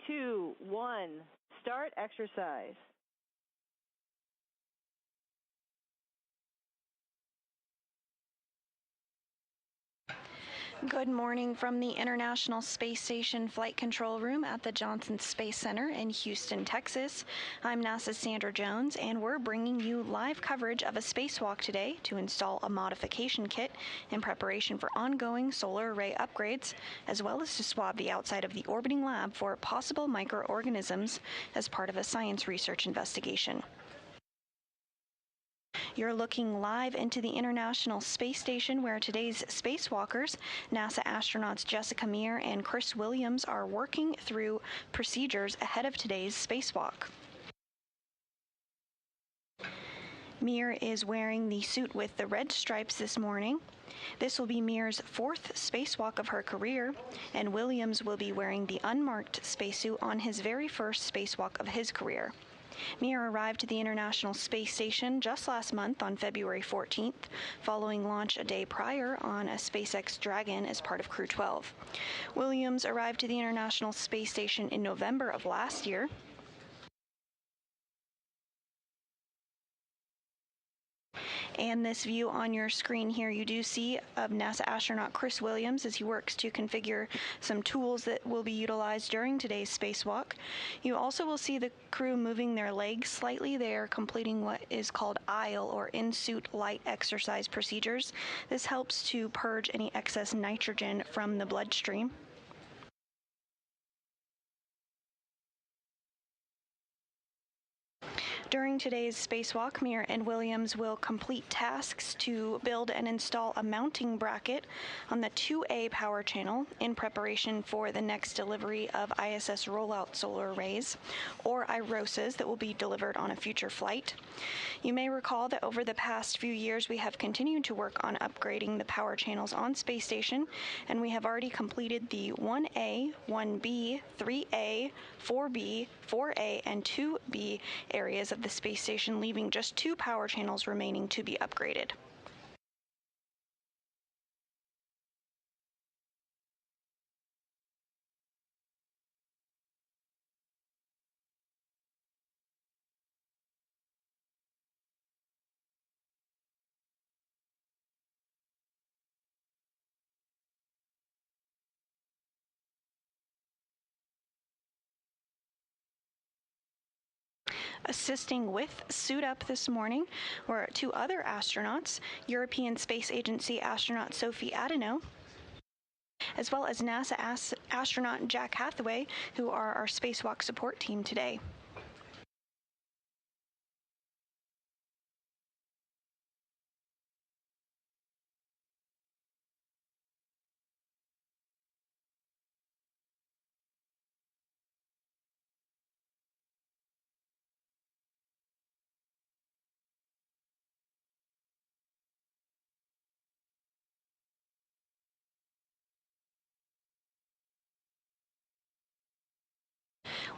2, 1, start exercise. Good morning from the International Space Station Flight Control Room at the Johnson Space Center in Houston, Texas. I'm NASA's Sandra Jones, and we're bringing you live coverage of a spacewalk today to install a modification kit in preparation for ongoing solar array upgrades, as well as to swab the outside of the orbiting lab for possible microorganisms as part of a science research investigation. You're looking live into the International Space Station, where today's spacewalkers, NASA astronauts Jessica Meir and Chris Williams, are working through procedures ahead of today's spacewalk. Meir is wearing the suit with the red stripes this morning. This will be Meir's 4th spacewalk of her career, and Williams will be wearing the unmarked spacesuit on his very first spacewalk of his career. Meir arrived to the International Space Station just last month on February 14th, following launch a day prior on a SpaceX Dragon as part of Crew 12. Williams arrived to the International Space Station in November of last year. And this view on your screen here, you do see of NASA astronaut Chris Williams as he works to configure some tools that will be utilized during today's spacewalk. You also will see the crew moving their legs slightly. They are completing what is called ILE, or in-suit light exercise procedures. This helps to purge any excess nitrogen from the bloodstream. During today's spacewalk, Meir and Williams will complete tasks to build and install a mounting bracket on the 2A power channel in preparation for the next delivery of ISS rollout solar arrays, or IROSAs, that will be delivered on a future flight. You may recall that over the past few years we have continued to work on upgrading the power channels on Space Station, and we have already completed the 1A, 1B, 3A, 4B, 4A, and 2B areas of the space station, leaving just 2 power channels remaining to be upgraded. Assisting with suit up this morning were 2 other astronauts, European Space Agency astronaut Sophie Adeno, as well as NASA astronaut Jack Hathaway, who are our spacewalk support team today.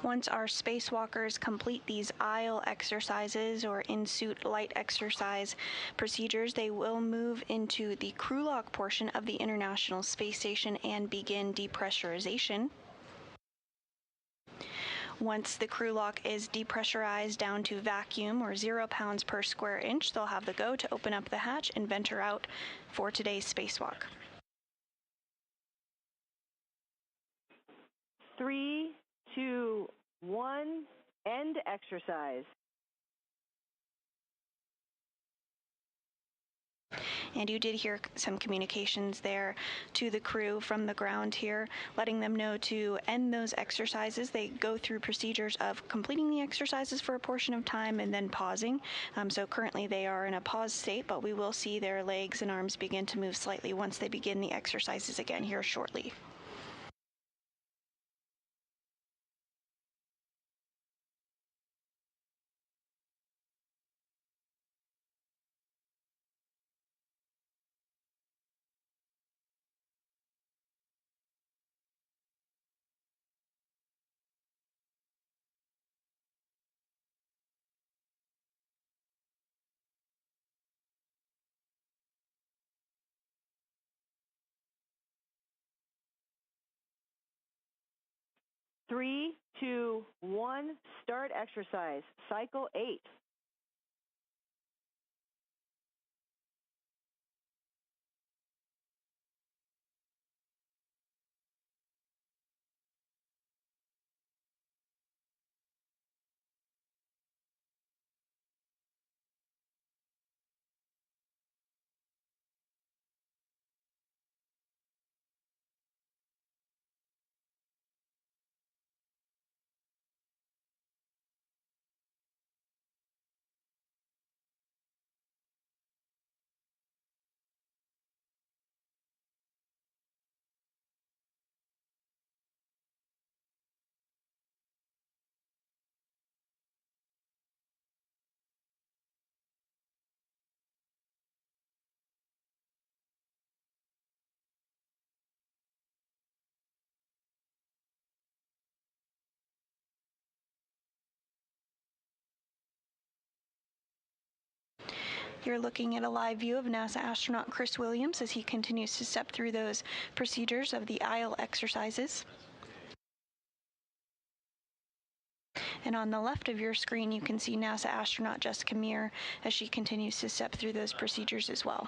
Once our spacewalkers complete these ILE exercises, or in-suit light exercise procedures, they will move into the crew lock portion of the International Space Station and begin depressurization. Once the crew lock is depressurized down to vacuum, or 0 pounds per square inch, they'll have the go to open up the hatch and venture out for today's spacewalk. 3, 2, 1, end exercise. And you did hear some communications there to the crew from the ground here, letting them know to end those exercises. They go through procedures of completing the exercises for a portion of time and then pausing. So currently they are in a pause state, but we will see their legs and arms begin to move slightly once they begin the exercises again here shortly. 3, 2, 1, start exercise, cycle 8. You're looking at a live view of NASA astronaut Chris Williams as he continues to step through those procedures of the aisle exercises. And on the left of your screen, you can see NASA astronaut Jessica Meir as she continues to step through those procedures as well.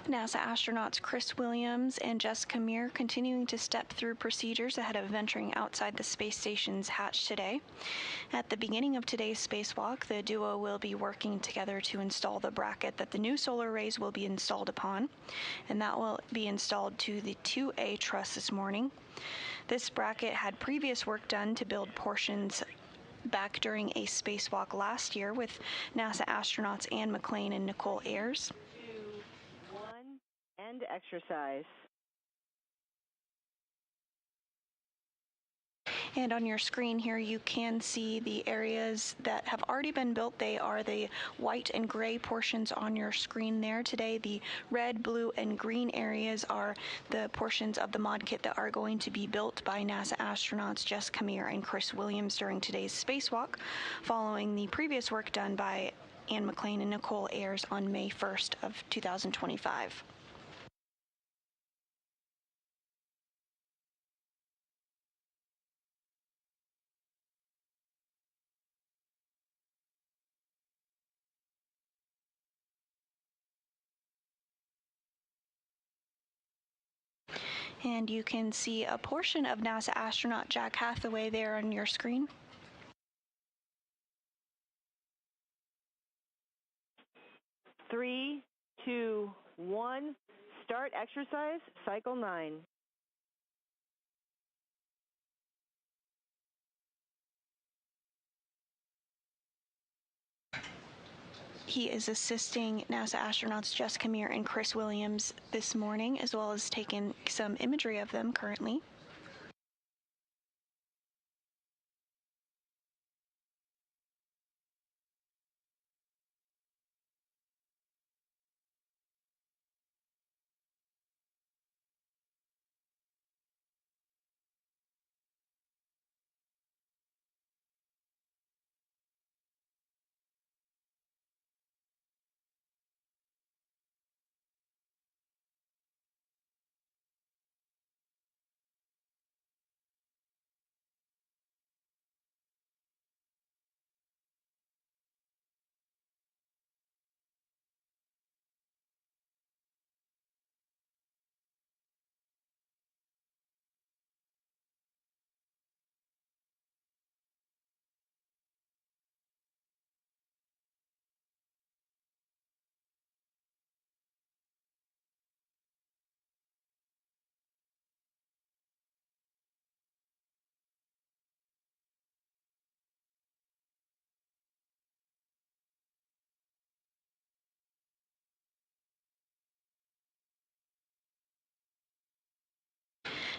NASA astronauts Chris Williams and Jessica Meir continuing to step through procedures ahead of venturing outside the space station's hatch today. At the beginning of today's spacewalk, the duo will be working together to install the bracket that the new solar arrays will be installed upon, and that will be installed to the 2A truss this morning. This bracket had previous work done to build portions back during a spacewalk last year with NASA astronauts Anne McClain and Nicole Ayers. 2, 1, end exercise. And on your screen here, you can see the areas that have already been built. They are the white and gray portions on your screen there today. The red, blue, and green areas are the portions of the mod kit that are going to be built by NASA astronauts Jessica Meir and Chris Williams during today's spacewalk, following the previous work done by Anne McClain and Nicole Ayers on May 1st of 2025. And you can see a portion of NASA astronaut Jack Hathaway there on your screen. 3, 2, 1. Start exercise, cycle 9. He is assisting NASA astronauts Jessica Meir and Chris Williams this morning, as well as taking some imagery of them currently.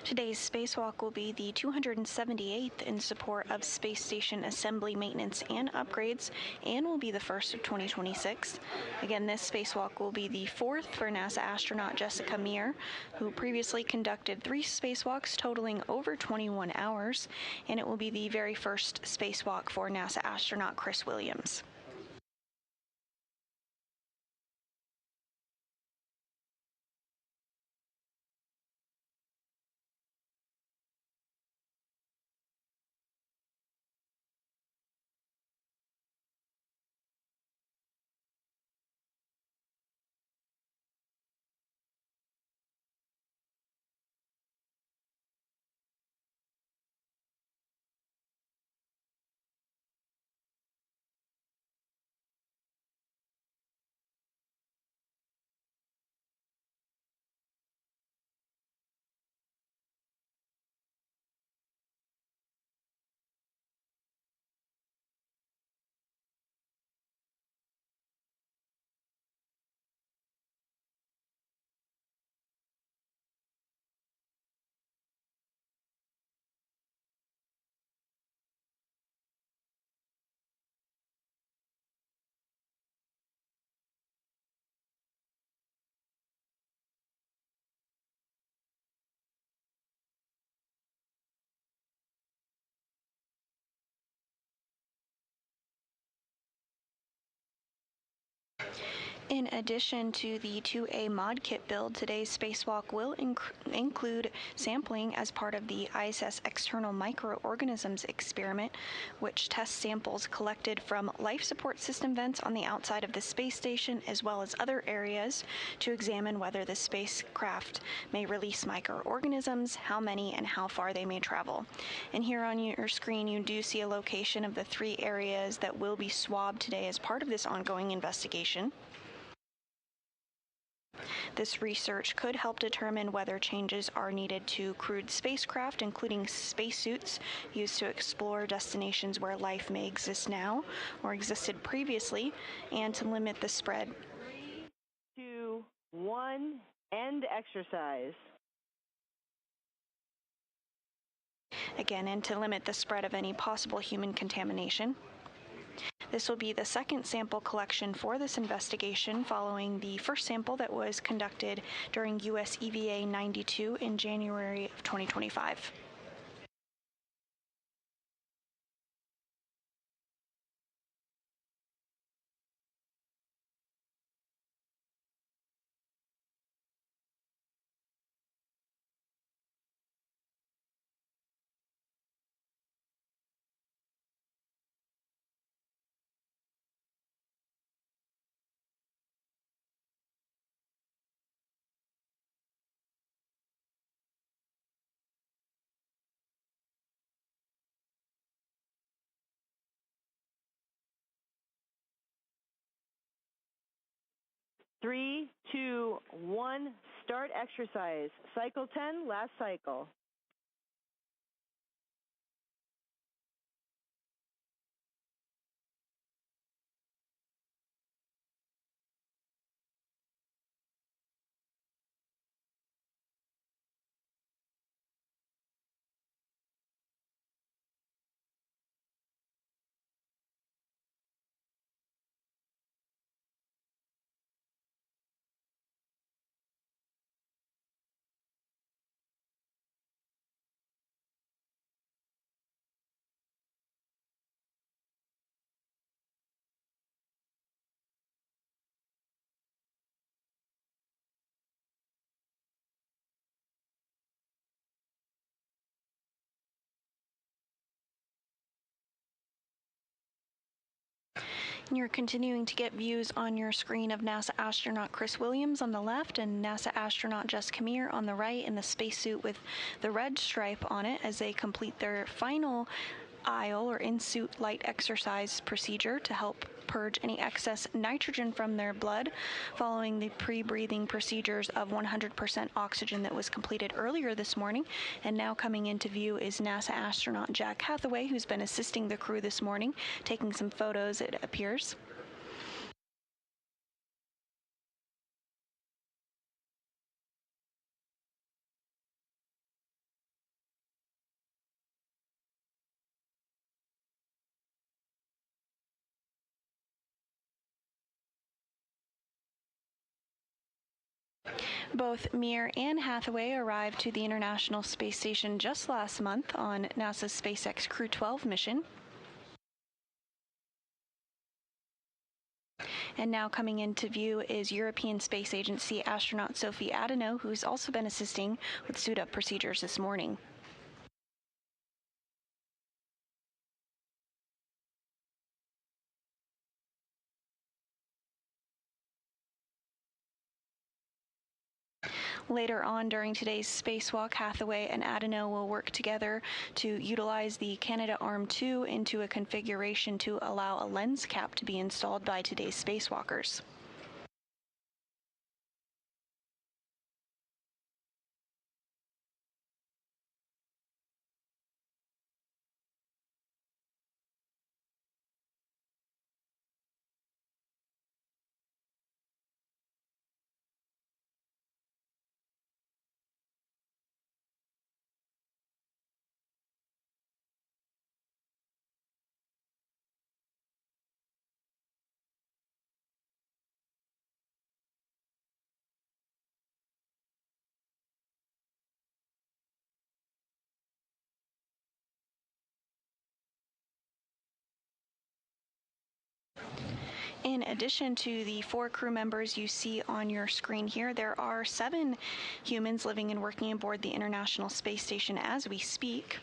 Today's spacewalk will be the 278th in support of space station assembly, maintenance, and upgrades, and will be the first of 2026. Again, this spacewalk will be the fourth for NASA astronaut Jessica Meir, who previously conducted 3 spacewalks totaling over 21 hours, and it will be the very first spacewalk for NASA astronaut Chris Williams. In addition to the 2A mod kit build, today's spacewalk will include sampling as part of the ISS external microorganisms experiment, which tests samples collected from life support system vents on the outside of the space station, as well as other areas, to examine whether the spacecraft may release microorganisms, how many, and how far they may travel. And here on your screen, you do see a location of the 3 areas that will be swabbed today as part of this ongoing investigation. This research could help determine whether changes are needed to crewed spacecraft, including spacesuits used to explore destinations where life may exist now or existed previously, and to limit the spread. 3, 2, 1, end exercise. Again, and to limit the spread of any possible human contamination. This will be the second sample collection for this investigation, following the first sample that was conducted during US EVA 92 in January of 2025. 3, 2, 1, start exercise. Cycle 10, last cycle. You're continuing to get views on your screen of NASA astronaut Chris Williams on the left and NASA astronaut Jess Camere on the right in the spacesuit with the red stripe on it as they complete their final aisle or in-suit light exercise procedure to help purge any excess nitrogen from their blood following the pre-breathing procedures of 100% oxygen that was completed earlier this morning. And now coming into view is NASA astronaut Jack Hathaway, who's been assisting the crew this morning, taking some photos, it appears. Both Mir and Hathaway arrived to the International Space Station just last month on NASA's SpaceX Crew 12 mission. And now coming into view is European Space Agency astronaut Sophie Adano, who's also been assisting with suit-up procedures this morning. Later on during today's spacewalk, Hathaway and Adano will work together to utilize the Canadarm2 into a configuration to allow a lens cap to be installed by today's spacewalkers. In addition to the 4 crew members you see on your screen here, there are 7 humans living and working aboard the International Space Station as we speak.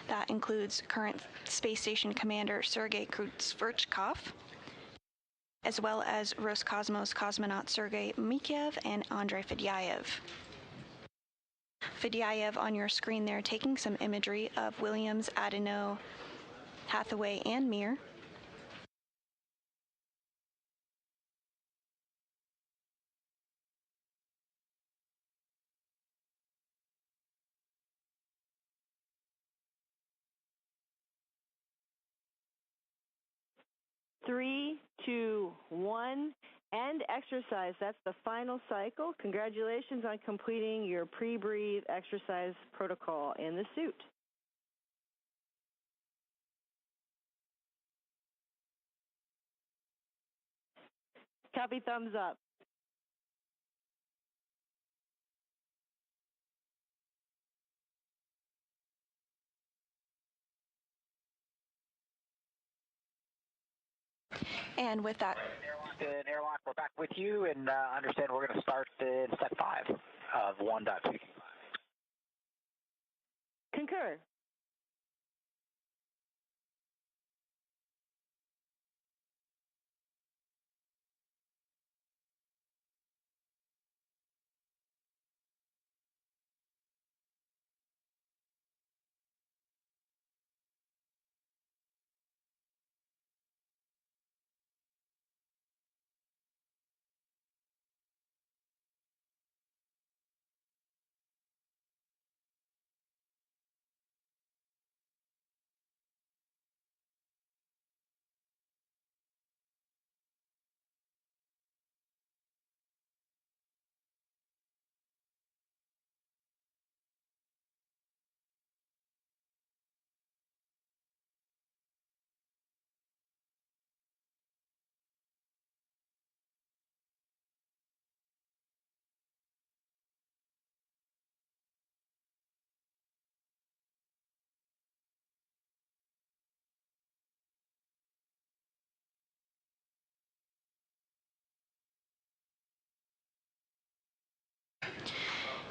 That includes current Space Station Commander Sergei Kruzverchkov, as well as Roscosmos cosmonaut Sergei Mikheyev and Andrei Fedyaev. Fedyaev on your screen there taking some imagery of Williams, Adano, Hathaway, and Mir. Three, two, one, end exercise. That's the final cycle. Congratulations on completing your pre-breathe exercise protocol in the suit. Copy, thumbs up. And with that, In airlock, we're back with you, and understand we're going to start in step 5 of 1.2. Concur.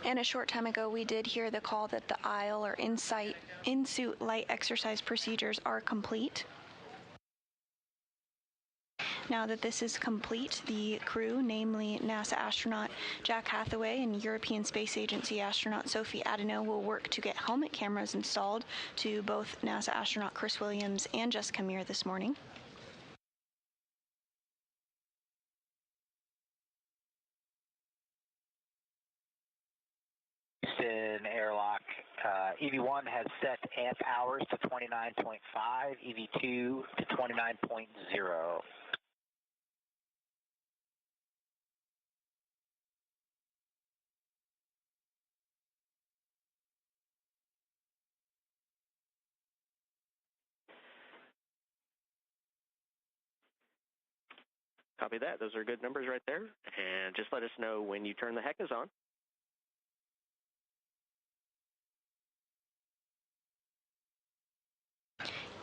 And a short time ago, we did hear the call that the aisle or in-suit light exercise procedures are complete. Now that this is complete, the crew, namely NASA astronaut Jack Hathaway and European Space Agency astronaut Sophie Adeneau, will work to get helmet cameras installed to both NASA astronaut Chris Williams and Jessica Meir this morning. Houston airlock, EV1 has set amp hours to 29.5, EV2 to 29.0. Copy that. Those are good numbers right there. And just let us know when you turn the HECAs on.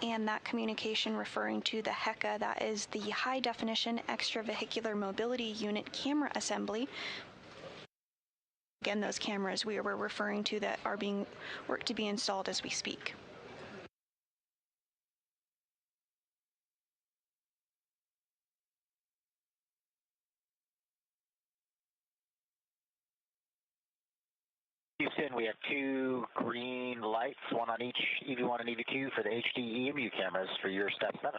And that communication referring to the HECA, that is the High Definition Extravehicular Mobility Unit Camera Assembly. Again, those cameras we were referring to that are being worked to be installed as we speak. Houston, we have two green lights, one on each EV1 and EV2 for the HD EMU cameras for your step 7.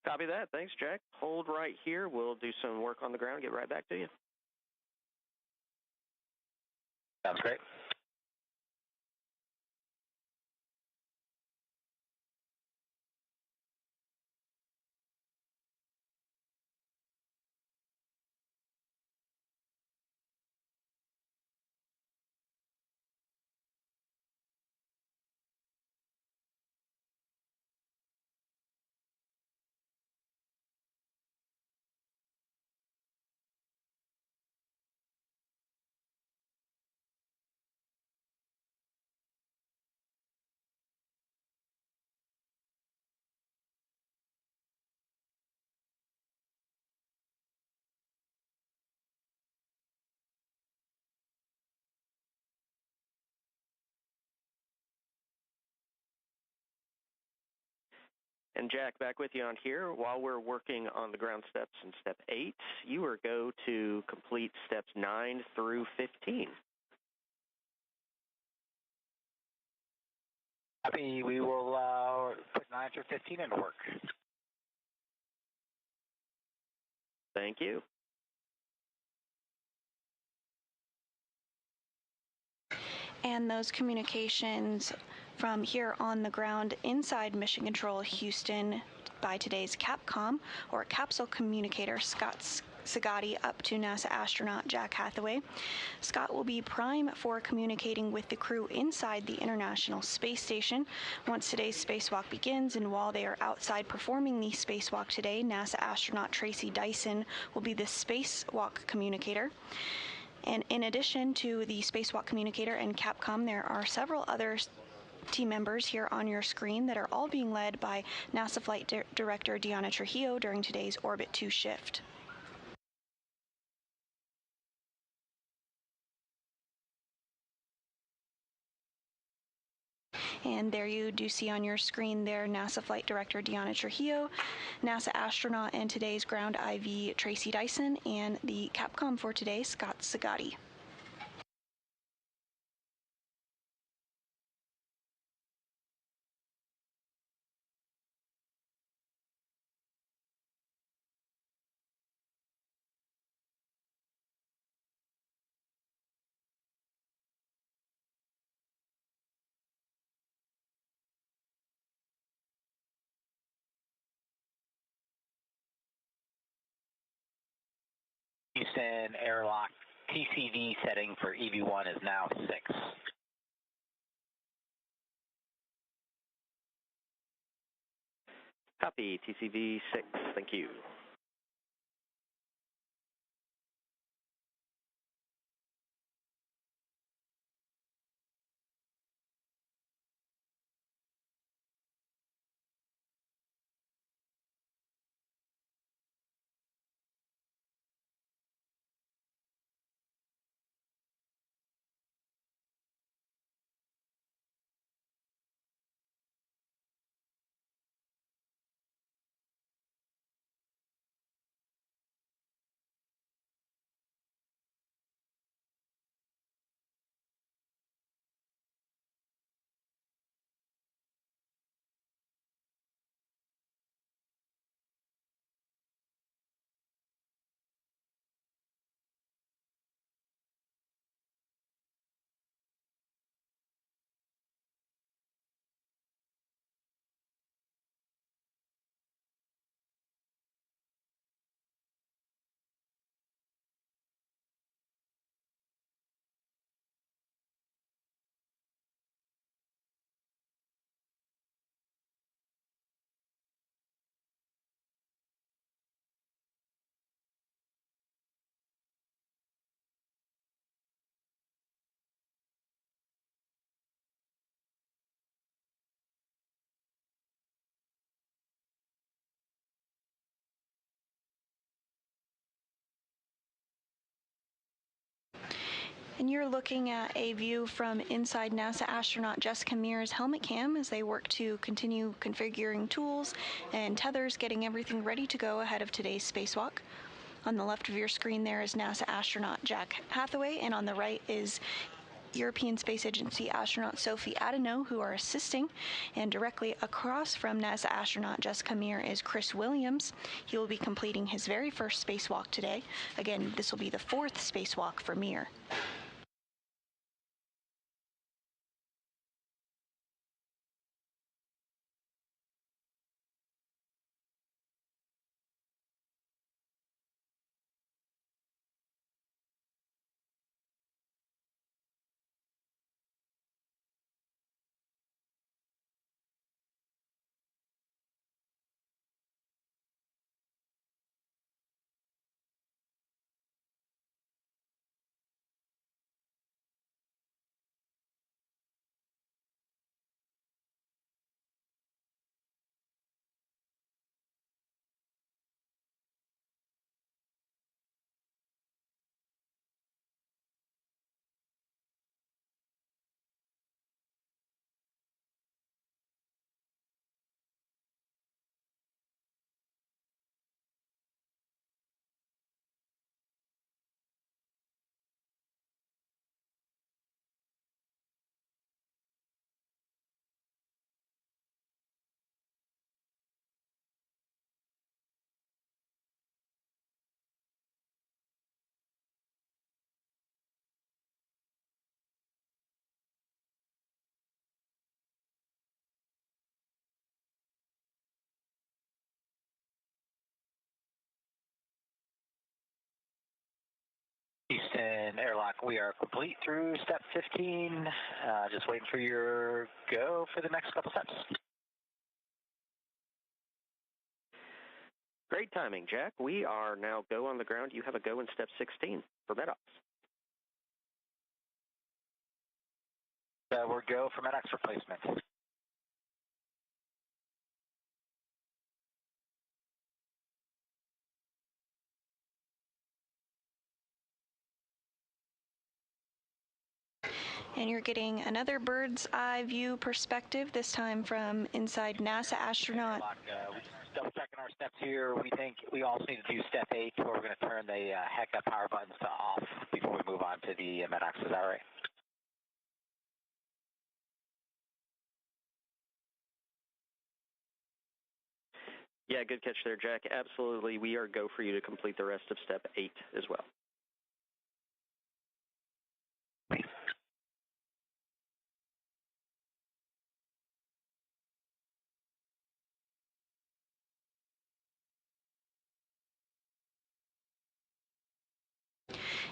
Copy that. Thanks, Jack. Hold right here. We'll do some work on the ground, get right back to you. Sounds great. And Jack, back with you on here. While we're working on the ground steps in step 8, you are go to complete steps 9 through 15. Copy. We will put 9 through 15 into work. Thank you. And those communications from here on the ground inside Mission Control Houston by today's Capcom, or capsule communicator, Scott Sagatti, up to NASA astronaut Jack Hathaway. Scott will be prime for communicating with the crew inside the International Space Station once today's spacewalk begins, and while they are outside performing the spacewalk today, NASA astronaut Tracy Dyson will be the spacewalk communicator. And in addition to the spacewalk communicator and Capcom, there are several other team members here on your screen that are all being led by NASA Flight Director Deanna Trujillo during today's Orbit 2 shift. And there you do see on your screen there NASA Flight Director Deanna Trujillo, NASA astronaut and today's ground IV Tracy Dyson, and the Capcom for today, Scott Sagatti. Houston airlock TCV setting for EV1 is now 6. Copy. TCV 6. Thank you. And you're looking at a view from inside NASA astronaut Jessica Meir's helmet cam as they work to continue configuring tools and tethers, getting everything ready to go ahead of today's spacewalk. On the left of your screen there is NASA astronaut Jack Hathaway, and on the right is European Space Agency astronaut Sophie Adeno, who are assisting. And directly across from NASA astronaut Jessica Meir is Chris Williams. He will be completing his very first spacewalk today. Again, this will be the fourth spacewalk for Meir. Houston Airlock, we are complete through step 15. Just waiting for your go for the next couple steps. Great timing, Jack. We are now go on the ground. You have a go in step 16 for MEDOX. We're go for MEDOX replacement. And you're getting another bird's eye view perspective, this time from inside NASA astronaut. We're just double checking our steps here. We think we also need to do step 8, where we're going to turn the HECA power buttons to off before we move on to the MEDOX. Is that right? Yeah, good catch there, Jack. Absolutely, we are go for you to complete the rest of step 8 as well.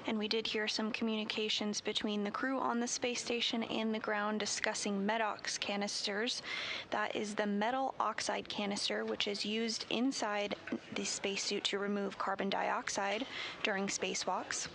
And we did hear some communications between the crew on the space station and the ground discussing MEDOX canisters. That is the metal oxide canister, which is used inside the spacesuit to remove carbon dioxide during spacewalks.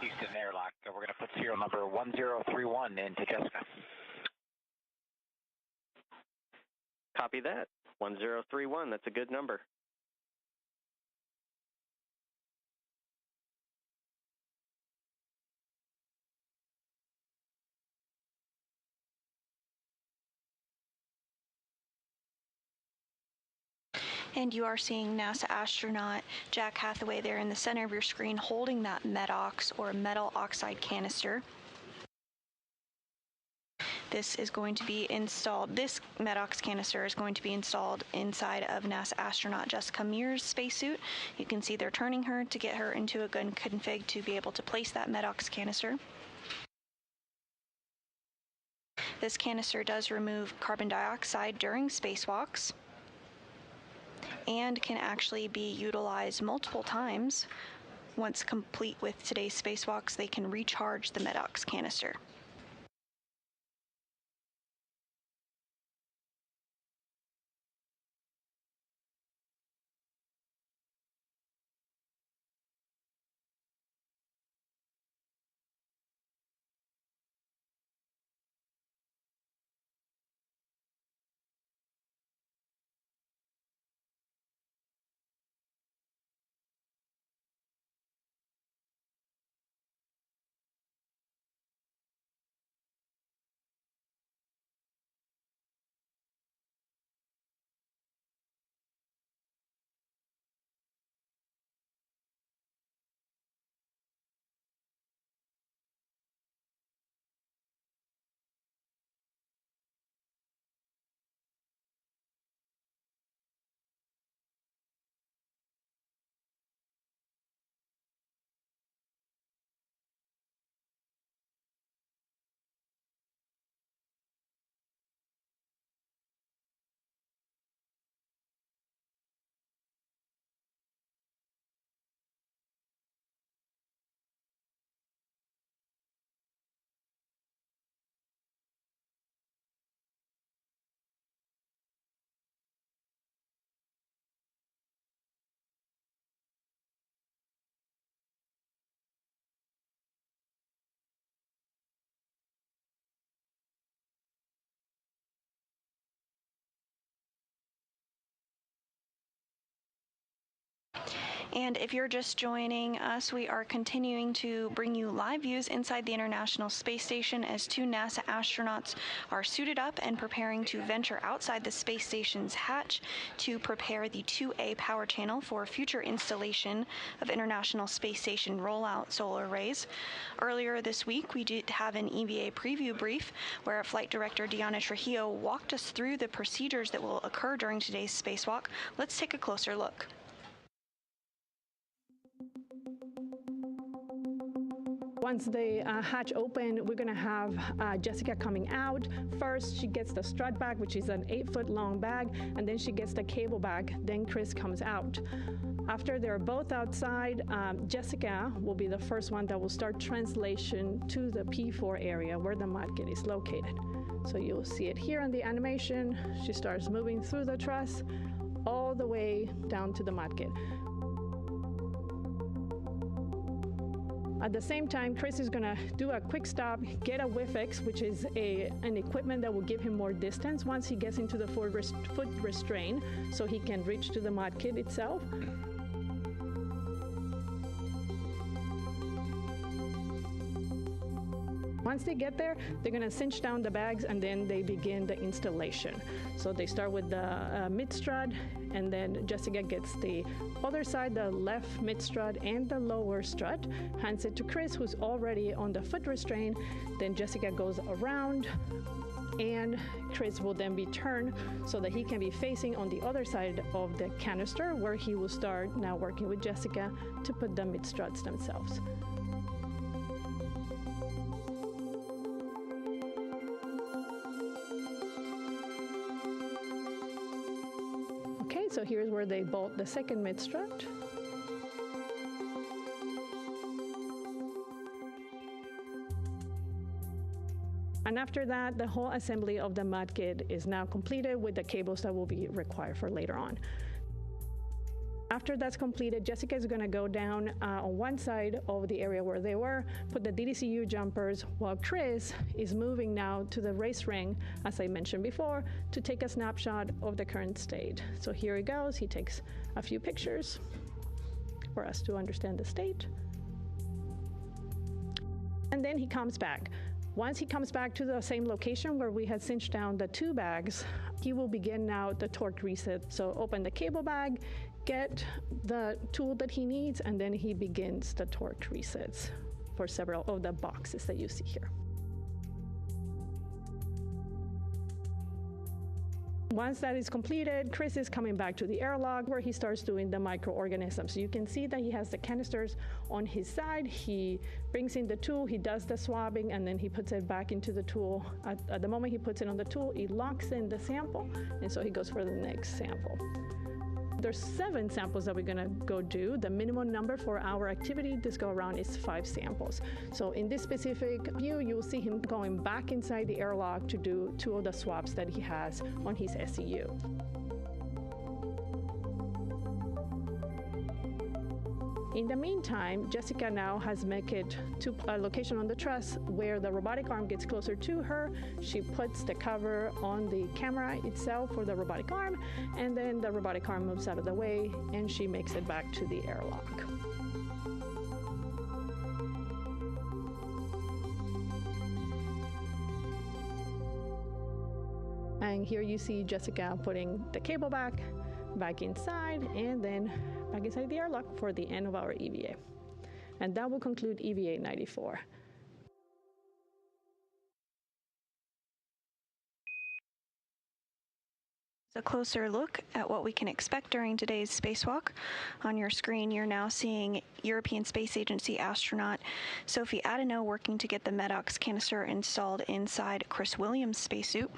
Houston Airlock, we're going to put serial number 1031 into Jessica. Copy that. 1031, that's a good number. And you are seeing NASA astronaut Jack Hathaway there in the center of your screen holding that MEDOX, or metal oxide canister. This is going to be installed, this MEDOX canister is going to be installed inside of NASA astronaut Jessica Mears' spacesuit. You can see they're turning her to get her into a good config to be able to place that MEDOX canister. This canister does remove carbon dioxide during spacewalks and can actually be utilized multiple times. Once complete with today's spacewalks, they can recharge the MEDOX canister. And if you're just joining us, we are continuing to bring you live views inside the International Space Station as two NASA astronauts are suited up and preparing to venture outside the space station's hatch to prepare the 2A power channel for future installation of International Space Station rollout solar arrays. Earlier this week, we did have an EVA preview brief where Flight Director Diana Trujillo walked us through the procedures that will occur during today's spacewalk. Let's take a closer look. Once the hatch open, we're going to have Jessica coming out. First, she gets the strut bag, which is an 8-foot long bag, and then she gets the cable bag. Then Chris comes out. After they're both outside, Jessica will be the first one that will start translation to the P4 area where the mod kit is located. So you'll see it here in the animation. She starts moving through the truss all the way down to the mod kit. At the same time, Chris is going to do a quick stop, get a WIFX, which is an equipment that will give him more distance once he gets into the foot restraint, so he can reach to the mod kit itself. Once they get there, they're going to cinch down the bags and then they begin the installation. So they start with the mid strut, and then Jessica gets the other side, the left mid strut and the lower strut, hands it to Chris, who's already on the foot restraint. Then Jessica goes around and Chris will then be turned so that he can be facing on the other side of the canister, where he will start now working with Jessica to put the mid struts themselves. So here's where they bolt the second mid strut. And after that, the whole assembly of the mod kit is now completed with the cables that will be required for later on. After that's completed, Jessica is going to go down on one side of the area where they were, put the DDCU jumpers, while Chris is moving now to the race ring, as I mentioned before, to take a snapshot of the current state. So here he goes. He takes a few pictures for us to understand the state. And then he comes back. Once he comes back to the same location where we had cinched down the two bags, He will begin now the torque reset. So open the cable bag, get the tool that he needs, and then he begins the torque resets for several of the boxes that you see here. Once that is completed, Chris is coming back to the airlock where he starts doing the microorganisms. So you can see that he has the canisters on his side. He brings in the tool, he does the swabbing, and then he puts it back into the tool. At the moment he puts it on the tool, he locks in the sample, and so he goes for the next sample. There's 7 samples that we're gonna go do. The minimum number for our activity this go around is 5 samples. So in this specific view, you'll see him going back inside the airlock to do 2 of the swabs that he has on his SEU. In the meantime, Jessica now has made it to a location on the truss where the robotic arm gets closer to her. She puts the cover on the camera itself for the robotic arm, and then the robotic arm moves out of the way, and she makes it back to the airlock. And here you see Jessica putting the cable back inside, and then back inside the airlock for the end of our EVA. And that will conclude EVA 94. A closer look at what we can expect during today's spacewalk. On your screen, you're now seeing European Space Agency astronaut Sophie Adenau working to get the MEDOX canister installed inside Chris Williams' spacesuit.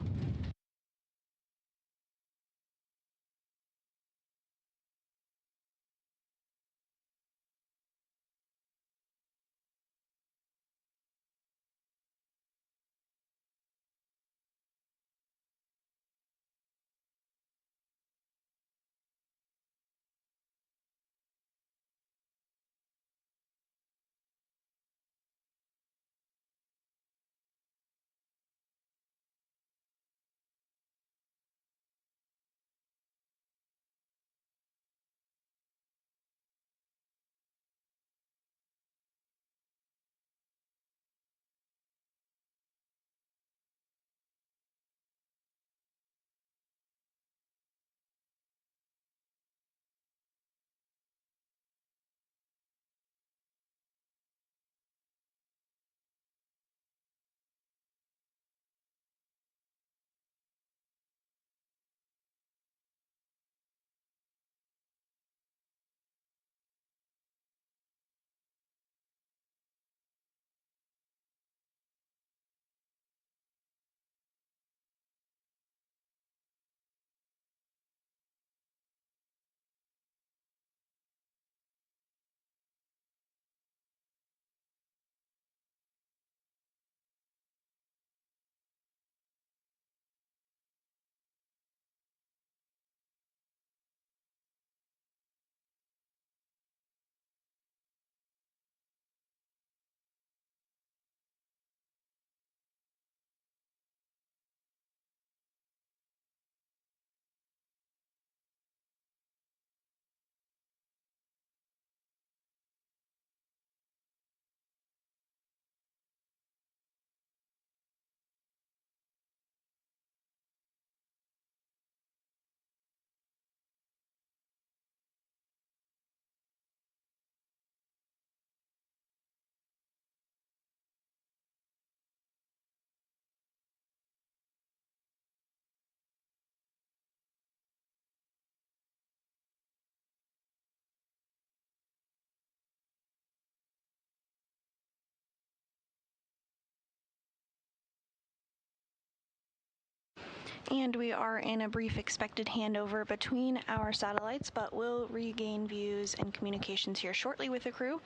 And we are in a brief expected handover between our satellites, but we'll regain views and communications here shortly with the crew.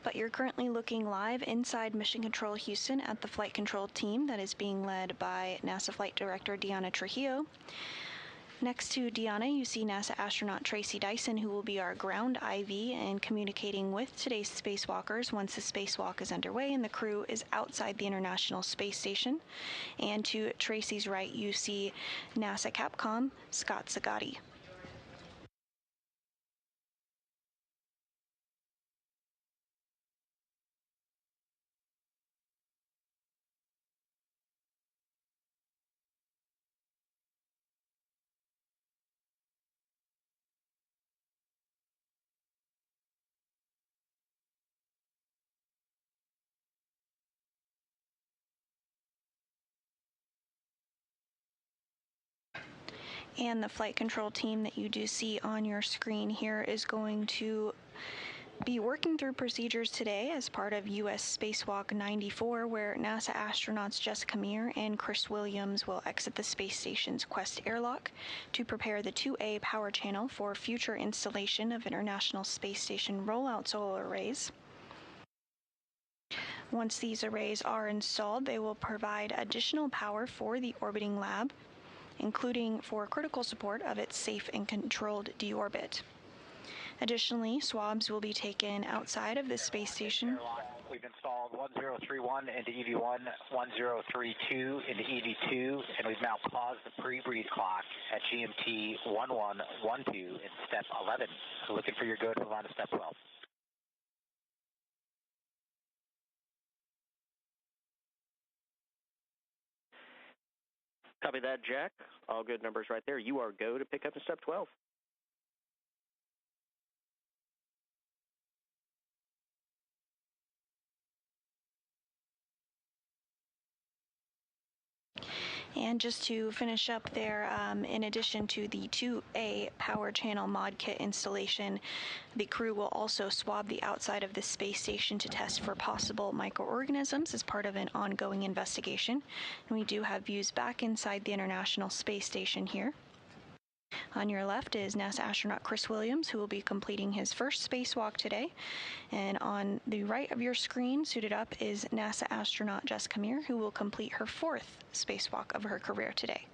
But you're currently looking live inside Mission Control Houston at the flight control team that is being led by NASA Flight Director Deanna Trujillo. Next to Deanna, you see NASA astronaut Tracy Dyson, who will be our ground IV and communicating with today's spacewalkers once the spacewalk is underway and the crew is outside the International Space Station. And to Tracy's right, you see NASA Capcom Scott Zagatti. And the flight control team that you do see on your screen here is going to be working through procedures today as part of U.S. Spacewalk 94, where NASA astronauts Jessica Meir and Chris Williams will exit the space station's Quest airlock to prepare the 2A power channel for future installation of International Space Station rollout solar arrays. Once these arrays are installed, they will provide additional power for the orbiting lab, including for critical support of its safe and controlled deorbit. Additionally, swabs will be taken outside of the space station. We've installed 1031 into EV1, 1032 into EV2, and we've now paused the pre-breathe clock at GMT 1112 in step 11. So looking for your go to move on to step 12. Copy that, Jack. All good numbers right there. You are go to pick up in step 12. And just to finish up there, in addition to the 2A power channel mod kit installation, the crew will also swab the outside of the space station to test for possible microorganisms as part of an ongoing investigation. And we do have views back inside the International Space Station here. On your left is NASA astronaut Chris Williams, who will be completing his first spacewalk today. And on the right of your screen, suited up, is NASA astronaut Jessica Meir, who will complete her fourth spacewalk of her career today.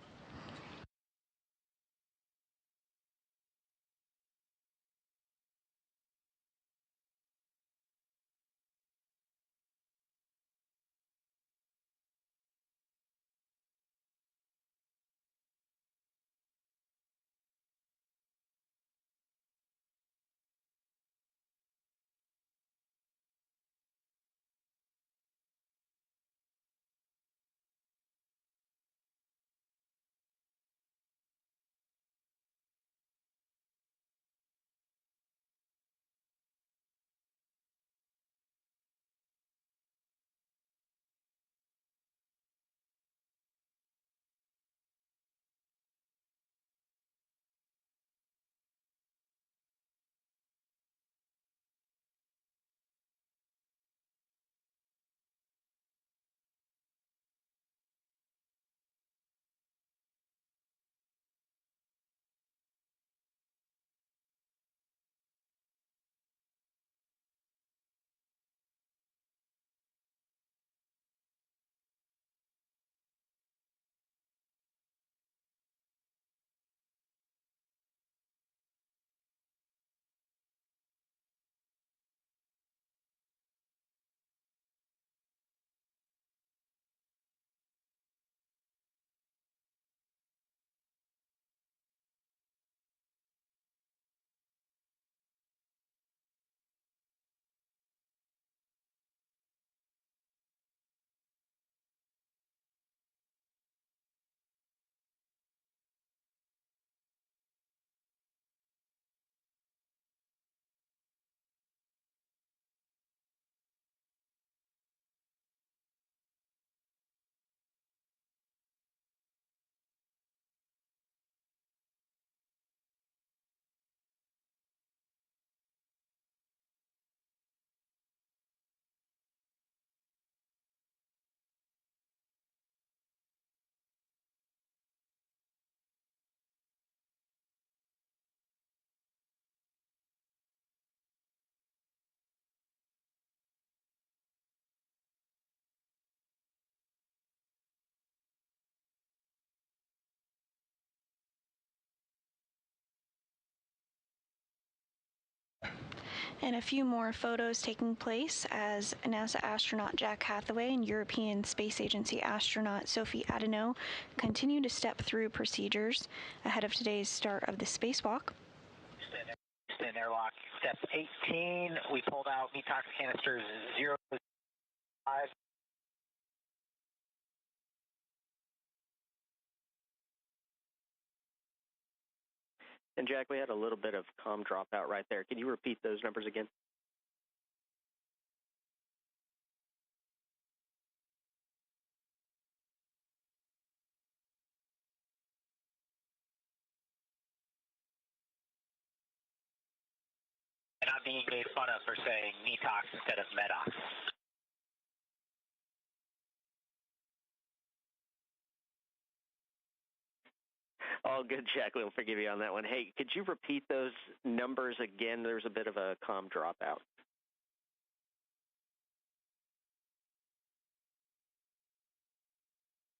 And a few more photos taking place as NASA astronaut Jack Hathaway and European Space Agency astronaut Sophie Adeneau continue to step through procedures ahead of today's start of the spacewalk. Stand airlock, step 18. We pulled out detox canisters 0 to 5. And Jack, we had a little bit of comm dropout right there. Can you repeat those numbers again? not being made fun of for saying Netox instead of Medox. All good, Jack. We'll forgive you on that one. Hey, could you repeat those numbers again? There's a bit of a comm dropout.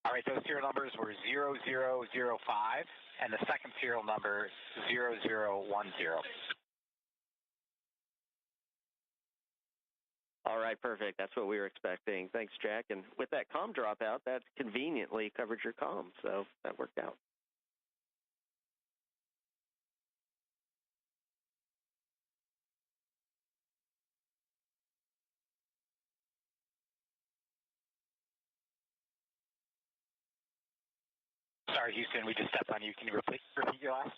All right, those serial numbers were 0005, and the second serial number 0010. All right, perfect. That's what we were expecting. Thanks, Jack. And with that comm dropout, that conveniently covered your comm, so that worked out. Sorry, Houston, we just stepped on you. Can you repeat your last?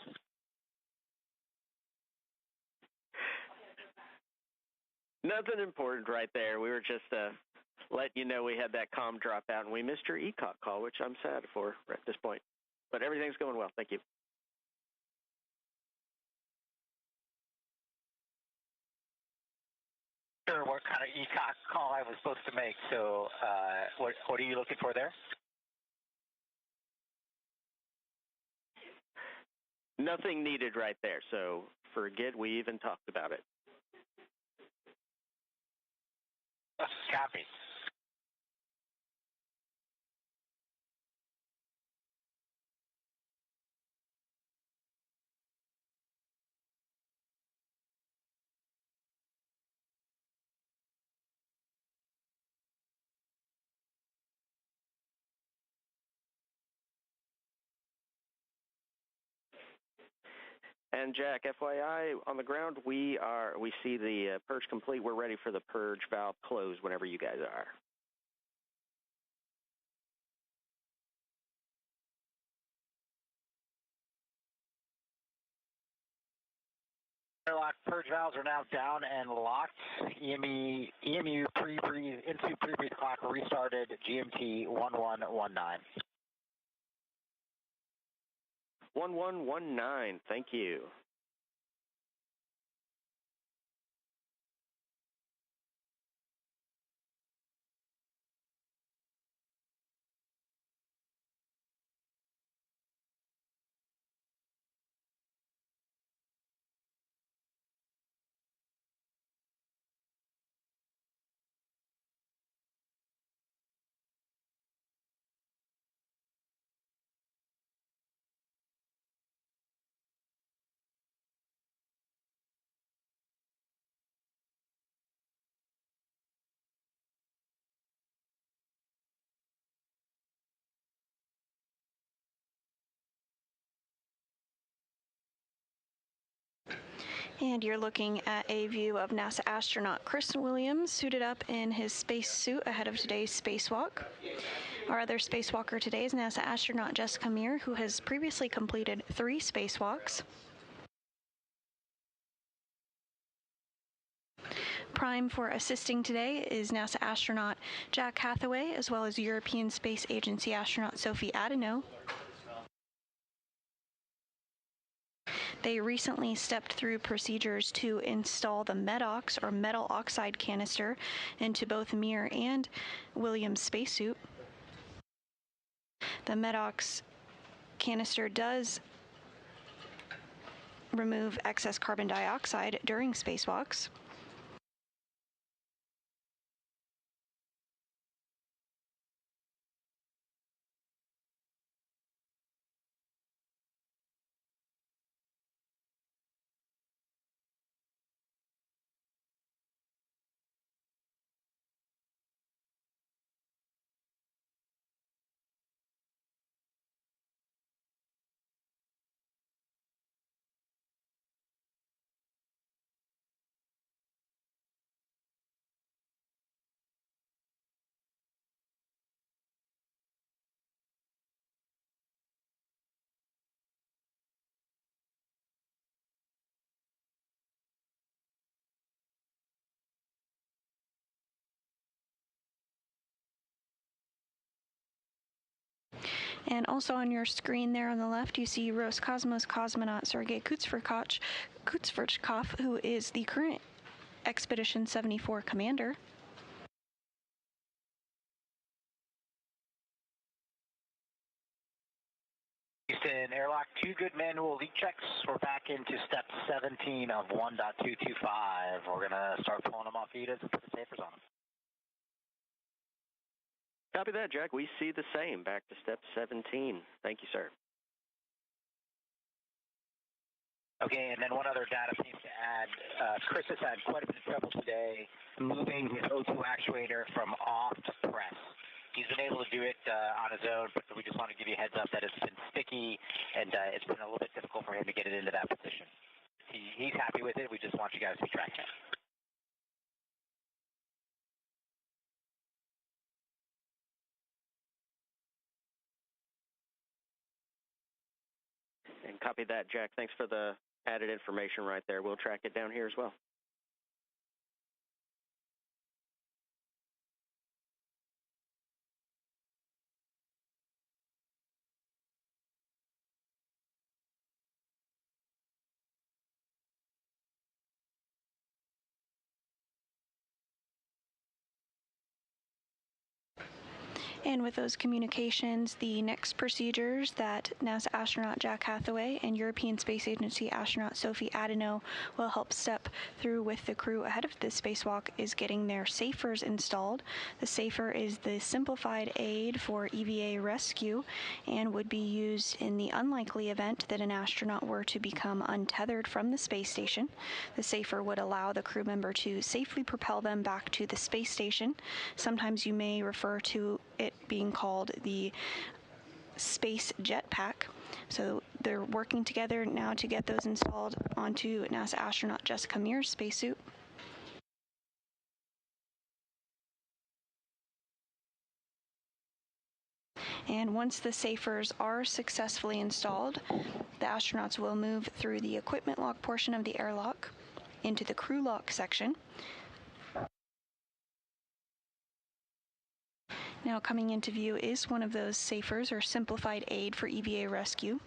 Nothing important right there. We were just letting you know we had that comm dropout, and we missed your ECOC call, which I'm sad for at this point. But everything's going well. Thank you. Sure, what kind of ECOC call I was supposed to make. So what are you looking for there? Nothing needed right there, so forget we even talked about it. Copy. And Jack, FYI, on the ground, we see the purge complete. We're ready for the purge valve close whenever you guys are. Airlock purge valves are now down and locked. EMU pre-breathe into pre-breathe clock restarted. GMT 1119. 1119. Thank you. And you're looking at a view of NASA astronaut Chris Williams suited up in his space suit ahead of today's spacewalk. Our other spacewalker today is NASA astronaut Jessica Meir, who has previously completed 3 spacewalks. Prime for assisting today is NASA astronaut Jack Hathaway, as well as European Space Agency astronaut Sophie Adeneau. They recently stepped through procedures to install the MEDOX, or metal oxide canister, into both Mir and Williams' spacesuit. The MEDOX canister does remove excess carbon dioxide during spacewalks. And also on your screen there on the left, you see Roscosmos cosmonaut Sergei Kutsverchkov, who is the current Expedition 74 commander. Houston, airlock 2, good manual leak checks. We're back into step 17 of 1.225. We're going to start pulling them off ETAs and put the safers on them. Copy that, Jack. We see the same. Back to step 17. Thank you, sir. Okay, and then one other data piece to add. Chris has had quite a bit of trouble today moving his O2 actuator from off to press. He's been able to do it on his own, but we just want to give you a heads up that it's been sticky and it's been a little bit difficult for him to get it into that position. He's happy with it. We just want you guys to be tracking it. And copy that, Jack. Thanks for the added information right there. We'll track it down here as well. And with those communications, the next procedures that NASA astronaut Jack Hathaway and European Space Agency astronaut Sophie Adeneau will help step through with the crew ahead of this spacewalk is getting their SAFERs installed. The SAFER is the simplified aid for EVA rescue and would be used in the unlikely event that an astronaut were to become untethered from the space station. The SAFER would allow the crew member to safely propel them back to the space station. Sometimes you may refer to it being called the space jetpack. So they're working together now to get those installed onto NASA astronaut Jessica Meir's spacesuit. And once the SAFERs are successfully installed, the astronauts will move through the equipment lock portion of the airlock into the crew lock section. Now coming into view is one of those SAFERs, or simplified aid for EVA rescue.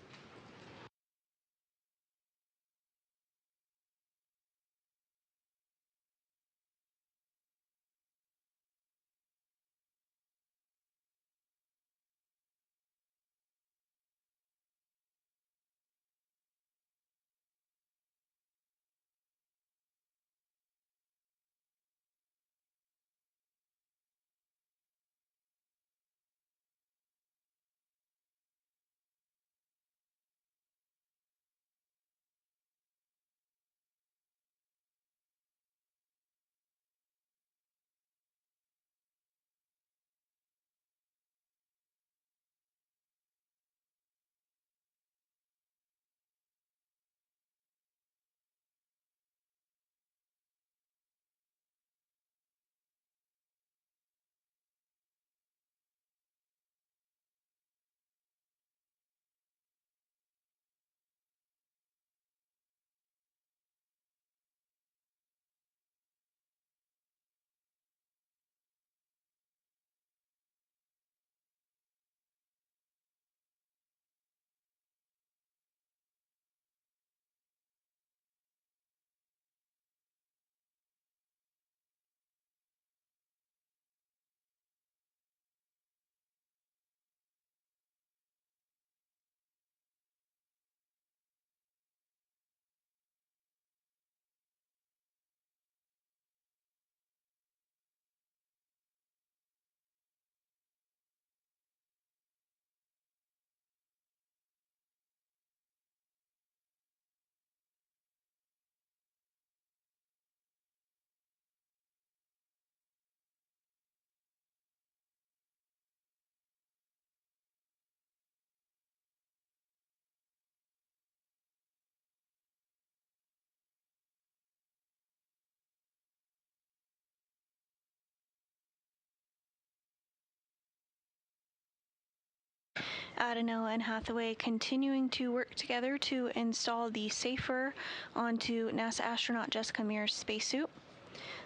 Adeneau and Hathaway continuing to work together to install the SAFER onto NASA astronaut Jessica Meir's spacesuit.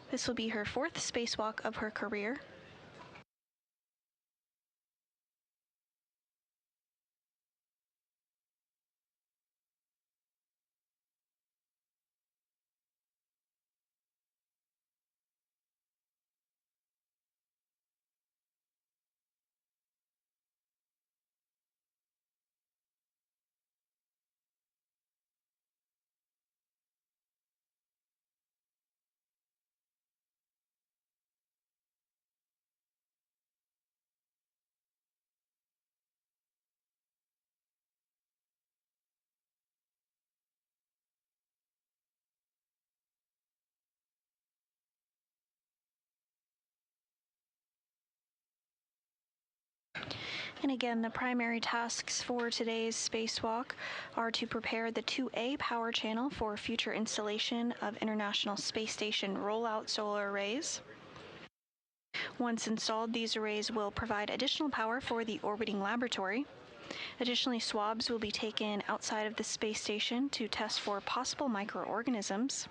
This will be her 4th spacewalk of her career. And again, the primary tasks for today's spacewalk are to prepare the 2A power channel for future installation of International Space Station rollout solar arrays. Once installed, these arrays will provide additional power for the orbiting laboratory. Additionally, swabs will be taken outside of the space station to test for possible microorganisms.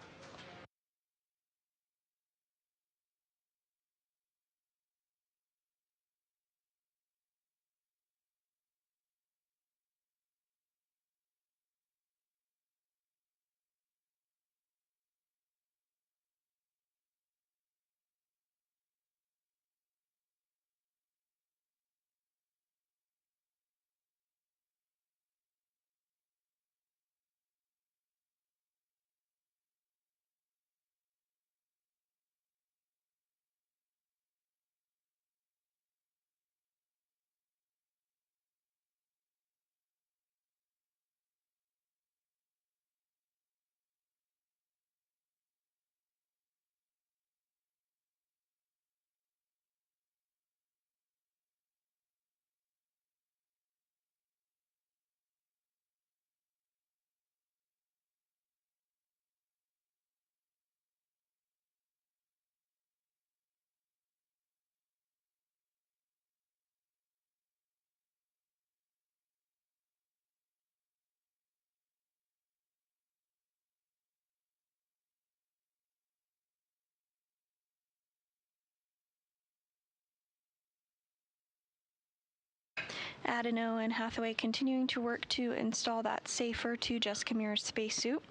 Adeno and Hathaway continuing to work to install that safer to Jessica Meir's spacesuit.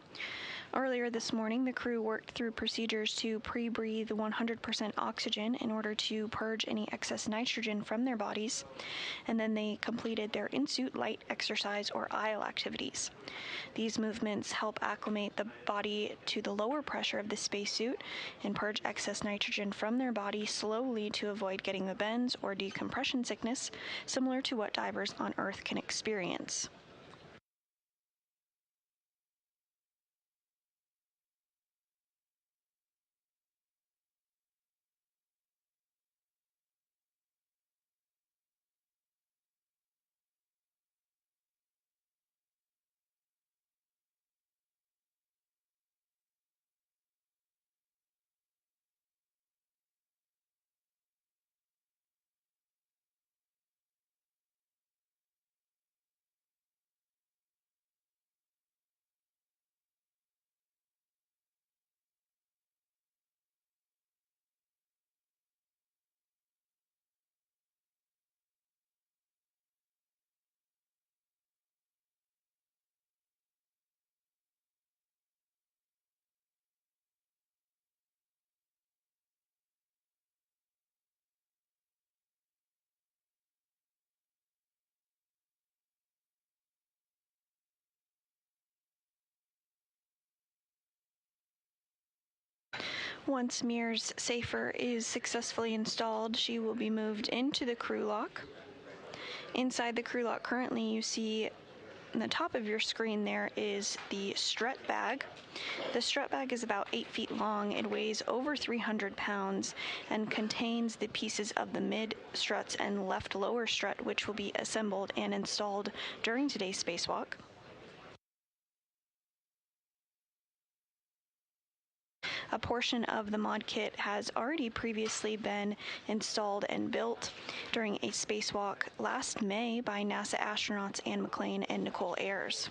Earlier this morning, the crew worked through procedures to pre-breathe 100% oxygen in order to purge any excess nitrogen from their bodies, and then they completed their in-suit light exercise or IL activities. These movements help acclimate the body to the lower pressure of the spacesuit and purge excess nitrogen from their body slowly to avoid getting the bends or decompression sickness, similar to what divers on Earth can experience. Once Meir's Safer is successfully installed, she will be moved into the crew lock. Inside the crew lock currently, you see on the top of your screen there is the strut bag. The strut bag is about 8 feet long. It weighs over 300 pounds and contains the pieces of the mid struts and left lower strut, which will be assembled and installed during today's spacewalk. A portion of the mod kit has already previously been installed and built during a spacewalk last May by NASA astronauts Anne McClain and Nicole Ayers.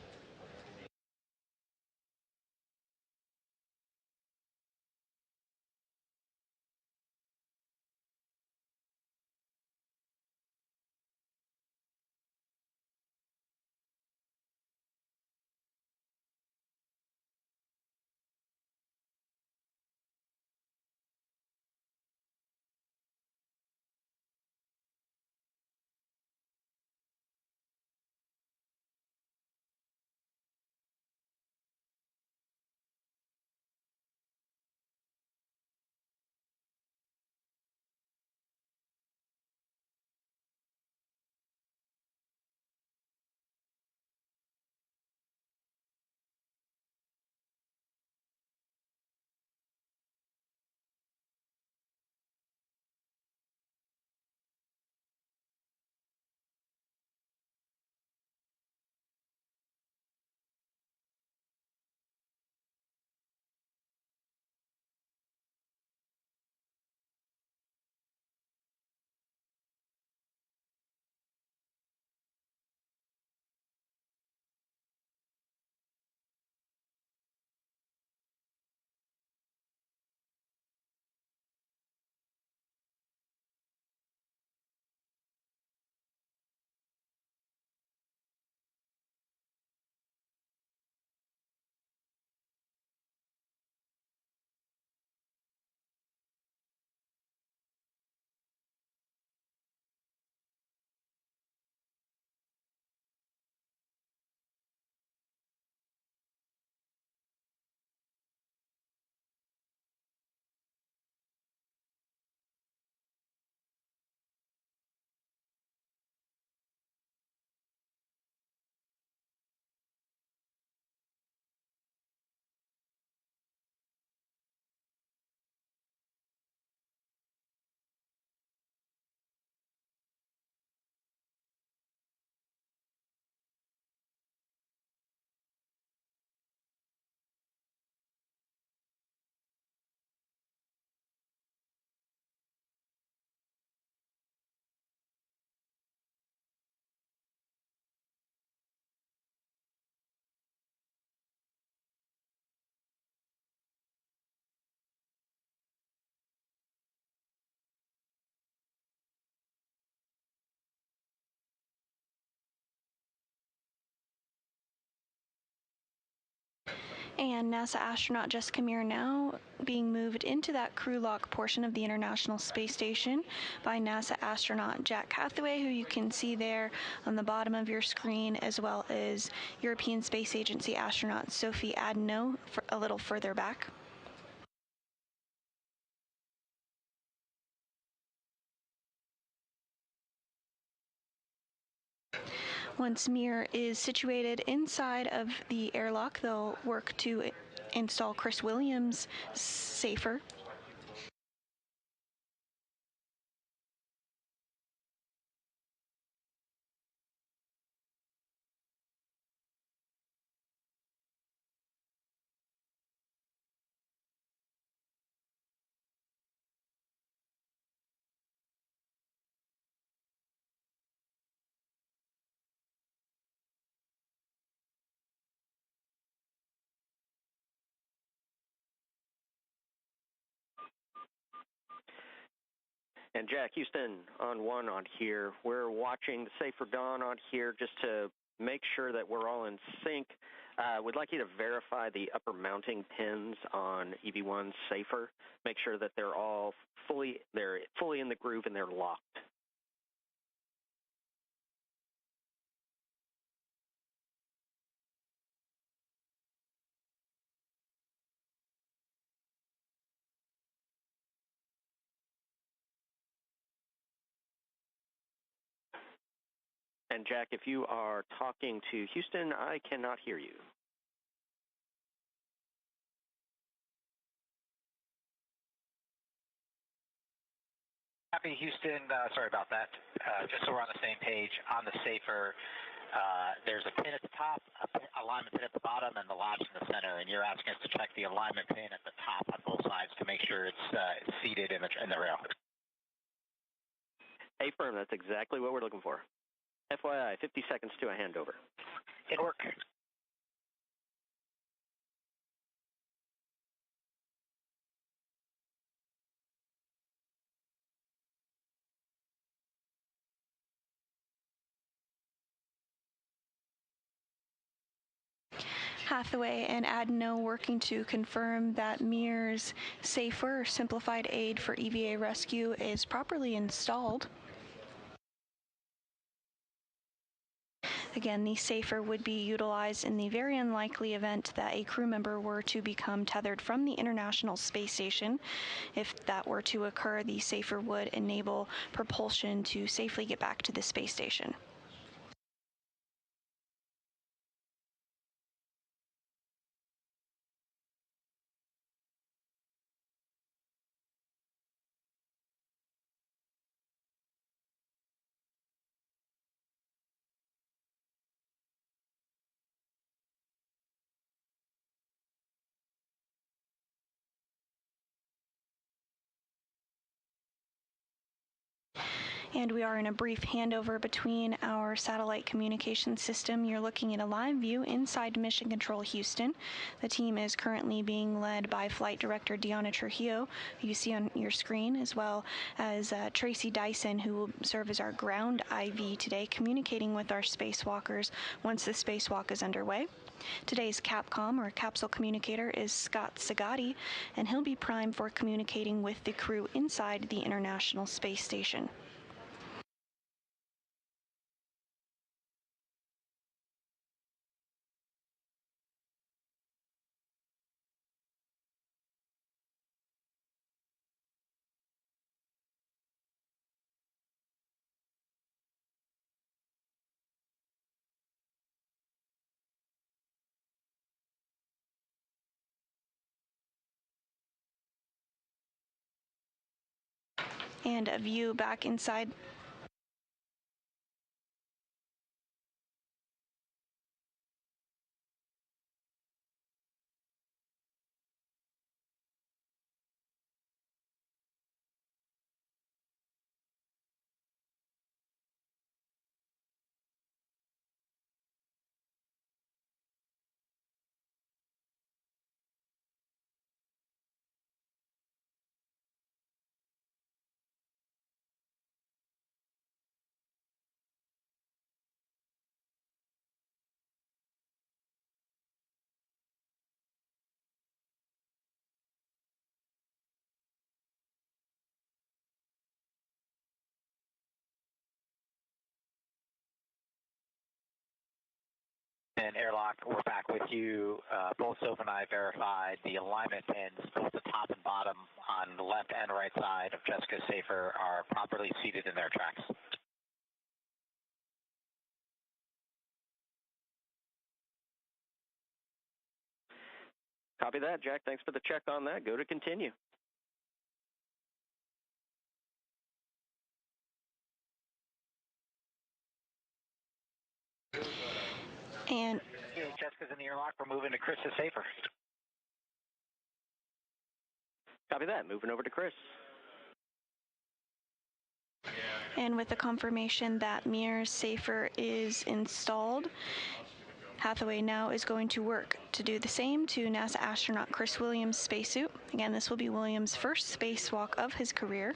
And NASA astronaut Jessica Meir now being moved into that crew lock portion of the International Space Station by NASA astronaut Jack Hathaway, who you can see there on the bottom of your screen, as well as European Space Agency astronaut Sophie Adno a little further back. Once Mir is situated inside of the airlock, they'll work to install Chris Williams' safer. And Jack, Houston on 1 on here. We're watching the Safer Dawn on here just to make sure that we're all in sync. We'd like you to verify the upper mounting pins on EV1 Safer. Make sure that they're fully in the groove and they're locked. And Jack, if you are talking to Houston, I cannot hear you. Happy Houston, sorry about that. Just so we're on the same page, on the Safer, there's a pin at the top, alignment pin at the bottom, and the latch in the center. And you're asking us to check the alignment pin at the top on both sides to make sure it's seated in the rail. Affirm, that's exactly what we're looking for. FYI, 50 seconds to a handover. It'll work. Hathaway and Adno working to confirm that Mir's safer or simplified aid for EVA rescue is properly installed. Again, the safer would be utilized in the very unlikely event that a crew member were to become tethered from the International Space Station. If that were to occur, the safer would enable propulsion to safely get back to the space station. And we are in a brief handover between our satellite communication system. You're looking at a live view inside Mission Control Houston. The team is currently being led by Flight Director Deanna Trujillo, who you see on your screen, as well as Tracy Dyson, who will serve as our ground IV today, communicating with our spacewalkers once the spacewalk is underway. Today's Capcom, or capsule communicator, is Scott Sagatti, and he'll be primed for communicating with the crew inside the International Space Station. And a view back inside And airlock, we're back with you. Both Soph and I verified the alignment pins, both the top and bottom on the left and right side of Jessica Safer are properly seated in their tracks. Copy that, Jack. Thanks for the check on that. Go to continue. And Jessica's in the airlock. We're moving to Chris Safer. Copy that. Moving over to Chris. And with the confirmation that Mir Safer is installed, Hathaway now is going to work to do the same to NASA astronaut Chris Williams' spacesuit. Again, this will be Williams' first spacewalk of his career.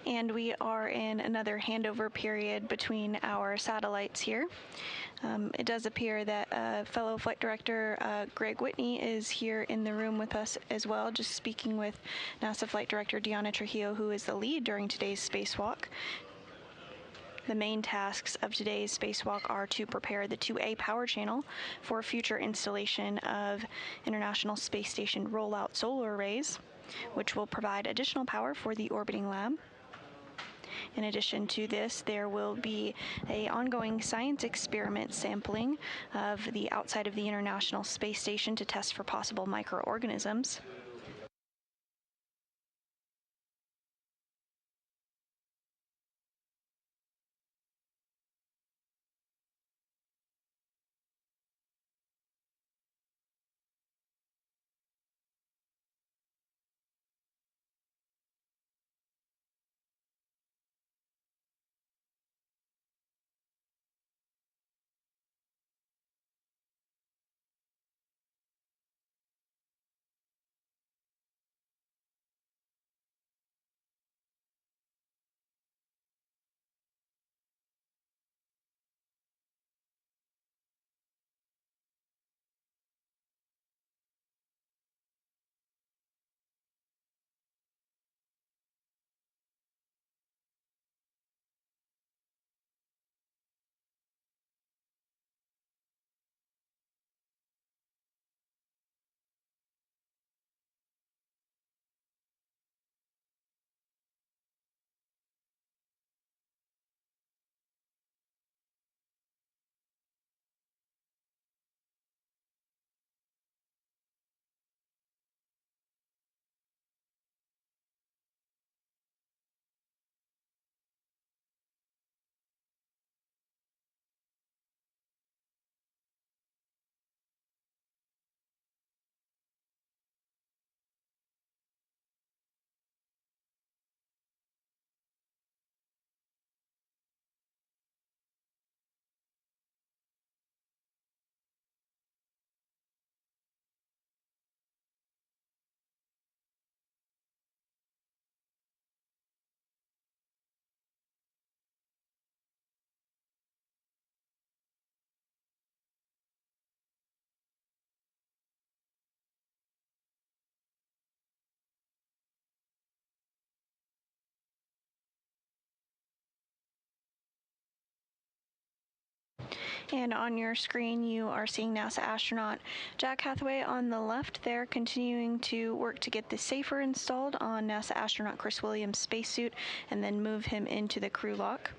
And we are in another handover period between our satellites here. It does appear that fellow flight director Greg Whitney is here in the room with us as well, just speaking with NASA Flight Director Deanna Trujillo, who is the lead during today's spacewalk. The main tasks of today's spacewalk are to prepare the 2A power channel for future installation of International Space Station rollout solar arrays, which will provide additional power for the orbiting lab. In addition to this, there will be an ongoing science experiment sampling of the outside of the International Space Station to test for possible microorganisms. And on your screen, you are seeing NASA astronaut Jack Hathaway on the left there, continuing to work to get the safer installed on NASA astronaut Chris Williams' spacesuit and then move him into the crew lock.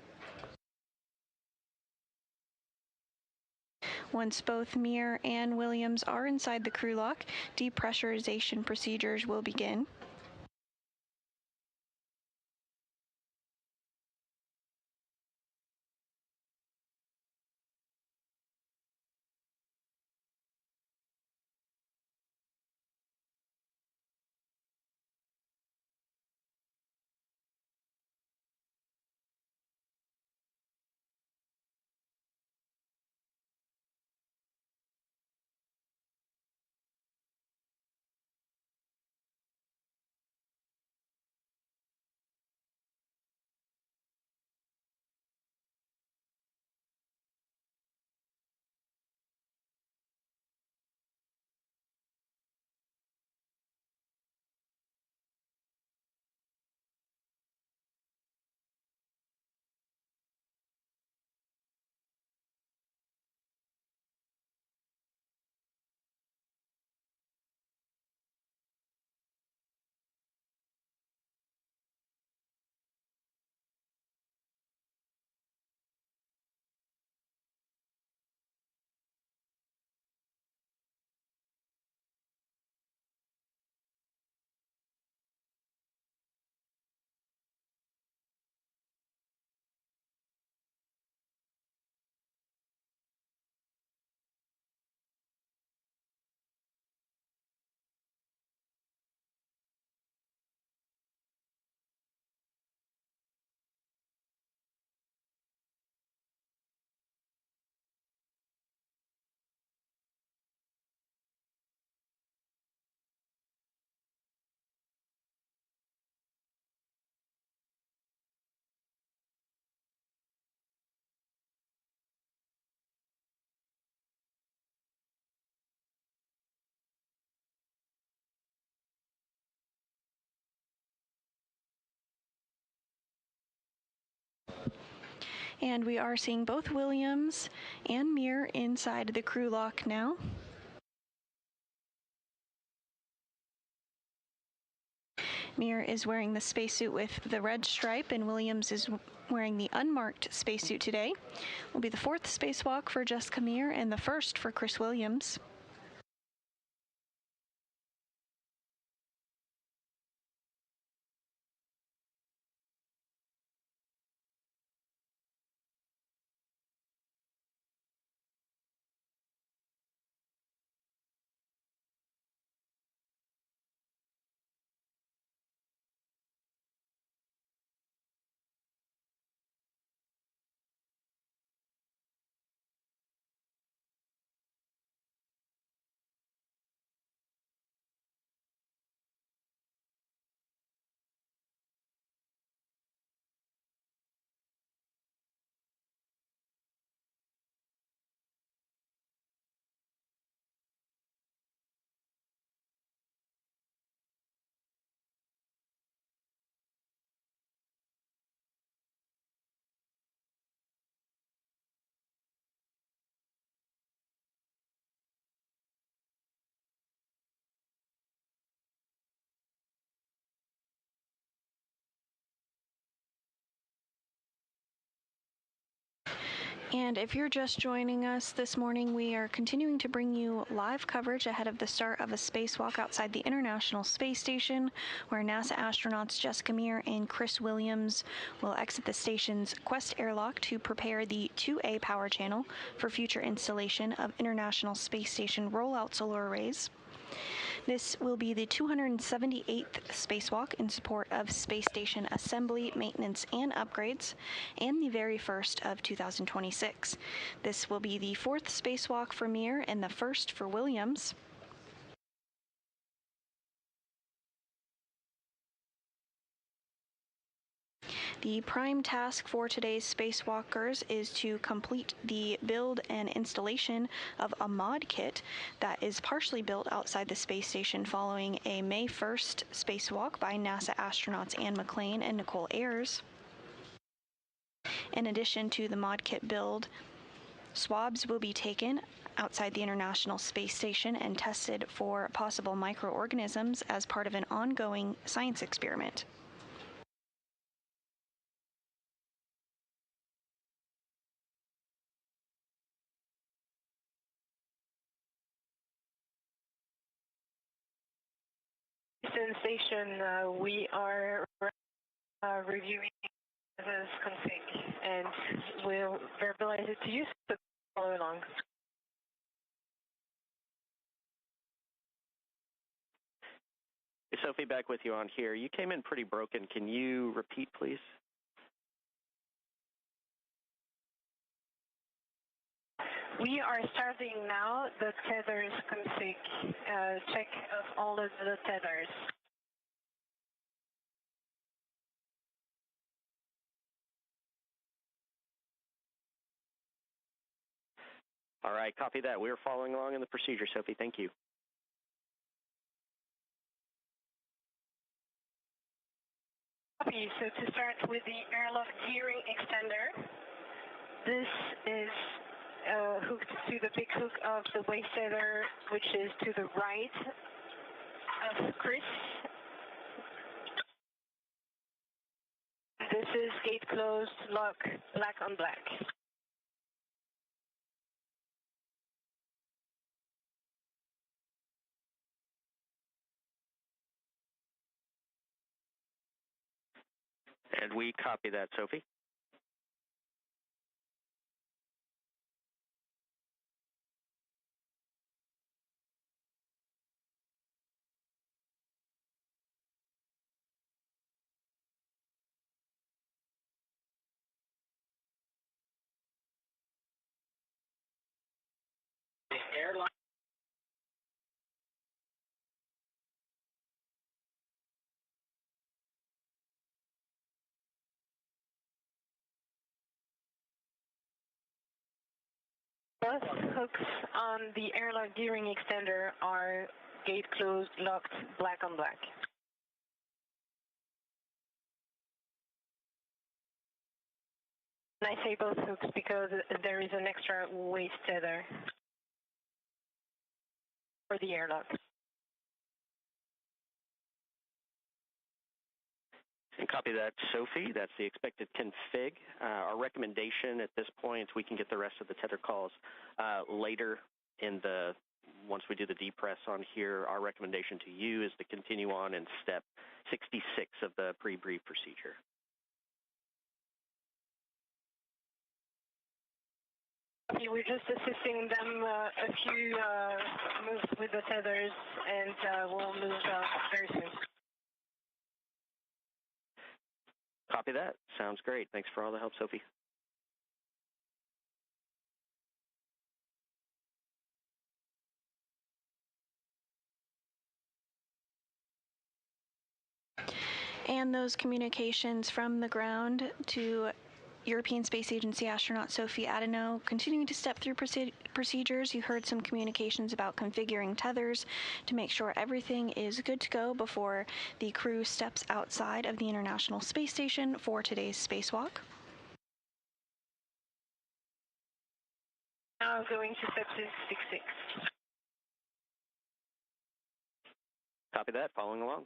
Once both Mir and Williams are inside the crew lock, depressurization procedures will begin. And we are seeing both Williams and Mir inside the crew lock now. Mir is wearing the spacesuit with the red stripe, and Williams is wearing the unmarked spacesuit today. Will be the 4th spacewalk for Jessica Mir and the 1st for Chris Williams. And if you're just joining us this morning, we are continuing to bring you live coverage ahead of the start of a spacewalk outside the International Space Station, where NASA astronauts Jessica Mir and Chris Williams will exit the station's Quest airlock to prepare the 2A power channel for future installation of International Space Station rollout solar arrays. This will be the 278th spacewalk in support of space station assembly, maintenance, and upgrades, and the very first of 2026. This will be the 4th spacewalk for Mir and the 1st for Williams. The prime task for today's spacewalkers is to complete the build and installation of a mod kit that is partially built outside the space station following a May 1st spacewalk by NASA astronauts Anne McClain and Nicole Ayers. In addition to the mod kit build, swabs will be taken outside the International Space Station and tested for possible microorganisms as part of an ongoing science experiment. Station, we are reviewing this config, and we'll verbalize it to you, so follow along. Hey, Sophie, back with you on here. You came in pretty broken. Can you repeat, please? We are starting now the tethers config, check of all of the tethers. All right, copy that. We're following along in the procedure, Sophie. Thank you. Copy. So to start with the airlock gearing extender, this is hooked to the big hook of the waste tether, which is to the right of Chris. This is gate closed, lock, black on black. And we copy that, Sophie. Airline. Both hooks on the airlock gearing extender are gate closed, locked, black on black. And I say both hooks because there is an extra waist tether for the airlock. And copy that, Sophie. That's the expected config. Our recommendation at this point, we can get the rest of the tether calls later in the, once we do the depress on here, our recommendation to you is to continue on in step 66 of the pre-brief procedure. We're just assisting them a few moves with the tethers, and we'll move very soon. Copy that. Sounds great. Thanks for all the help, Sophie. And those communications from the ground to European Space Agency astronaut Sophie Adeno continuing to step through procedures. You heard some communications about configuring tethers to make sure everything is good to go before the crew steps outside of the International Space Station for today's spacewalk. Now going to step 66. Copy that. Following along.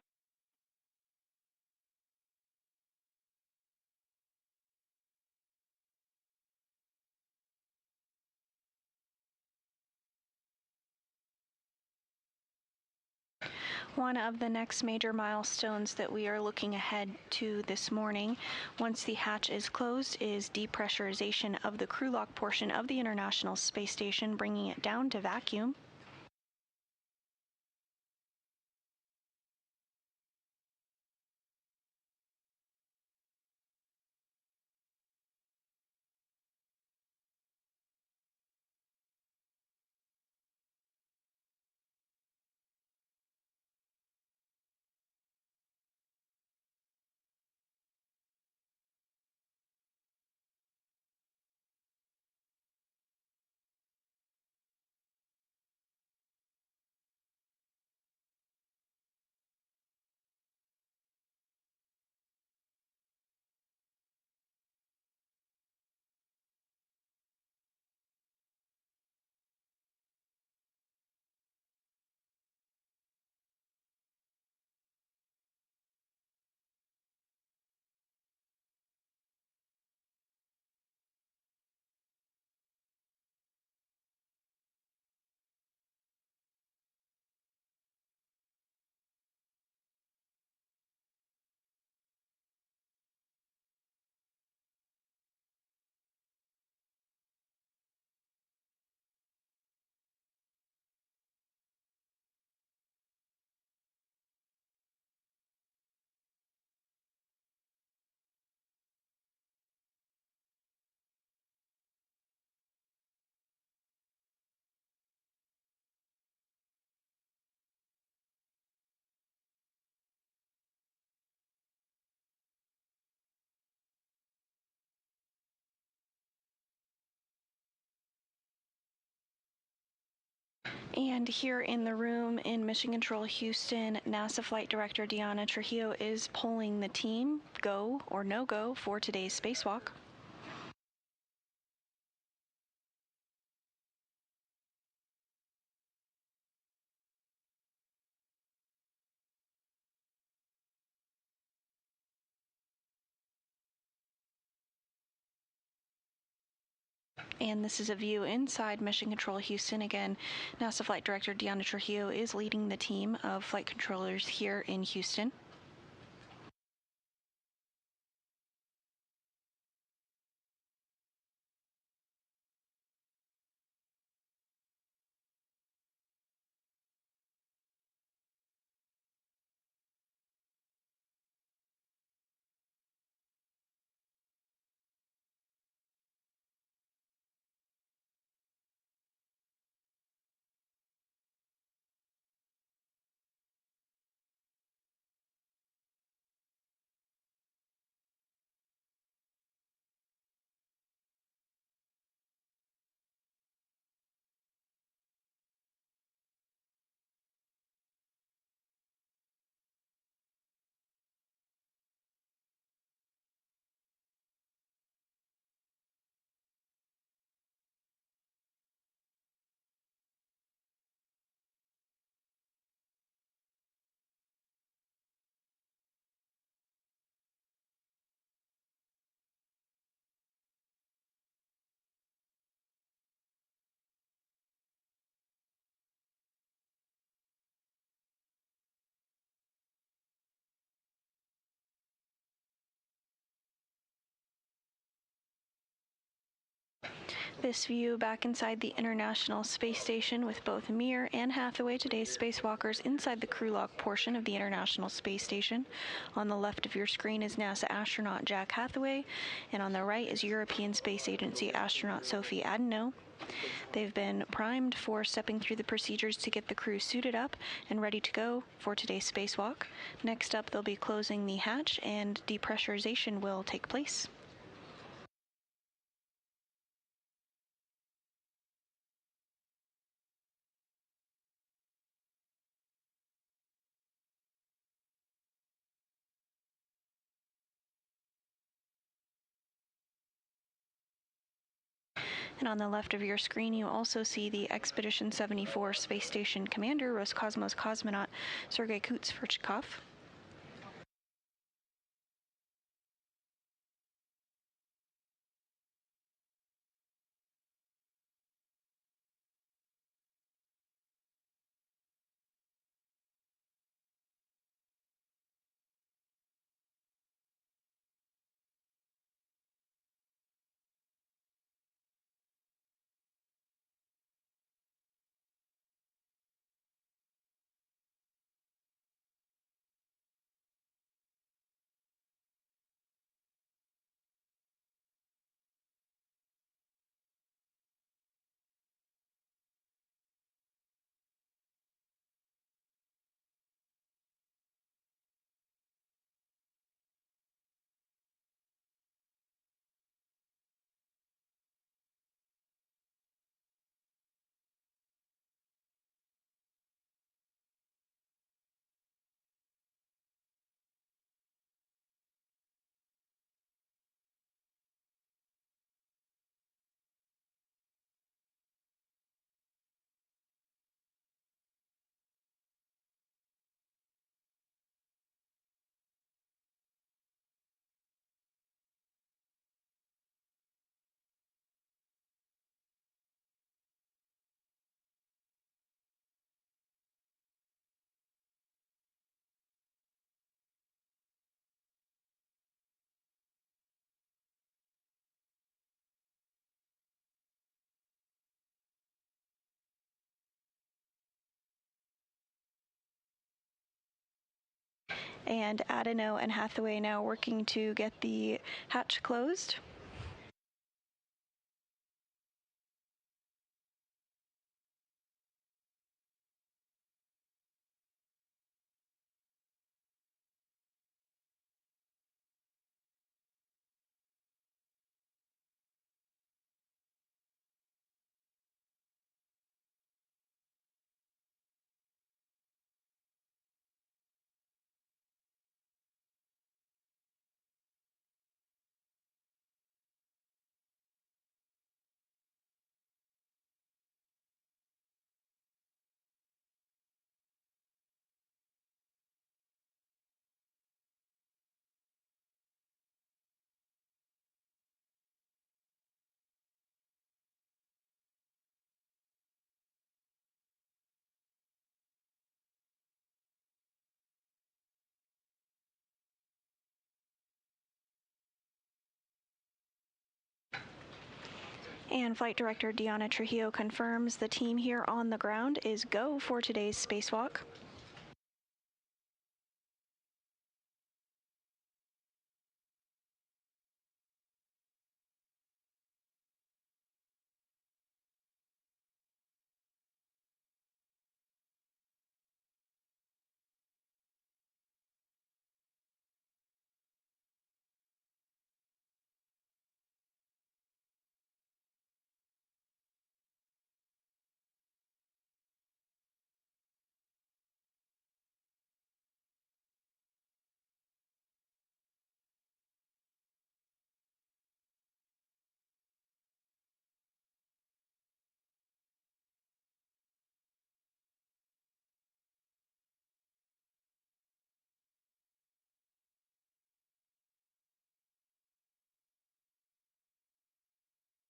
One of the next major milestones that we are looking ahead to this morning, once the hatch is closed, is depressurization of the crew lock portion of the International Space Station, bringing it down to vacuum. And here in the room in Mission Control Houston, NASA Flight Director Deanna Trujillo is polling the team, go or no go, for today's spacewalk. And this is a view inside Mission Control Houston. Again, NASA Flight Director Deanna Trujillo is leading the team of flight controllers here in Houston. This view back inside the International Space Station with both Mir and Hathaway, today's spacewalkers, inside the crew lock portion of the International Space Station. On the left of your screen is NASA astronaut Jack Hathaway, and on the right is European Space Agency astronaut Sophie Adeno. They've been primed for stepping through the procedures to get the crew suited up and ready to go for today's spacewalk. Next up, they'll be closing the hatch and depressurization will take place. And on the left of your screen, you also see the Expedition 74 Space Station Commander, Roscosmos cosmonaut Sergei Kuzverchkov. And Adeno and Hathaway now working to get the hatch closed. And Flight Director Diana Trujillo confirms the team here on the ground is go for today's spacewalk.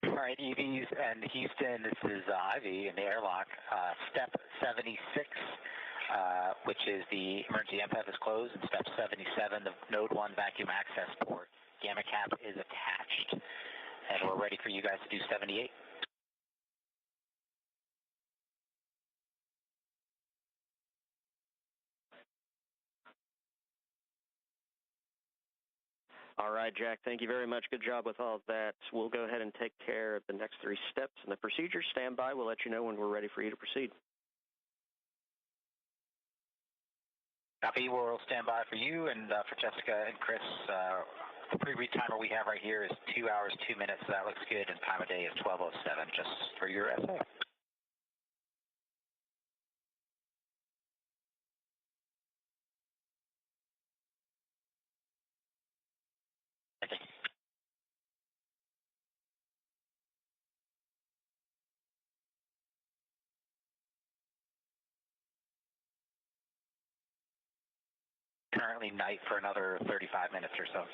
All right, EVs and Houston, this is Ivy in the airlock. Step 76, which is the emergency MPF is closed, and step 77, the node 1 vacuum access port. Gamma cap is attached, and we're ready for you guys to do 78. All right, Jack, thank you very much. Good job with all of that. We'll go ahead and take care of the next 3 steps and the procedure. Stand by. We'll let you know when we're ready for you to proceed. Copy. We'll stand by for you and for Jessica and Chris. The pre-read timer we have right here is 2 hours, 2 minutes. So that looks good, and time of day is 12:07, just for your essay. Currently night for another 35 minutes or so.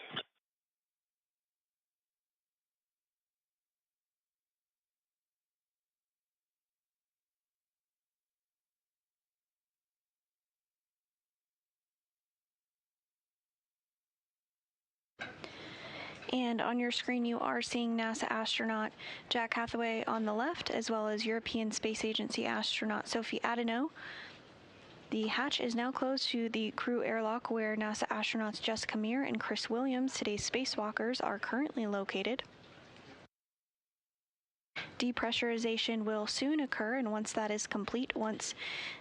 And on your screen, you are seeing NASA astronaut Jack Hathaway on the left, as well as European Space Agency astronaut Sophie Adeneau. The hatch is now closed to the crew airlock where NASA astronauts Jessica Meir and Chris Williams, today's spacewalkers, are currently located. Depressurization will soon occur, and once that is complete, once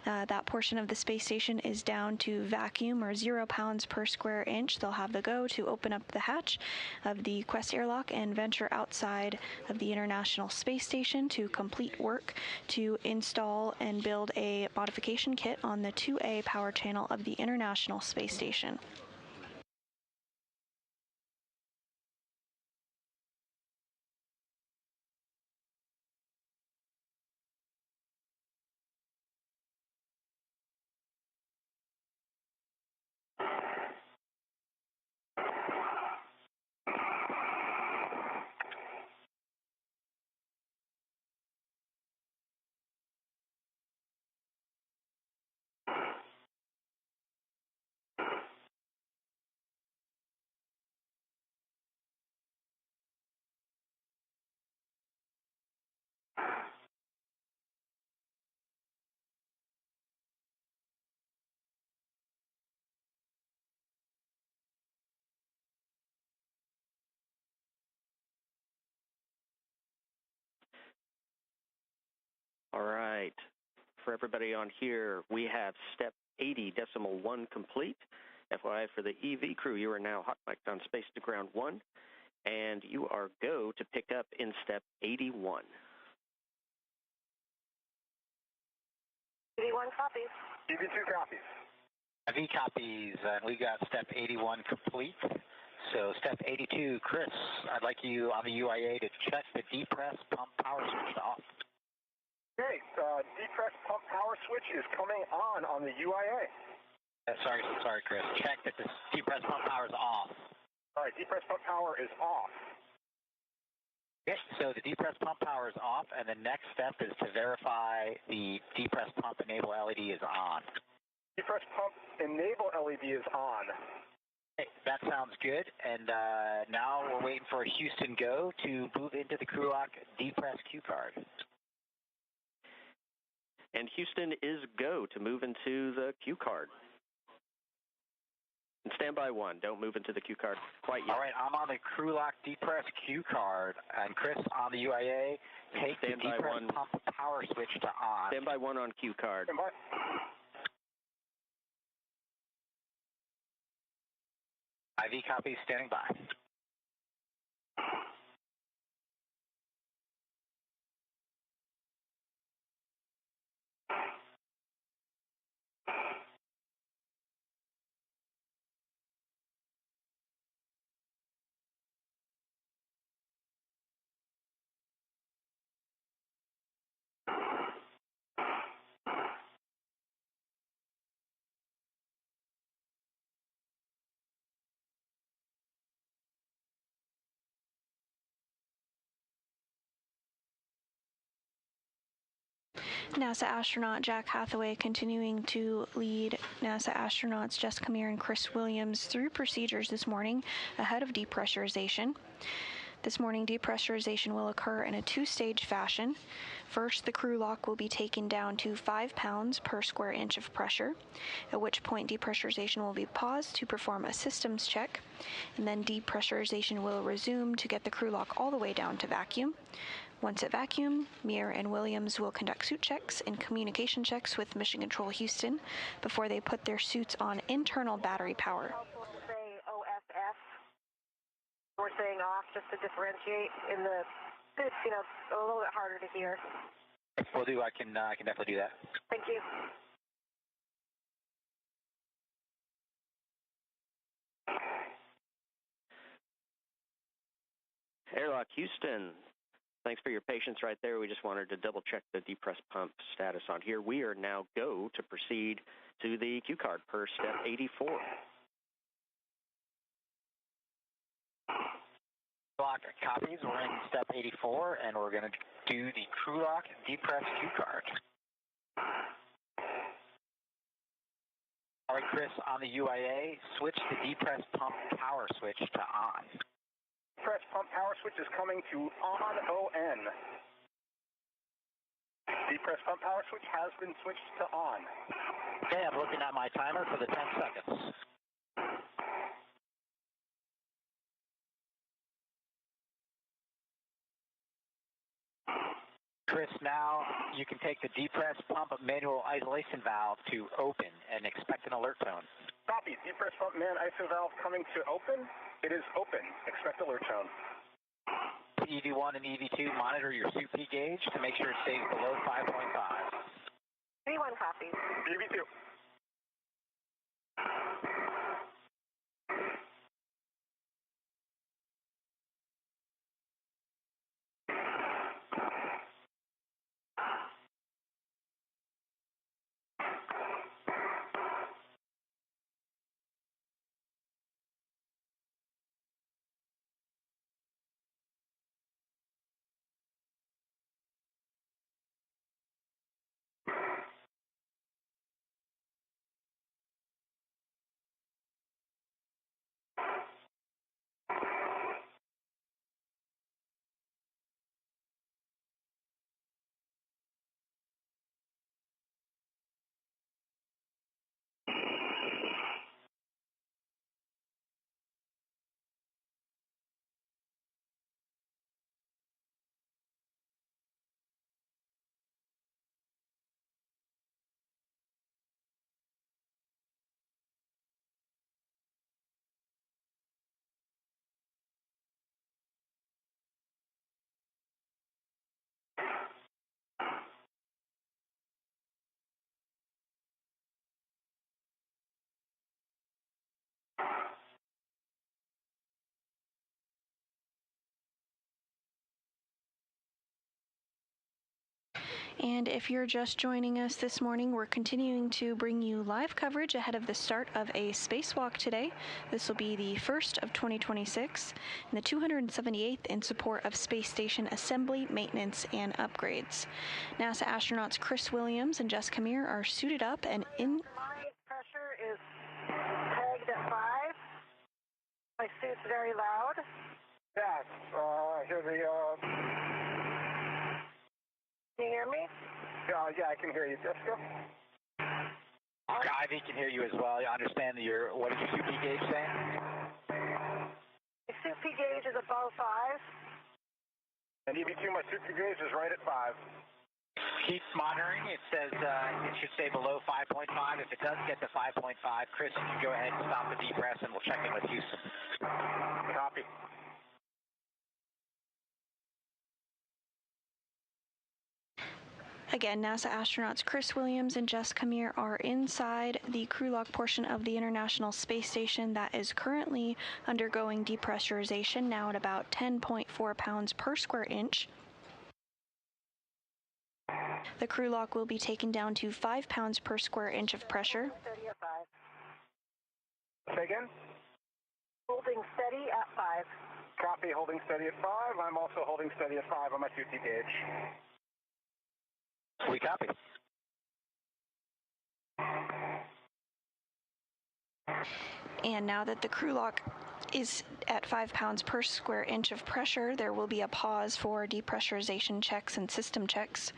that portion of the space station is down to vacuum or 0 pounds per square inch, they'll have the go to open up the hatch of the Quest airlock and venture outside of the International Space Station to complete work to install and build a modification kit on the 2A power channel of the International Space Station. All right. For everybody on here, we have step 80.1 complete. FYI, for the EV crew, you are now hot mic'd on Space to Ground 1, and you are go to pick up in step 81. 81 copies. EV2 copies. EV copies, and we got step 81 complete. So step 82, Chris, I'd like you on the UIA to check the depress pump power switch off. Okay, depress pump power switch is coming on the UIA. Sorry, Chris. Check that the depress pump power is off. All right, depress pump power is off. Okay, so the depress pump power is off, and the next step is to verify the depress pump enable LED is on. Depress pump enable LED is on. Okay, that sounds good, and now we're waiting for a Houston go to move into the crew lock depress Q card. And Houston is go to move into the Q card. And stand by 1. Don't move into the Q card quite yet. All right, I'm on the crew lock depress Q card, and Chris on the UIA, take the depress pump power switch to on. Stand by 1 on Q card. Stand by. IV copy, standing by. NASA astronaut Jack Hathaway continuing to lead NASA astronauts Jessica Meir and Chris Williams through procedures this morning ahead of depressurization. This morning, depressurization will occur in a two-stage fashion. First, the crew lock will be taken down to 5 pounds per square inch of pressure, at which point depressurization will be paused to perform a systems check, and then depressurization will resume to get the crew lock all the way down to vacuum. Once at vacuum, Mir and Williams will conduct suit checks and communication checks with Mission Control Houston before they put their suits on internal battery power. Say OFF. We're saying off just to differentiate in the, it's, a little bit harder to hear. Will do. I can definitely do that. Thank you. Airlock Houston, thanks for your patience right there. We just wanted to double check the depress pump status on here. We are now go to proceed to the Q card per step 84. Lock copies. We're in step 84, and we're going to do the crew lock depress Q card. All right, Chris, on the UIA, switch the depress pump power switch to on. Depress pump power switch is coming to on ON. Depress pump power switch has been switched to on. Okay, I'm looking at my timer for the 10 seconds. Chris, now you can take the depress pump manual isolation valve to open and expect an alert tone. Copy. Depress pump man ISO valve coming to open. It is open. Expect alert tone. EV1 and EV2, monitor your CP gauge to make sure it stays below 5.5. V1 copies. EV2. And if you're just joining us this morning, we're continuing to bring you live coverage ahead of the start of a spacewalk today. This will be the first of 2026 and the 278th in support of space station assembly, maintenance, and upgrades. NASA astronauts Chris Williams and Jessica Mir are suited up and in. My pressure is pegged at 5. My suit's very loud. Yeah, hear the, Can you hear me? yeah, I can hear you, Jessica. Ivy can hear you as well. I understand that what is your CP gauge saying? My CP gauge is above 5. And EV2, my super gauge is right at 5. Keep monitoring. It says it should stay below 5.5. If it does get to 5.5, Chris, you can go ahead and stop the depress, and we'll check in with Houston. Copy. Again, NASA astronauts Chris Williams and Jessica Mir are inside the crew lock portion of the International Space Station that is currently undergoing depressurization, now at about 10.4 pounds per square inch. The crew lock will be taken down to 5 pounds per square inch of pressure. Steady at 5. Say again? Holding steady at 5. Copy, holding steady at 5. I'm also holding steady at 5 on my CP gauge. We copy. And now that the crew lock is at 5 pounds per square inch of pressure. There will be a pause for depressurization checks and system checks.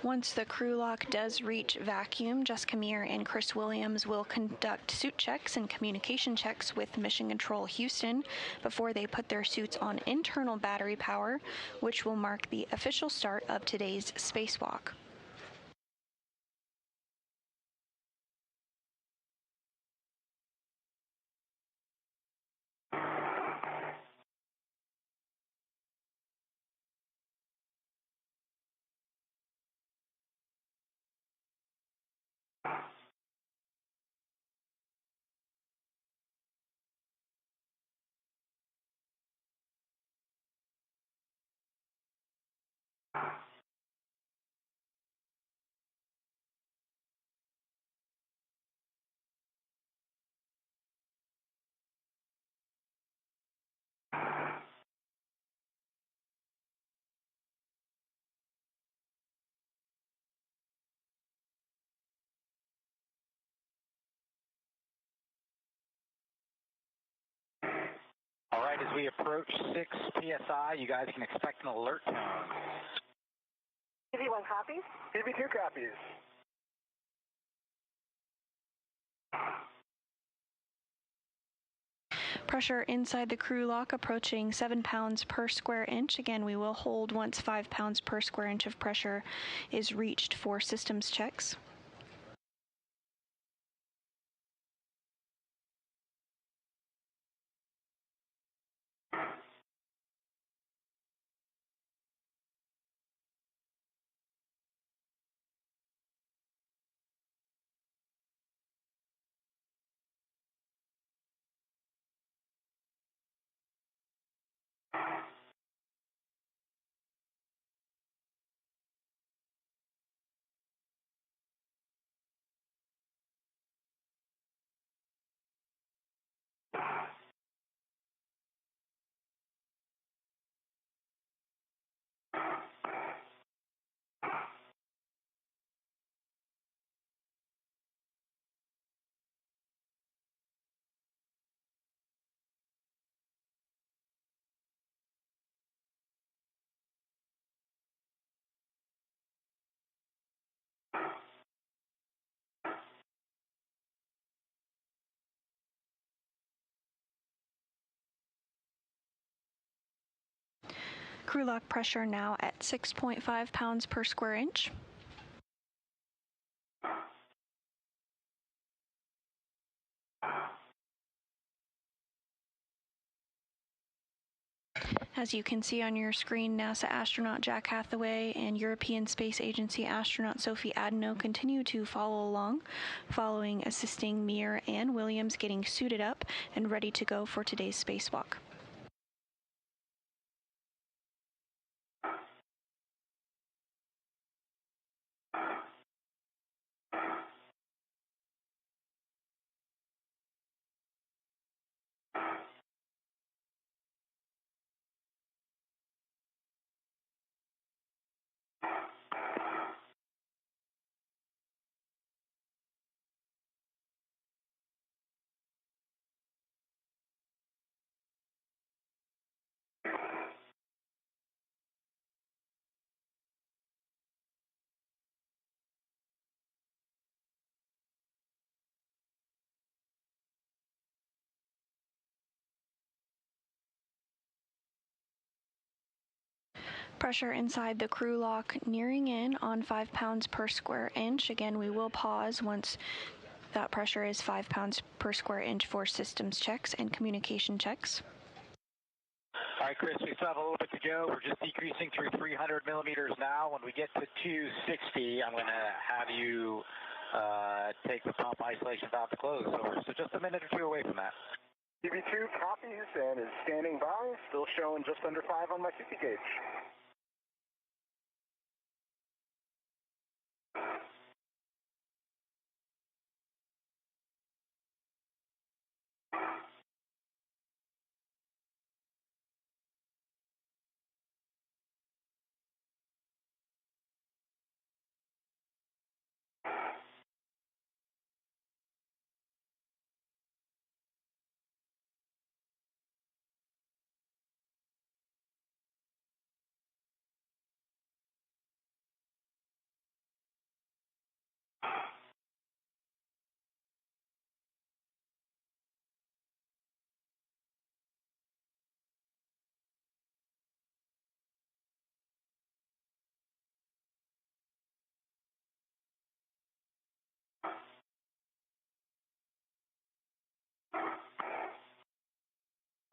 Once the crew lock does reach vacuum, Jessica Meir and Chris Williams will conduct suit checks and communication checks with Mission Control Houston before they put their suits on internal battery power, which will mark the official start of today's spacewalk. All right, as we approach 6 PSI, you guys can expect an alert tone. EV1 copies. EV2 copies. Pressure inside the crew lock approaching 7 pounds per square inch. Again, we will hold once 5 pounds per square inch of pressure is reached for systems checks. Crew lock pressure now at 6.5 pounds per square inch. As you can see on your screen, NASA astronaut Jack Hathaway and European Space Agency astronaut Sophie Adano continue to follow along, assisting Meir and Williams getting suited up and ready to go for today's spacewalk. Pressure inside the crew lock nearing in on 5 pounds per square inch. Again, we will pause once that pressure is 5 pounds per square inch for systems checks and communication checks. All right, Chris, we still have a little bit to go. We're just decreasing through 300 millimeters now. When we get to 260, I'm going to have you take the pump isolation valve to close. So just a minute or two away from that. EV2 copies and is standing by, still showing just under 5 on my CP gauge.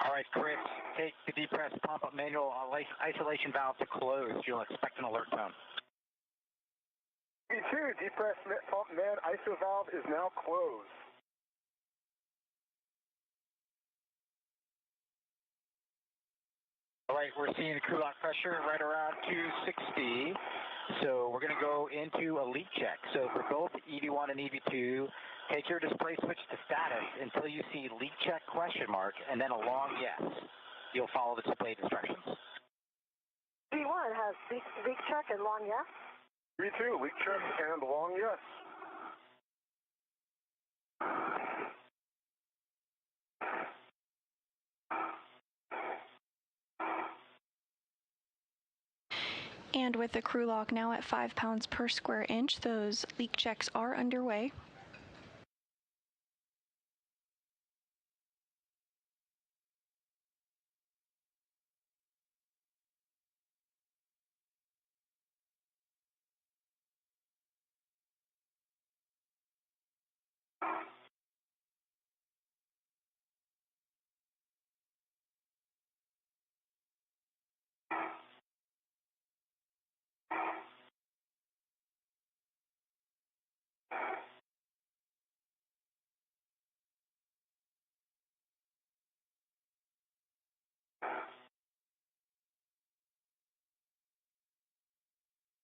All right, Chris, take the depressed pump manual isolation valve to close. You'll expect an alert tone. EV2 depressed pump man ISO valve is now closed. All right, we're seeing the crew lock pressure right around 260. So we're going to go into a leak check. So for both EV1 and EV2, take your display switch to status until you see leak check question mark and then a long yes. You'll follow the displayed instructions. EV1 has leak check and long yes. EV2 leak check and long yes. And with the crew lock now at 5 pounds per square inch, those leak checks are underway.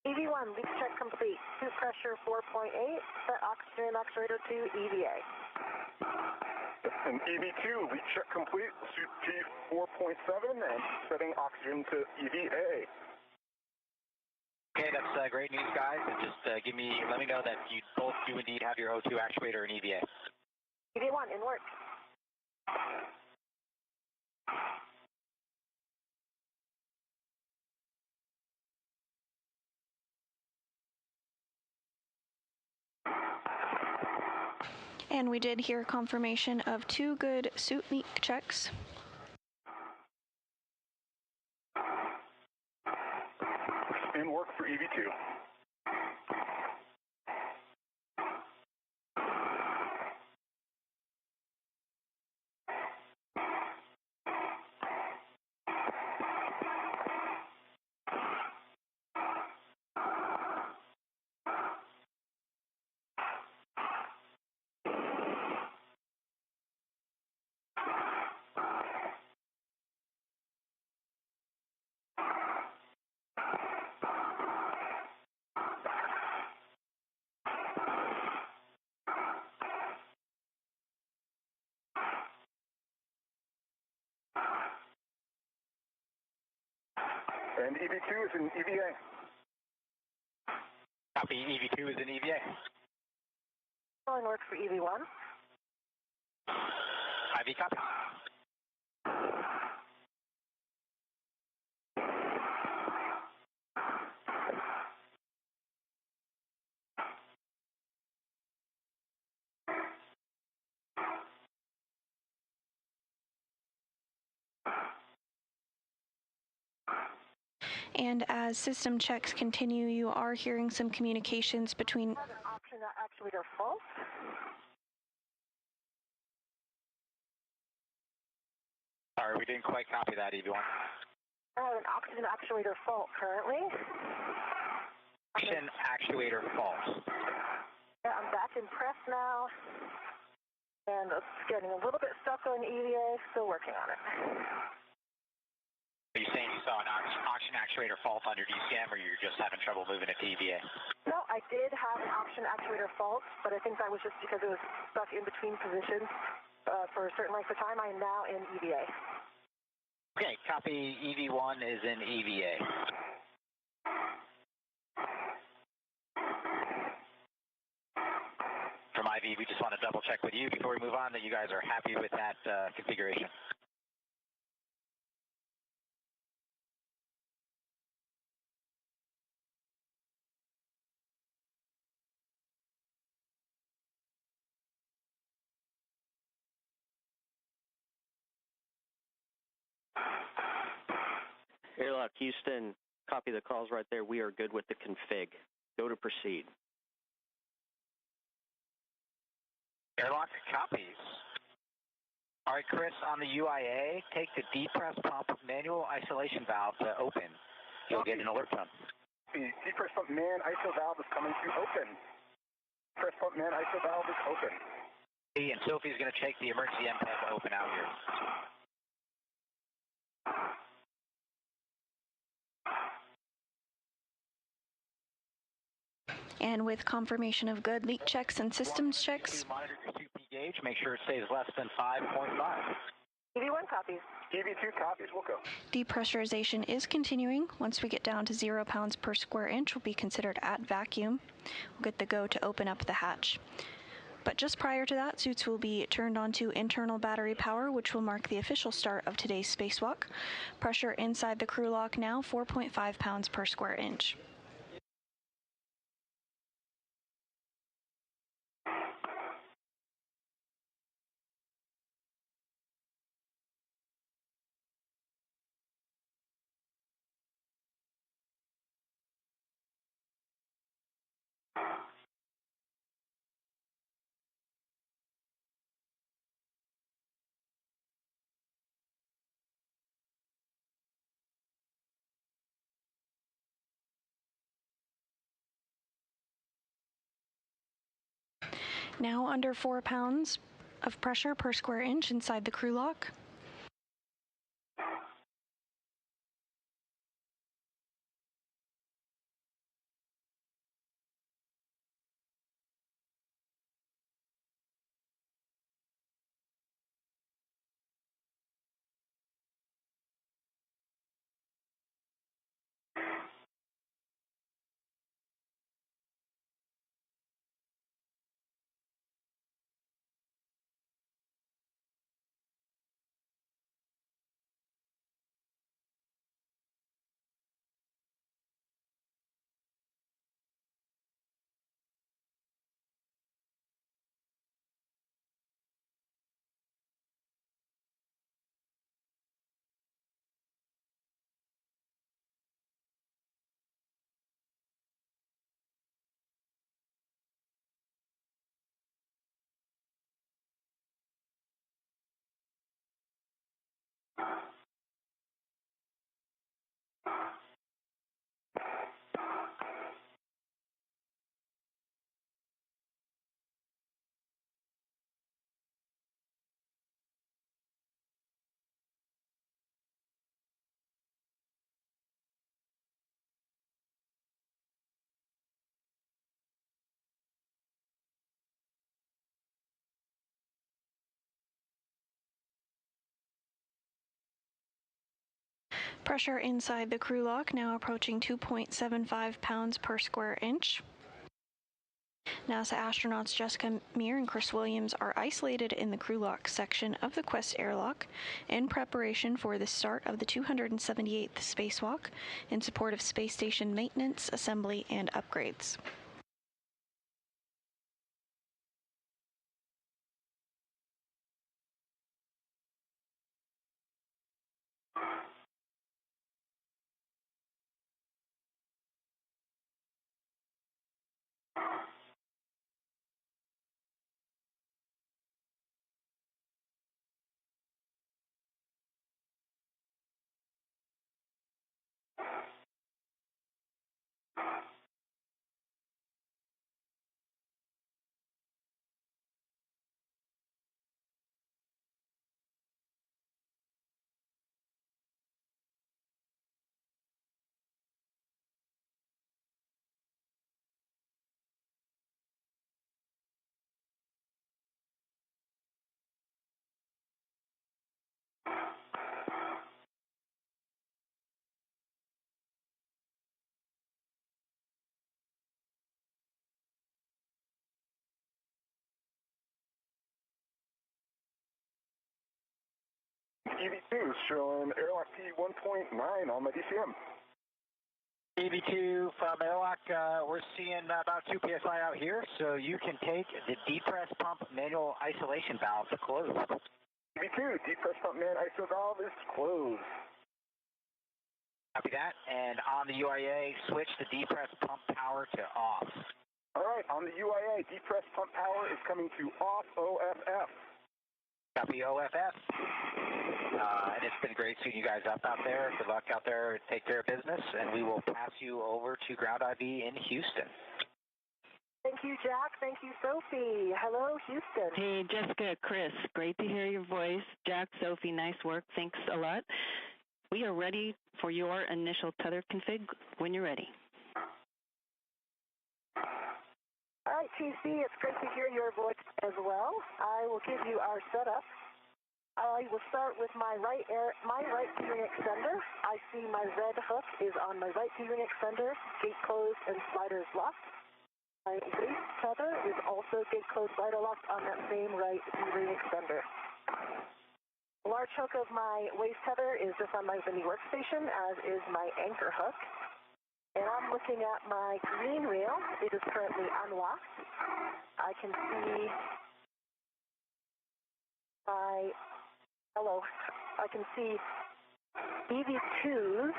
EV1 leak check complete. Suit pressure 4.8. Set oxygen actuator to EVA. And EV2 leak check complete. Suit P4.7 and setting oxygen to EVA. Okay, that's great news, guys. And just let me know that you both do indeed have your O2 actuator and EVA. EV1 in work. And we did hear confirmation of 2 good suit leak checks. In work for EV2. And EV2 is in EVA. Copy, EV2 is in EVA. In work for EV1. IV copy. And as system checks continue, you are hearing some communications between... Have an oxygen actuator fault. Sorry, we didn't quite copy that, EV1. I have an oxygen actuator fault currently. Oxygen actuator fault. Yeah, I'm back in press now. And it's getting a little bit stuck on EVA, still working on it. Are you saying you saw an oxygen actuator fault under DCM, or you're just having trouble moving it to EVA? No, I did have an oxygen actuator fault, but I think that was just because it was stuck in between positions for a certain length of time. I am now in EVA. Okay, copy. EV1 is in EVA. From IV, we just want to double check with you before we move on that you guys are happy with that configuration. Airlock Houston, copy the calls right there. We are good with the config. Go to proceed. Airlock copies. All right, Chris, on the UIA, take the depress pump manual isolation valve to open. You'll get an alert tone. The depress pump man ISO valve is coming to open. Press pump man ISO valve is open. And Sophie's going to take the emergency MPEG to open out here. And with confirmation of good leak checks and systems checks... Monitor your 2P gauge, make sure it stays less than 5.5. EV1 copies. EV2 copies, we'll go. Depressurization is continuing. Once we get down to 0 pounds per square inch, we'll be considered at vacuum. We'll get the go to open up the hatch. But just prior to that, suits will be turned on to internal battery power, which will mark the official start of today's spacewalk. Pressure inside the crew lock now 4.5 pounds per square inch. Now under 4 pounds of pressure per square inch inside the crew lock. Pressure inside the crew lock now approaching 2.75 pounds per square inch. NASA astronauts Jessica Meir and Chris Williams are isolated in the crew lock section of the Quest airlock in preparation for the start of the 278th spacewalk in support of space station maintenance, assembly, and upgrades. EV2 showing airlock T 1.9 on my DCM. EV2 from airlock, we're seeing about 2 psi out here, so you can take the depress pump manual isolation valve closed. EV2, depress pump man ISO valve is closed. Copy that, and on the UIA, switch the depress pump power to off. All right, on the UIA, depress pump power is coming to off OFF. Copy OFF. And it's been great seeing you guys up out there. Good luck out there. Take care of business, and we will pass you over to Ground IV in Houston. Thank you, Jack. Thank you, Sophie. Hello, Houston. Hey, Jessica, Chris, great to hear your voice. Jack, Sophie, nice work. Thanks a lot. We are ready for your initial tether config when you're ready. All right, TC, it's great to hear your voice as well. I will give you our setup. I will start with my right D-ring extender. I see my red hook is on my right D-ring extender, gate closed and sliders locked. My waist tether is also gate closed, slider locked on that same right D-ring extender. The large hook of my waist tether is just on my mini workstation, as is my anchor hook. And I'm looking at my green reel. It is currently unlocked. I can see I can see EV2s.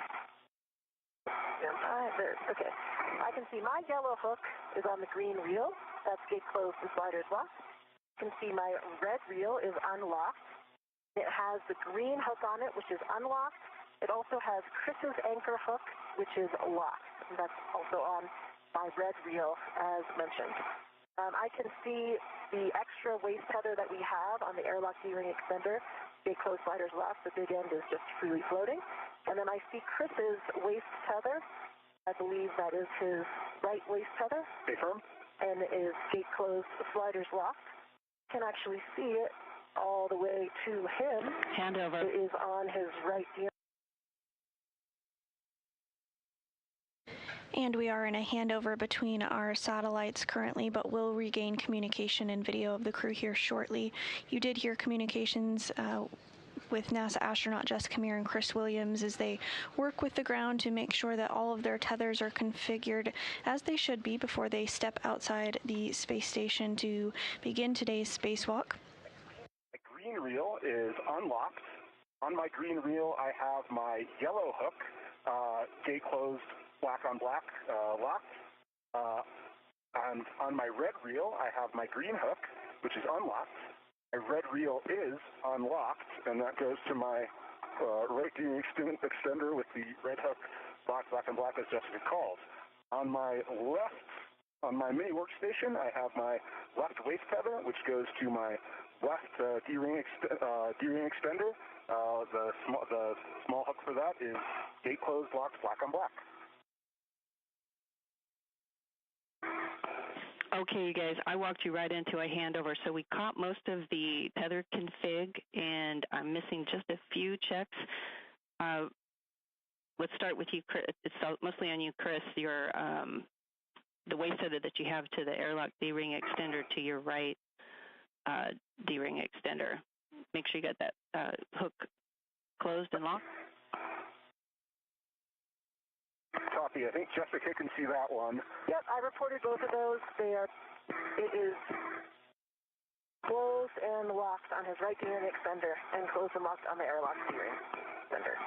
Okay. I can see my yellow hook is on the green reel. That's gate closed and sliders locked. You can see my red reel is unlocked. It has the green hook on it, which is unlocked. It also has Chris's anchor hook, which is locked. And that's also on my red reel, as mentioned. I can see the extra waist tether that we have on the airlock D-ring extender. Gate closed, sliders locked. The big end is just freely floating. And then I see Chris's waist tether. I believe that is his right waist tether. Stay firm. And it is gate closed, sliders locked. Can actually see it all the way to him. Hand over. It is on his right D-ring. And we are in a handover between our satellites currently, but will regain communication and video of the crew here shortly. You did hear communications with NASA astronaut Jessica Meir and Chris Williams as they work with the ground to make sure that all of their tethers are configured as they should be before they step outside the space station to begin today's spacewalk. My green reel is unlocked. On my green reel, I have my yellow hook, gate closed, black on black, locked. And on my red reel, I have my green hook, which is unlocked. My red reel is unlocked, and that goes to my right D-ring extender with the red hook, black on black, as Jessica called. On my left, on my mini workstation, I have my left waist tether, which goes to my left D-ring extender. The small hook for that is gate closed, locked, black on black. Okay, you guys, I walked you right into a handover. So we caught most of the tether config, and I'm missing just a few checks. Let's start with you, Chris. It's mostly on you, Chris. Your the waist tether that you have to the airlock D-ring extender to your right D-ring extender. Make sure you got that hook closed and locked. Copy. I think Jessica can see that one. Yep, I reported both of those. It is closed and locked on his right D-ring extender, and closed and locked on the airlock D-ring extender.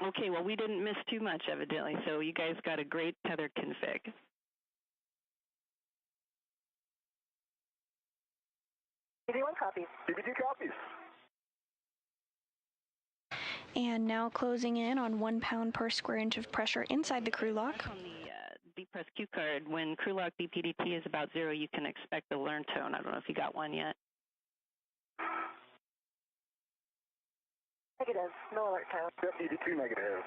Okay, well, we didn't miss too much, evidently, so you guys got a great tether config. EV1 copies. EV2 copies. And now closing in on 1 pound per square inch of pressure inside the crew lock. On the depress cue card, when crew lock DPDT is about 0, you can expect the learn tone. I don't know if you got one yet. Negative. No alert tone. Yep, EV2 negative.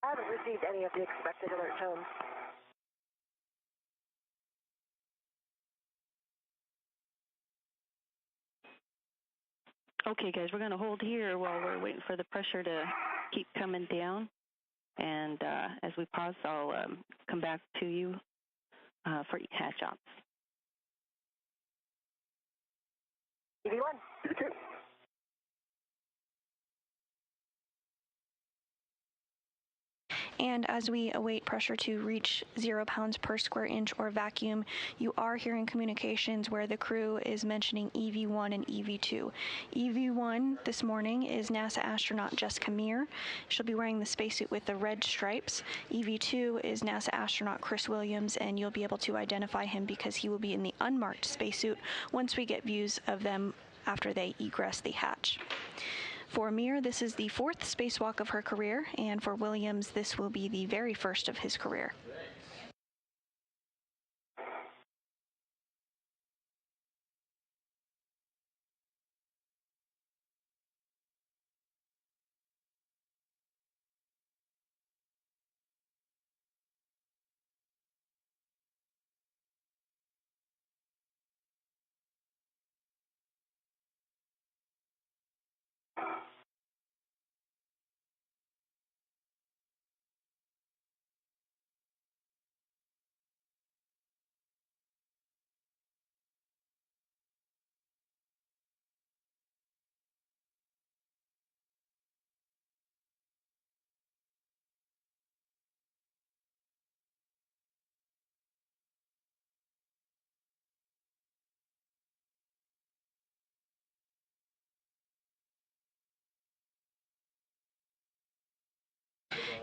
I haven't received any of the expected alert tones. Okay, guys, we're going to hold here while we're waiting for the pressure to keep coming down. And as we pause, I'll come back to you for hatch ops. EV1, EV2. And as we await pressure to reach 0 pounds per square inch or vacuum, you are hearing communications where the crew is mentioning EV1 and EV2. EV1 this morning is NASA astronaut Jessica Meir. She'll be wearing the spacesuit with the red stripes. EV2 is NASA astronaut Chris Williams, and you'll be able to identify him because he will be in the unmarked spacesuit once we get views of them after they egress the hatch. For Meir, this is the 4th spacewalk of her career, and for Williams, this will be the very first of his career.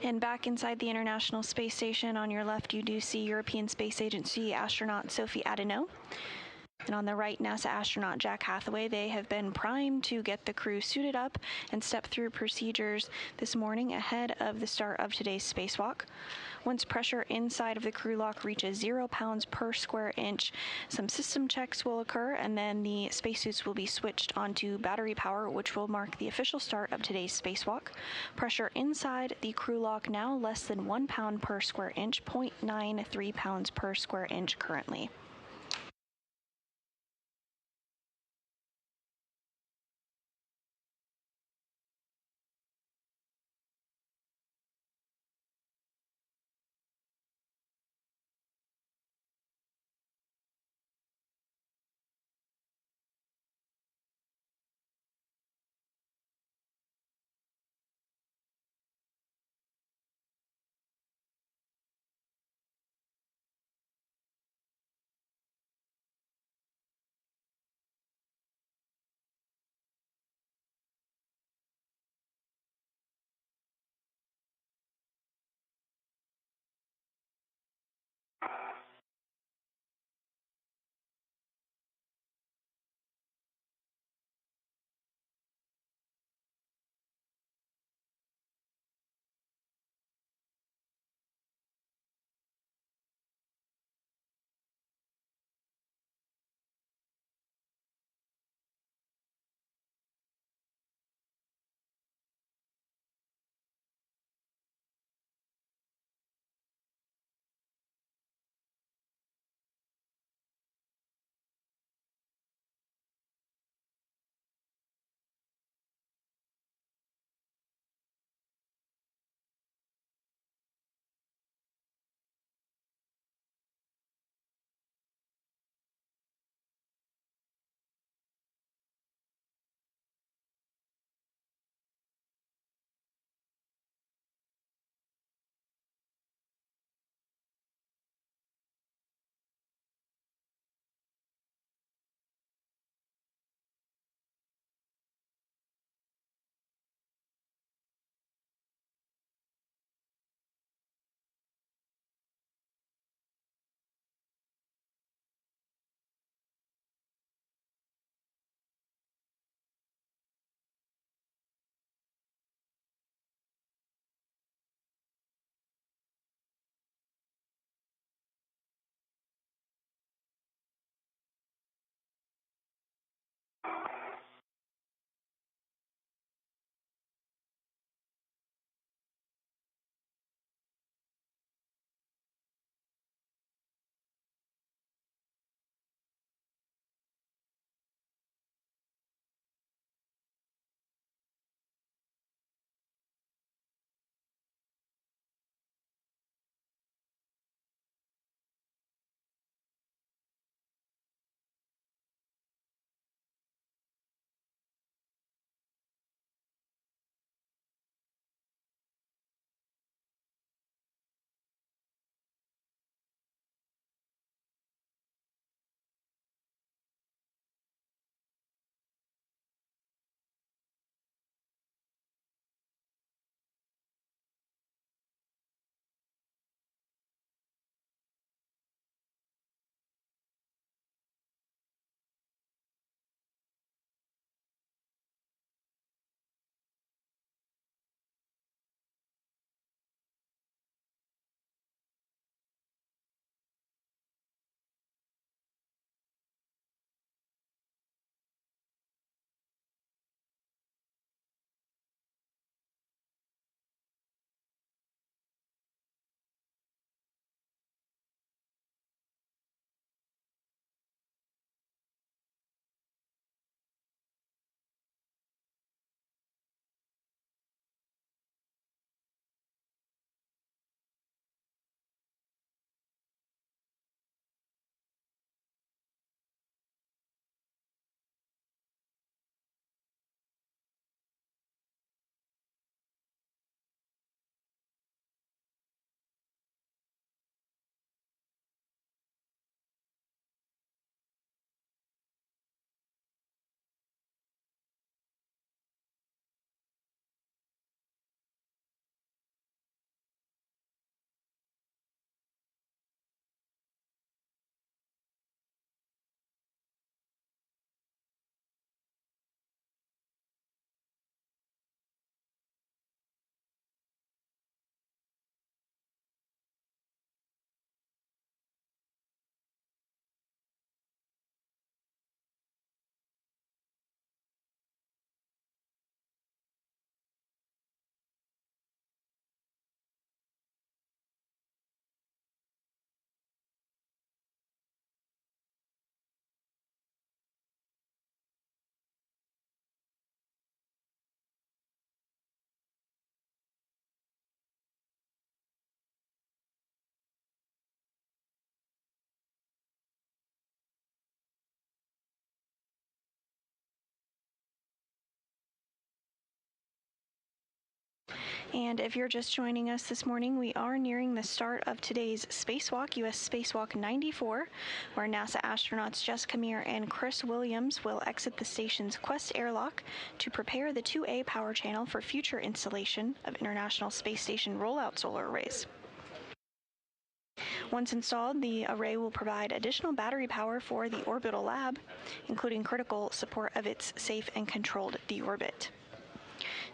And back inside the International Space Station on your left, you do see European Space Agency astronaut Sophie Adeneau. And on the right, NASA astronaut Jack Hathaway. They have been primed to get the crew suited up and step through procedures this morning ahead of the start of today's spacewalk. Once pressure inside of the crew lock reaches 0 pounds per square inch, some system checks will occur, and then the spacesuits will be switched onto battery power, which will mark the official start of today's spacewalk. Pressure inside the crew lock now less than 1 pound per square inch, 0.93 pounds per square inch currently. And if you're just joining us this morning, we are nearing the start of today's spacewalk, U.S. Spacewalk 94, where NASA astronauts Jessica Meir and Chris Williams will exit the station's Quest airlock to prepare the 2A power channel for future installation of International Space Station rollout solar arrays. Once installed, the array will provide additional battery power for the orbital lab, including critical support of its safe and controlled deorbit.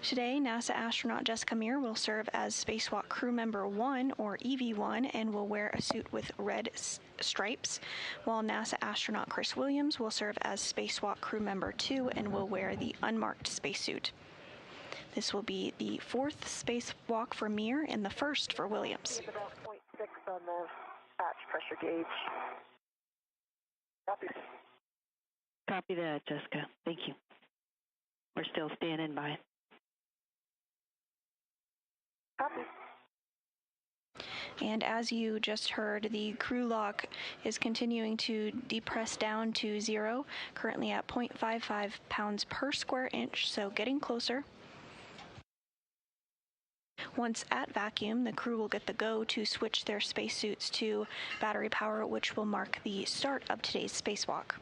Today, NASA astronaut Jessica Meir will serve as Spacewalk Crew Member 1, or EV1, and will wear a suit with red stripes, while NASA astronaut Chris Williams will serve as Spacewalk Crew Member 2 and will wear the unmarked spacesuit. This will be the fourth spacewalk for Meir and the first for Williams. It's about 0.6 on the hatch pressure gauge. Copy. Copy that, Jessica. Thank you. We're still standing by. Copy. And as you just heard, the crew lock is continuing to depress down to 0, currently at 0.55 pounds per square inch, so getting closer. Once at vacuum, the crew will get the go to switch their spacesuits to battery power, which will mark the start of today's spacewalk.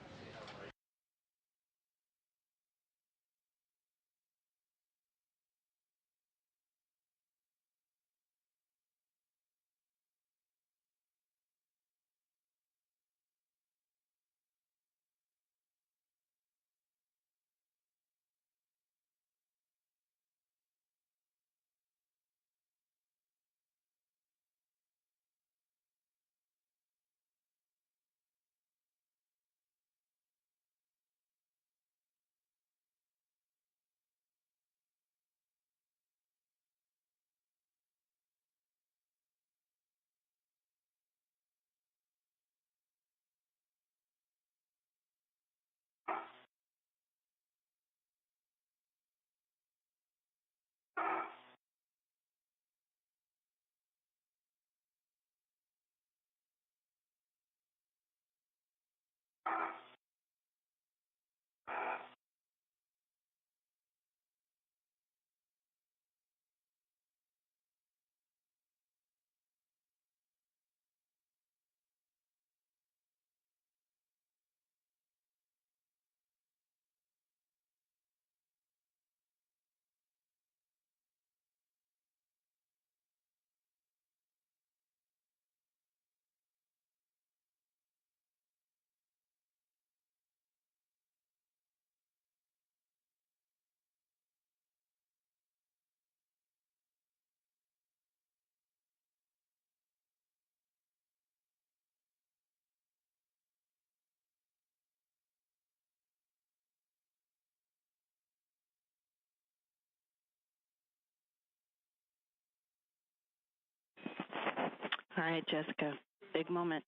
All right, Jessica, big moment.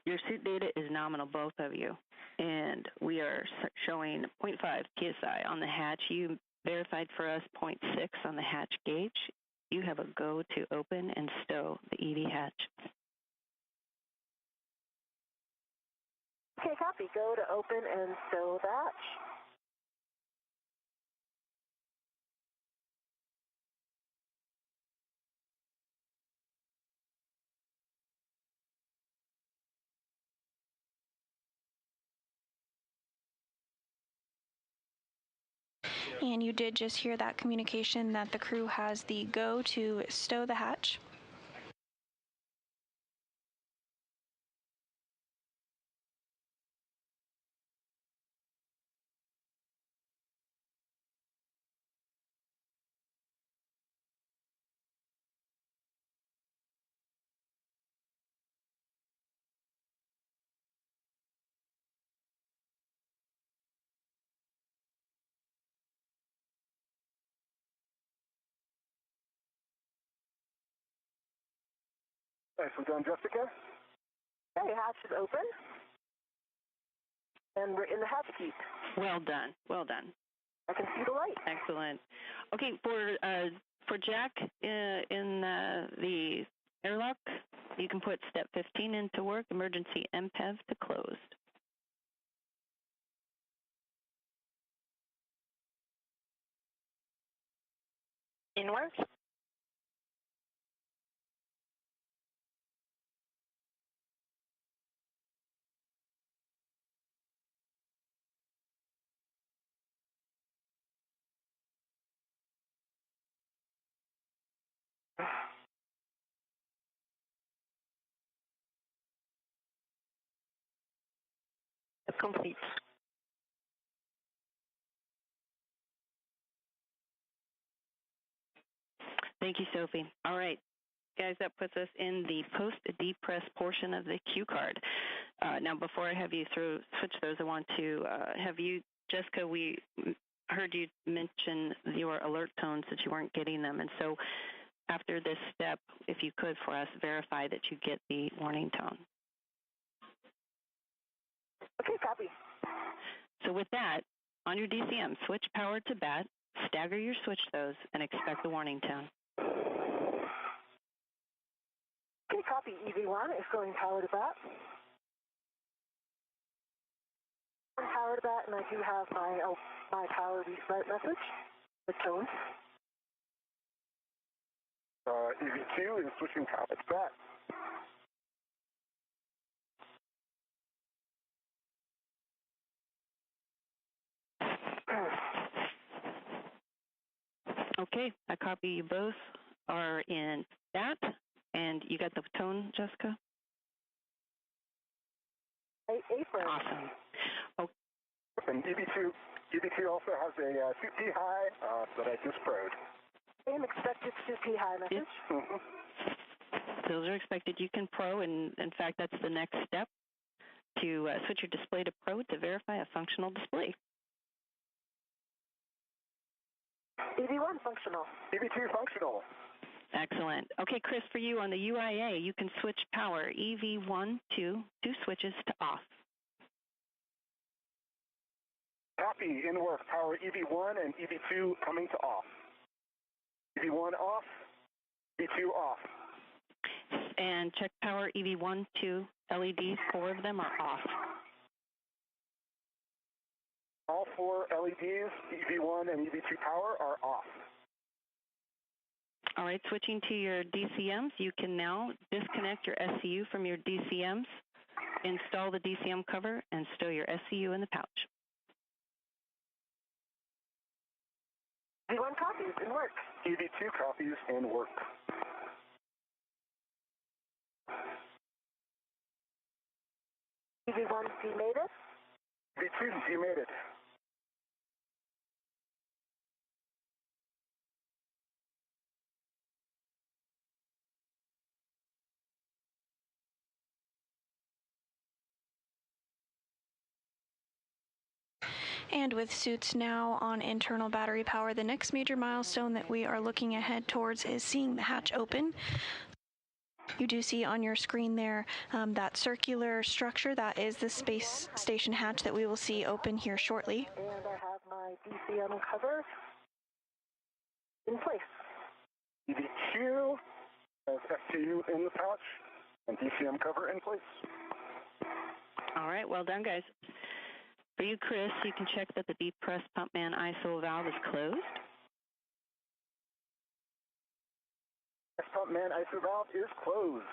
Your suit data is nominal, both of you, and we are showing 0.5 PSI on the hatch. You verified for us 0.6 on the hatch gauge. You have a go to open and stow the EV hatch. Okay, copy. Go to open and stow the hatch. And you did just hear that communication that the crew has the go to stow the hatch. Nicely done, Jessica. Okay, hatch is open. And we're in the hatch keep. Well done. Well done. I can see the light. Excellent. Okay, for Jack in the airlock, you can put step 15 into work, emergency MPEV to closed. Inward. complete. Thank you, Sophie. All right, guys, that puts us in the post-depress portion of the cue card. Now, before I have you switch those, I want to have you, Jessica, we heard you mention your alert tones that you weren't getting them. And so after this step, if you could for us, verify that you get the warning tone. Okay, copy. So with that, on your DCM, switch power to BAT, stagger your switch those, and expect the warning tone. Okay, copy. EV1 is going power to BAT. Power to BAT, and I do have my power restart message, the tone. EV2 is switching power to BAT. Okay, I copy you both are in BAT, and you got the tone, Jessica? Awesome. Okay. And EV2 also has a 2P high that I just probed. Same expected 2P high message. Those are expected. You can pro, and in fact, that's the next step to switch your display to pro to verify a functional display. EV1 functional. EV2 functional. Excellent. Okay, Chris, for you on the UIA, you can switch power EV1 to 2 switches to off. Copy, in work, power EV1 and EV2 coming to off. EV1 off, EV2 off. And check power EV1 to LEDs, 4 of them are off. All 4 LEDs, EV1 and EV2 power are off. All right, switching to your DCMs, you can now disconnect your SCU from your DCMs, install the DCM cover, and stow your SCU in the pouch. EV1 copies in work. EV2 copies in work. EV1 demated. EV2 demated. And with suits now on internal battery power, the next major milestone that we are looking ahead towards is seeing the hatch open. You do see on your screen there that circular structure. That is the space station hatch that we will see open here shortly. And I have my DCM cover in place. EV2 has SCU in the pouch and DCM cover in place. All right, well done, guys. For you, Chris, you can check that the depressed pump man ISO valve is closed. Pump man ISO valve is closed.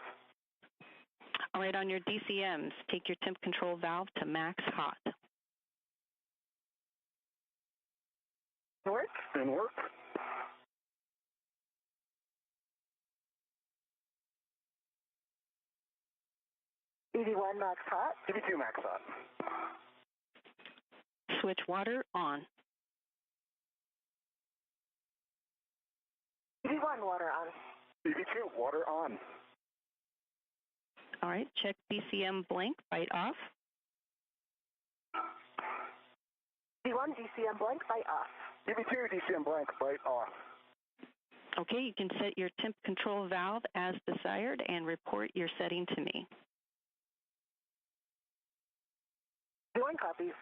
All right, on your DCMs, take your temp control valve to max hot. In work? In work. EV1 max hot. EV2 max hot. Switch water on. EV1 water on. EV2 water on. All right, check DCM blank, bite off. EV1 DCM blank, bite off. EV2 DCM blank, bite off. Okay, you can set your temp control valve as desired and report your setting to me. EV1 copies.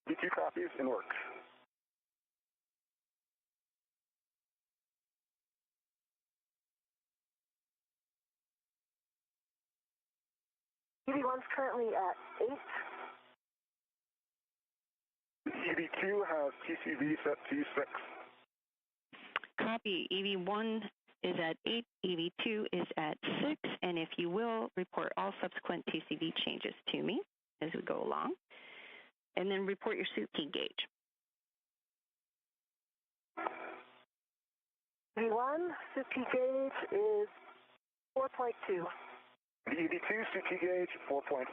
EV2 copies in work. EV1's currently at 8. EV2 has TCV set to 6. Copy. EV1 is at 8, EV2 is at 6, and if you will, report all subsequent TCV changes to me as we go along, and then report your suit key gauge. EV1 suit key gauge is 4.2. The EV2 suit key gauge 4.4.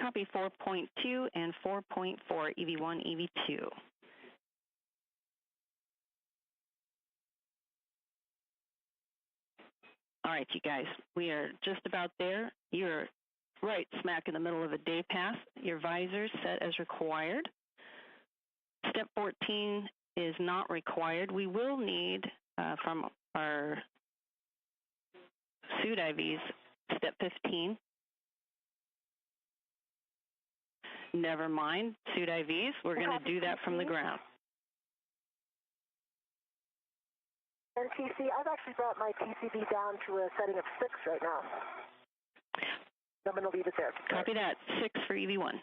Copy 4.2 and 4.4, EV1, EV2. All right, you guys, we are just about there. You're right smack in the middle of a day pass. Your visor's set as required. Step 14 is not required. We will need from our suit IVs, step 15. Never mind, suit IVs. We're going to do that from the ground. And TC, I've actually brought my TCB down to a setting of 6 right now. I'm going to leave it there. Copy that. 6 for EV1.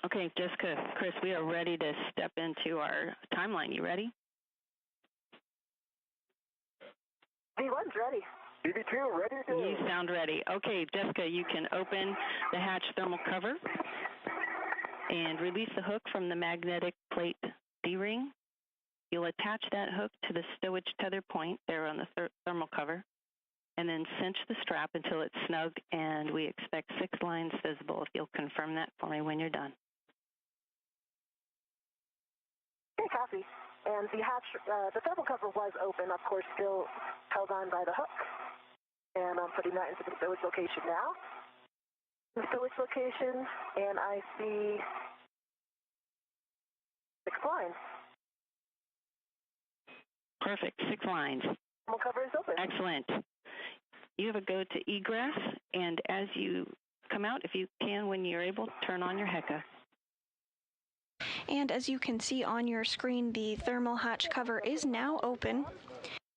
Okay, Jessica, Chris, we are ready to step into our timeline. You ready? V1's ready. EV2, ready to go. You sound ready. Okay, Jessica, you can open the hatch thermal cover and release the hook from the magnetic plate D-ring. You'll attach that hook to the stowage tether point there on the thermal cover, and then cinch the strap until it's snug, and we expect 6 lines visible. If you'll confirm that for me when you're done. Okay, copy. And the hatch, the thermal cover was open, of course, still held on by the hook. And I'm putting that into the stowage location now. The stowage location, and I see 6 lines. Perfect, 6 lines. Thermal cover is open. Excellent. You have a go to egress, and as you come out, if you can, when you're able, turn on your HECA. And as you can see on your screen, the thermal hatch cover is now open.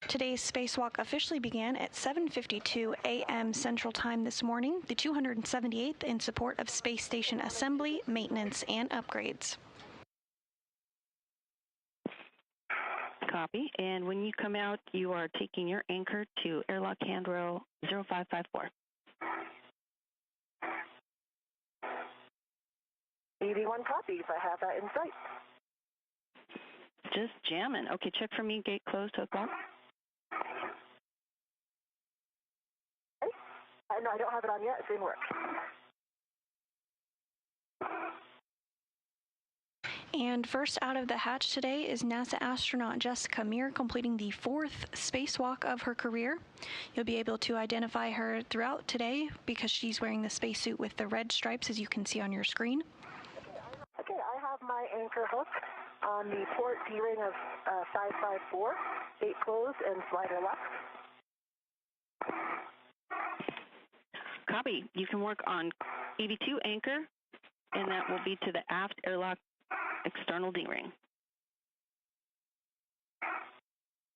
Today's spacewalk officially began at 7:52 a.m. Central Time this morning, the 278th in support of space station assembly, maintenance, and upgrades. Copy. And when you come out, you are taking your anchor to airlock handrail 0554. EV1 copies. I have that in sight. Just jamming. Okay, check for me. Gate closed, hook up. Okay. No, I don't have it on yet. It's in work. And first out of the hatch today is NASA astronaut Jessica Meir, completing the 4th spacewalk of her career. You'll be able to identify her throughout today because she's wearing the spacesuit with the red stripes, as you can see on your screen. Okay, I have my anchor hook on the port D-ring of 554, gate closed and slider left. Copy. You can work on EV2 anchor, and that will be to the aft airlock external D-ring.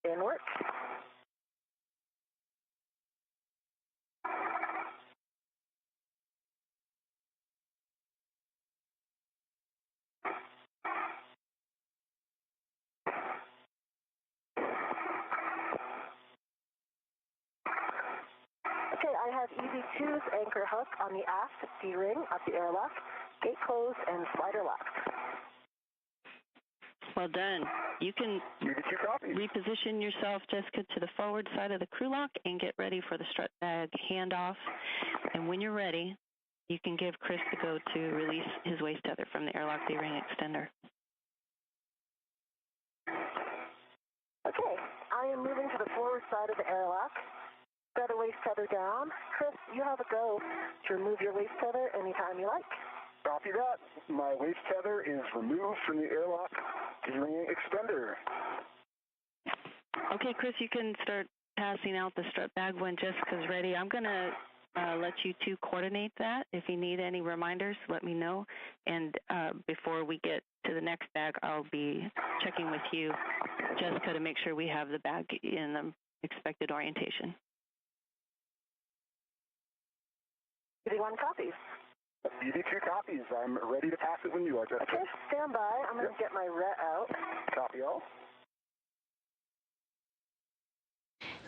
In work. Okay, I have EV2's anchor hook on the aft D-ring of the airlock, gate closed and slider locked. Well done. You can reposition yourself, Jessica, to the forward side of the crew lock and get ready for the strut bag handoff. And when you're ready, you can give Chris the go to release his waist tether from the airlock D-ring extender. Okay, I am moving to the forward side of the airlock. Set a waist tether down. Chris, you have a go to remove your waist tether anytime you like. Copy that. My waist tether is removed from the airlock D-ring extender. Okay, Chris, you can start passing out the strut bag when Jessica's ready. I'm going to let you two coordinate that. If you need any reminders, let me know. And before we get to the next bag, I'll be checking with you, Jessica, to make sure we have the bag in the expected orientation. EV1 copies. EV2 copies. I'm ready to pass it when you are, Jessica. Okay, stand by. I'm going to get my RET out. Copy all.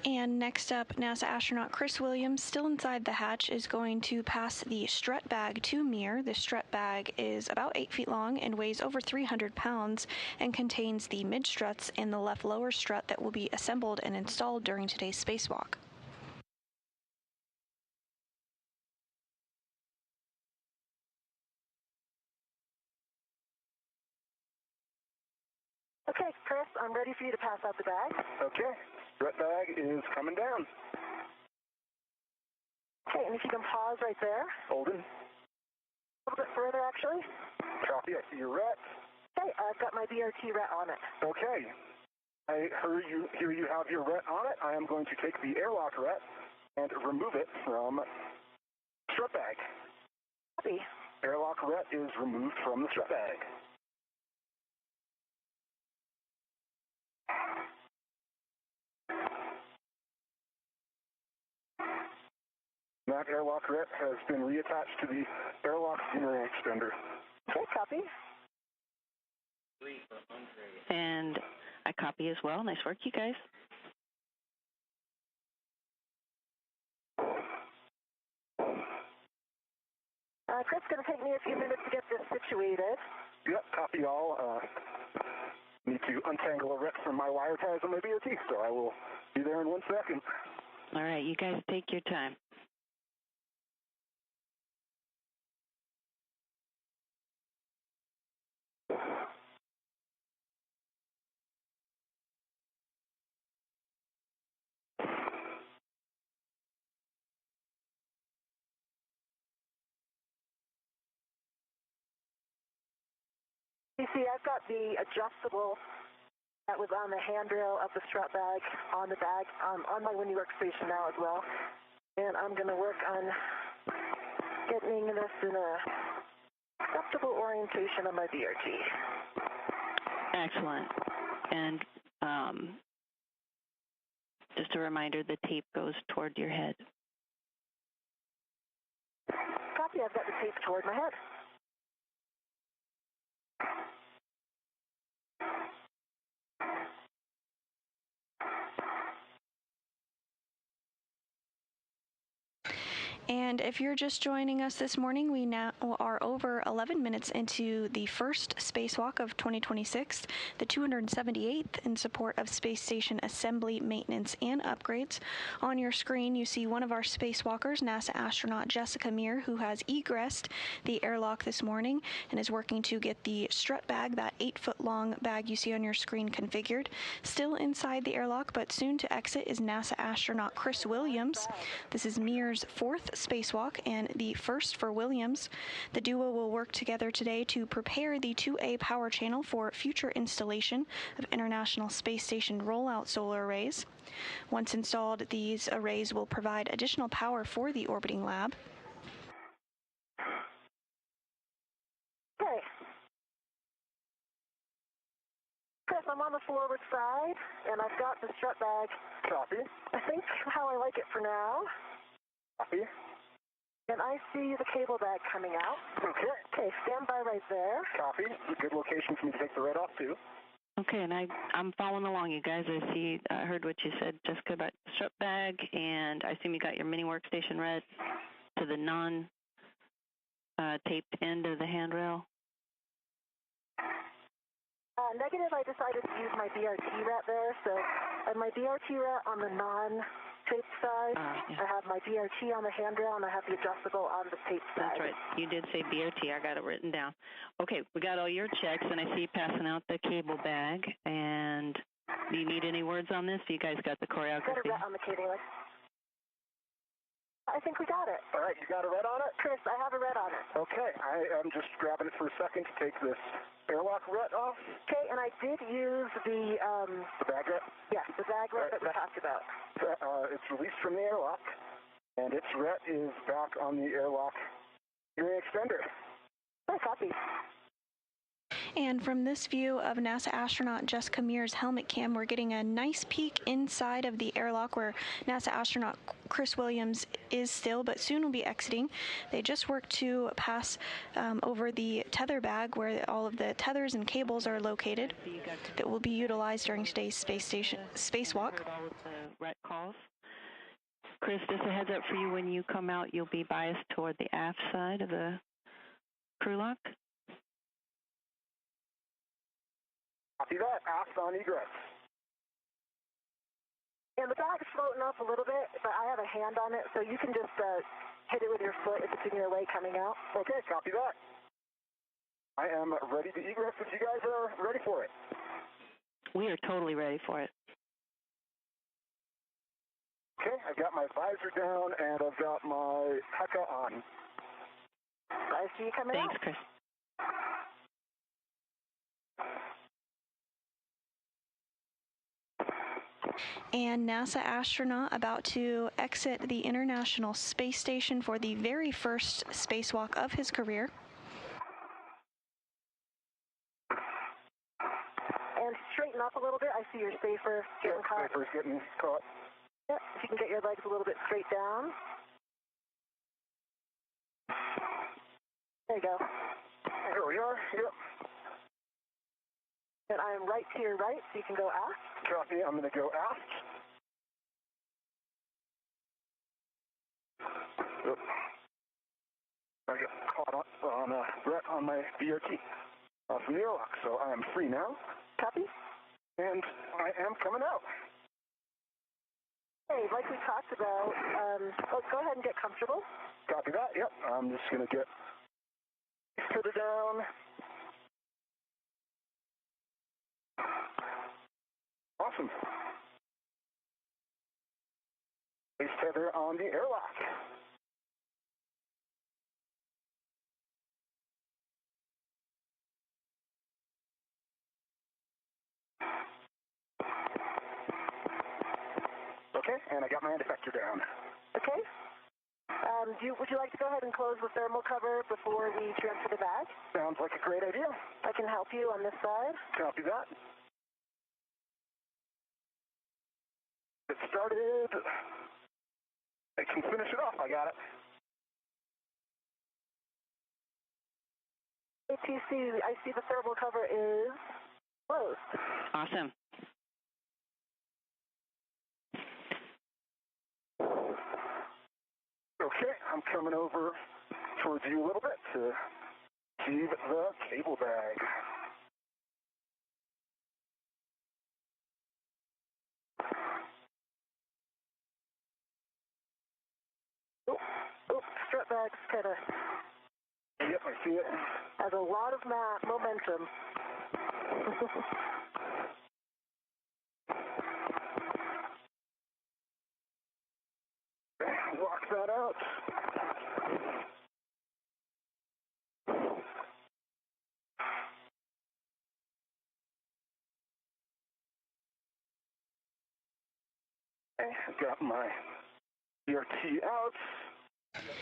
And next up, NASA astronaut Chris Williams, still inside the hatch, is going to pass the strut bag to Mir. The strut bag is about 8 feet long and weighs over 300 pounds and contains the mid-struts and the left lower strut that will be assembled and installed during today's spacewalk. Okay, Chris, I'm ready for you to pass out the bag. Okay, strut bag is coming down. Okay, and if you can pause right there. Holding. A little bit further, actually. Copy, I see your ret. Okay, I've got my BRT ret on it. Okay. I hear you have your ret on it. I am going to take the airlock ret and remove it from strut bag. Copy. Airlock ret is removed from the strut bag. That airlock ret has been reattached to the airlock gearing extender. Okay, copy. And I copy as well. Nice work, you guys. Chris, it's going to take me a few minutes to get this situated. Yep, copy all. Need to untangle a ret from my wire ties on my BRT, so I will be there in 1 second. All right, you guys take your time. You see, I've got the adjustable that was on the handrail of the strut bag on the bag on my Windy workstation now as well. And I'm going to work on getting this in a acceptable orientation on my BRT. Excellent. And just a reminder, the tape goes toward your head. Copy, I've got the tape toward my head. And if you're just joining us this morning, we now are over 11 minutes into the first spacewalk of 2026, the 278th in support of space station assembly, maintenance, and upgrades. On your screen, you see one of our spacewalkers, NASA astronaut Jessica Meir, who has egressed the airlock this morning and is working to get the strut bag, that 8-foot-long bag you see on your screen, configured. Still inside the airlock, but soon to exit, is NASA astronaut Chris Williams. This is Meir's fourth spacewalk and the first for Williams. The duo will work together today to prepare the 2A power channel for future installation of International Space Station rollout solar arrays. Once installed, these arrays will provide additional power for the orbiting lab. Okay. Chris, I'm on the forward side, and I've got the strut bag. Copy. I think how I like it for now. Copy. And I see the cable bag coming out. Okay. Okay, stand by right there. Copy. Good location for me to take the red off, too. Okay, and I'm following along, you guys. I heard what you said, Jessica, about the strut bag, and I assume you got your mini workstation red to the non-taped end of the handrail. Negative, I decided to use my BRT ret there, so I have my BRT ret on the non-taped side. Yeah. I have my BRT on the handrail, and I have the adjustable on the taped side. That's right. You did say BRT. I got it written down. Okay, we got all your checks, and I see you passing out the cable bag. And do you need any words on this? You guys got the choreography? Got a ret on the cable. I think we got it. All right, you got a red on it? Chris, I have a red on it. Okay, I am just grabbing it for a second to take this airlock ret off. Okay, and I did use the bag ret? Yes, the bag ret that we talked about. It's released from the airlock, and its ret is back on the airlock gearing extender. Oh, copy. And from this view of NASA astronaut Jessica Mears' helmet cam, we're getting a nice peek inside of the airlock where NASA astronaut Chris Williams is still, but soon will be exiting. They just worked to pass over the tether bag where all of the tethers and cables are located that will be utilized during today's spacewalk. Calls. Chris, just a heads up for you, when you come out, you'll be biased toward the aft side of the crew lock. Copy that. Aft on egress. And the bag's floating up a little bit, but I have a hand on it, so you can just hit it with your foot if it's in your way coming out. Okay, copy that. I am ready to egress if you guys are ready for it. We are totally ready for it. Okay, I've got my visor down and I've got my HECA on. I see you coming Thanks, out. Chris. And NASA astronaut about to exit the International Space Station for the very first spacewalk of his career. And straighten up a little bit. I see your spacer getting caught. Spacer's getting caught. Yep, if you can get your legs a little bit straight down. There you go. Here we are. Yep. And I am right to your right, so you can go aft. Copy. I'm going to go aft. Yep. I got caught on Brett on my BRT from the airlock, so I am free now. Copy. And I am coming out. Hey, like we talked about, go ahead and get comfortable. Copy that. Yep. I'm just going to get further down. Awesome. Base tether on the airlock. Okay, and I got my defector down. Okay. Would you like to go ahead and close the thermal cover before we transfer the bag? Sounds like a great idea. I can help you on this side. Copy that. It started. I can finish it off. I got it. ATC, I see the thermal cover is closed. Awesome. Okay, I'm coming over towards you a little bit to receive the cable bag. Oh, strap bag's kind of... Yep, I see it. Has a lot of momentum. Lock that out. Okay, I've got my BRT out.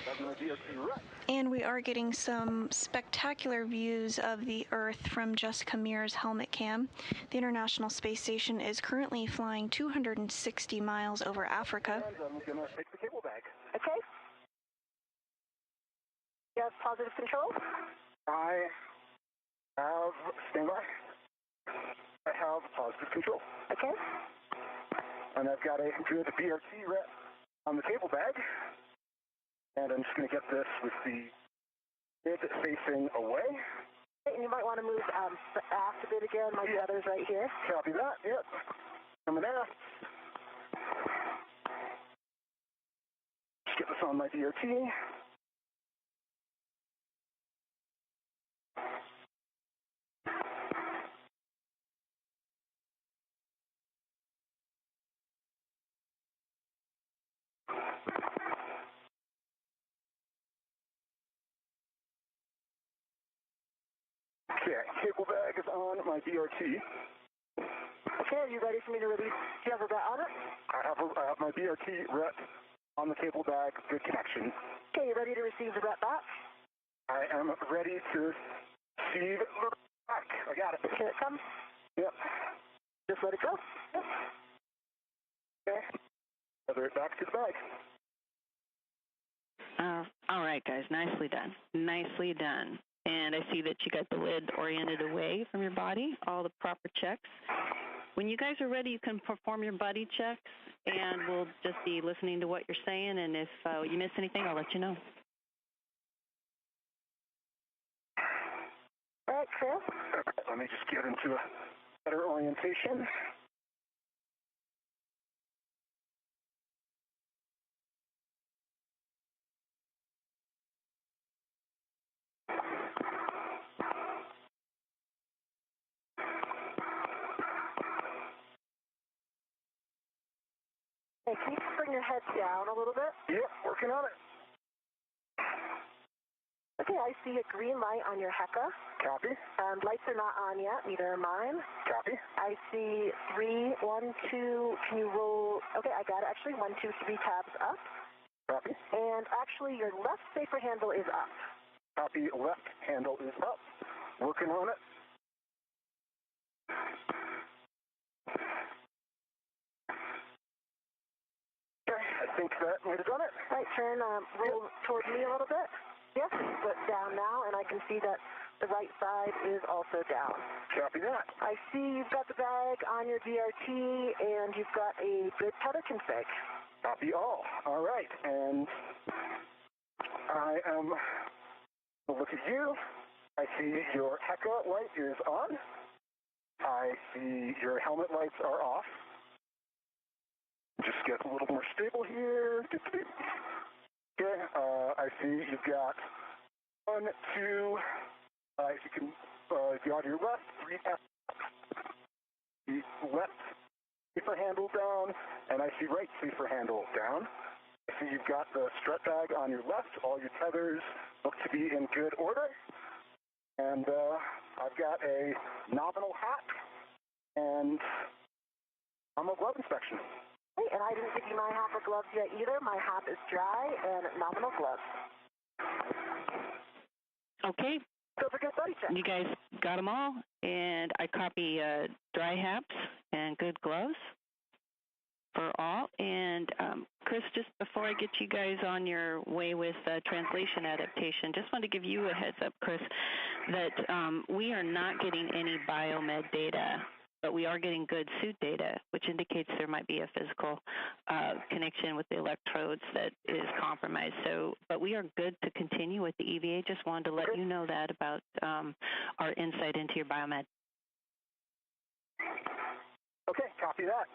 Got my BRT right. And we are getting some spectacular views of the Earth from Jessica Mears' helmet cam. The International Space Station is currently flying 260 miles over Africa. And I'm going to take the cable bag. Okay. You have positive control? I have standby. I have positive control. Okay. And I've got a good BRT rep on the cable bag. And I'm just going to get this with the lid facing away. And you might want to move aft a bit again. My brother's right here. Copy that. Yep. Coming aft. Just get this on my BRT. Okay, cable bag is on my BRT. Okay, are you ready for me to release? Do you have a bet on it? I have my BRT rep on the cable bag. Good connection. Okay, you ready to receive the bet back? I am ready to receive the back. I got it. Here it comes. Yep. Just let it go. Yep. Okay. Feather it back to the bag. All right, guys. Nicely done. Nicely done. And I see that you got the lid oriented away from your body, all the proper checks. When you guys are ready, you can perform your body checks, and we'll just be listening to what you're saying. And if you miss anything, I'll let you know. All right, Chris. All right, let me just get into a better orientation. Hey, can you bring your head down a little bit? Yep, working on it. Okay, I see a green light on your HECA. Copy. Lights are not on yet, neither are mine. Copy. I see 3, 1, 2, can you roll? Okay, I got it actually, 1, 2, 3 tabs up. Copy. And actually your left safer handle is up. Copy, left handle is up. Working on it. Okay, I think that might have done it. Right, turn, roll toward me a little bit. Yes, but down now, and I can see that the right side is also down. Copy that. I see you've got the bag on your DRT, and you've got a good tether config. Copy all. All right, and I am, look at you. I see your HECA light is on. I see your helmet lights are off. Just get a little more stable here. Okay, I see you've got 1, 2, if you can, if you're on your left, 3 taps. The left safer handle down, and I see right safer handle down. I see you've got the strut bag on your left. All your tethers look to be in good order. And I've got a nominal hat and I'm a glove inspection. Hey, and I didn't give you my hat or gloves yet either. My hat is dry and nominal gloves. Okay. So for good buddy check. You guys got them all, and I copy dry haps and good gloves for all. And Chris, just before I get you guys on your way with translation adaptation, just wanted to give you a heads up, Chris, that we are not getting any biomed data, but we are getting good suit data, which indicates there might be a physical connection with the electrodes that is compromised. So, but we are good to continue with the EVA. Just wanted to let you know that about our insight into your biomed. Okay, copy that.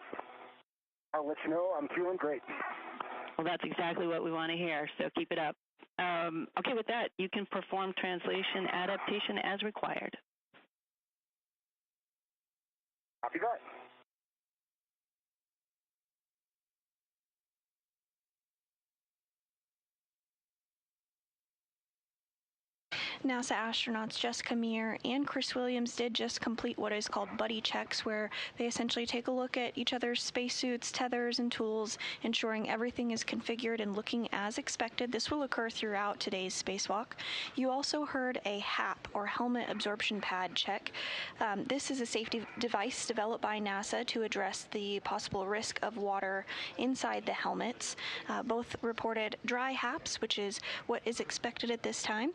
I'll let you know I'm feeling great. Well, that's exactly what we want to hear, so keep it up. Okay, with that, you can perform translation adaptation as required. Copy that. NASA astronauts Jessica Meir and Chris Williams did just complete what is called buddy checks, where they essentially take a look at each other's spacesuits, tethers, and tools, ensuring everything is configured and looking as expected. This will occur throughout today's spacewalk. You also heard a HAP, or Helmet Absorption Pad, check. This is a safety device developed by NASA to address the possible risk of water inside the helmets. Both reported dry HAPs, which is what is expected at this time.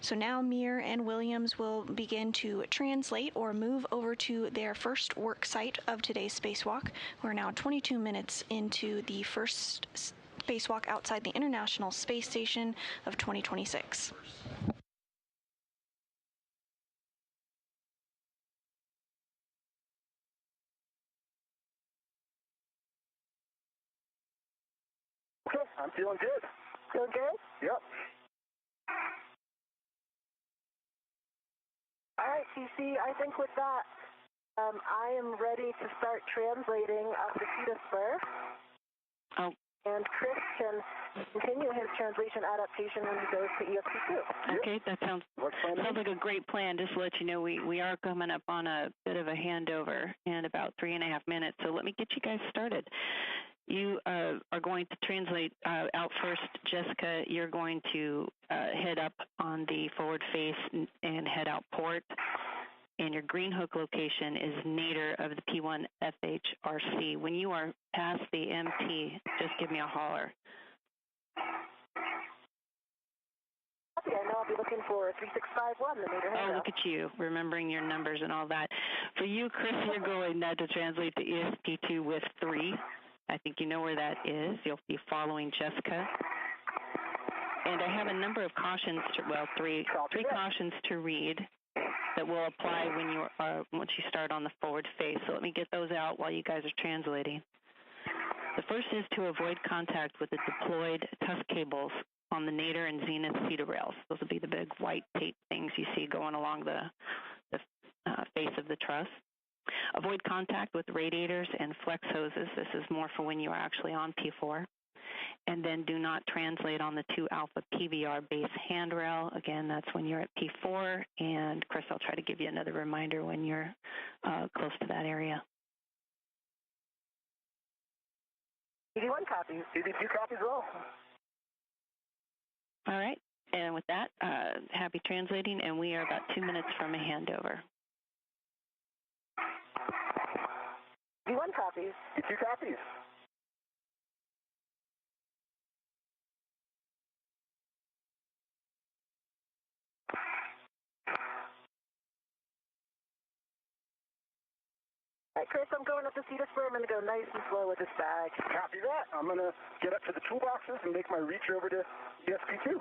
So now Meir and Williams will begin to translate or move over to their first work site of today's spacewalk. We're now 22 minutes into the first spacewalk outside the International Space Station of 2026. Okay, I'm feeling good. Feeling good? Yep. All right, TC, I think with that, I am ready to start translating up the Theta Spur. Oh. And Chris can continue his translation adaptation when he goes to EFT2. Okay, that sounds like a great plan. Just to let you know, we are coming up on a bit of a handover in about 3.5 minutes, so let me get you guys started. You are going to translate out first. Jessica, you're going to head up on the forward face and head out port. and your green hook location is nadir of the P1 FHRC. When you are past the MT, just give me a holler. Okay, I know I'll be looking for 3651, the nadir handrail. Oh, look at you, remembering your numbers and all that. For you, Chris, you're going to translate to ESP2 with 3. I think you know where that is. You'll be following Jessica. And I have a number of cautions, three cautions to read that will apply when you once you start on the forward face. So let me get those out while you guys are translating. The first is to avoid contact with the deployed tusk cables on the nadir and zenith feeder rails. Those will be the big white tape things you see going along the face of the truss. Avoid contact with radiators and flex hoses. This is more for when you are actually on P4. And then do not translate on the 2 alpha PVR base handrail. Again, that's when you're at P4. And Chris, I'll try to give you another reminder when you're close to that area. EV1 copies. EV2 copies well. All right. And with that, happy translating, and we are about 2 minutes from a handover. EV1 copies. EV2 copies. All right, Chris, I'm going up the Cedar Spur. I'm going to go nice and slow with this bag. Copy that. I'm going to get up to the toolboxes and make my reach over to ESP2.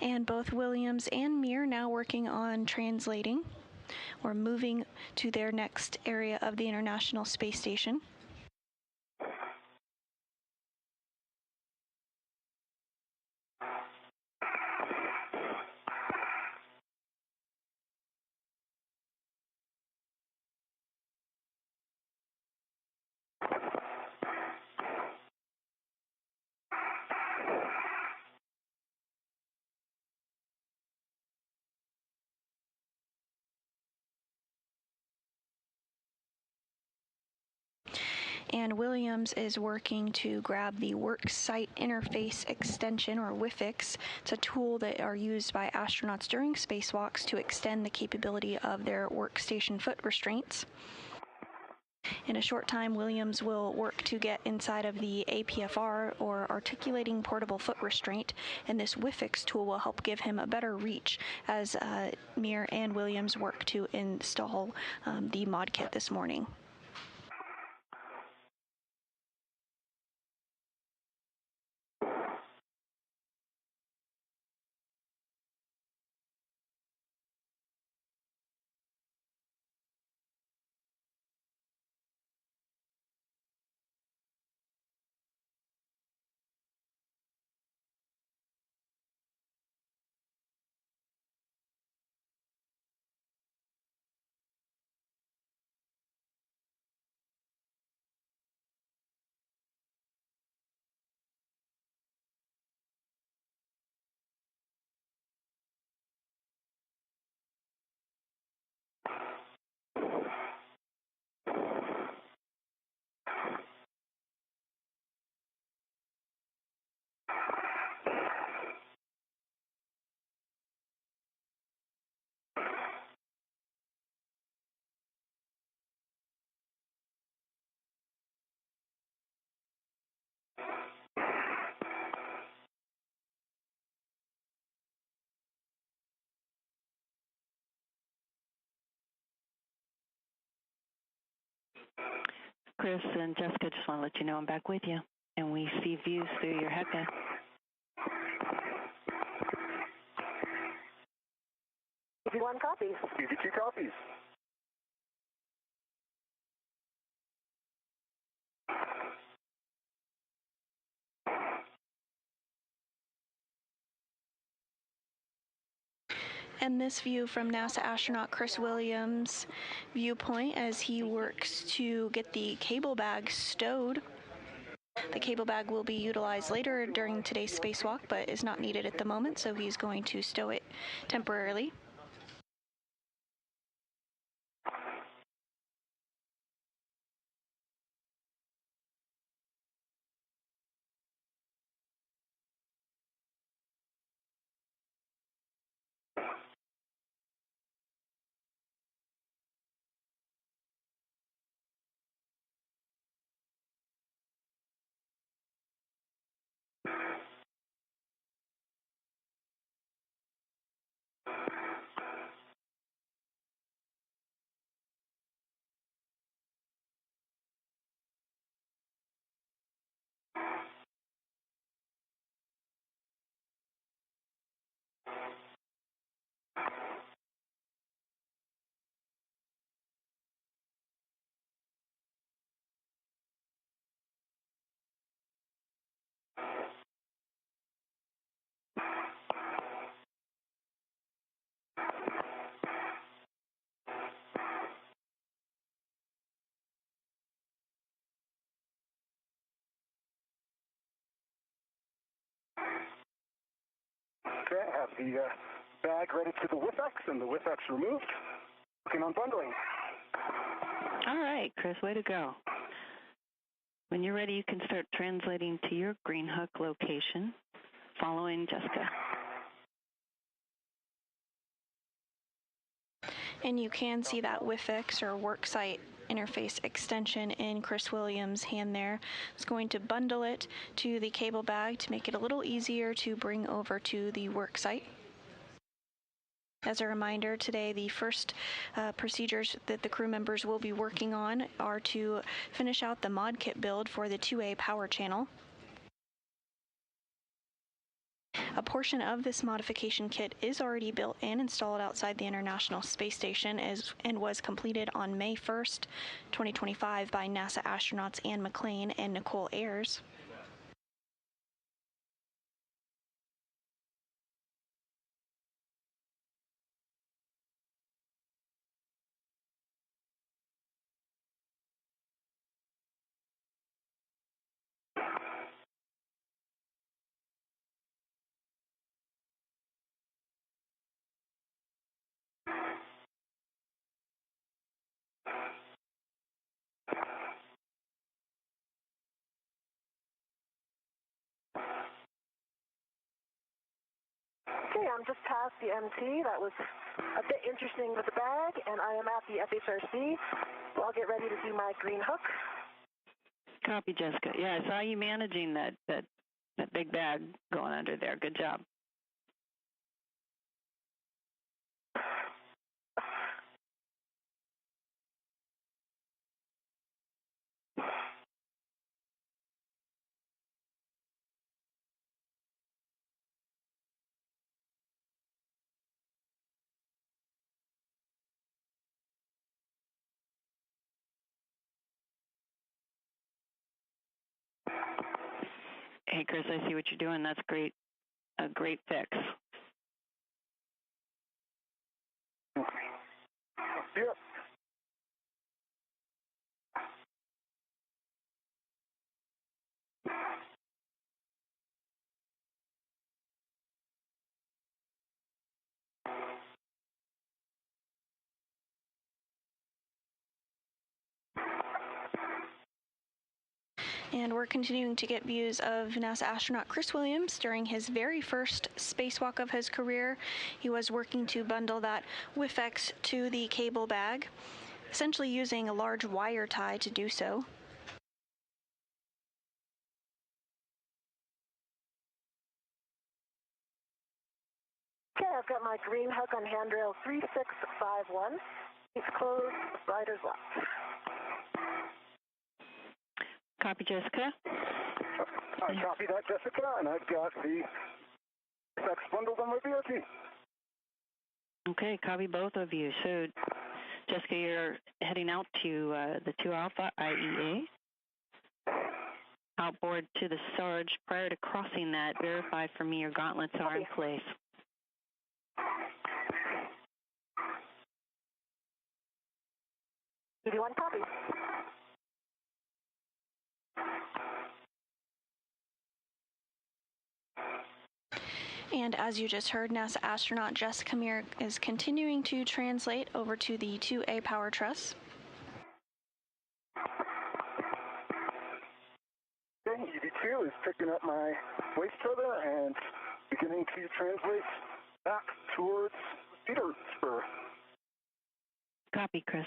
And both Williams and Mir now working on translating or moving to their next area of the International Space Station. And Williams is working to grab the Worksite Interface Extension, or WIFIX. It's a tool that are used by astronauts during spacewalks to extend the capability of their workstation foot restraints. In a short time, Williams will work to get inside of the APFR, or Articulating Portable Foot Restraint, and this WIFIX tool will help give him a better reach as Mir and Williams work to install the mod kit this morning. Chris and Jessica, just want to let you know I'm back with you, and we see views through your HECA. EV1 copies. EV2 copies. And this view from NASA astronaut Chris Williams' viewpoint as he works to get the cable bag stowed. The cable bag will be utilized later during today's spacewalk, but is not needed at the moment, so he's going to stow it temporarily. Okay, I have the bag ready to the WIFX and the WIFX removed. Working on bundling. All right, Chris, way to go. When you're ready, you can start translating to your green hook location, following Jessica. And you can see that WIFX or worksite interface extension in Chris Williams' hand there. It's going to bundle it to the cable bag to make it a little easier to bring over to the worksite. As a reminder, today the first procedures that the crew members will be working on are to finish out the mod kit build for the 2A power channel. A portion of this modification kit is already built and installed outside the International Space Station and was completed on May 1st, 2025 by NASA astronauts Anne McClain and Nicole Ayers. Okay, I'm just past the MT. That was a bit interesting with the bag, and I am at the FHRC. So I'll get ready to do my green hook. Copy, Jessica. Yeah, I saw you managing that big bag going under there. Good job. Hey, Chris, I see what you're doing. That's great. A great fix. Yep. And we're continuing to get views of NASA astronaut Chris Williams during his very first spacewalk of his career. He was working to bundle that WIFX to the cable bag, essentially using a large wire tie to do so. Okay, I've got my green hook on handrail 3651. It's closed, riders left. Copy, Jessica. I copy that, Jessica, and I've got the sex bundled on my BRT. Okay, copy both of you. So, Jessica, you're heading out to the 2 Alpha IEA. Outboard to the Sarge. Prior to crossing that, verify for me your gauntlets are in place. ED1 copy. And as you just heard, NASA astronaut Jessica Meir is continuing to translate over to the 2A power truss. Okay, EV2 is picking up my waste tether and beginning to translate back towards feeder spur. Copy, Chris.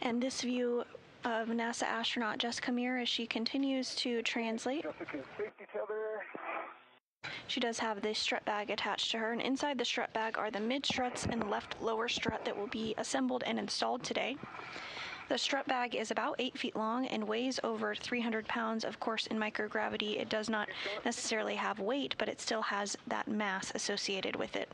And this view of NASA astronaut Jessica Meir as she continues to translate. Jessica's safety tether. She does have the strut bag attached to her, and inside the strut bag are the mid struts and the left lower strut that will be assembled and installed today. The strut bag is about 8 feet long and weighs over 300 pounds. Of course, in microgravity, it does not necessarily have weight, but it still has that mass associated with it.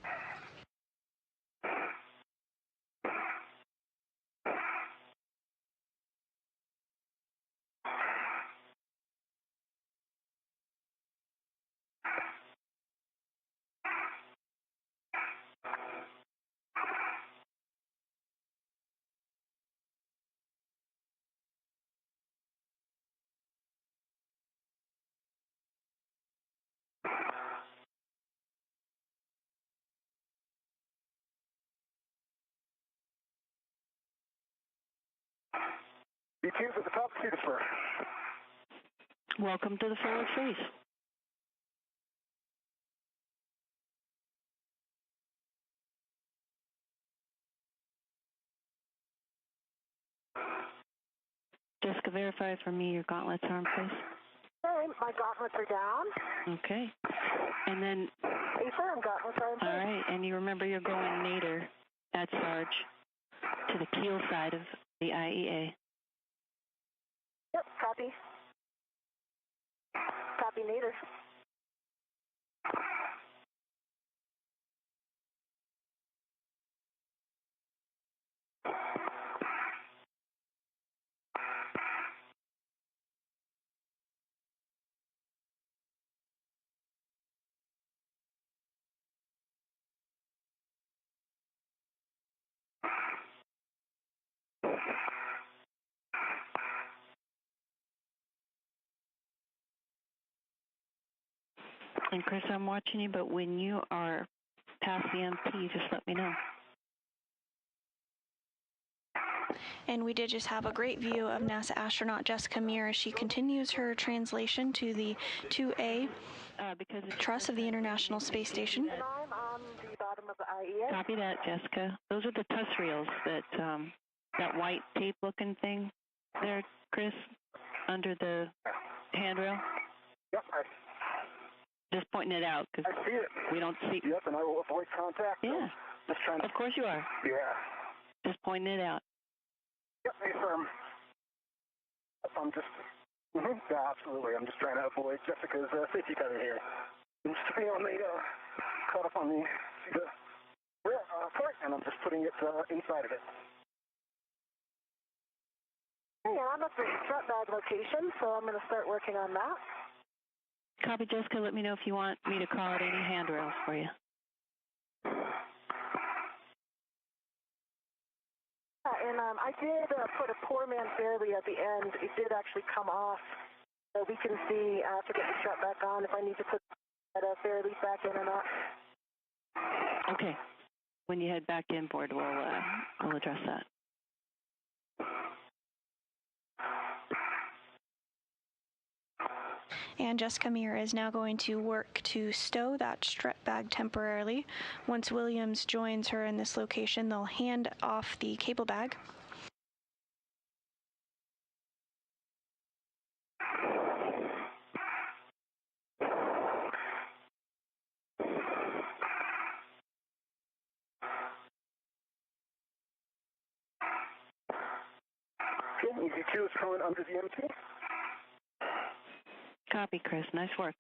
EV2's at the top of feeder spur. Welcome to the forward phase. Jessica, verify for me your gauntlets are in place. Okay, my gauntlets are down. Okay. And then... Affirm, gauntlets are in place. All right, and you remember you're going nadir at Sarge to the keel side of the IEA. Yep, copy. Copy, nadir. And Chris, I'm watching you, but when you are past the MP, just let me know. And we did just have a great view of NASA astronaut Jessica Meir as she continues her translation to the 2A truss of the International Space Station. And I'm on the bottom of the IEA. Copy that, Jessica. Those are the tuss reels, that white tape-looking thing there, Chris, under the handrail. Yep, Just pointing it out because I see it. We don't see. Yep, and I will avoid contact. Yeah. Just trying to. Of course you are. Yeah. Just pointing it out. Yep, affirm. I'm just. Yeah, absolutely. I'm just trying to avoid Jessica's safety tether here. I'm just sitting on the caught up on the rear part, and I'm just putting it inside of it. Yeah, I'm at the strut bag location, so I'm going to start working on that. Copy, Jessica. Let me know if you want me to call out any handrails for you. And I did put a poor man fairly at the end. It did actually come off, so we can see to get the strut back on if I need to put that fairly back in or not. Okay. When you head back inboard, we'll address that. And Jessica Meir is now going to work to stow that strut bag temporarily. Once Williams joins her in this location, they'll hand off the cable bag. Okay, EV2 is coming under the MT. Copy, Chris. Nice work.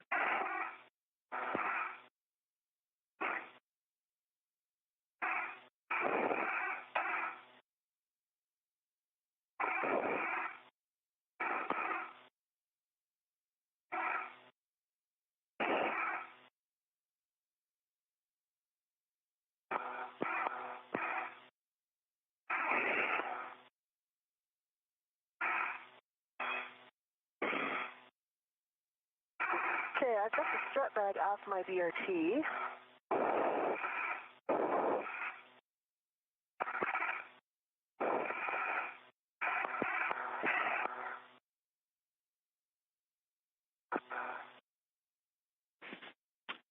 Okay, I've got the strut bag off my BRT.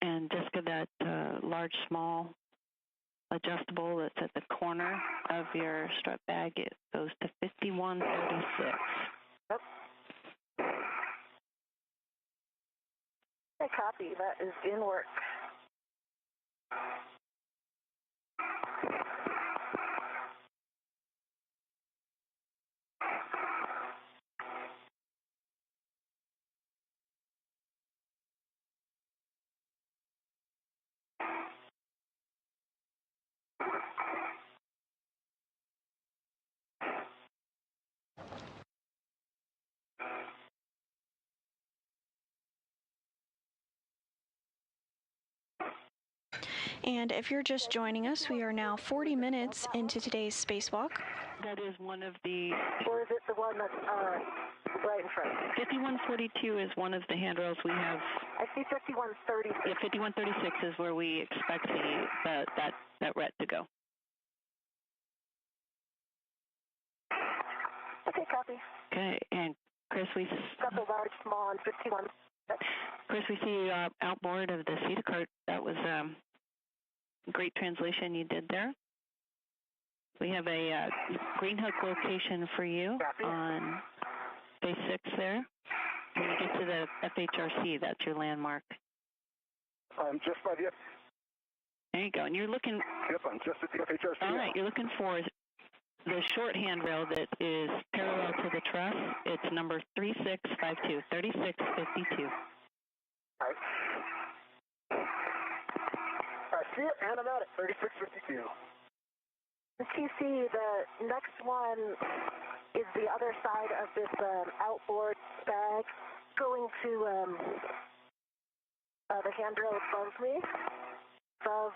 And Jessica, that large, small adjustable that's at the corner of your strut bag, it goes to 5136. Yep. Okay, copy. That is in work. And if you're just joining us, we are now 40 minutes into today's spacewalk. That is one of the... Or is it the one that's right in front? 5142 is one of the handrails we have. I see 5136. Yeah, 5136 is where we expect that ret to go. Okay, copy. Okay, and Chris, we... Got the large, small, and 51. Chris, we see you outboard of the CETA cart. That was great translation you did there. We have a green hook location for you on Space 6 there. When you get to the FHRC, that's your landmark. I'm just by the... There you go. And you're looking... Yep, I'm just at the FHRC. All right, you're looking for the short handrail that is parallel to the truss. It's number 3652, 3652. All right. I see it, and I'm at it, 3652. TC, the next one is the other side of this outboard bag going to the handrail above me. Above,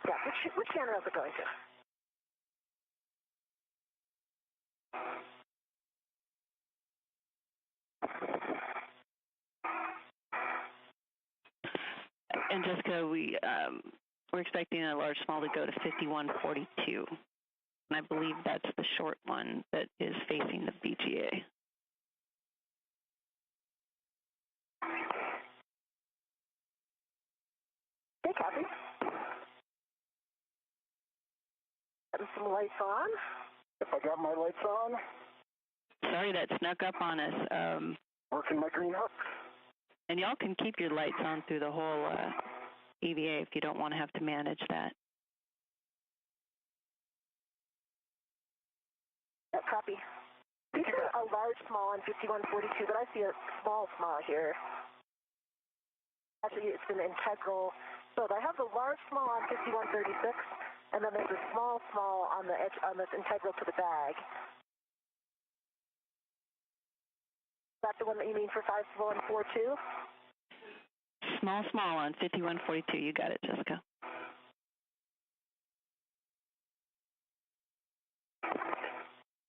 yeah, which handrail is it going to? And Jessica, we're expecting a large small to go to 5142. And I believe that's the short one that is facing the BGA. Okay, copy. Getting some lights on. If I got my lights on. Sorry, that snuck up on us. Working my green hook. And y'all can keep your lights on through the whole EVA if you don't want to have to manage that. Yep, copy. These are a large small on 5142, but I see a small here. Actually, it's an integral. So I have the large small on 5136, and then there's a small on the edge on this integral to the bag. Is that the one that you mean for 5142? Small on 5142. You got it, Jessica.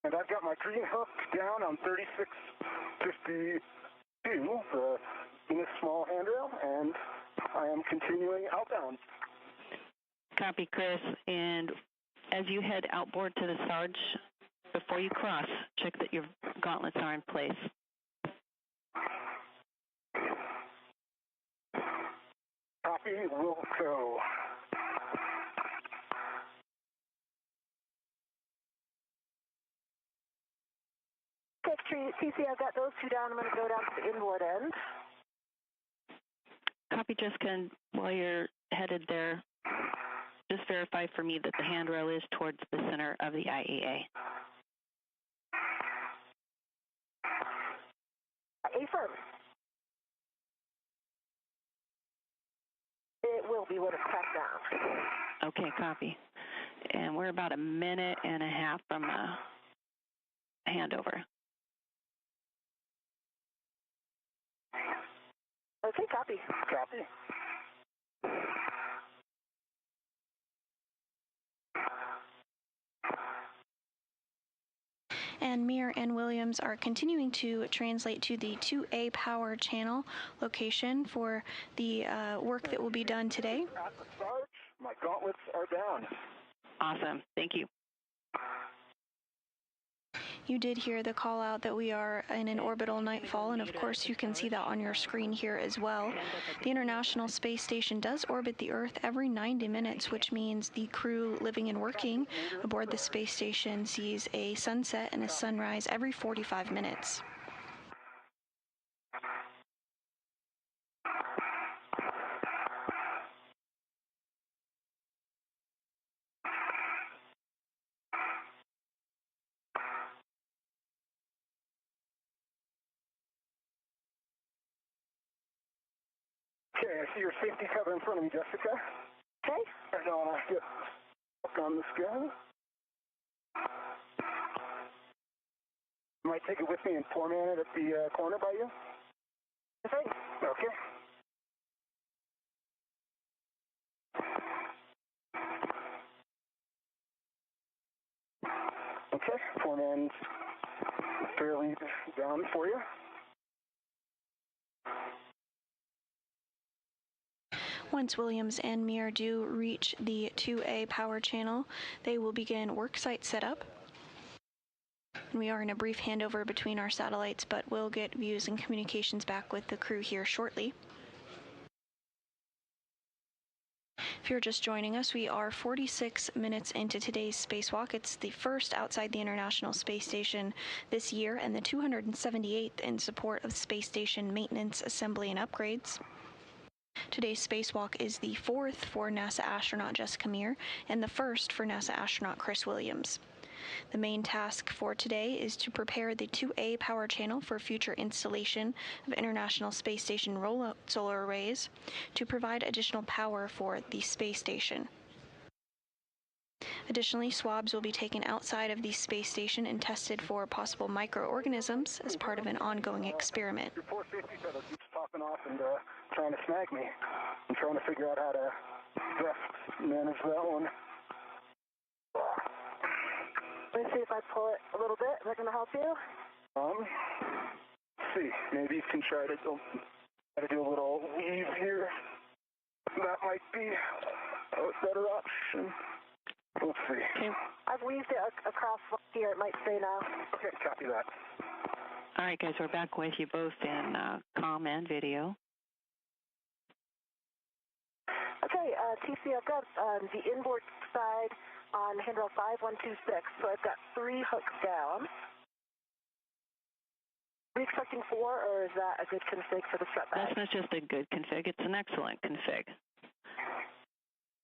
And I've got my green hook down on 3652, in a small handrail, and I am continuing outbound. Copy, Chris. And as you head outboard to the Sarge, before you cross, check that your gauntlets are in place. Copy, will go. TC, I've got those two down. I'm going to go down to the inboard end. Copy, Jessica. And while you're headed there, just verify for me that the handrail is towards the center of the IEA. firm. It will be when it's cracked down. Okay, copy. And we're about a minute and a half from handover. Okay, copy. Copy. And Mir and Williams are continuing to translate to the 2A power channel location for the work that will be done today. At the start, my gauntlets are down. Awesome. Thank you. You did hear the call out that we are in an orbital nightfall, and of course you can see that on your screen here as well. The International Space Station does orbit the Earth every 90 minutes, which means the crew living and working aboard the space station sees a sunset and a sunrise every 45 minutes. Okay, I see your safety cover in front of me, Jessica. Okay. I don't want to get stuck on this guy. Might take it with me and format it at the corner by you. Okay. Okay. Okay, format's fairly down for you. Once Williams and Mir do reach the 2A power channel, they will begin worksite setup. We are in a brief handover between our satellites, but we'll get views and communications back with the crew here shortly. If you're just joining us, we are 46 minutes into today's spacewalk. It's the first outside the International Space Station this year and the 278th in support of space station maintenance, assembly, and upgrades. Today's spacewalk is the fourth for NASA astronaut Jessica Mir and the first for NASA astronaut Chris Williams. The main task for today is to prepare the 2A power channel for future installation of International Space Station rollout solar arrays to provide additional power for the space station. Additionally, swabs will be taken outside of the space station and tested for possible microorganisms as part of an ongoing experiment. Your 450 pedal keeps popping off and trying to snag me. I'm trying to figure out how to best manage that one. Let me see if I pull it a little bit. Is that going to help you? Let's see. Maybe you can try to do a little weave here. That might be a better option. Let's see. Okay. I've weaved it across here. It might stay now. Okay, copy that. All right, guys, we're back with you both in comm and video. Okay, TC, I've got the inboard side on handrail 5126, so I've got 3 hooks down. Are you expecting 4, or is that a good config for the strut bag? That's not just a good config, it's an excellent config.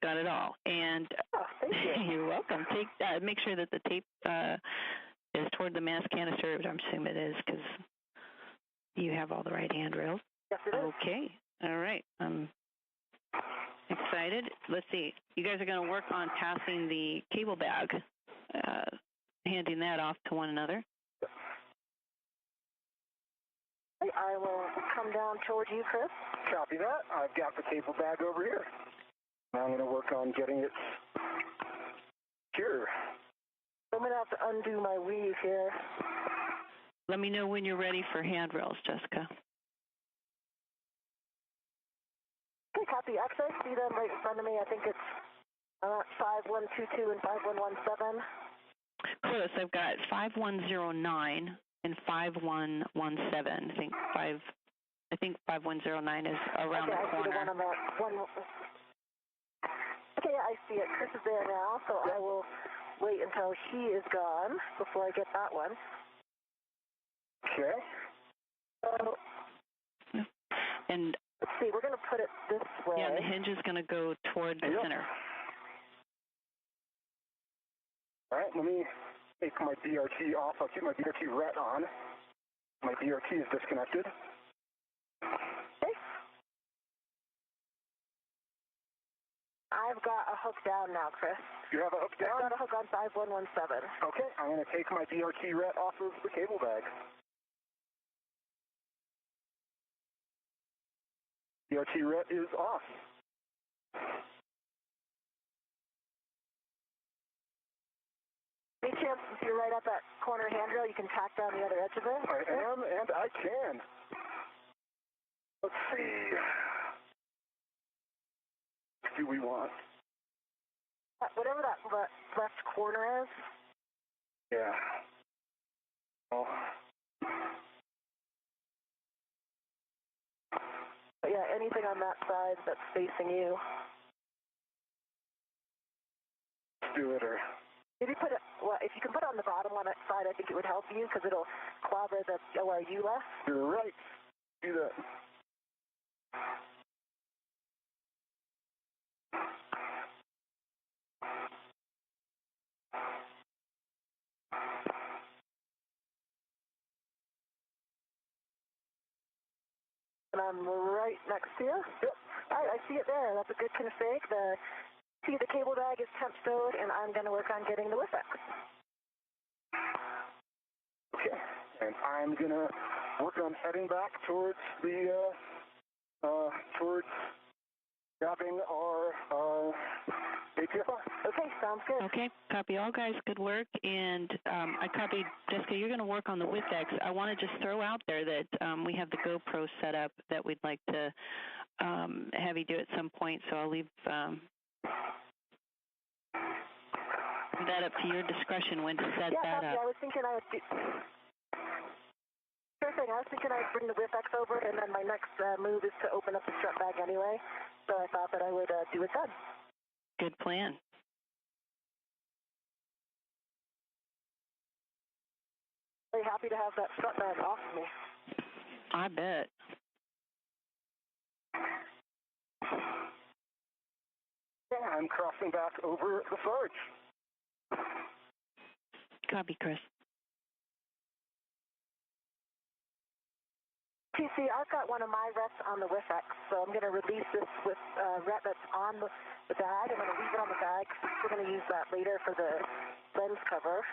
Got it all. And thank you. You're welcome. Make sure that the tape is toward the mass canister, but I'm assuming it is because you have all the right handrails. Yes, it is. Okay. All right. I'm excited. Let's see. You guys are going to work on passing the cable bag, handing that off to one another. I will come down toward you, Chris. Copy that. I've got the cable bag over here. Now I'm going to work on getting it secure. I'm going to have to undo my weave here. Let me know when you're ready for handrails, Jessica. Okay, copy. Actually, I see them right in front of me. I think it's 5122 and 5117. Close. I've got 5109 and 5117. I think 5109 is around the corner. I see the one on that one. Okay, I see it. Chris is there now, so I will wait until he is gone before I get that one. Okay. So, and let's see, we're going to put it this way. Yeah, the hinge is going to go toward the center. All right, let me take my BRT off. I'll keep my BRT ret on. My BRT is disconnected. I've got a hook down now, Chris. You have a hook down? I've got a hook on 5117. Okay, I'm going to take my DRT ret off of the cable bag. DRT ret is off. Any chance if you're right at that corner handrail, you can tack down the other edge of it? I am, and I can. Let's see. What do we want? Whatever that left corner is. Yeah. Oh. But yeah, anything on that side that's facing you. Let's do it, or... Maybe put it, well, if you can put it on the bottom on that side, I think it would help you because it'll clobber the ORU less. You're right. Do that. And I'm right next to you. Yep. All right, I see it there. That's a good config. See, the cable bag is temp stowed, and I'm going to work on getting the WIFX. Okay, and I'm going to work on heading back towards the, towards grabbing our, APFR. Okay, sounds good. Okay, copy all, guys. Good work. And I copied, Jessica, you're going to work on the WIFX. I want to just throw out there that we have the GoPro set up that we'd like to have you do at some point, so I'll leave that up to your discretion when to set that up. Yeah, I was thinking I would do... Sure thing. I was thinking I'd bring the WIFX over, and then my next move is to open up the strut bag anyway, so I thought that I would do it then. Good plan. Very happy to have that strut bag off me. I bet. Yeah, I'm crossing back over the Sarge. Copy, Chris. TC, I've got one of my rets on the WIFX, so I'm going to release this with ret that's on the bag. I'm going to leave it on the bag. We're going to use that later for the lens cover.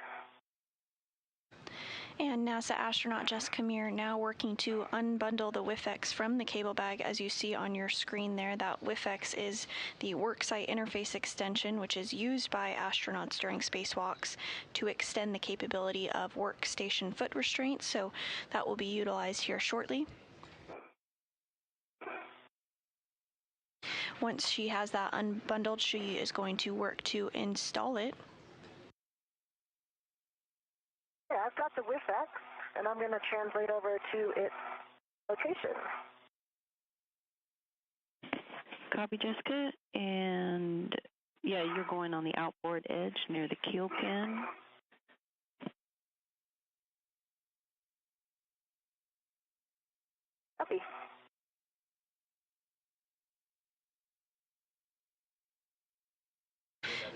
And NASA astronaut Jessica Meir now working to unbundle the WIFX from the cable bag. As you see on your screen there, that WIFX is the worksite interface extension, which is used by astronauts during spacewalks to extend the capability of workstation foot restraints. So that will be utilized here shortly. Once she has that unbundled, she is going to work to install it. Yeah, I've got the WIFX, and I'm going to translate over to its location. Copy, Jessica. And yeah, you're going on the outboard edge near the keel pin. Copy.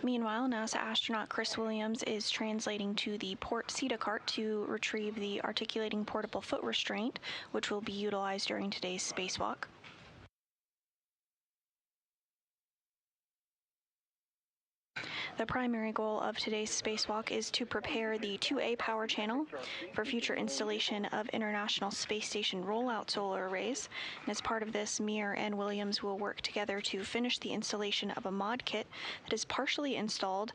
Meanwhile, NASA astronaut Chris Williams is translating to the port CETA cart to retrieve the articulating portable foot restraint, which will be utilized during today's spacewalk. The primary goal of today's spacewalk is to prepare the 2A power channel for future installation of International Space Station rollout solar arrays. And as part of this, Meir and Williams will work together to finish the installation of a mod kit that is partially installed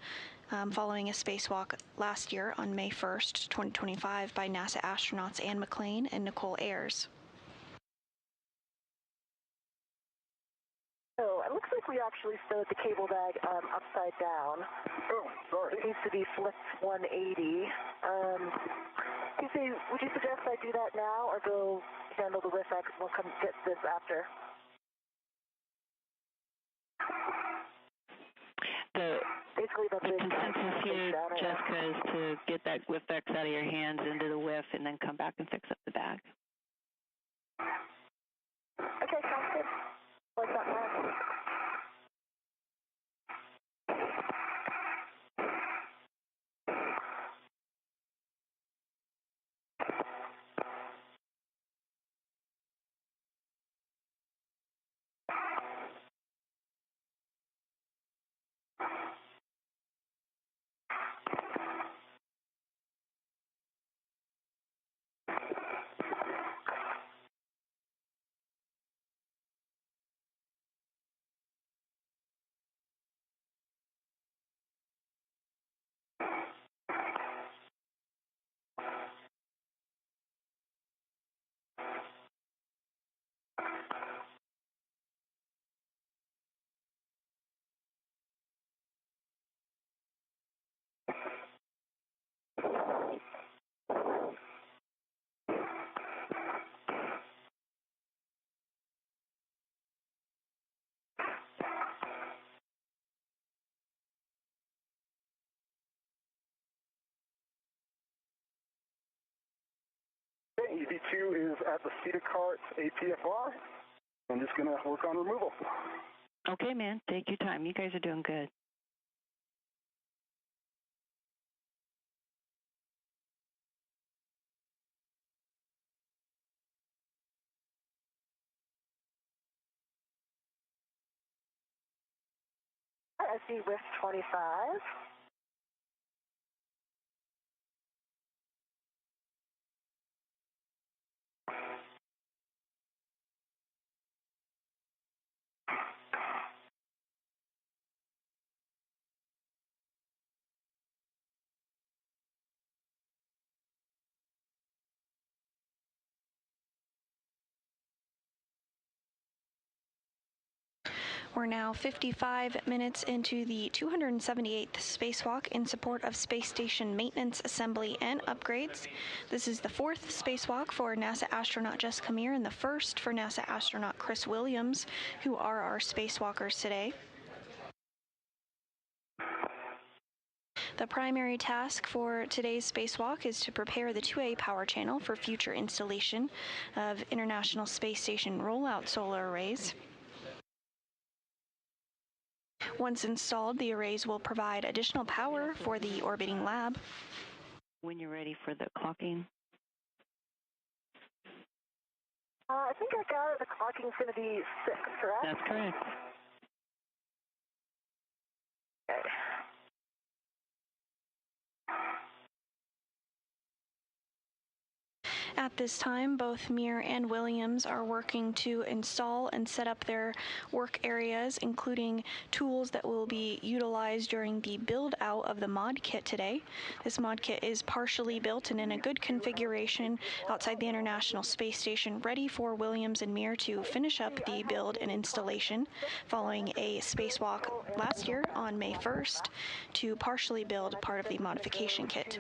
following a spacewalk last year on May 1st, 2025 by NASA astronauts Anne McClain and Nicole Ayers. So it looks like we actually stowed the cable bag upside down. Oh, sorry. It needs to be flipped 180. Would you suggest I do that now or go handle the WIFX and we'll come get this after? The consensus here, Jessica, is to get that WIFX out of your hands into the WIF and then come back and fix up the bag. Okay, sounds good. What's that plan? EV2 is at the seat of carts APFR. I'm just going to work on removal. Okay, man. Take your time. You guys are doing good. I see WIF 25. We're now 55 minutes into the 278th spacewalk in support of space station maintenance, assembly, and upgrades. This is the 4th spacewalk for NASA astronaut Jessica Meir and the 1st for NASA astronaut Chris Williams, who are our spacewalkers today. The primary task for today's spacewalk is to prepare the 2A power channel for future installation of International Space Station rollout solar arrays. Once installed, the arrays will provide additional power for the orbiting lab. When you're ready for the clocking. I think I got it. The clocking's going to be 6, correct? That's correct. Okay. At this time, both Meir and Williams are working to install and set up their work areas, including tools that will be utilized during the build-out of the mod kit today. This mod kit is partially built and in a good configuration outside the International Space Station, ready for Williams and Meir to finish up the build and installation, following a spacewalk last year on May 1st to partially build part of the modification kit.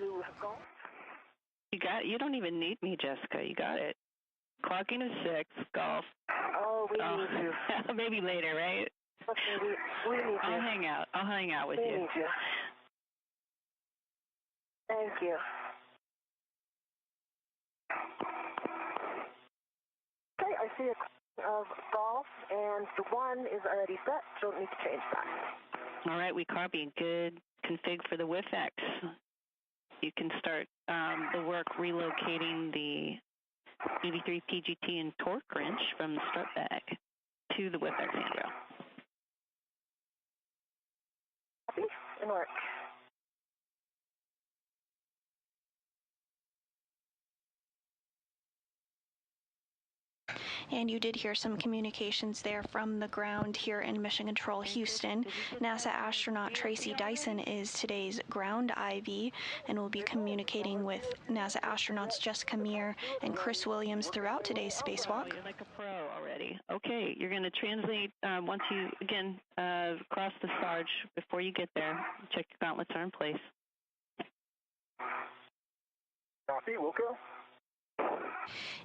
You got it. You don't even need me, Jessica. You got it. Clocking is 6, golf. Oh, we need you. Maybe later, right? Okay, we need you. I'll hang out. I'll hang out with We you. need you. Thank you. Okay, I see a clocking of golf, and the 1 is already set. Don't need to change that. All right, we copy. Good config for the WIF-X. You can start the work relocating the EV3 PGT and torque wrench from the strut bag to the WIF-X handrail. Copy and work. And you did hear some communications there from the ground here in Mission Control Houston. NASA astronaut Tracy Dyson is today's ground IV and will be communicating with NASA astronauts Jessica Meir and Chris Williams throughout today's spacewalk. You're like a pro already. Okay, you're going to translate once you, again, cross the Sarge. Before you get there, check your gauntlets are in place. Copy, Wilco.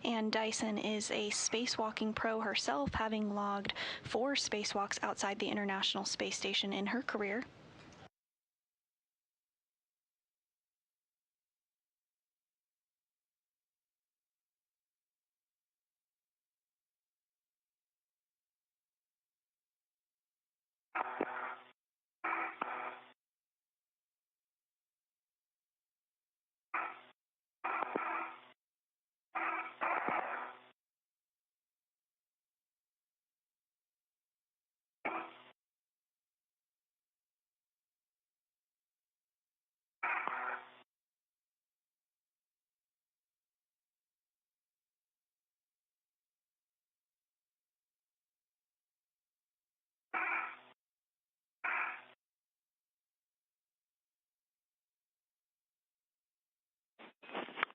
And Dyson is a spacewalking pro herself, having logged 4 spacewalks outside the International Space Station in her career.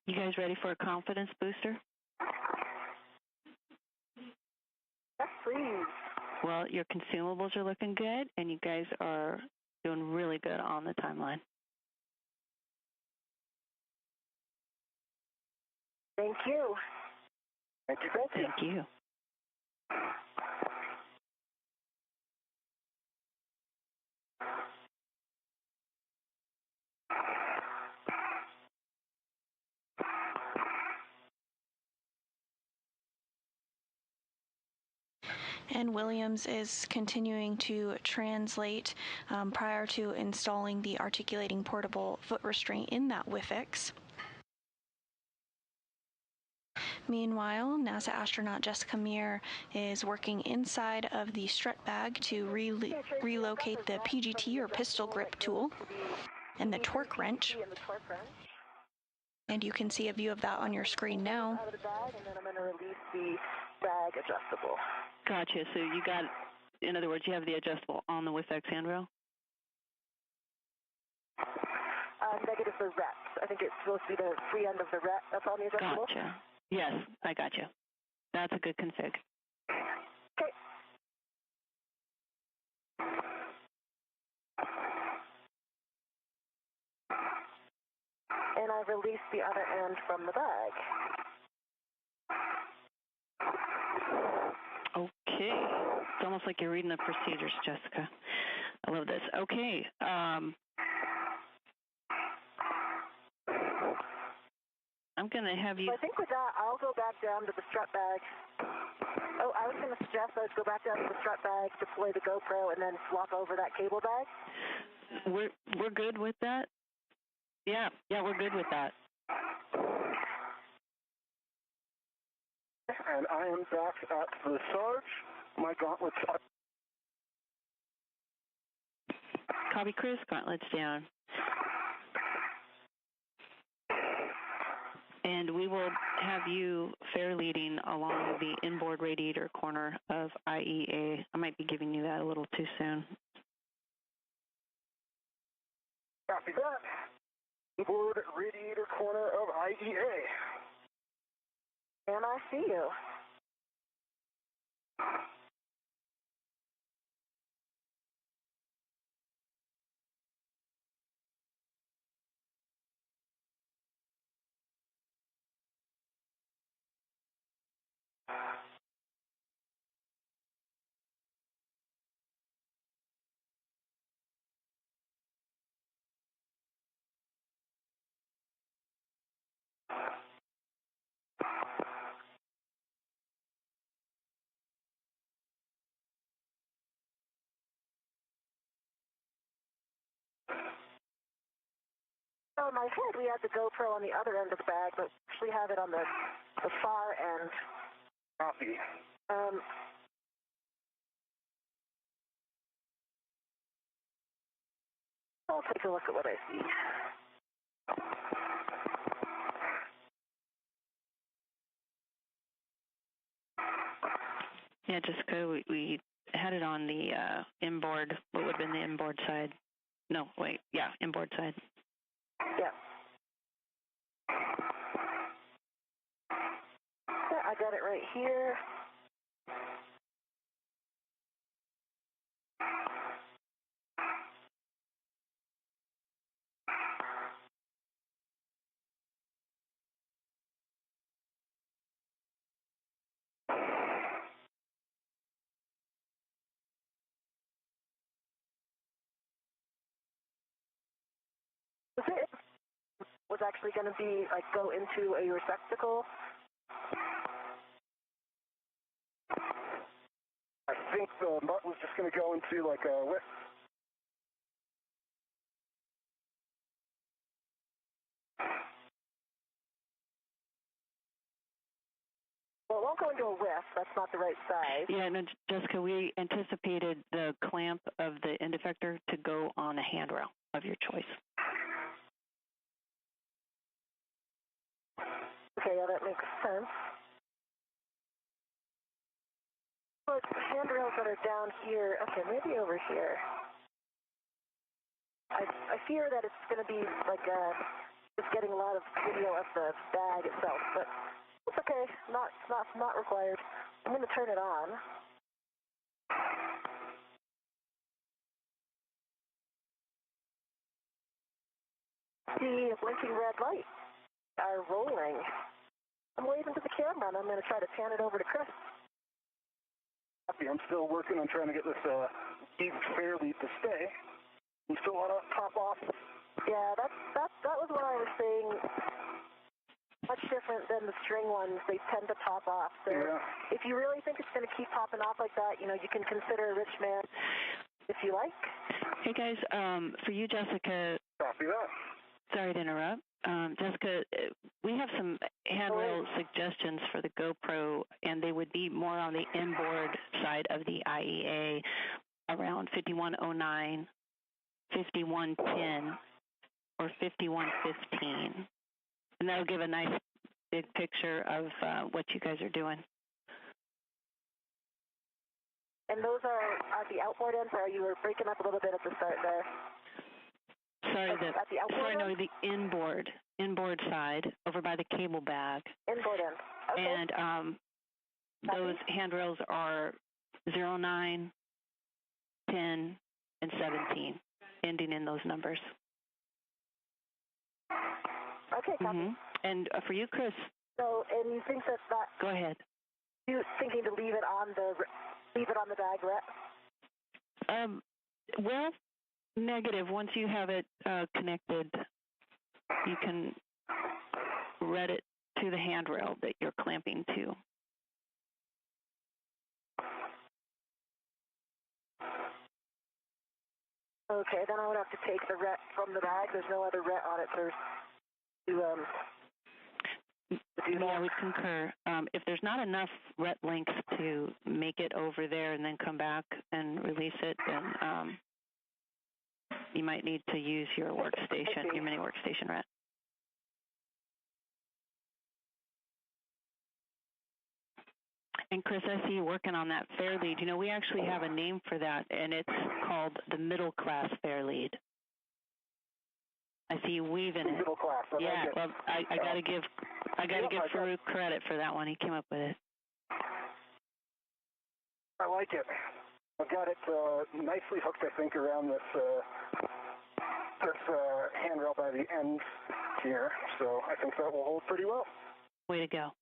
You guys ready for a confidence booster? Yes, please. Well, your consumables are looking good, and you guys are doing really good on the timeline. Thank you. Thank you, thank you. Thank you. And Williams is continuing to translate prior to installing the articulating portable foot restraint in that WIFIX. Meanwhile, NASA astronaut Jessica Meir is working inside of the strut bag to relocate the PGT or pistol grip tool and the torque wrench. And you can see a view of that on your screen now. Out of the bag, and then I'm going to release the bag adjustable. Gotcha. So you got, in other words, you have the adjustable on the WIFX handrail? Negative the rep. I think it's supposed to be the free end of the rep. That's on the adjustable? Gotcha. Yes, I gotcha. That's a good config. Okay. And I release the other end from the bag. Okay. It's almost like you're reading the procedures, Jessica. I love this. Okay. I'm going to have you... So I think with that, I'll go back down to the strut bag. Oh, I was going to suggest I would go back down to the strut bag, deploy the GoPro, and then swap over that cable bag. We're good with that? Yeah, we're good with that. And I am back at the Sarge. My gauntlets are... Copy, Chris. Gauntlets down. And we will have you fair leading along the inboard radiator corner of IEA. I might be giving you that a little too soon. Copy that. Inboard radiator corner of IEA. And I see you. So in my head, we had the GoPro on the other end of the bag, but we actually have it on the far end. Copy. I'll take a look at what I see. Yeah, Jessica, we had it on the inboard, what would have been the inboard side. No, wait, yeah, inboard side. Yeah. Yeah, I got it right here. It was actually going to be like go into a receptacle. I think the nut was just going to go into like a whip. Well, it won't go into a whiff. That's not the right size. Yeah, no, Jessica, we anticipated the clamp of the end effector to go on a handrail of your choice. Okay, yeah, that makes sense. But handrails that are down here, okay, maybe over here. I fear that it's going to be like just getting a lot of video of the bag itself, but it's okay. Not required. I'm going to turn it on. The blinking red lights are rolling. I'm waving to the camera, and I'm going to try to pan it over to Chris. I'm still working on trying to get this lead fair lead to stay. You still want to top off? Yeah, that was what I was saying. much different than the string ones. They tend to pop off. So if you really think it's going to keep popping off like that, you can consider a rich man if you like. Hey, guys, for you, Jessica. Copy that. Sorry to interrupt. Jessica, we have some handrail suggestions for the GoPro, and they would be more on the inboard side of the IEA, around 5109, 5110, or 5115. And that'll give a nice big picture of what you guys are doing. And those are at the outboard ends, or you were breaking up a little bit at the start there? Sorry, at the outboard end? no, the inboard side, over by the cable bag. Inboard end. Okay. And those handrails are 09, 10, and 17, ending in those numbers. Okay, copy. And for you, Chris. So, and you think that Go ahead. You thinking to leave it on the bag, Rhett? Well, negative. Once you have it connected, you can red it to the handrail that you're clamping to. Okay, then I would have to take the ret from the bag. There's no other ret on it to do Yeah, I would concur. If there's not enough ret links to make it over there and then come back and release it, then you might need to use your workstation, your mini workstation ret. And Chris, I see you working on that fair lead. We actually have a name for that, and it's called the middle class fair lead. I see you weaving it. Middle class. Yeah, well, I gotta give Farouk credit for that one. He came up with it. I like it. I've got it nicely hooked, I think, around this handrail by the end here. So I think that will hold pretty well. Way to go.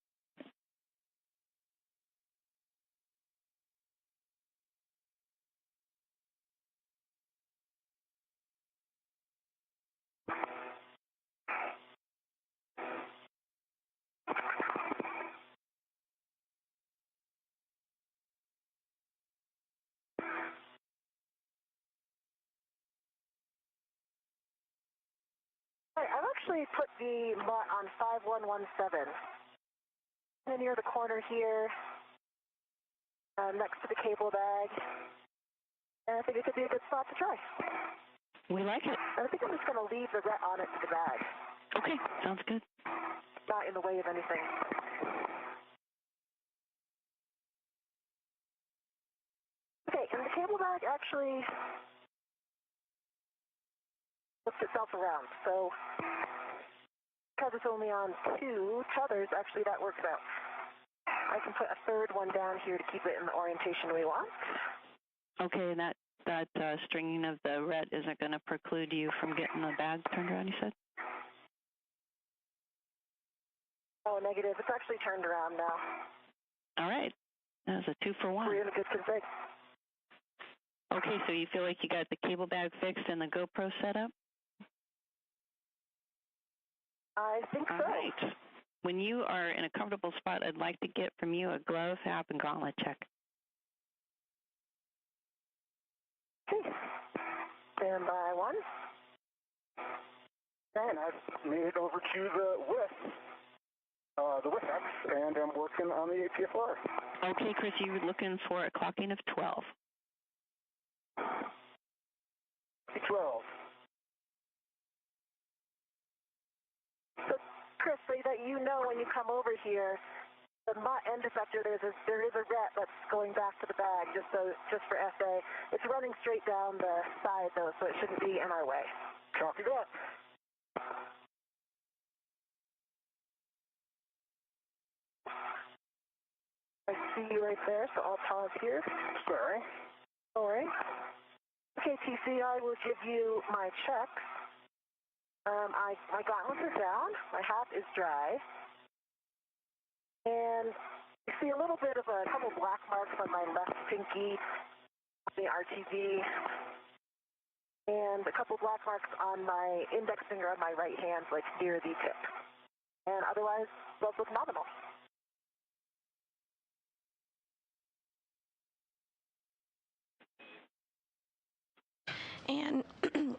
I've actually put the MUT on 5117. Near the corner here, next to the cable bag. And I think it could be a good spot to try. We like it. And I think I'm just going to leave the ret on it to the bag. Okay, sounds good. Not in the way of anything. Okay, and the cable bag actually flips itself around. So because it's only on 2 tethers, actually that works out. I can put a third one down here to keep it in the orientation we want. Okay, and that stringing of the ret isn't going to preclude you from getting the bag turned around, you said? Oh, negative. It's actually turned around now. All right. That was a 2-for-1. We're in a good config. Okay, so you feel like you got the cable bag fixed and the GoPro set up? I think so. All right. When you are in a comfortable spot, I'd like to get from you a glove, hat, and gauntlet check. Okay. Stand by 1. And I've made it over to the width X, and I'm working on the APFR. Okay, Chris, you were looking for a clocking of 12. 12. So, Chris, so that you know when you come over here, the MUT end effector, there is a ret that's going back to the bag, just for SA. It's running straight down the side, though, so it shouldn't be in our way. Copy that. I see you right there, so I'll pause here. Sorry. All right. Okay, TC, I will give you my checks. My gauntlets are down, my hat is dry, and you see a little bit of a couple black marks on my left pinky, the RTV, and a couple black marks on my index finger on my right hand, like near the tip. And otherwise, those look nominal.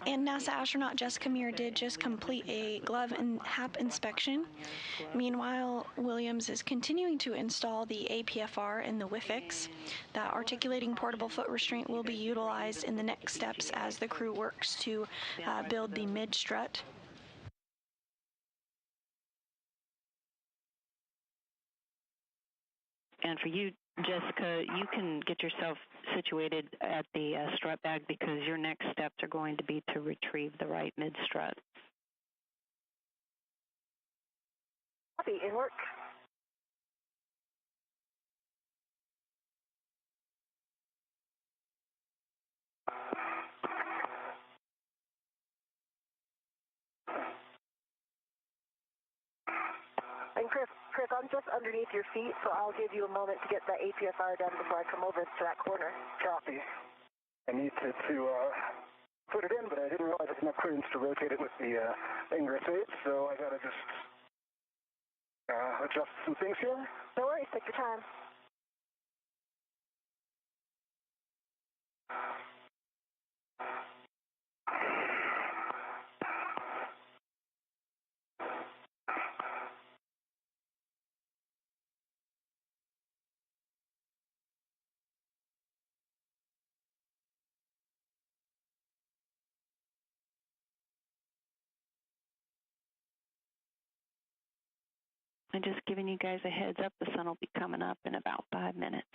And NASA astronaut Jessica Meir did just complete a glove and HAP inspection. Meanwhile, Williams is continuing to install the APFR and the WIFIX. That articulating portable foot restraint will be utilized in the next steps as the crew works to build the mid-strut. And for you, Jessica, you can get yourself situated at the strut bag because your next steps are going to be to retrieve the right mid-strut. Copy, in work. And Chris, I'm just underneath your feet, so I'll give you a moment to get that APFR done before I come over to that corner. Copy. I needed to put it in, but I didn't realize I didn't have clearance to rotate it with the ingress aids, so I got to just adjust some things here. No worries, take your time. I'm just giving you guys a heads up. The sun will be coming up in about 5 minutes.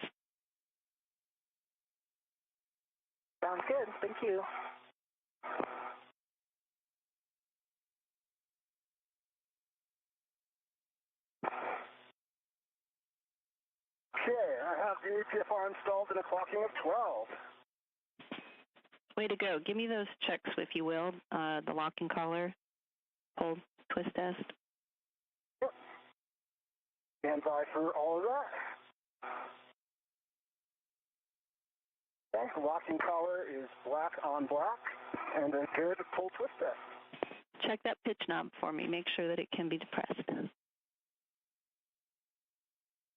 Sounds good. Thank you. Okay, I have the APFR installed in a clocking of 12. Way to go. Give me those checks, if you will. The locking collar, pull, twist test. Yep. Stand by for all of that. Okay, locking collar is black on black, and a good pull twist test. Check that pitch knob for me. Make sure that it can be depressed.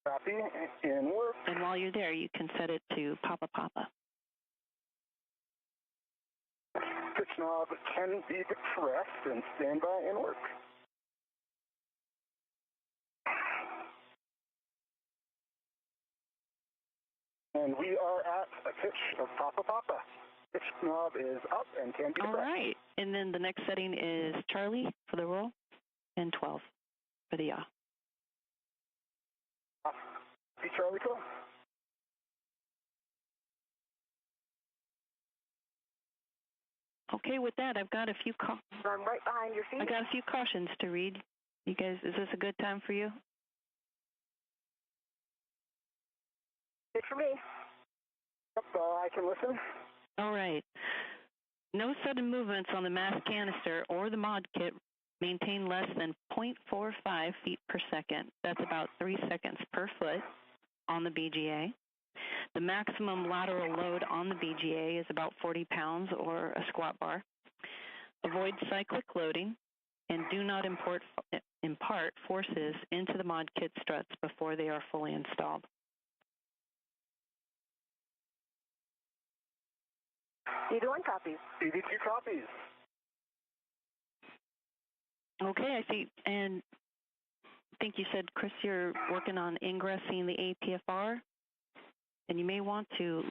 Copy, in work. And while you're there, you can set it to Papa Papa. Pitch knob can be depressed and stand by in work. And we are at a pitch of Papa Papa. Pitch knob is up and can be depressed. All right. And then the next setting is Charlie for the roll and 12 for the yaw. See Charlie, go. Okay, with that, I've got a few I'm right behind your feet. I got a few cautions to read. You guys, is this a good time for you? Good for me. Yep, I can listen. All right. No sudden movements on the mass canister or the mod kit maintain less than 0.45 feet per second. That's about 3 seconds per foot on the BGA. The maximum lateral load on the BGA is about 40 pounds or a squat bar. Avoid cyclic loading and do not impart forces into the mod kit struts before they are fully installed. Either one copies. 82 copies. Okay, I see. And I think you said, Chris, you're working on ingressing the APFR, and you may want to...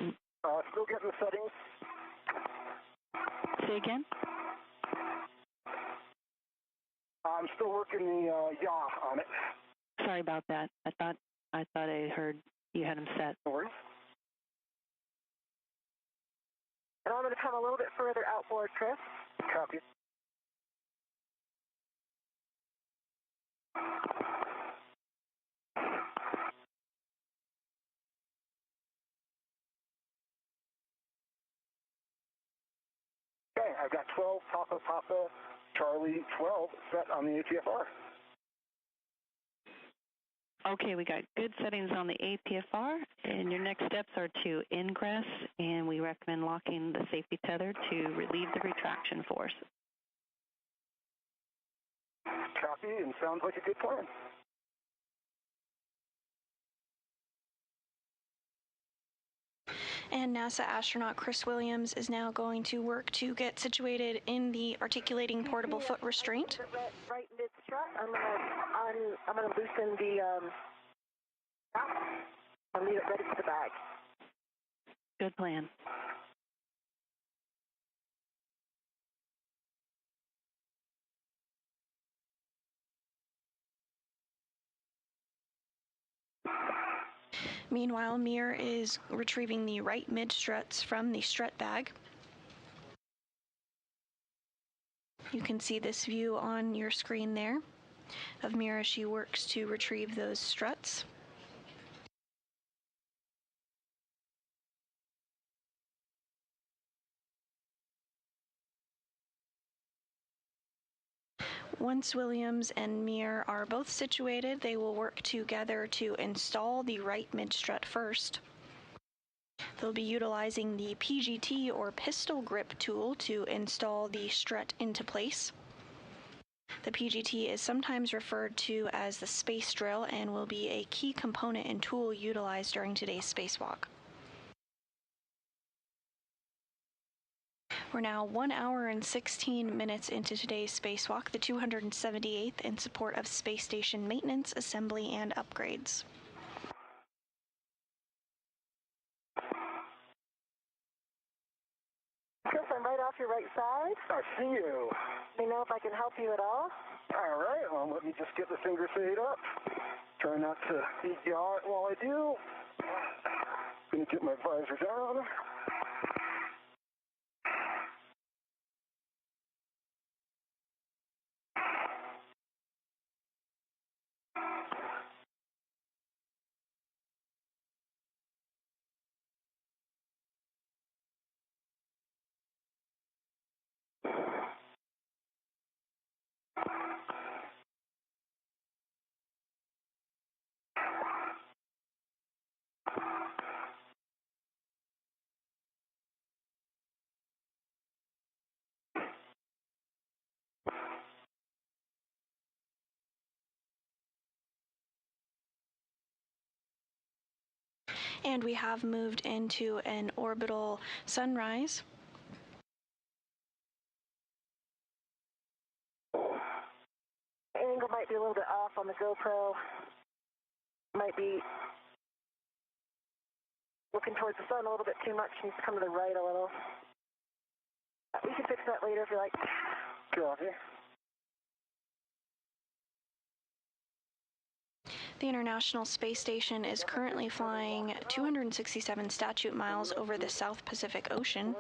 Still getting the settings. Say again? I'm still working the yaw on it. Sorry about that. I thought I heard you had them set. No worries. And I'm going to come a little bit further outboard, Chris. Copy. Okay, I've got 12 Papa Papa Charlie 12 set on the APFR. Okay, we got good settings on the APFR, and your next steps are to ingress, and we recommend locking the safety tether to relieve the retraction force. Copy, and sounds like a good plan. And NASA astronaut Chris Williams is now going to work to get situated in the articulating portable foot restraint. Right mid strut. I'm gonna loosen the I'll leave it ready for the bag. Good plan. Meanwhile, Mir is retrieving the right mid struts from the strut bag. You can see this view on your screen there of Mir as she works to retrieve those struts. Once Williams and Mir are both situated, they will work together to install the right mid-strut first. They'll be utilizing the PGT or pistol grip tool to install the strut into place. The PGT is sometimes referred to as the space drill and will be a key component and tool utilized during today's spacewalk. We're now 1 hour and 16 minutes into today's spacewalk, the 278th, in support of space station maintenance, assembly, and upgrades. Chris, I'm right off your right side. I see you. Let me know if I can help you at all. All right, well, let me just get the finger fade up. Try not to beat you out while I do. Gonna get my visor down. And we have moved into an orbital sunrise. Angle might be a little bit off on the GoPro. Might be looking towards the sun a little bit too much. Needs to come to the right a little. We can fix that later if you like. Copy. The International Space Station is currently flying 267 statute miles over the South Pacific Ocean.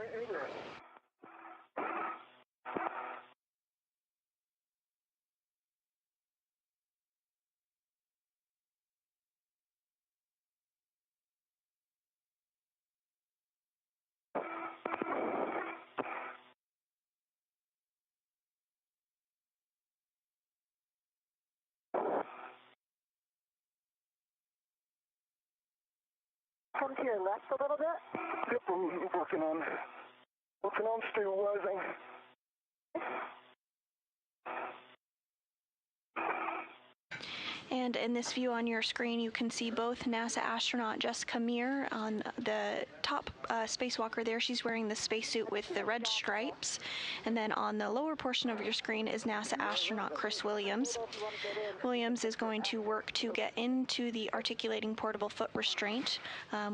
Come to your left a little bit. Yep, I'm working on stabilizing. And in this view on your screen, you can see both NASA astronaut Jessica Mir on the top spacewalker there. She's wearing the spacesuit with the red stripes. And then on the lower portion of your screen is NASA astronaut Chris Williams. Williams is going to work to get into the articulating portable foot restraint,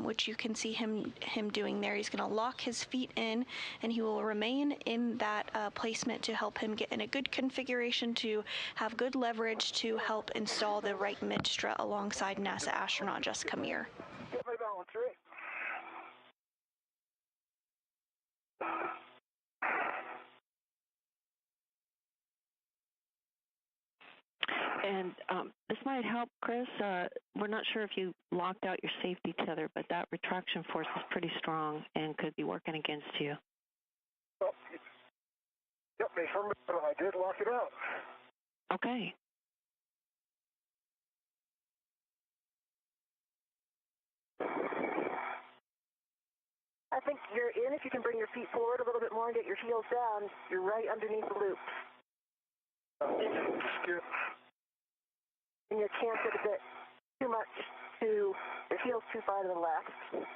which you can see him doing there. He's going to lock his feet in, and he will remain in that placement to help him get in a good configuration to have good leverage to help install the right mid-strut alongside NASA astronaut Jessica Mir. Get my balance right. And this might help, Chris. We're not sure if you locked out your safety tether, but that retraction force is pretty strong and could be working against you. Oh, yep, I did lock it out. Okay. I think you're in. If you can bring your feet forward a little bit more and get your heels down, you're right underneath the loop. Skip. And you're canted a bit too much to, your heel's too far to the left.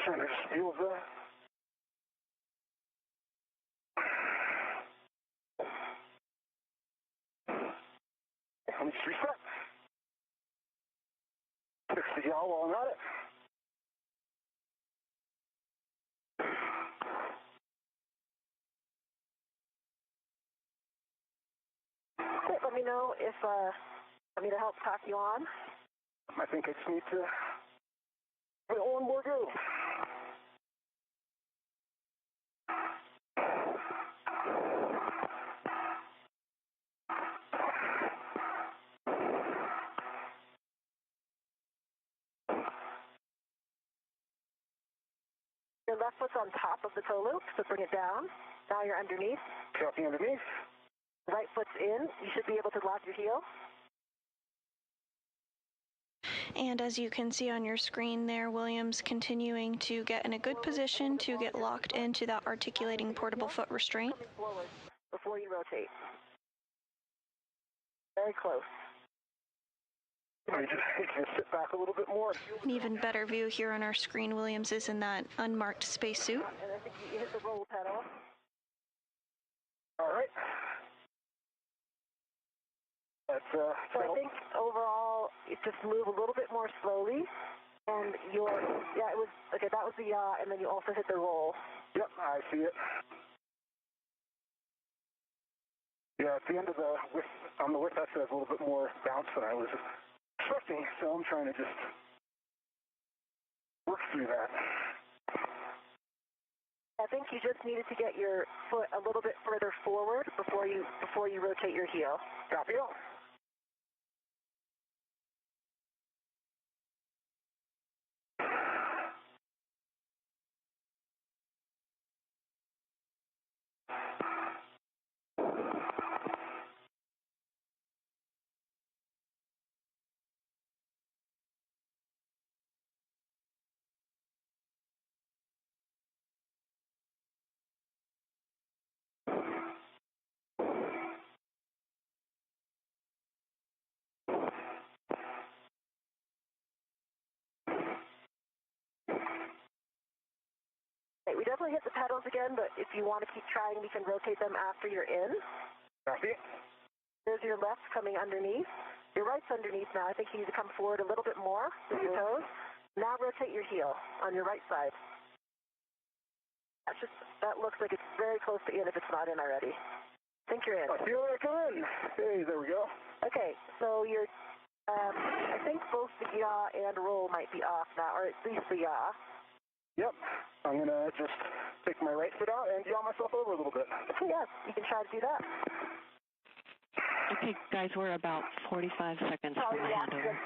Trying to just feel that. Let me just reset. Fix the yaw while I'm at it. Okay, let me know if I need to help tack you on. I think I just need to give it one more go. Your left foot's on top of the toe loop, so bring it down. Now you're underneath. Dropping underneath. Right foot's in. You should be able to lock your heel. And as you can see on your screen there, Williams continuing to get in a good position to get locked into that articulating portable foot restraint. Forward before you rotate. Very close. You just sit back a little bit more. An even better view here on our screen, Williams is in that unmarked spacesuit. And I think you hit the roll pedal. All right. That's, so I think overall, it just move a little bit more slowly. And it was, okay, that was the yaw, and then you also hit the roll. Yep, I see it. Yeah, at the end of on the whip, that says a little bit more bounce than I was expecting, so I'm trying to just work through that. I think you just needed to get your foot a little bit further forward before you rotate your heel. Copy all. We definitely hit the pedals again, but if you want to keep trying, we can rotate them after you're in. Copy. There's your left coming underneath. Your right's underneath now. I think you need to come forward a little bit more with your toes. Now rotate your heel on your right side. That looks like it's very close to in if it's not in already. I think you're in. I feel like I'm in. Hey, there we go. Okay, so you're, I think both the yaw and roll might be off now, or at least the yaw. Yep. I'm going to just take my right foot out and yaw myself over a little bit. Okay, yes, you can try to do that. Okay, guys, we're about 45 seconds from the handover.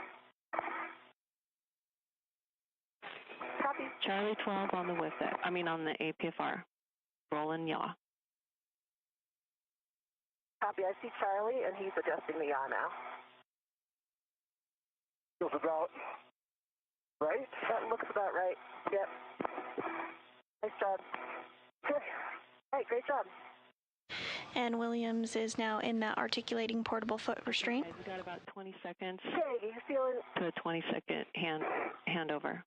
Copy. Charlie 12 on the on the APFR. Roll and yaw. Copy. I see Charlie, and he's adjusting the yaw now. Feels about right? That looks about right. Yep. Nice job. Good. All right, great job. And Williams is now in that articulating portable foot restraint. We've got about 20 seconds Okay, you feeling? to a 20-second handover.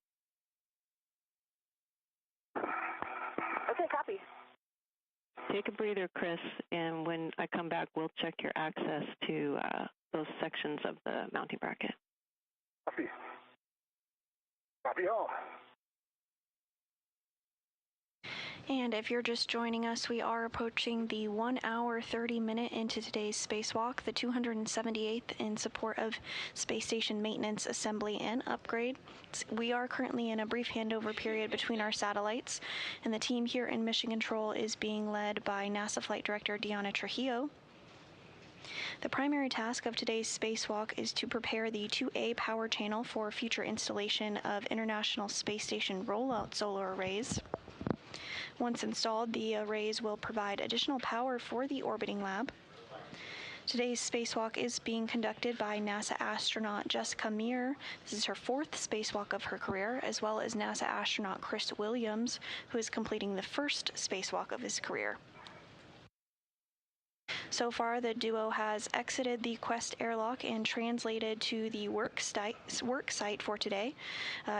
Okay, copy. Take a breather, Chris, and when I come back, we'll check your access to those sections of the mounting bracket. Copy. Copy all. And if you're just joining us, we are approaching the 1 hour, 30 minute into today's spacewalk, the 278th in support of space station maintenance, assembly, and upgrade. We are currently in a brief handover period between our satellites, and the team here in Mission Control is being led by NASA Flight Director Deanna Trujillo. The primary task of today's spacewalk is to prepare the 2A power channel for future installation of International Space Station rollout solar arrays. Once installed, the arrays will provide additional power for the orbiting lab. Today's spacewalk is being conducted by NASA astronaut Jessica Meir. This is her 4th spacewalk of her career, as well as NASA astronaut Chris Williams, who is completing the 1st spacewalk of his career. So far, the duo has exited the Quest airlock and translated to the work site for today.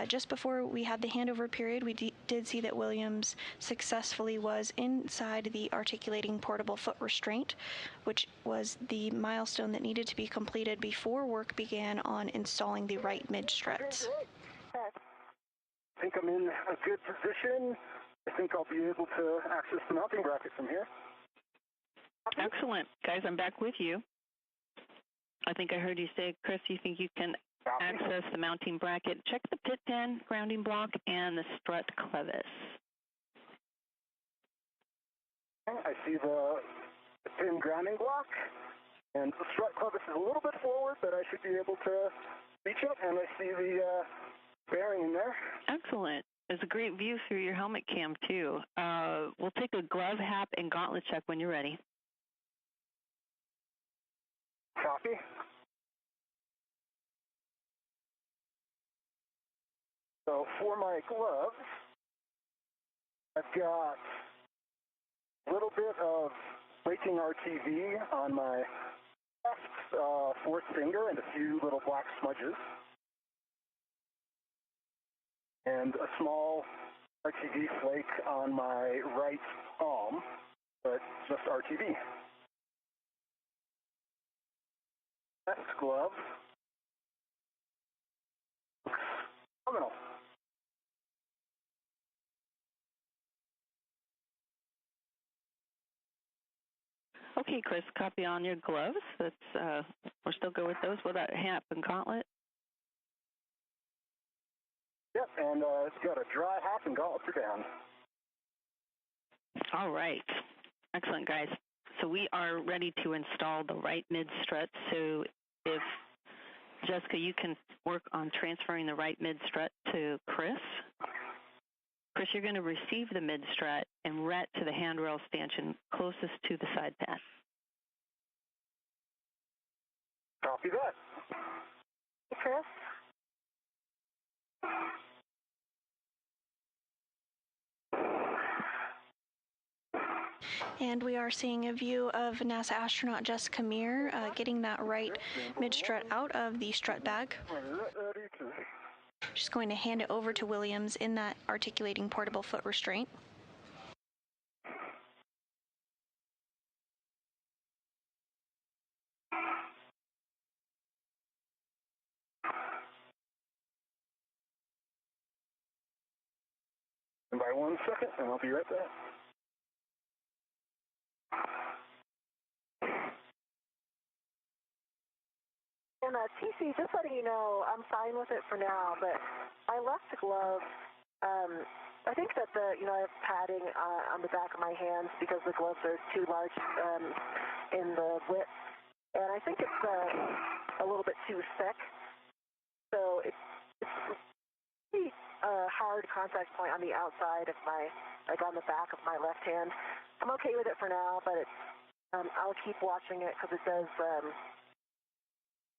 Just before we had the handover period, we did see that Williams successfully was inside the articulating portable foot restraint, which was the milestone that needed to be completed before work began on installing the right mid-struts. I think I'm in a good position. I think I'll be able to access the mounting bracket from here. Excellent. Guys, I'm back with you. I think I heard you say, Chris, you think you can access the mounting bracket. Check the pit pin, grounding block, and the strut clevis. I see the pin grounding block, and the strut clevis is a little bit forward, but I should be able to reach it, and I see the bearing in there. Excellent. There's a great view through your helmet cam, too. We'll take a glove, hat, and gauntlet check when you're ready. Copy. So for my gloves, I've got a little bit of braking RTV on my left fourth finger and a few little black smudges. And a small RTV flake on my right palm, but just RTV. Left glove. Phenomenal. Okay, Chris, copy on your gloves. That's we're still good with those. What about hat and gauntlet? Yep, and it's got a dry hat and gauntlets are down. All right. Excellent, guys. So we are ready to install the right mid-strut. So if, Jessica, you can work on transferring the right mid-strut to Chris. Chris, you're going to receive the mid-strut and ret to the handrail stanchion closest to the side pad. Copy that. Chris? And we are seeing a view of NASA astronaut Jessica Meir getting that right mid-strut out of the strut bag. She's going to hand it over to Williams in that articulating portable foot restraint. And by 1 second, and I'll be right back. And TC, just letting you know, I'm fine with it for now, but my left glove, I think that I have padding on the back of my hands because the gloves are too large in the width, and I think it's a little bit too thick, so it's pretty hard contact point on the outside of on the back of my left hand. I'm okay with it for now, but I'll keep watching it because it does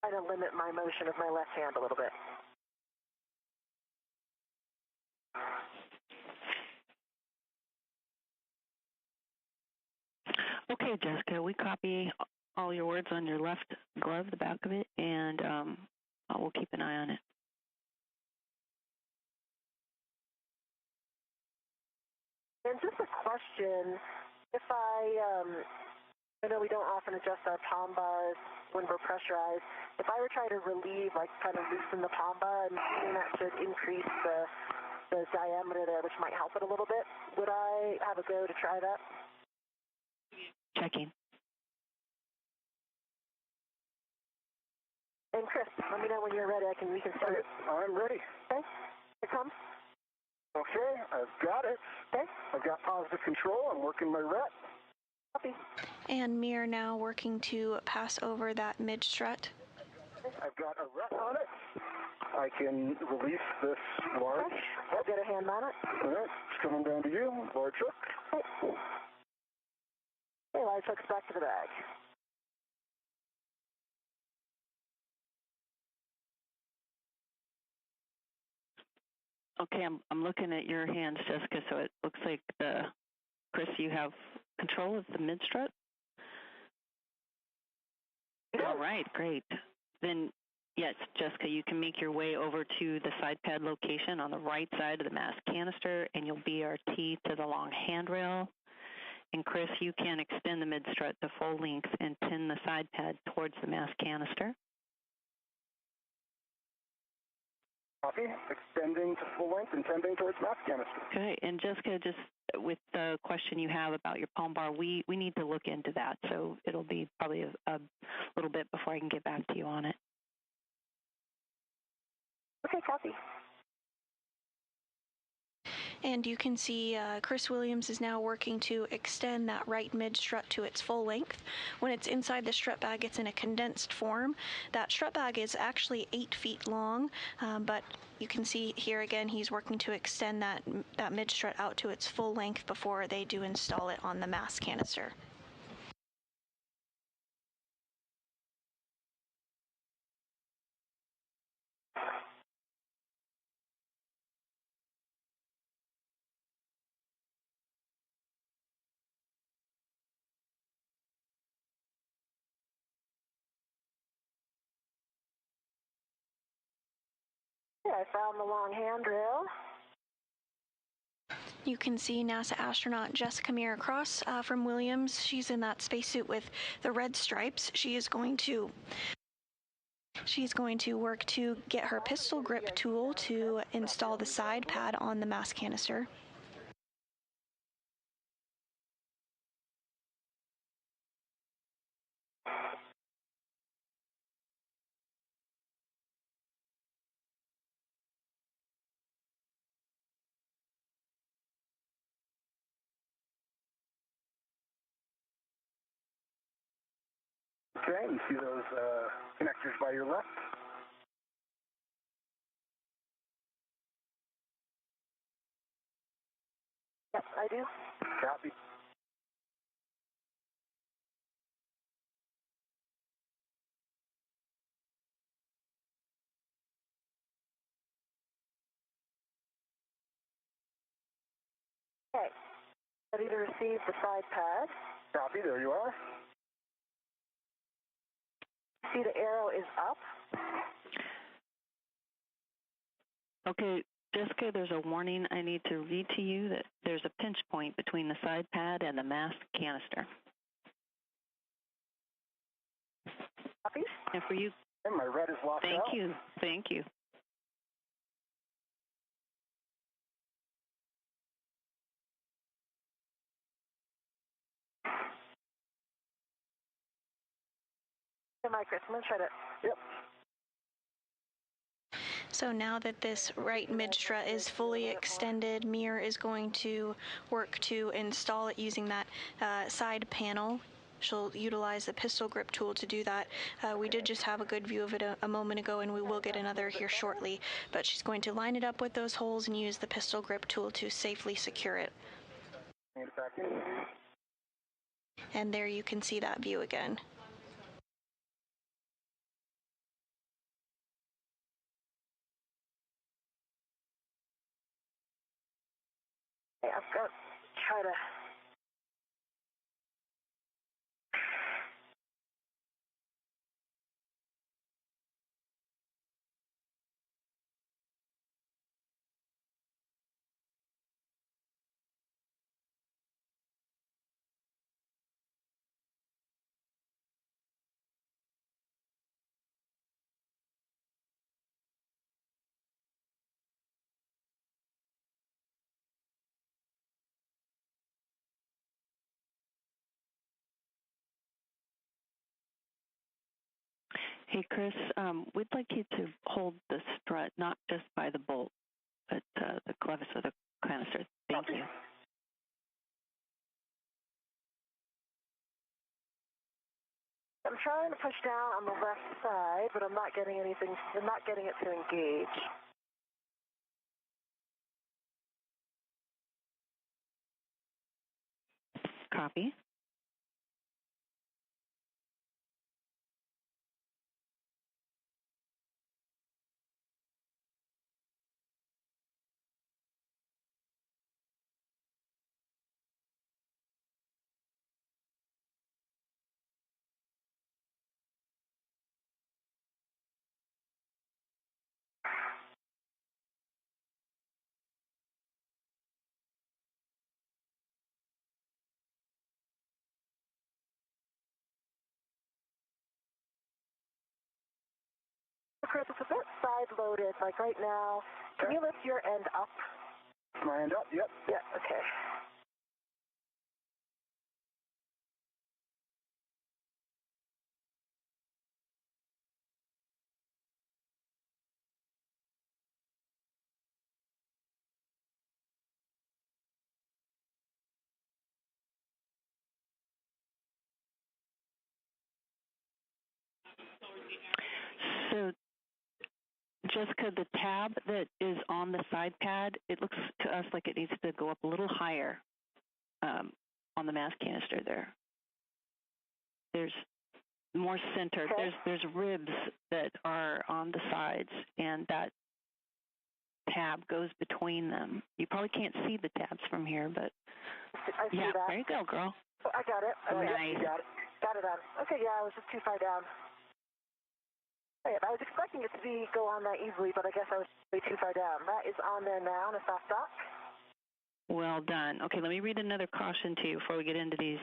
kind of limit my motion of my left hand a little bit. Okay, Jessica, we copy all your words on your left glove, the back of it, and we'll keep an eye on it. And just a question, if I know we don't often adjust our palm bars when we're pressurized. If I were trying to relieve, kind of loosen the palm bar, I'm assuming that should increase the diameter there, which might help it a little bit. Would I have a go to try that? Checking. And Chris, let me know when you're ready. We can start. I'm ready. Okay, here it comes. Okay, I've got it. Okay. I've got positive control. I'm working my ret. Copy. And Meir now working to pass over that mid-strut. I've got a ret on it. I can release this large. Okay. I'll get a hand on it. All right, it's coming down to you. Large hook. Okay. Okay, large hook's back to the bag. Okay, I'm looking at your hands, Jessica, so it looks like, Chris, you have control of the mid-strut? All right, great. Then, yes, Jessica, you can make your way over to the side pad location on the right side of the mast canister, and you'll BRT to the long handrail. And Chris, you can extend the mid-strut to full length and pin the side pad towards the mast canister. Copy. Extending to full length and tending towards mast canister. Okay, and Jessica, just with the question you have about your palm bar, we need to look into that, so it'll be probably a little bit before I can get back to you on it. Okay, copy. And you can see Chris Williams is now working to extend that right mid-strut to its full length. When it's inside the strut bag, it's in a condensed form. That strut bag is actually 8 feet long, but you can see here again he's working to extend that mid-strut out to its full length before they do install it on the mast canister. Yeah, I found the long handrail. You can see NASA astronaut Jessica Meir across from Williams. She's in that spacesuit with the red stripes. She's going to work to get her pistol grip tool to install the side pad on the mast canister. Okay, you see those connectors by your left? Yep, I do. Copy. Okay, ready to receive the side pad. Copy, there you are. See the arrow is up. Okay, Jessica, there's a warning I need to read to you that there's a pinch point between the side pad and the mast canister. Copy. And for you, And my red is locked out. Thank you. Am I, Chris? I'm going to try to... Yep. So now that this right mid-strut is fully extended, Meir is going to work to install it using that side panel. She'll utilize the pistol grip tool to do that. We did just have a good view of it a moment ago, and we will get another here shortly. But she's going to line it up with those holes and use the pistol grip tool to safely secure it. And there you can see that view again. Okay, I've got to try to... Hey, Chris, we'd like you to hold the strut not just by the bolt, but the clevis of the canister. Thank you. I'm trying to push down on the left side, but I'm not getting anything. I'm not getting it to engage. Copy. Chris, it's a bit side-loaded. Like right now, can you lift your end up? My end up, yep. Yeah, okay. So, Jessica, the tab that is on the side pad, it looks to us like it needs to go up a little higher on the mass canister there. There's more centered. Okay. There's ribs that are on the sides, and that tab goes between them. You probably can't see the tabs from here, but I see that. There you go, girl. Oh, I got it. Nice. Got it on. Okay, yeah, I was just too far down. Hey, I was expecting it to go on that easily, but I guess I was way too far down. That is on there now in a soft dock. Well done. Okay, let me read another caution to you before we get into these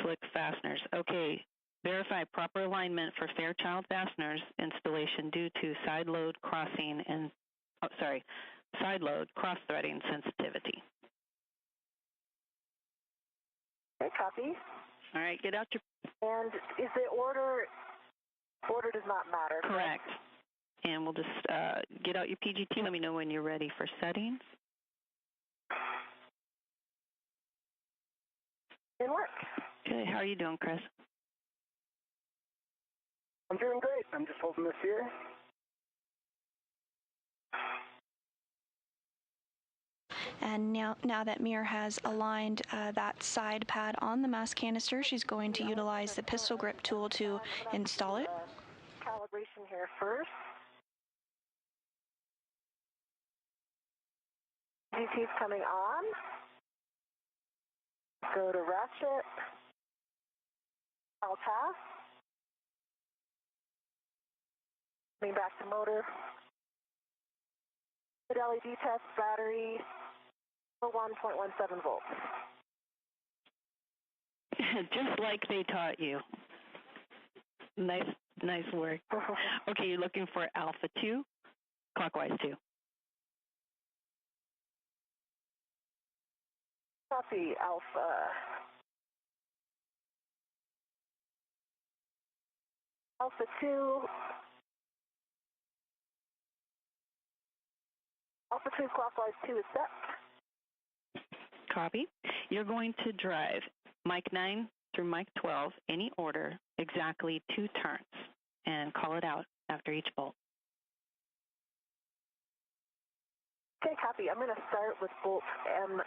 slick fasteners. Okay, verify proper alignment for Fairchild fasteners installation due to side load crossing and, side load cross-threading sensitivity. Okay, copy. All right, get out your... And is the order does not matter? Correct. And we'll just get out your PGT. Let me know when you're ready for settings. In work. Okay, how are you doing, Chris? I'm doing great. I'm just holding this here. And now that Mir has aligned that side pad on the mass canister, she's going to utilize the pistol grip tool to install it. Calibration here first. GT is coming on. Go to ratchet. I'll pass. Coming back to motor. Good LED test battery. 1.17 volts. Just like they taught you. Nice work. Okay, you're looking for alpha 2, clockwise 2. Copy, alpha. Alpha 2. Alpha 2 clockwise 2 is set. Copy. You're going to drive mic 9 through mic 12, any order, exactly 2 turns, and call it out after each bolt. Okay, copy. I'm going to start with bolt 10.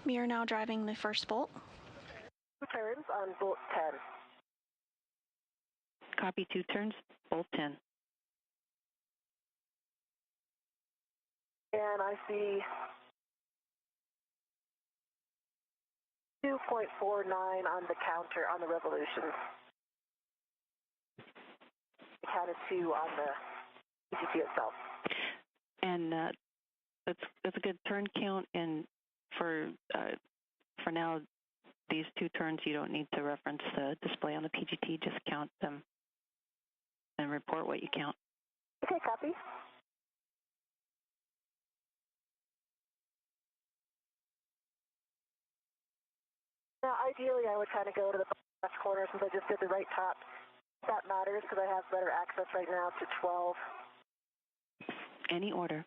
Mir now driving the first bolt. 2 turns on bolt 10. Copy, 2 turns, bolt 10. And I see 2.49 on the counter on the revolution. I counted 2 on the EGT itself. And that's a good turn count. And for now, these 2 turns, you don't need to reference the display on the PGT. Just count them and report what you count. Okay, copy. Now, ideally, I would kind of go to the left corner since I just did the right top. That matters because I have better access right now to 12. Any order.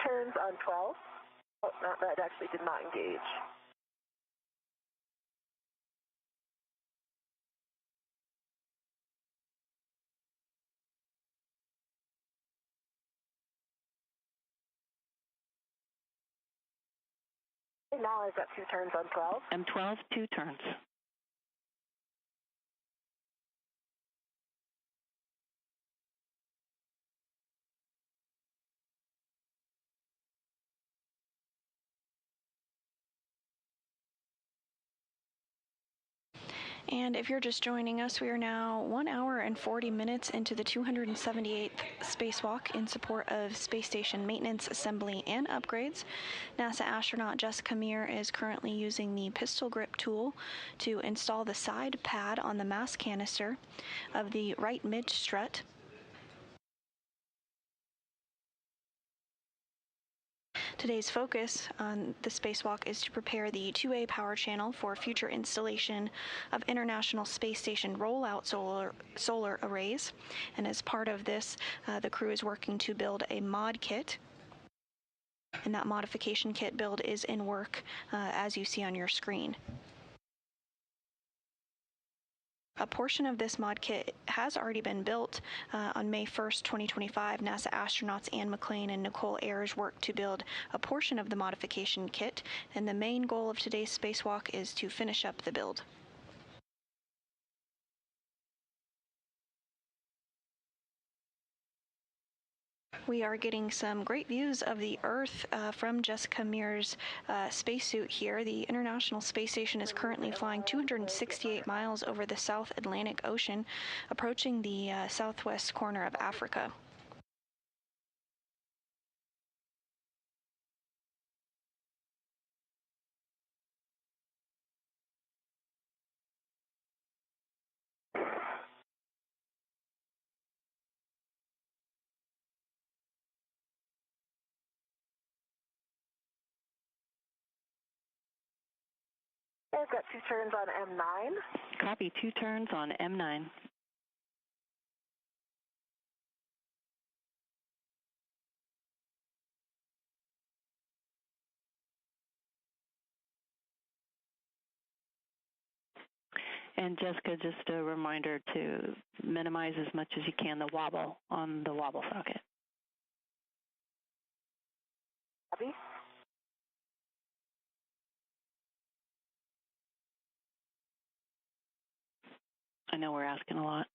Turns on 12. Oh, no, that actually did not engage. Okay, now I've got 2 turns on 12. M12, 2 turns. And if you're just joining us, we are now 1 hour and 40 minutes into the 278th spacewalk in support of space station maintenance, assembly, and upgrades. NASA astronaut Jessica Meir is currently using the pistol grip tool to install the side pad on the mass canister of the right mid strut. Today's focus on the spacewalk is to prepare the 2A power channel for future installation of International Space Station rollout solar arrays. And as part of this, the crew is working to build a mod kit. And that modification kit build is in work, as you see on your screen. A portion of this mod kit has already been built. On May 1st, 2025, NASA astronauts Anne McClain and Nicole Ayers worked to build a portion of the modification kit, and the main goal of today's spacewalk is to finish up the build. We are getting some great views of the Earth from Jessica Meir's spacesuit here. The International Space Station is currently flying 268 miles over the South Atlantic Ocean, approaching the southwest corner of Africa. I've got 2 turns on M9. Copy, 2 turns on M9. And Jessica, just a reminder to minimize as much as you can the wobble on the wobble socket. Copy. I know we're asking a lot.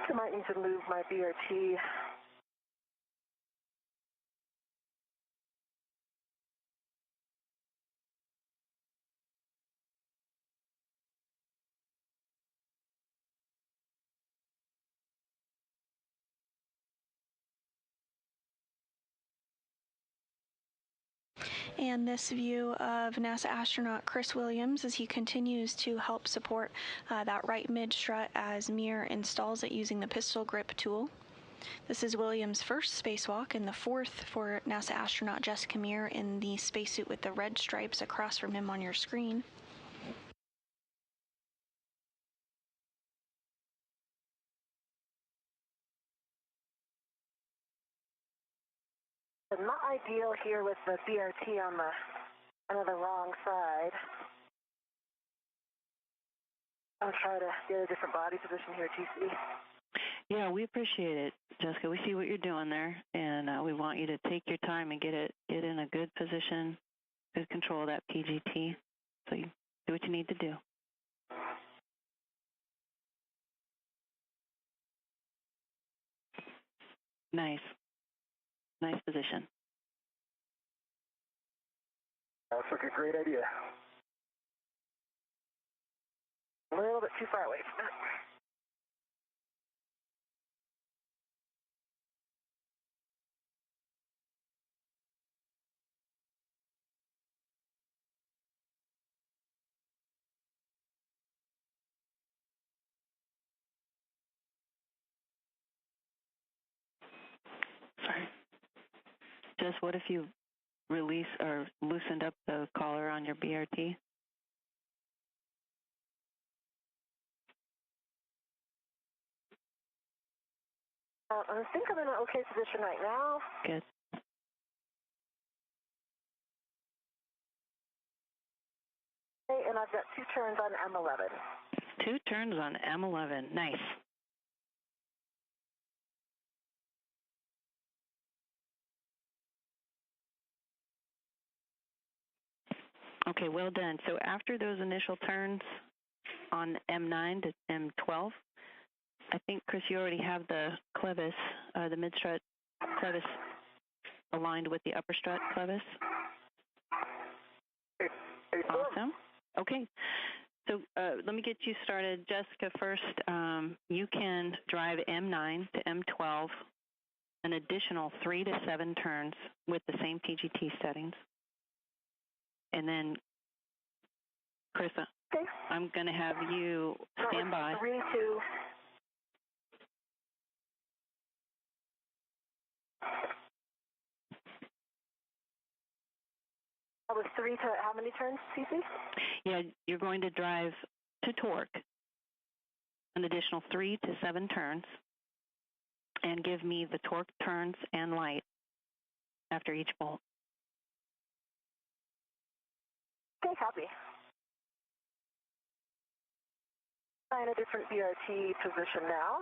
I might need to move my BRT. And this view of NASA astronaut Chris Williams as he continues to help support that right mid strut as Meir installs it using the pistol grip tool. This is Williams' first spacewalk and the 4th for NASA astronaut Jessica Meir in the spacesuit with the red stripes across from him on your screen. It's not ideal here with the BRT on the wrong side. I'll try to get a different body position here, TC. Yeah, we appreciate it, Jessica. We see what you're doing there, and we want you to take your time and get in a good position, good control of that PGT. So you do what you need to do. Nice position. That's like a great idea. A little bit too far away from it. Sorry. Just what if you release or loosened up the collar on your BRT? I think I'm in an okay position right now. Good. Okay, and I've got 2 turns on M11. 2 turns on M11. Nice. Okay, well done. So after those initial turns on M9 to M12, I think, Chris, you already have the clevis, the mid-strut clevis aligned with the upper strut clevis. Awesome. Okay. So let me get you started. Jessica, first, you can drive M9 to M12 an additional 3 to 7 turns with the same PGT settings. And then, Chris, okay. I'm going to have you stand by. 3 to... That was 3 to how many turns, TC? Yeah, you're going to drive to torque an additional 3 to 7 turns and give me the torque turns and light after each bolt. Okay, copy. Find a different BRT position now.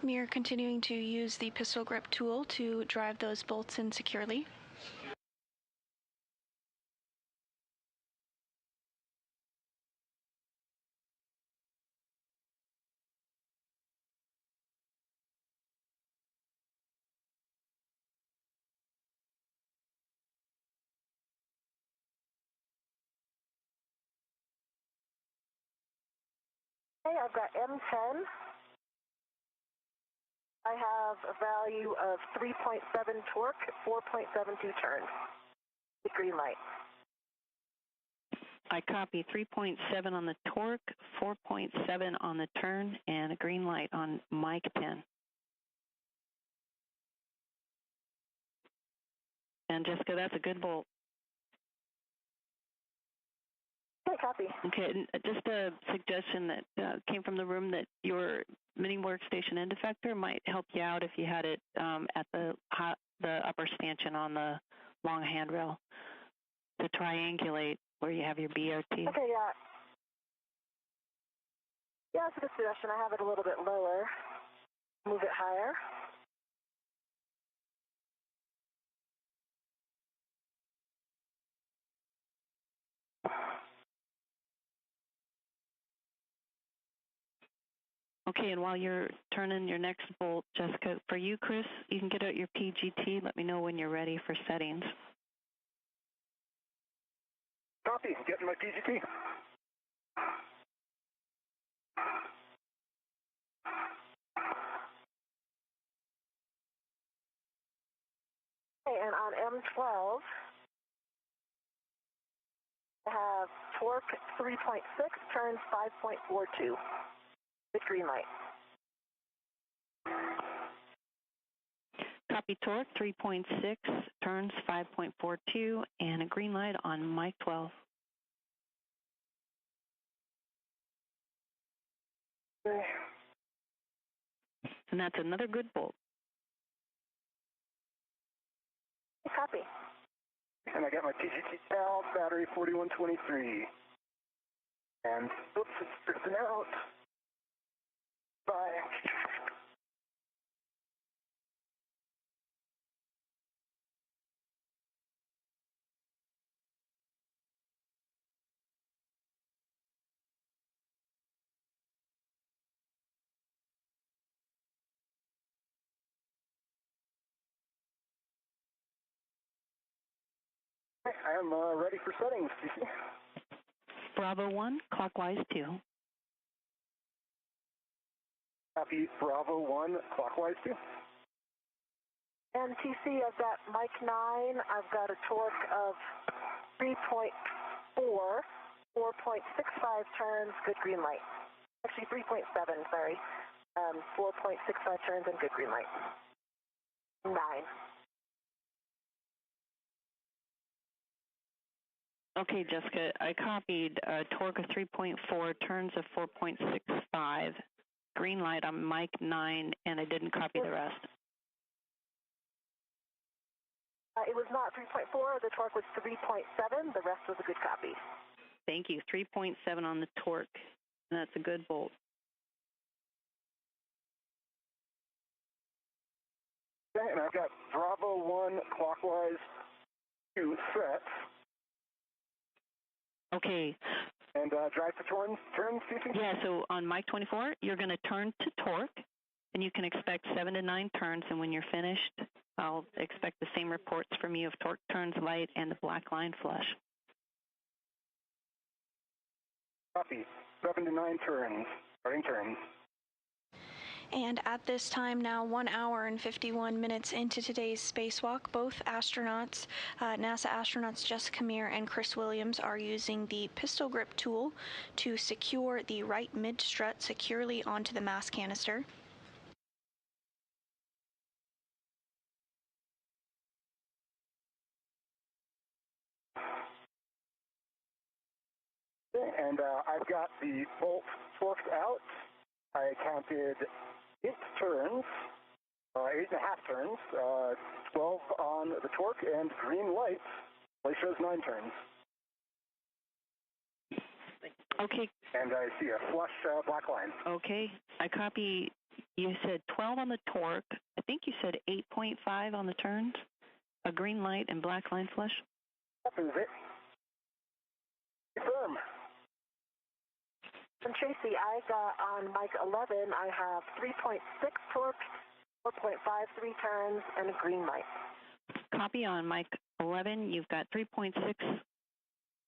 We're continuing to use the pistol grip tool to drive those bolts in securely. Okay, I've got M10. I have a value of 3.7 torque, 4.72 turns. The green light. I copy 3.7 on the torque, 4.7 on the turn, and a green light on mic 10. And Jessica, that's a good bolt. Okay, copy. Okay, and just a suggestion that came from the room that your mini workstation end effector might help you out if you had it at the upper stanchion on the long handrail to triangulate where you have your BRT. Okay, yeah. Yeah, that's a good suggestion. I have it a little bit lower. Move it higher. Okay, and while you're turning your next bolt, Jessica, for you, Chris, you can get out your PGT. Let me know when you're ready for settings. Copy. Getting my PGT. Okay, and on M12, I have torque 3.6, turns 5.42. With green light. Copy torque 3.6, turns 5.42, and a green light on mic 12. Okay. And that's another good bolt. Copy. And I got my PGT cell, battery 4123. And, oops, it's drifting out. Bye. I am ready for settings, TC. Bravo 1, clockwise 2. Copy Bravo 1, clockwise 2. And TC, I've got mic 9. I've got a torque of 3.4, 4.65 turns, good green light. Actually, 3.7, sorry. 4.65 turns and good green light. 9. Okay, Jessica, I copied torque of 3.4, turns of 4.65, green light on mic 9, and I didn't copy the rest. It was not 3.4. The torque was 3.7. The rest was a good copy. Thank you. 3.7 on the torque, and that's a good bolt. Okay, and I've got Bravo 1 clockwise 2 sets. Okay. And drive to turns, CC? Yeah, so on mic 24, you're going to turn to torque, and you can expect 7 to 9 turns, and when you're finished, I'll expect the same reports from you of torque turns light and the black line flush. Copy. 7 to 9 turns, starting turns. And at this time now, 1 hour and 51 minutes into today's spacewalk, both astronauts, NASA astronauts Jessica Meir and Chris Williams, are using the pistol grip tool to secure the right mid-strut securely onto the mass canister. And I've got the bolt torqued out. I counted 8 turns, 8.5 turns, 12 on the torque, and green light. Play shows 9 turns. Okay. And I see a flush black line. Okay. I copy, you said 12 on the torque. I think you said 8.5 on the turns. A green light and black line flush. That is it. Confirm. And Tracy, I got on mic 11, I have 3.6 torque, 4.53 turns, and a green light. Copy on mic 11, you've got 3.6,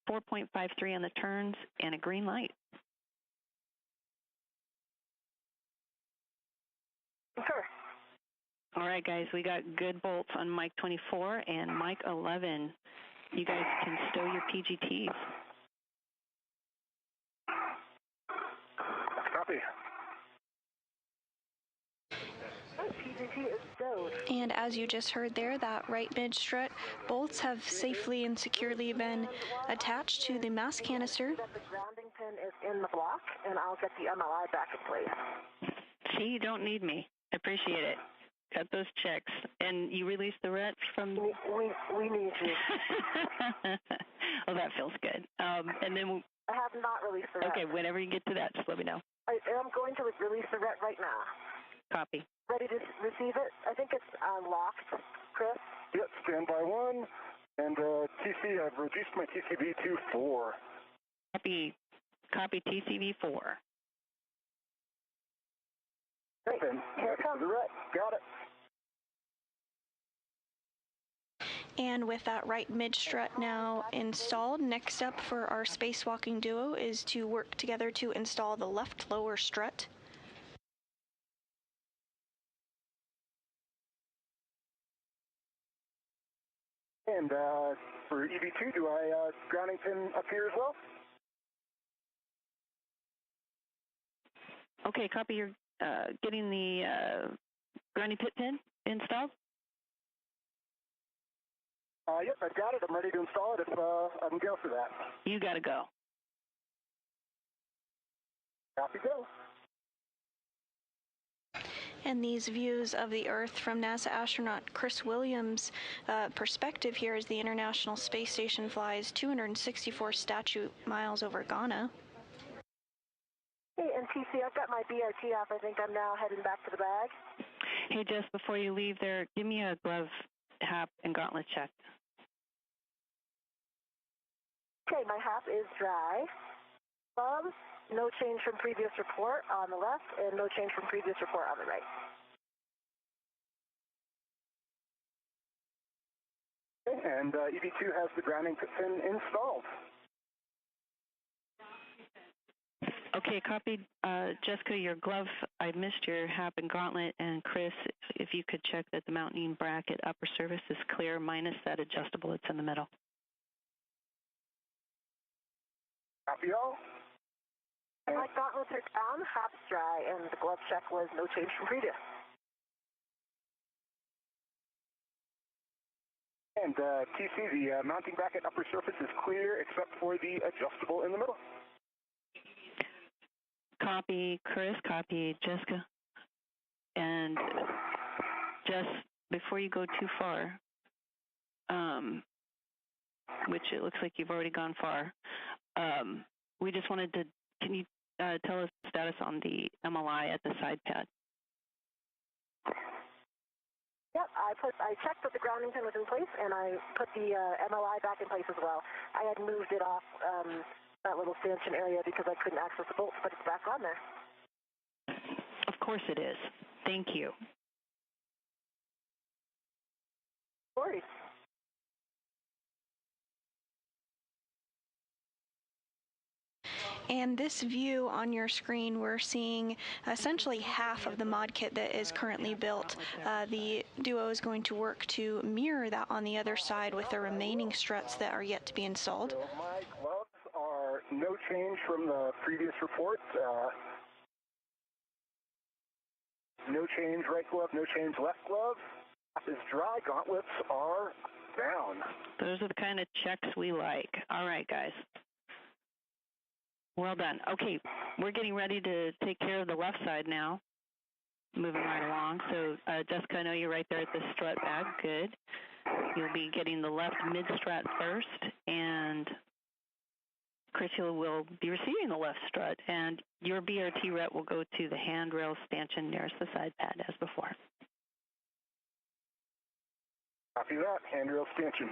4.53 on the turns, and a green light. Sure. All right, guys, we got good bolts on mic 24 and mic 11. You guys can stow your PGTs. Copy. PGT is stowed. And as you just heard there, that right mid-strut bolts have safely and securely been attached to the mass canister. The grounding pin is in the block, and I'll get the MLI back in place. See, you don't need me. I appreciate it. Cut those checks. And you release the rets from... We need you. Oh, that feels good. And then... I have not released the ret. Okay, whenever you get to that, just let me know. I am going to release the ret right now. Copy. Ready to receive it? I think it's locked, Chris. Yep, standby 1. And TC, I've reduced my TCV to 4. Copy TCV 4. Great. And here it comes. The ret. Got it. And with that right mid-strut now installed, next up for our spacewalking duo is to work together to install the left lower strut. And for EV2, do I grounding pin up here as well? Okay, copy. You're getting the grounding pit pin installed? Yep, I've got it. I'm ready to install it if I can go for that. You got to go. Copy, go. And these views of the Earth from NASA astronaut Chris Williams' perspective here as the International Space Station flies 264 statute miles over Ghana. Hey, and TC, I've got my BRT off. I think I'm now heading back to the bag. Hey, Jess, before you leave there, give me a glove, hap, and gauntlet check. Okay, my hap is dry. Gloves, no change from previous report on the left, and no change from previous report on the right. Okay, and EV2 has the grounding pin installed. Okay, copied. Jessica, your glove, I missed your hap and gauntlet, and Chris, if you could check that the mounting bracket upper surface is clear, minus that adjustable that's in the middle. Copy all. My gauntlets are down, hap's dry, and the glove check was no change from previous. And TC, the mounting bracket upper surface is clear except for the adjustable in the middle. Copy, Chris, copy, Jessica. And just before you go too far, which it looks like you've already gone far, we just wanted to, can you tell us the status on the MLI at the side pad? Yep, I checked that the grounding pin was in place, and I put the MLI back in place as well. I had moved it off that little stanchion area because I couldn't access the bolts, but it's back on there. Of course it is. Thank you. No worries. And this view on your screen, we're seeing essentially half of the mod kit that is currently built. The Duo is going to work to mirror that on the other side with the remaining struts that are yet to be installed. So my gloves are no change from the previous reports. No change right glove, no change left glove. Is dry, gauntlets are down. Those are the kind of checks we like. All right, guys. Well done. Okay, we're getting ready to take care of the left side now. Moving right along. So, Jessica, I know you're right there at the strut bag. Good. You'll be getting the left mid-strut first, and Chris, you will be receiving the left strut, and your BRT ret will go to the handrail stanchion nearest the side pad as before. Copy that, handrail stanchion.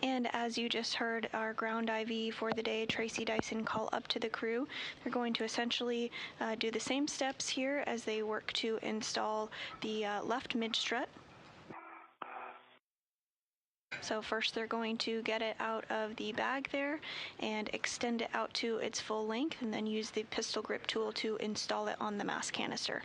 And as you just heard our ground IV for the day, Tracy Dyson, call up to the crew. They're going to essentially do the same steps here as they work to install the left mid-strut. So first they're going to get it out of the bag there and extend it out to its full length, and then use the pistol grip tool to install it on the mass canister.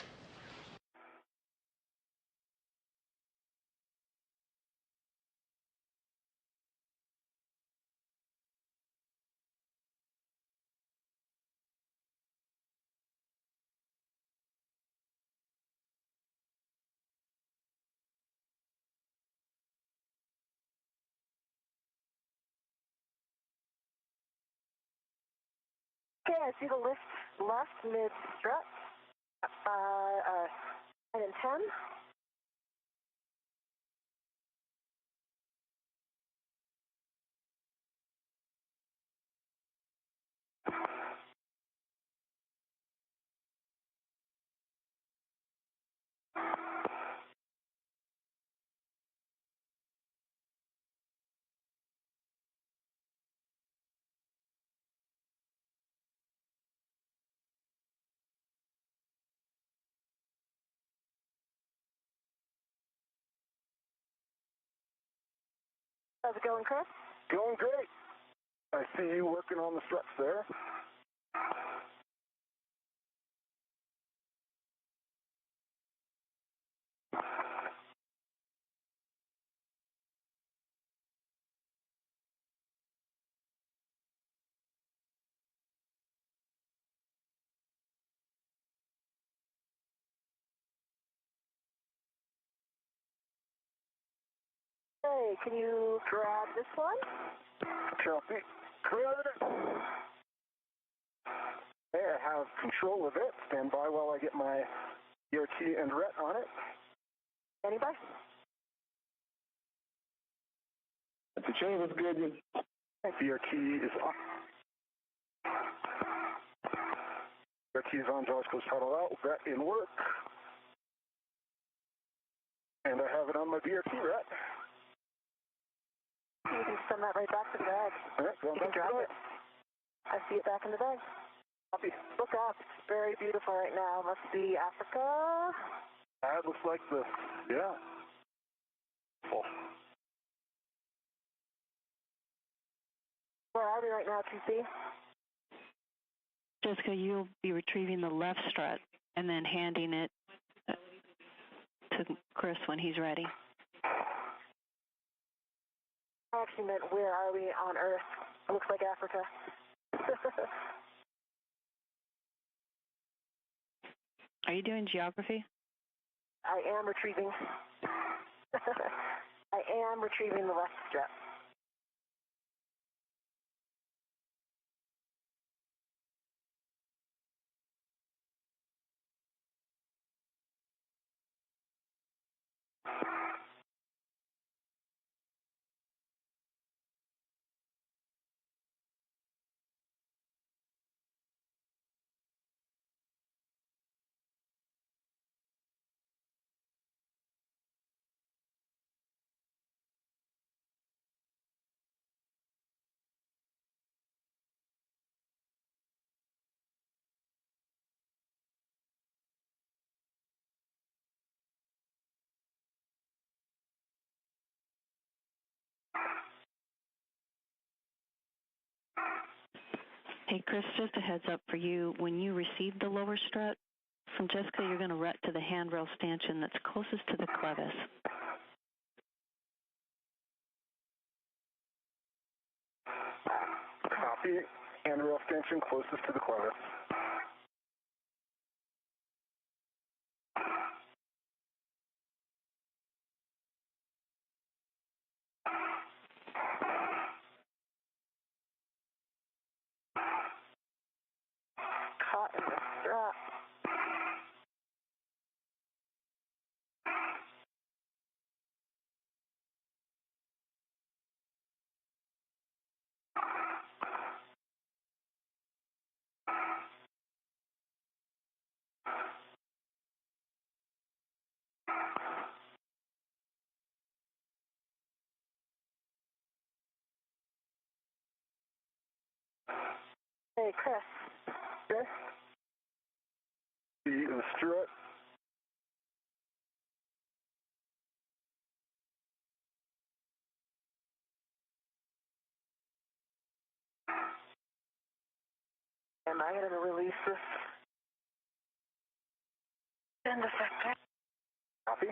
Okay, I see the lift left mid strut. 9 and 10. How's it going, Chris? Going great. I see you working on the struts there. Hey, can you grab this one? Copy. Credit. Hey, I have control of it. Stand by while I get my BRT and ret on it. Anybody? The chain is good. BRT is on. BRT is on, jaws close, throttle out, ret in work. And I have it on my BRT ret. You can send that right back to the bag. All right, You can drop it. I see it back in the bag. Copy. Look up. It's very beautiful right now. Must be Africa. That looks like the, yeah. Full. Where are we right now, TC? Jessica, you'll be retrieving the left strut and then handing it to Chris when he's ready. I actually meant where are we on Earth? It looks like Africa. Are you doing geography? I am retrieving. I am retrieving the left strut. Hey, Chris, just a heads up for you. When you receive the lower strut from Jessica, you're going to rut to the handrail stanchion that's closest to the clevis. Copy. Handrail stanchion closest to the clevis. Caught in the strut. Hey, Chris. Okay. The strut. Am I going to release this end effector? Copy.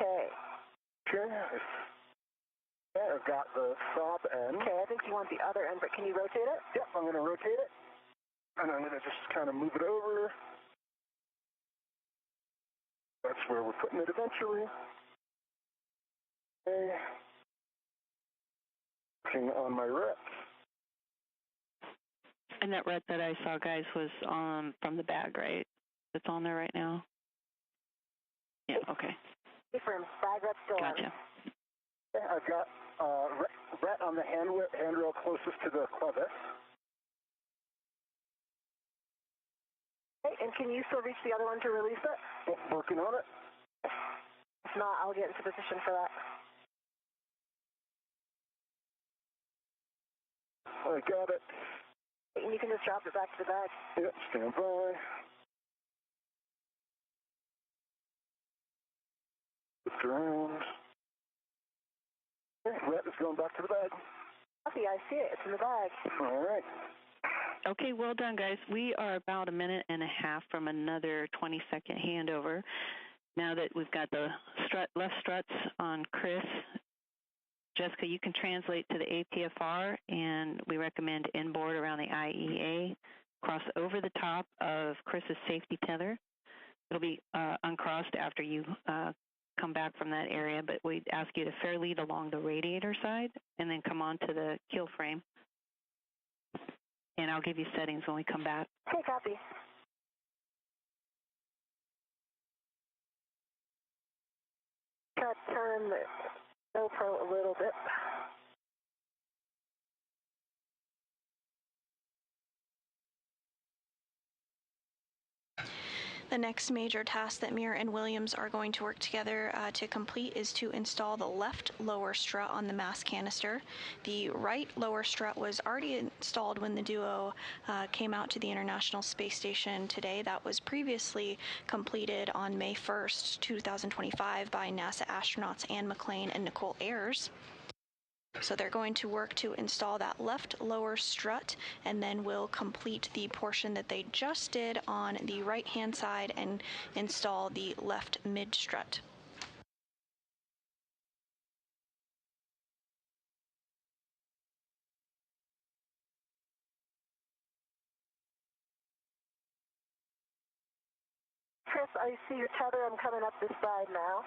Okay. Okay. I've got the stop end. Okay, I think you want the other end, but can you rotate it? Yep, I'm going to rotate it. And I'm going to just kind of move it over. That's where we're putting it eventually. Okay. Working on my rep. And that ret that I saw, guys, was from the bag, right? It's on there right now? Yeah, okay. From bag rep still on. Gotcha. Okay, I've got ret on the handrail closest to the clevis. Okay, and can you still reach the other one to release it? Oh, working on it. If not, I'll get into position for that. I got it. And you can just drop it back to the bag. Yep, stand by. Lift around. Okay, ret is going back to the bag. Copy, I see it. It's in the bag. All right. Okay, well done, guys. We are about a minute and a half from another 20-second handover. Now that we've got the left struts on Chris, Jessica, you can translate to the APFR, and we recommend inboard around the IEA, cross over the top of Chris's safety tether. It'll be uncrossed after you come back from that area, but we'd ask you to fair lead along the radiator side and then come onto the keel frame. And I'll give you settings when we come back. Okay, copy. Try to turn the GoPro a little bit. The next major task that Mir and Williams are going to work together to complete is to install the left lower strut on the mast canister. The right lower strut was already installed when the duo came out to the International Space Station today. That was previously completed on May 1st, 2025 by NASA astronauts Anne McClain and Nicole Ayers. So they're going to work to install that left lower strut, and then we'll complete the portion that they just did on the right-hand side and install the left mid strut. Chris, I see your tether. I'm coming up this side now.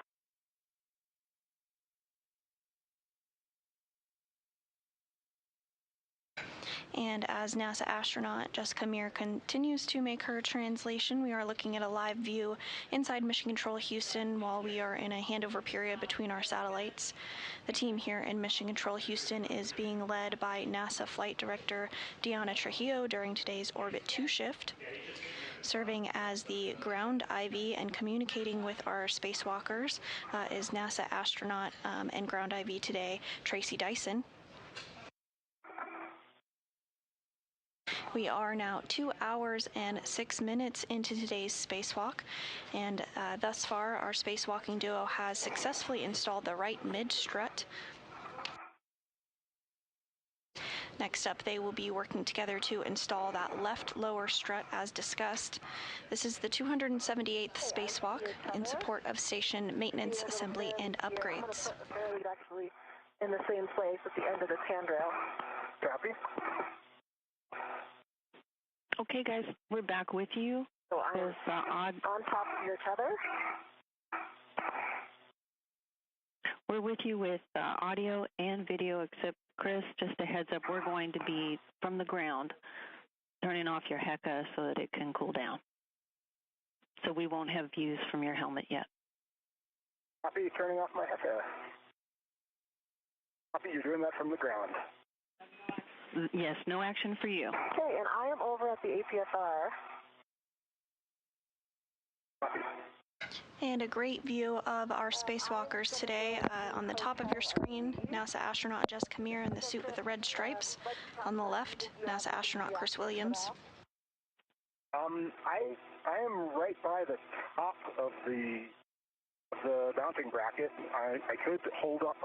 And as NASA astronaut Jessica Meir continues to make her translation, we are looking at a live view inside Mission Control Houston while we are in a handover period between our satellites. The team here in Mission Control Houston is being led by NASA Flight Director Deanna Trujillo during today's Orbit 2 shift. Serving as the ground IV and communicating with our spacewalkers is NASA astronaut and ground IV today, Tracy Dyson. We are now 2 hours and 6 minutes into today's spacewalk, and thus far our spacewalking duo has successfully installed the right mid strut. Next up, they will be working together to install that left lower strut as discussed. This is the 278th spacewalk in support of station maintenance, assembly, and upgrades. Actually in the same place at the end of this handrail. Copy. Okay, guys, we're back with you. So I'm on top of your tether. We're with you with audio and video, except, Chris, just a heads up, we're going to be, from the ground, turning off your HECA so that it can cool down. So we won't have views from your helmet yet. Copy, turning off my HECA. Copy, you're doing that from the ground. Yes, no action for you. Okay, and I am over at the APSR. And a great view of our spacewalkers today. On the top of your screen, NASA astronaut Jessica Meir in the suit with the red stripes. On the left, NASA astronaut Chris Williams. I am right by the top of the mounting bracket. I could hold up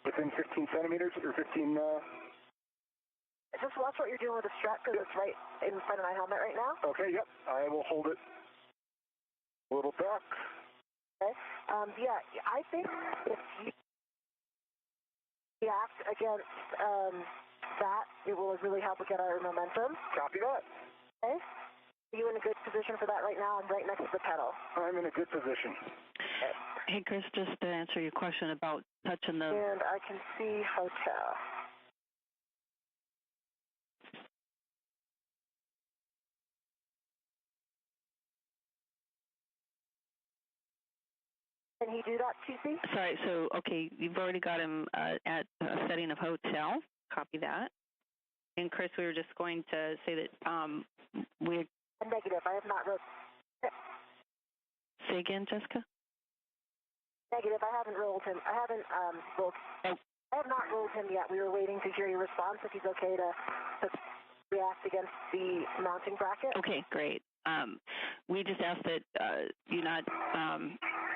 within 15 centimeters or 15. Just watch what you're doing with the strap because it's right in front of my helmet right now. Okay, yep. I will hold it a little back. Okay. Yeah, I think if you react against that, it will really help get our momentum. Copy that. Okay. Are you in a good position for that right now? I'm right next to the pedal. I'm in a good position. Okay. Hey, Chris, just to answer your question about touching the... And I can see hotel. Can he do that, TC? Sorry, so, okay, you've already got him at a setting of hotel. Copy that. And, Chris, we were just going to say that we're... Negative. I have not rolled. Say again, Jessica? Negative. I haven't rolled him. I haven't rolled. Oh. I have not rolled him yet. We were waiting to hear your response if he's okay to react against the mounting bracket. Okay, great. We just asked that you not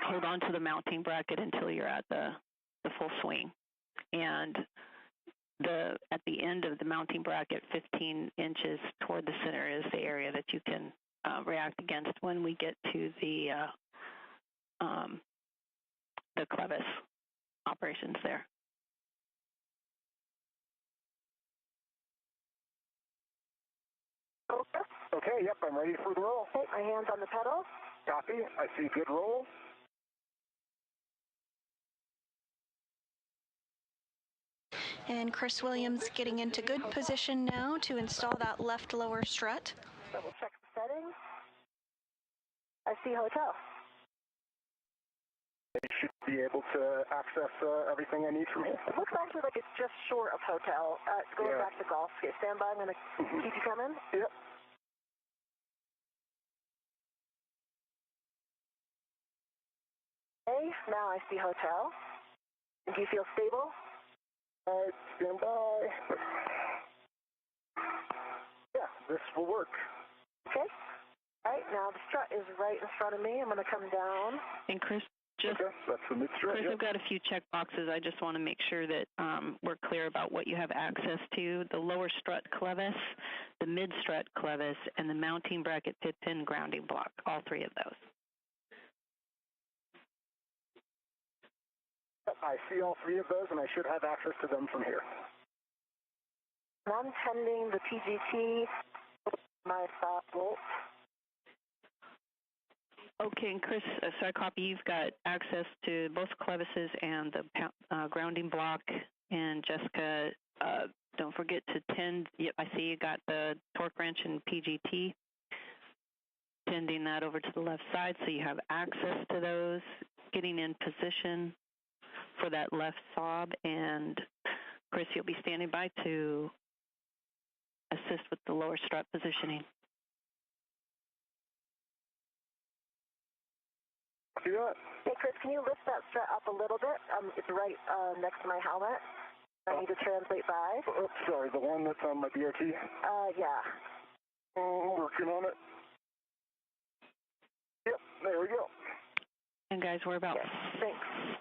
hold on to the mounting bracket until you're at the full swing. And at the end of the mounting bracket, 15 inches toward the center is the area that you can react against when we get to the clevis operations there. Okay, yep, I'm ready for the roll. Okay, my hand's on the pedal. Copy. I see good roll. And Chris Williams getting into good position now to install that left lower strut. Double check the settings. I see hotel. I should be able to access everything I need from here. It looks actually like it's just short of hotel. It's going back to golf. Okay, stand by. I'm going to keep you coming. Yep. Now I see hotel. Do you feel stable? All right, stand by. Yeah, this will work. Okay. All right, now the strut is right in front of me. I'm going to come down. And Chris, Okay, that's the mid-strut. Chris, I've got a few check boxes. I just want to make sure that we're clear about what you have access to. The lower strut clevis, the mid-strut clevis, and the mounting bracket pin grounding block, all three of those. I see all three of those, and I should have access to them from here. I'm tending the PGT, my stop bolt. Okay, and Chris, so I copy you've got access to both clevises and the grounding block. And Jessica, don't forget to tend. Yep, I see you got the torque wrench and PGT. Tending that over to the left side so you have access to those. Getting in position for that left sob. And Chris, you'll be standing by to assist with the lower strut positioning. See that? Hey, Chris, can you lift that strut up a little bit? It's right next to my helmet. I need to translate by. Oh, sorry, the one that's on my BRT? Yeah. Working on it. Yep, there we go. And guys, we're about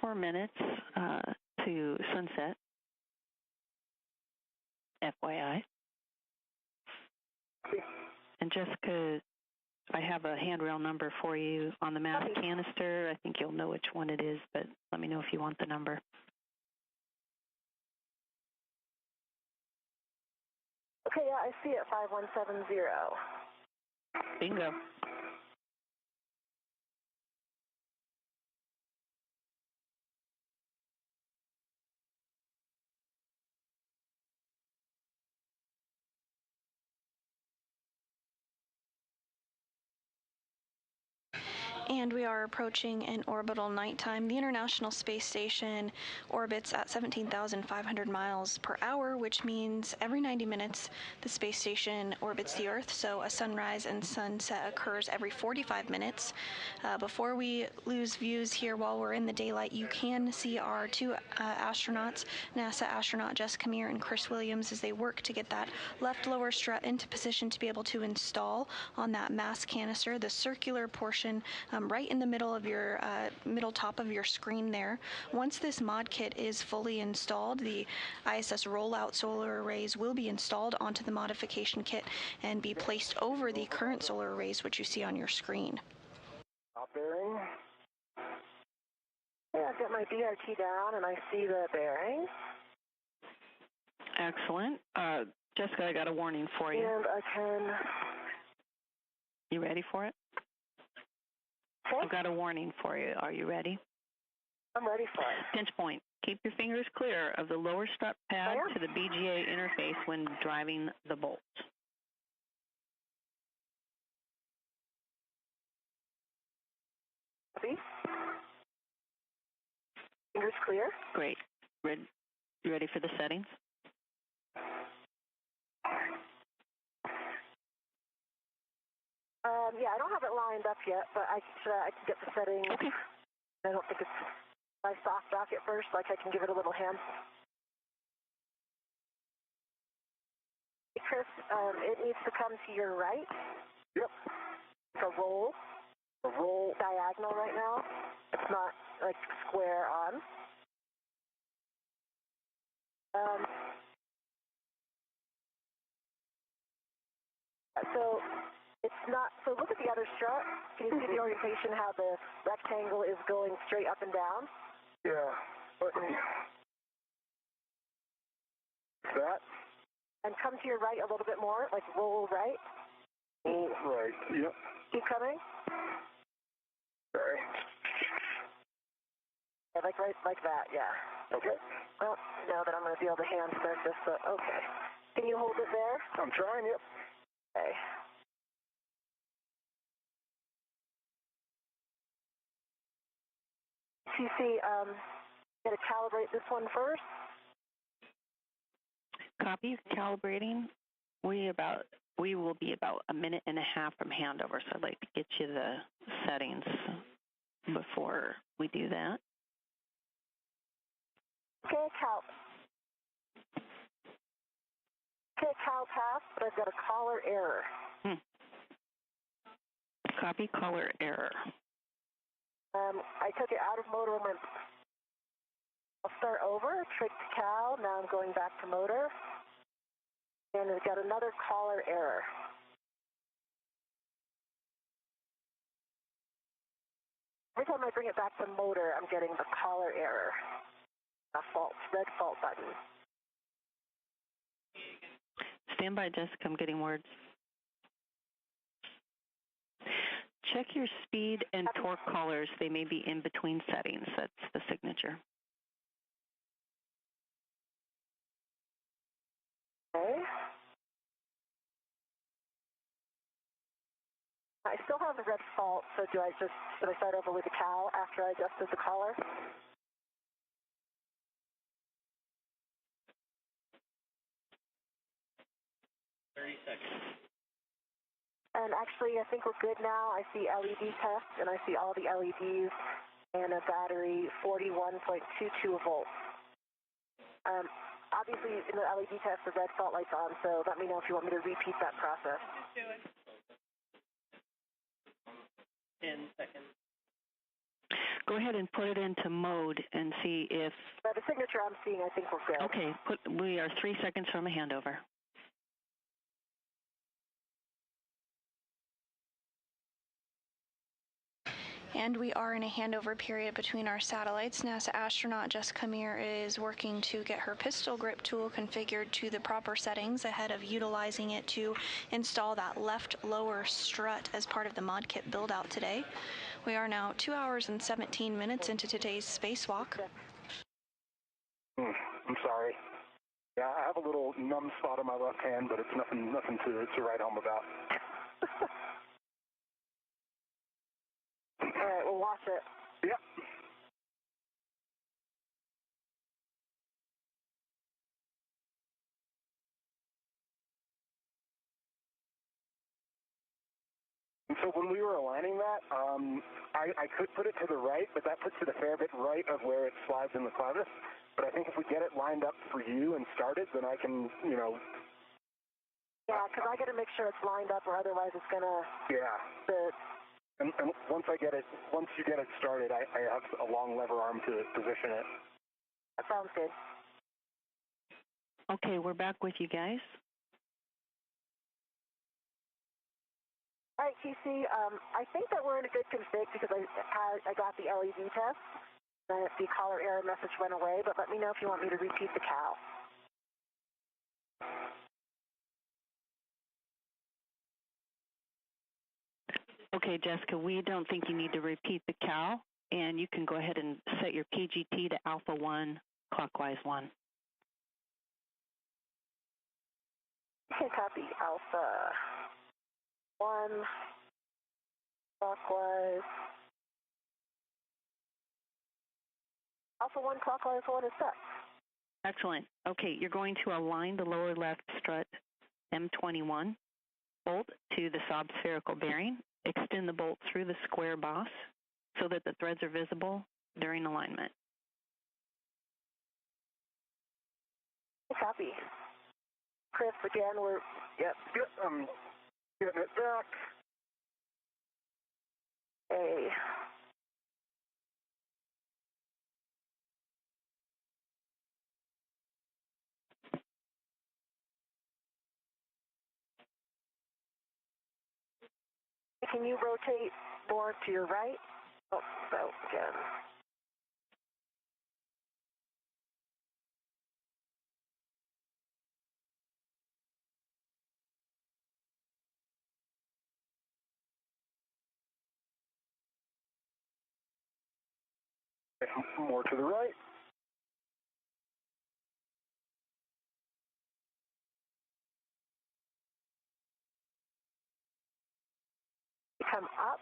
4 minutes to sunset. FYI. And Jessica, I have a handrail number for you on the mass canister. I think you'll know which one it is, but let me know if you want the number. Okay, yeah, I see it, 5170. Bingo. And we are approaching an orbital nighttime. The International Space Station orbits at 17,500 miles per hour, which means every 90 minutes the space station orbits the Earth. So a sunrise and sunset occurs every 45 minutes. Before we lose views here while we're in the daylight, you can see our two astronauts, NASA astronaut Jessica Meir and Chris Williams, as they work to get that left lower strut into position to be able to install on that mass canister, the circular portion right in the middle of your middle top of your screen there. Once this mod kit is fully installed, the ISS rollout solar arrays will be installed onto the modification kit and be placed over the current solar arrays, which you see on your screen. Top bearing. Yeah, I've got my BRT down and I see the bearing. Excellent. Jessica, I got a warning for you. And I can... You ready for it? Okay. I've got a warning for you. Are you ready? I'm ready for it. Pinch point. Keep your fingers clear of the lower strut pad to the BGA interface when driving the bolt. See? Fingers clear. Great. You ready for the settings? Yeah, I don't have it lined up yet, but I can get the settings. Okay. I don't think it's my soft dock at first, like I can give it a little hand. Chris, it needs to come to your right. Yep. A roll. A roll. Diagonal right now. It's not like square on. So it's not, so look at the other strut. Can you see the orientation, how the rectangle is going straight up and down? Yeah. That. And come to your right a little bit more, like roll right. Roll right, yep. Keep coming. Sorry. Yeah, like right, like that, yeah. Okay. Well, now that I'm going to be able to hand start this, okay. Can you hold it there? I'm trying, yep. Okay. TC, going to calibrate this one first. Copy. Calibrating. We will be about a minute and a half from handover, so I'd like to get you the settings before we do that. Okay, cow. Okay, cow passed, but I've got a collar error. Copy, collar error. I took it out of motor and went. I'll start over, tricked cow. Now I'm going back to motor. And I've got another collar error. Every time I bring it back to motor, I'm getting the collar error. A fault, red fault button. Stand by, Jessica. I'm getting words. Check your speed and torque collars. They may be in between settings. That's the signature. Okay. I still have the red fault, so should I start over with the cow after I adjusted the collar? And actually, I think we're good now. I see LED test, and I see all the LEDs, and a battery 41.22 volts. Obviously, in the LED test, the red fault light's on, so let me know if you want me to repeat that process. 10 seconds. Go ahead and put it into mode and see if... By the signature I'm seeing, I think we're good. Okay, we are 3 seconds from a handover. And we are in a handover period between our satellites. NASA astronaut Jessica Meir is working to get her pistol grip tool configured to the proper settings ahead of utilizing it to install that left lower strut as part of the mod kit build out today. We are now 2 hours and 17 minutes into today's spacewalk. I'm sorry. Yeah, I have a little numb spot on my left hand, but it's nothing to write home about. All right, we'll watch it. Yep. And so when we were aligning that, I could put it to the right, but that puts it a fair bit right of where it slides in the clevis. But I think if we get it lined up for you and started, then I can, Yeah, because I got to make sure it's lined up, or otherwise it's gonna. Yeah. And once you get it started, I have a long lever arm to position it. That sounds good. Okay, we're back with you guys. All right, TC, I think that we're in a good config because I got the LED test. The collar error message went away, but let me know if you want me to repeat the cow. Okay, Jessica, we don't think you need to repeat the cow, and you can go ahead and set your PGT to alpha 1, clockwise 1. Okay, copy. Alpha 1, clockwise. Alpha 1, clockwise 1 is set. Excellent. Okay, you're going to align the lower left strut M21 bolt to the sob spherical bearing. Extend the bolt through the square boss so that the threads are visible during alignment. Copy. Chris, again, Yep, I'm getting it back. A. Can you rotate more to your right? Oh, so again. More to the right. Come up,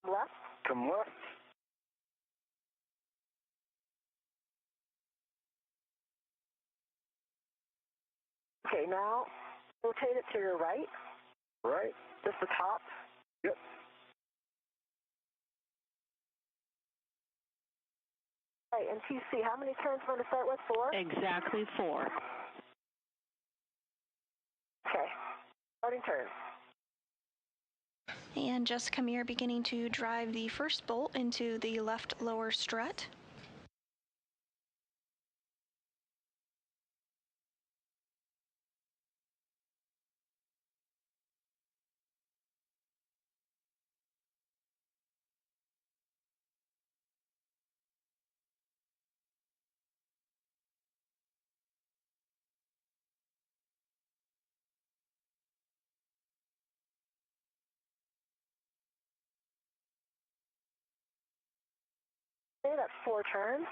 left. Come left. Okay, now rotate it to your right. Right. Just the top. Yep. Right, and TC, how many turns am I going to start with? 4? Exactly 4. Okay, starting turn. And Jessica Meir beginning to drive the first bolt into the left lower strut. Okay, that's 4 turns.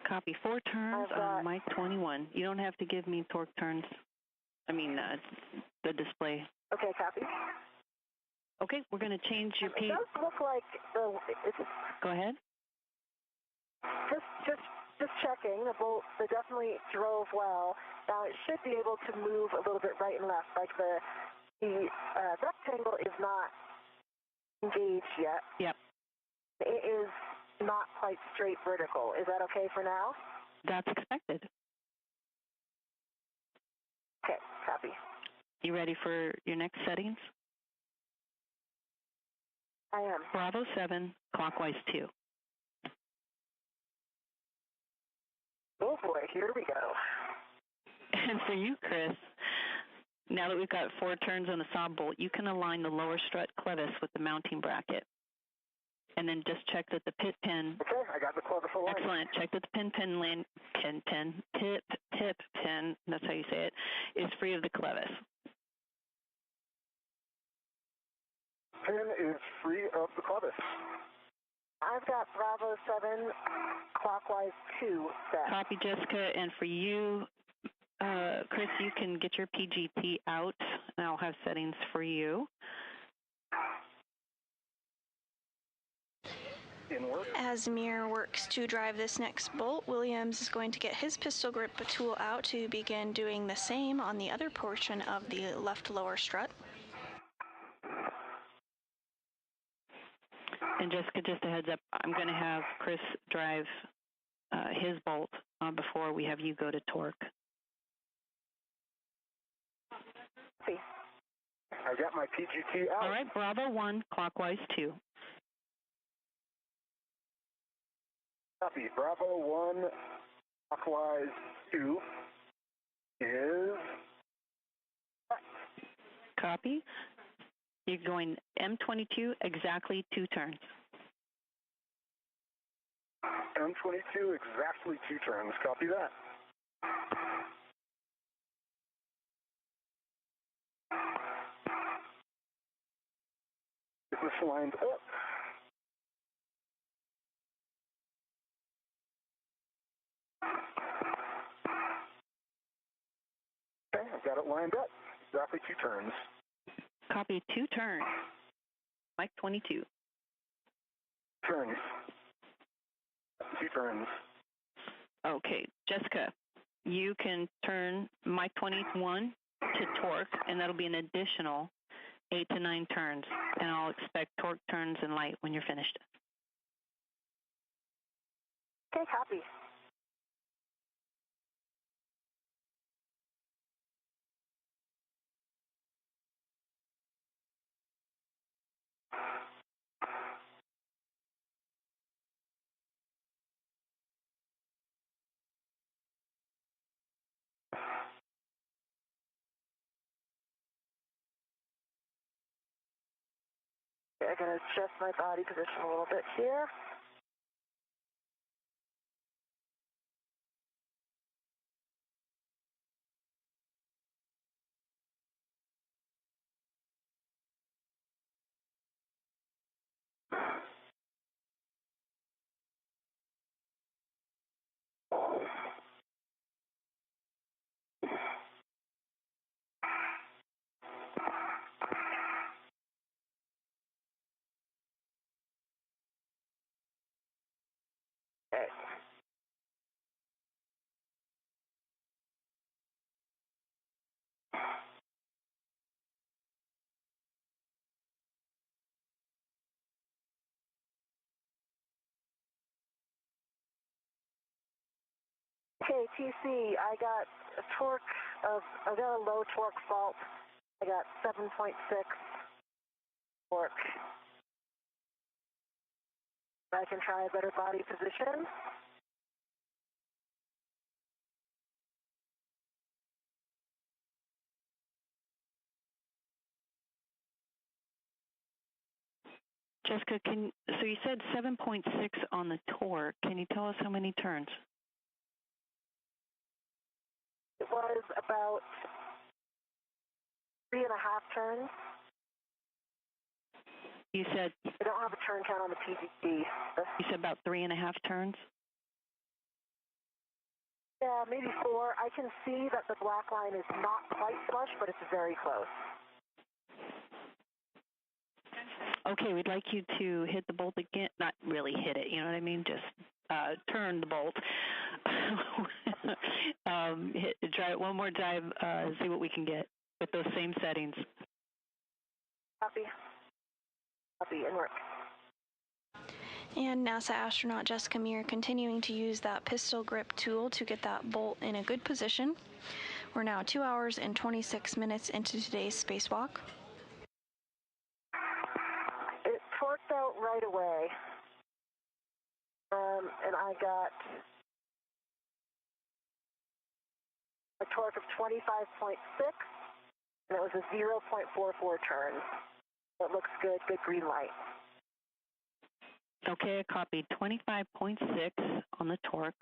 Copy. 4 turns on Mike 21. You don't have to give me torque turns. I mean, the display. Okay, copy. Okay, we're going to change your P. It does look like it's... Go ahead. Just checking. The bolt, they definitely drove well. Now it should be able to move a little bit right and left. Like the rectangle is not engaged yet. Yep. It is not quite straight vertical. Is that okay for now? That's expected. Okay, copy. You ready for your next settings? I am. Bravo 7, clockwise 2. Oh boy, here we go. And for you, Chris, now that we've got 4 turns on the saw bolt, you can align the lower strut clevis with the mounting bracket. And then just check that the pit pin. Okay, I got the clevis aligned. Excellent. Check that the tip pin, that's how you say it, is free of the clevis. Pin is free of the clevis. I've got Bravo 7, clockwise 2 set. Copy, Jessica. And for you, Chris, you can get your PGT out, and I'll have settings for you. As Mir works to drive this next bolt, Williams is going to get his pistol grip tool out to begin doing the same on the other portion of the left lower strut. And Jessica, just a heads up, I'm going to have Chris drive his bolt before we have you go to torque. See. I got my PGT out. All right, Bravo 1, clockwise 2. Copy. Bravo 1, clockwise 2 is... Copy. You're going M22, exactly 2 turns. M22, exactly 2 turns. Copy that. Get this lined up. Okay, I've got it lined up. Exactly 2 turns. Copy, 2 turns. Mike 22. Turns. 2 turns. Okay, Jessica, you can turn Mike 21 to torque, and that'll be an additional 8 to 9 turns. And I'll expect torque turns and light when you're finished. Okay, copy. Okay, I'm going to adjust my body position a little bit here. Okay, TC, I got a low torque fault. I got 7.6 torque. I can try a better body position. Jessica, so you said 7.6 on the torque. Can you tell us how many turns? It was about 3.5 turns. You said... I don't have a turn count on the PGT. You said about 3.5 turns? Yeah, maybe 4. I can see that the black line is not quite flush, but it's very close. Okay, we'd like you to hit the bolt again. Not really hit it, you know what I mean? Just turn the bolt. Try it one more time, see what we can get with those same settings. Copy. Copy, and work. And NASA astronaut Jessica Meir continuing to use that pistol grip tool to get that bolt in a good position. We're now 2 hours and 26 minutes into today's spacewalk. It torqued out right away. And I got a torque of 25.6, and it was a 0.44 turn. It looks good, good green light. Okay, I copied 25.6 on the torque,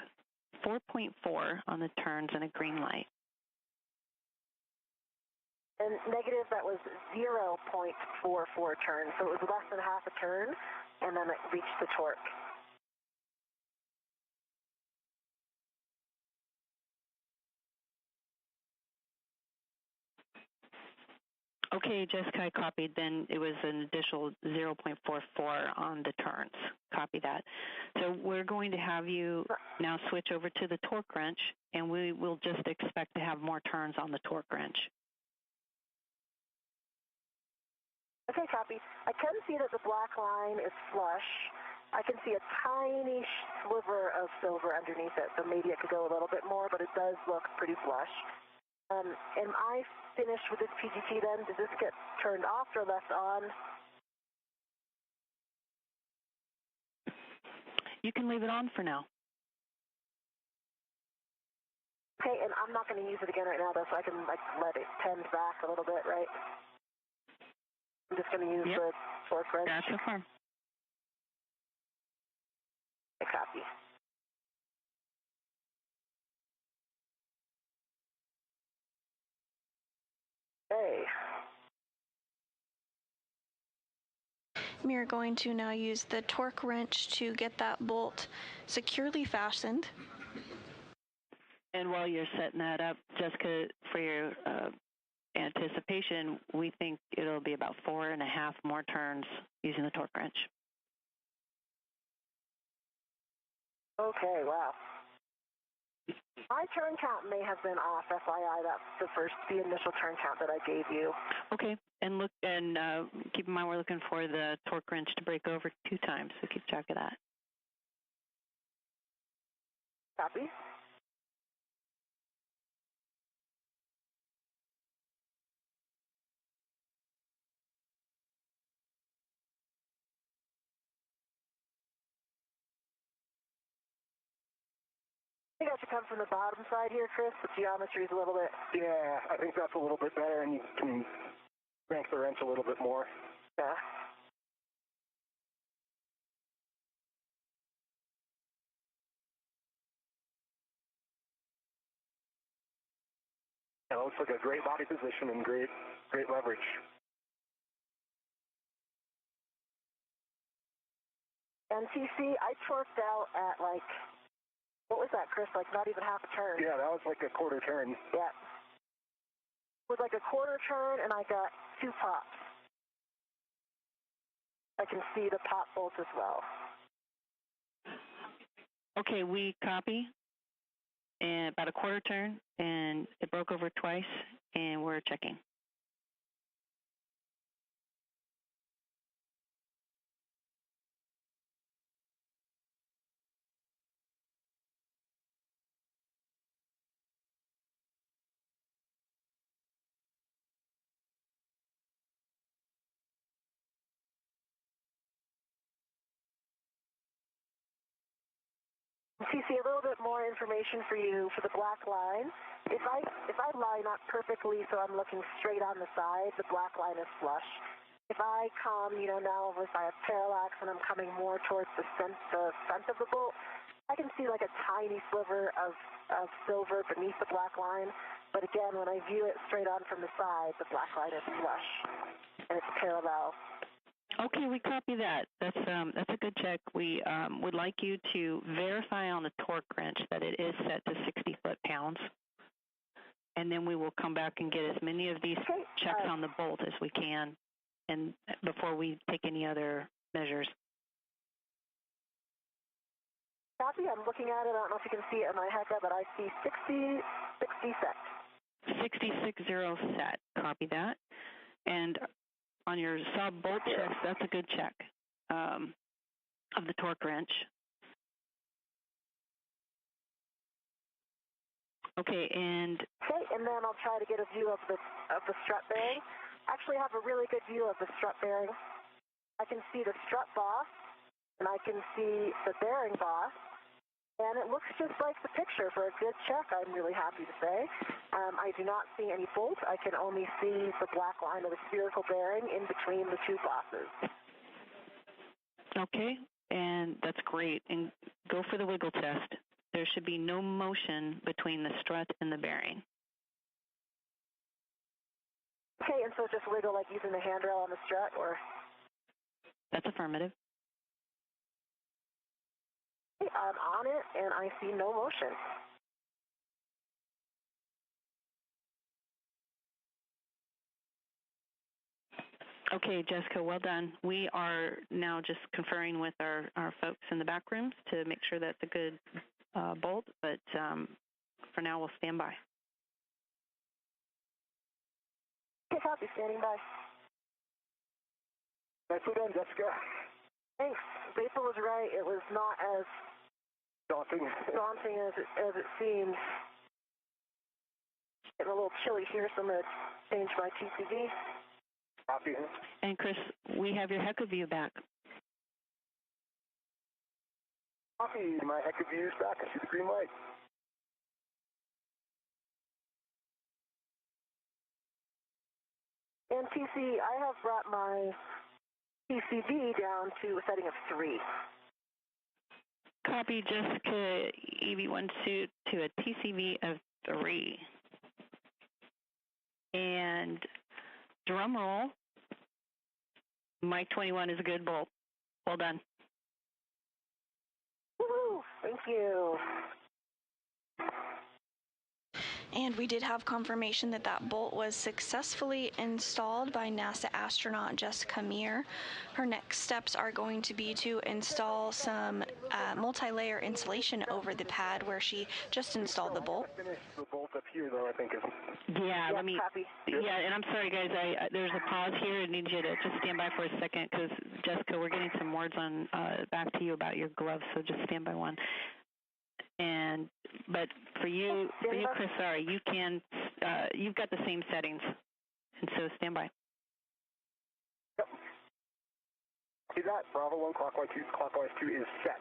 4.4 on the turns, and a green light. And negative, that was 0.44 turn, so it was less than half a turn, and then it reached the torque. Okay, Jessica, I copied. Then it was an additional 0.44 on the turns. Copy that. So we're going to have you now switch over to the torque wrench, and we will just expect to have more turns on the torque wrench. Okay, copy. I can see that the black line is flush. I can see a tiny sliver of silver underneath it, so maybe it could go a little bit more, but it does look pretty flush. Am I finished with this PGT then? Does this get turned off or left on? You can leave it on for now. Okay, and I'm not going to use it again right now, though, so I can let it tend back a little bit, right? I'm just going to use the torque wrench. That's so far. I copy. Okay. We're going to now use the torque wrench to get that bolt securely fastened. And while you're setting that up, Jessica, for your anticipation, we think it'll be about 4.5 more turns using the torque wrench. Okay, wow. My turn count may have been off, FYI. That's the initial turn count that I gave you. Okay, and look, and keep in mind we're looking for the torque wrench to break over 2 times, so keep track of that. Copy. I think I should come from the bottom side here, Chris. The geometry is a little bit... Yeah, I think that's a little bit better, and you can crank the wrench a little bit more. Yeah. Yeah, it looks like a great body position and great leverage. And TC, I torqued out at what was that, Chris? Not even half a turn. Yeah, that was like a quarter turn. Yeah. It was like a quarter turn, and I got 2 pops. I can see the pop bolts as well. Okay, we copy. And about a quarter turn, and it broke over twice, and we're checking. CC, a little bit more information for you for the black line. If I line up perfectly so I'm looking straight on the side, the black line is flush. If I come, now if I have parallax and I'm coming more towards the front of the bolt, I can see like a tiny sliver of silver beneath the black line. But again, when I view it straight on from the side, the black line is flush and it's parallel. Okay, we copy that. That's a good check. We would like you to verify on the torque wrench that it is set to 60 foot-pounds, and then we will come back and get as many of these checks on the bolt as we can, and before we take any other measures. Copy. I'm looking at it. I don't know if you can see it in my HECA, but I see 60 set. 60 set. Copy that. And on your sub bolt checks, that's a good check of the torque wrench. Okay, and then I'll try to get a view of the strut bearing. Actually, I have a really good view of the strut bearing. I can see the strut boss, and I can see the bearing boss, and it looks just like the picture for a good check, I'm really happy to say. I do not see any bolt. I can only see the black line of the spherical bearing in between the two bosses. Okay, and that's great. And go for the wiggle test. There should be no motion between the strut and the bearing. Okay, and so just wiggle like using the handrail on the strut, or? That's affirmative. Okay, I'm on it, and I see no motion. Okay, Jessica, well done. We are now just conferring with our folks in the back rooms to make sure that's a good bolt, but for now we'll stand by. Okay, copy, standing by. Nicely done, Jessica. Thanks. Basil was right. It was not as daunting as it seems. Getting a little chilly here, so I'm going to change my TCV. Copy. And Chris, we have your HECA view back. Copy. My HECA view is back. I see the green light. And TC, I have brought my TCV down to a setting of 3. Copy, Jessica, EV1 suit to a TCV of 3. And drum roll, Mike 21 is a good bolt. Well done. Woohoo! Thank you. And we did have confirmation that that bolt was successfully installed by NASA astronaut Jessica Meir. Her next steps are going to be to install some multi-layer insulation over the pad where she just installed the bolt. Finish the bolt up here, though, I think. Yeah, let me. Copy. Yeah, and I'm sorry, guys. There's a pause here. I need you to just stand by for a second because, Jessica, we're getting some words on back to you about your gloves, so just stand by one. But for you, Chris, sorry, you can. You've got the same settings, and so stand by. Yep. See that? Bravo 1, clockwise 2 is set.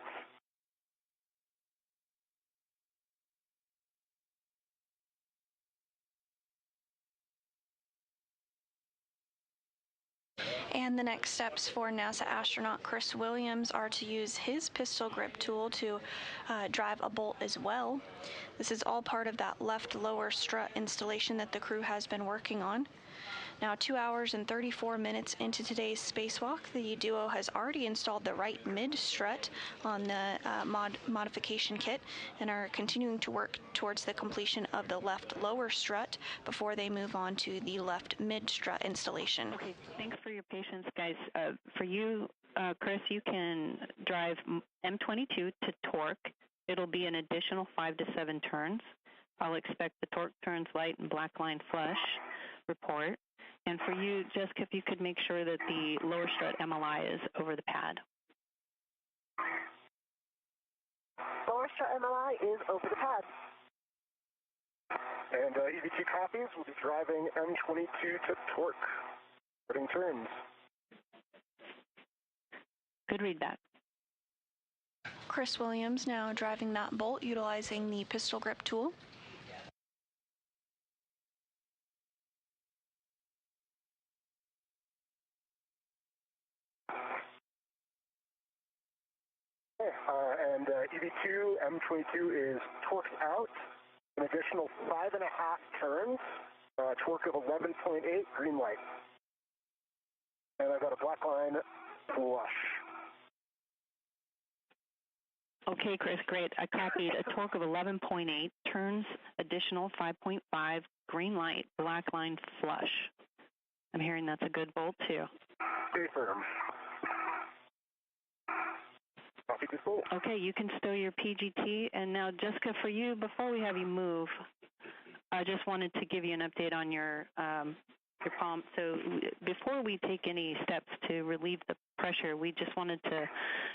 And the next steps for NASA astronaut Chris Williams are to use his pistol grip tool to drive a bolt as well. This is all part of that left lower strut installation that the crew has been working on. Now, 2 hours and 34 minutes into today's spacewalk, the duo has already installed the right mid strut on the modification kit and are continuing to work towards the completion of the left lower strut before they move on to the left mid strut installation. Okay, thanks for your patience, guys. For you, Chris, you can drive M22 to torque. It'll be an additional 5 to 7 turns. I'll expect the torque turns light and black line flush report. And for you, Jessica, if you could make sure that the lower strut MLI is over the pad. Lower strut MLI is over the pad. And EV2 copies will be driving M22 to torque. Putting turns. Good readback. Chris Williams now driving that bolt utilizing the pistol grip tool. And EV2 M22 is torqued out, an additional 5.5 turns, torque of 11.8, green light. And I've got a black line flush. Okay, Chris, great. I copied a torque of 11.8, turns additional 5.5, green light, black line flush. I'm hearing that's a good bolt too. Stay firm. Okay, you can stow your PGT. And now, Jessica, for you, before we have you move, I just wanted to give you an update on your pump. So before we take any steps to relieve the pressure, we just wanted to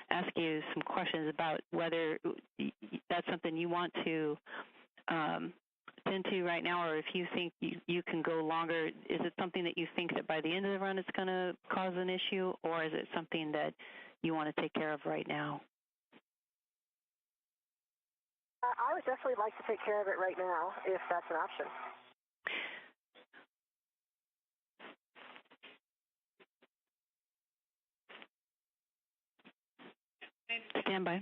ask you some questions about whether that's something you want to tend to right now, or if you think you can go longer. Is it something that you think that by the end of the run it's going to cause an issue, or is it something that you want to take care of right now? I would definitely like to take care of it right now, if that's an option. Stand by.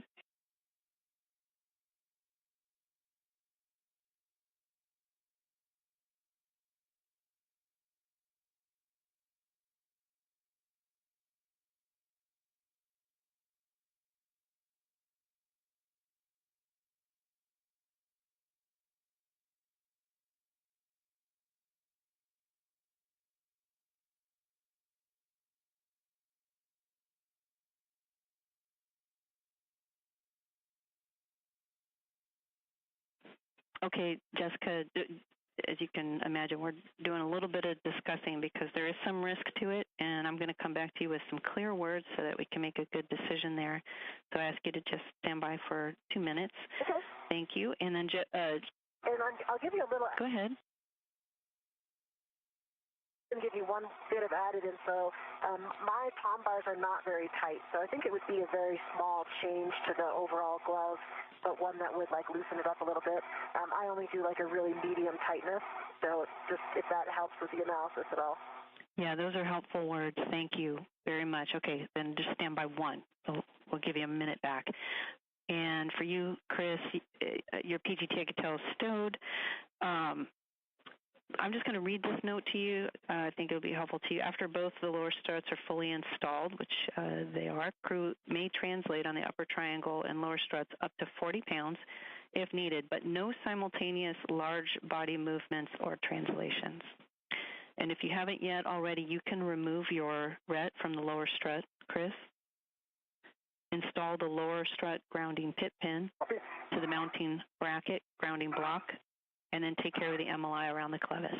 Okay, Jessica, as you can imagine, we're doing a little bit of discussing because there is some risk to it, and I'm going to come back to you with some clear words so that we can make a good decision there. So I ask you to just stand by for 2 minutes. Okay. Thank you. And then I'll give you a little... Go ahead. And give you one bit of added info. My palm bars are not very tight, so I think it would be a very small change to the overall glove, but one that would like loosen it up a little bit. I only do like a really medium tightness, so just if that helps with the analysis at all. Yeah, those are helpful words. Thank you very much. Okay, then just stand by one. We'll give you a minute back. And for you, Chris, your PGT I could tell is stowed. I'm just going to read this note to you. I think it'll be helpful to you. After both the lower struts are fully installed, which they are, crew may translate on the upper triangle and lower struts up to 40 pounds if needed, but no simultaneous large body movements or translations. And if you haven't yet already, you can remove your RET from the lower strut, Chris. Install the lower strut grounding pit pin to the mounting bracket grounding block, and then take care of the MLI around the clevis.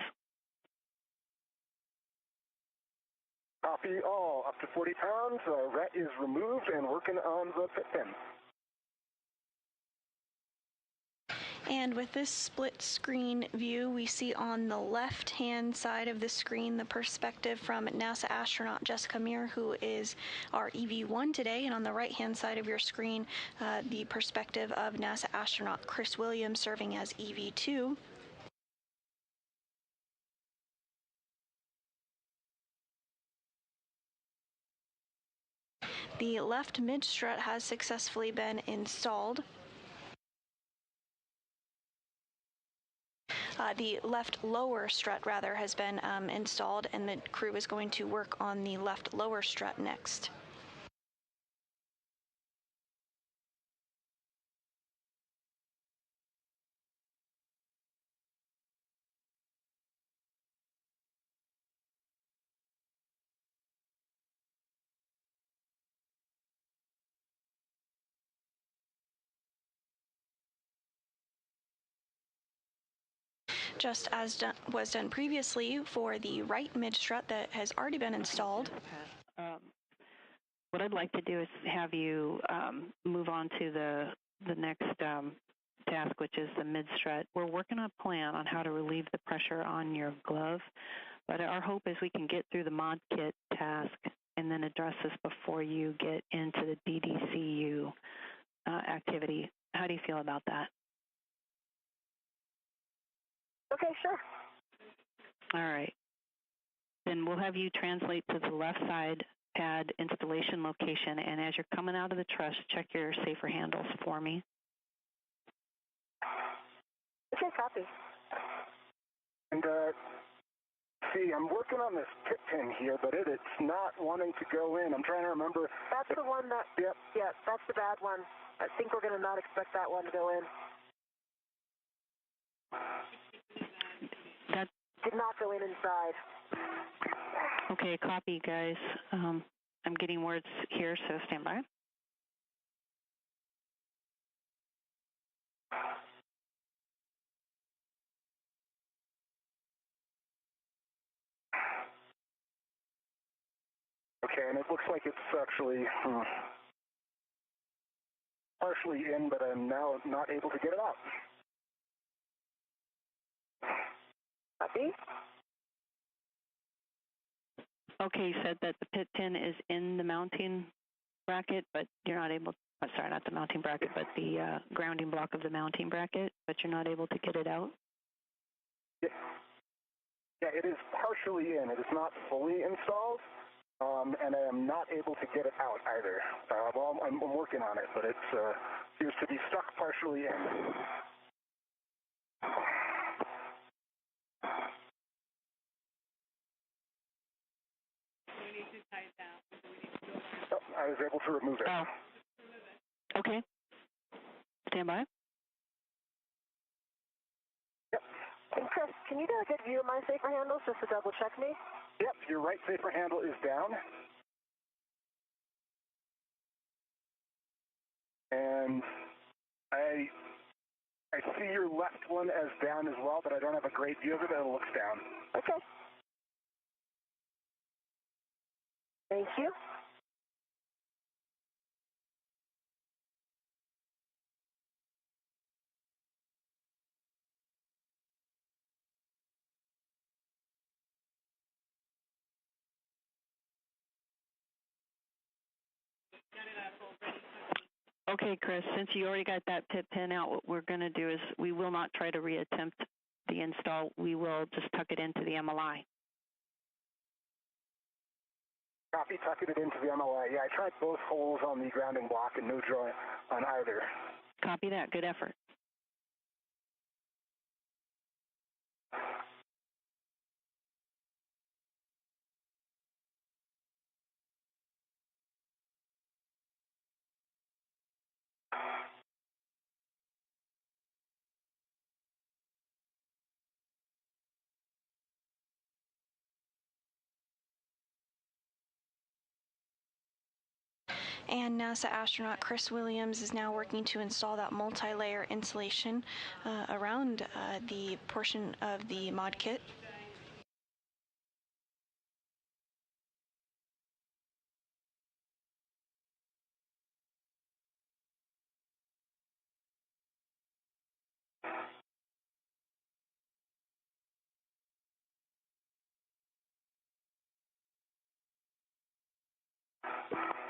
Copy all. Up to 40 pounds. RET is removed and working on the pit pin. And with this split screen view, we see on the left-hand side of the screen the perspective from NASA astronaut Jessica Meir, who is our EV1 today, and on the right-hand side of your screen, the perspective of NASA astronaut Chris Williams serving as EV2. The left mid-strut has successfully been installed. The left lower strut, rather, has been installed, and the crew is going to work on the left lower strut next. Just as was done previously for the right mid-strut that has already been installed. What I'd like to do is have you move on to the next task, which is the mid-strut. We're working on a plan on how to relieve the pressure on your glove, but our hope is we can get through the mod kit task and then address this before you get into the DDCU activity. How do you feel about that? Okay, sure. All right. Then we'll have you translate to the left side pad installation location, and as you're coming out of the truss, check your safer handles for me. Okay, copy. And see, I'm working on this pit pin here, but it's not wanting to go in. I'm trying to remember. That's the one that, yep. Yeah, that's the bad one. I think we're going to not expect that one to go in. That did not go in inside. Okay, copy, guys. I'm getting words here, so stand by. Okay, and it looks like it's actually partially in, but I'm now not able to get it out. Copy. Okay, you said that the pit pin is in the mounting bracket, but you're not able, sorry, not the mounting bracket, but the grounding block of the mounting bracket, but you're not able to get it out? Yeah, it is partially in. It is not fully installed, and I am not able to get it out either. Well, I'm working on it, but it appears to be stuck partially in. Oh, I was able to remove it. Oh. Okay. Stand by. Yep. And Chris, can you get a good view of my safer handles just to double check me? Yep, your right safer handle is down. And I see your left one as down as well, but I don't have a great view of it, but it looks down. Okay. Thank you. Okay, Chris, since you already got that pit pin out, what we're going to do is we will not try to reattempt the install. We will just tuck it into the MLI. Copy, tucking it into the MLI. Yeah, I tried both holes on the grounding block and no joint on either. Copy that. Good effort. And NASA astronaut Chris Williams is now working to install that multi-layer insulation around the portion of the mod kit.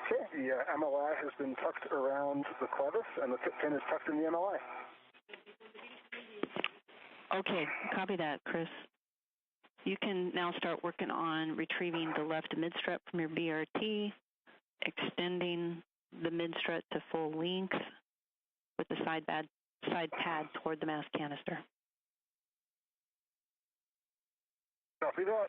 Okay, the MLI has been tucked around the clevis, and the pit pin is tucked in the MLI. Okay, copy that, Chris. You can now start working on retrieving the left mid-strut from your BRT, extending the mid-strut to full length with the side pad toward the mass canister. Copy that.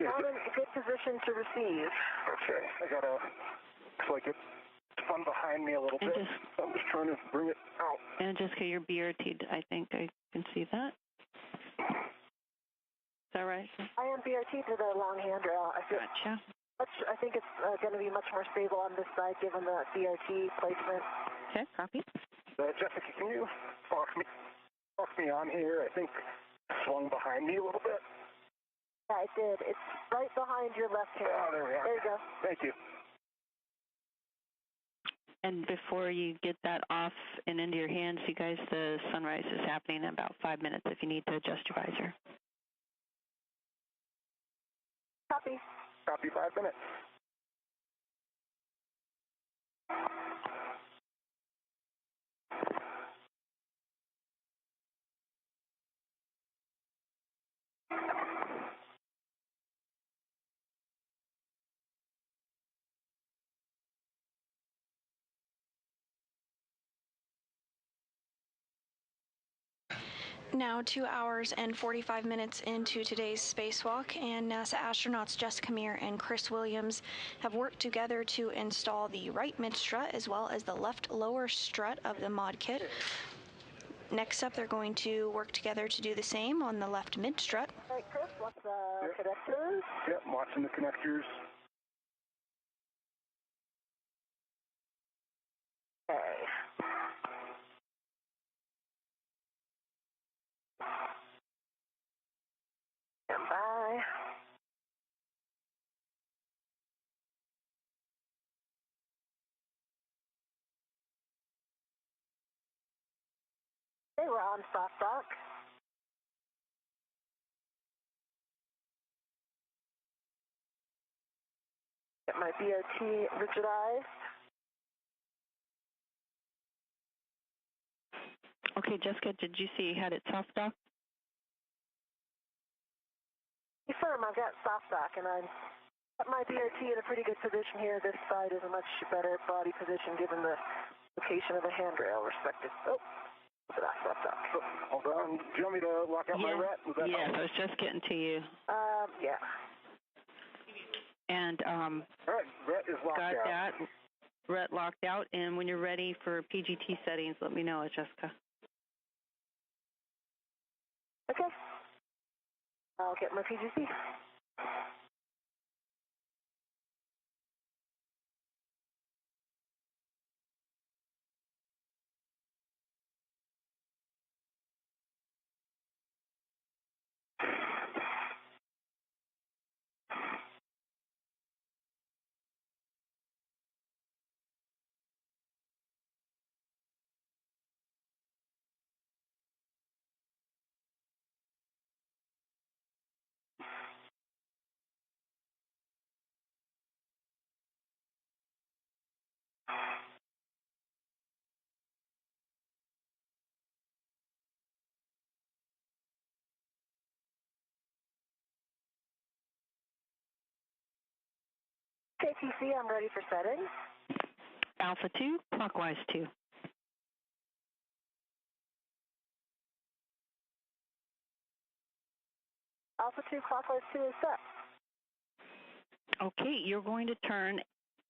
I'm in a good position to receive. Okay, I got looks like it's spun behind me a little bit. So I'm just trying to bring it out. And just get your BRT, I think I can see that. Is that right? I am BRT to the long handrail. Gotcha. I think it's going to be much more stable on this side given the BRT placement. Okay, copy. Jessica, can you walk me on here? I think it swung behind me a little bit. Yeah, it did. It's right behind your left hand. Oh, there we are. There you go. Thank you. And before you get that off and into your hands, you guys, the sunrise is happening in about 5 minutes if you need to adjust your visor. Copy. Copy, 5 minutes. Now 2 hours and 45 minutes into today's spacewalk, and NASA astronauts Jessica Meir and Chris Williams have worked together to install the right mid-strut as well as the left lower strut of the mod kit. Next up, they're going to work together to do the same on the left mid-strut. All right, Chris, watch the connectors. Yep, watching the connectors. Okay. Stand by. Okay, we're on soft dock. Get my BOT rigidized. Okay, Jessica, did you see you had it soft dock? Confirm, I've got soft dock, and I've got my BOT in a pretty good position here. This side is a much better body position given the location of the handrail respective. Oh, look at that, soft dock. Hold on. Do you want me to lock out my ret? Yes, I was just getting to you. Yeah. And all right, ret is locked out. Got that. Ret locked out, and when you're ready for PGT settings, let me know, Jessica. Okay. I'll get my PGC. KTC, I'm ready for settings. Alpha 2, clockwise 2. Alpha 2, clockwise 2 is set. Okay, you're going to turn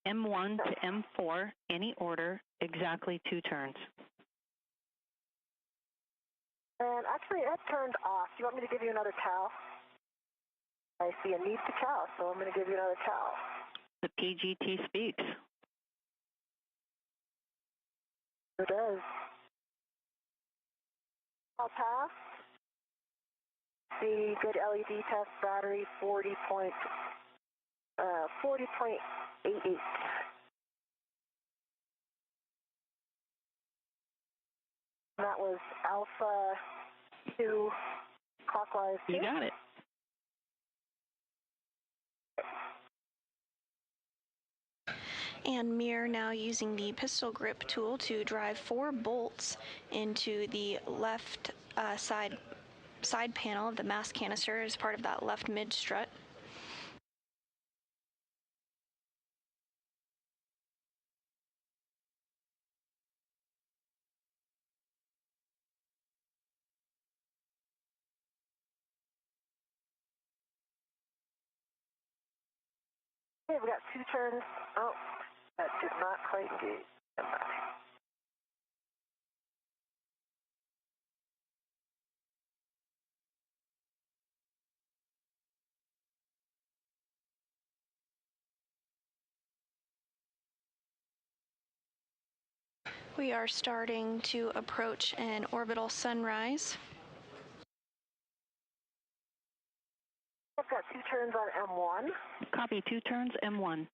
M1 to M4, any order, exactly 2 turns. And actually, it turned off. Do you want me to give you another cow? I see a need to cow, so I'm going to give you another cow. The PGT speaks. It does. I'll pass. The good LED test battery 40.88. That was Alpha 2 clockwise 2. You got it. And Meir now using the pistol grip tool to drive 4 bolts into the left side panel of the mass canister as part of that left mid strut. Okay, we got 2 turns. Oh, that did not quite engage. We are starting to approach an orbital sunrise. I've got 2 turns on M1. Copy, 2 turns, M1.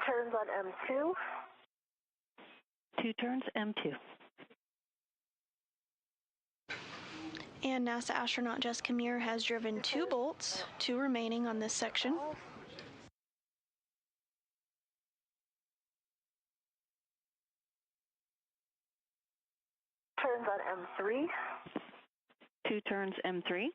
Turns on M2. 2 turns, M2. And NASA astronaut Jessica Meir has driven 2 bolts, 2 remaining on this section. Turns on M3. 2 turns M3.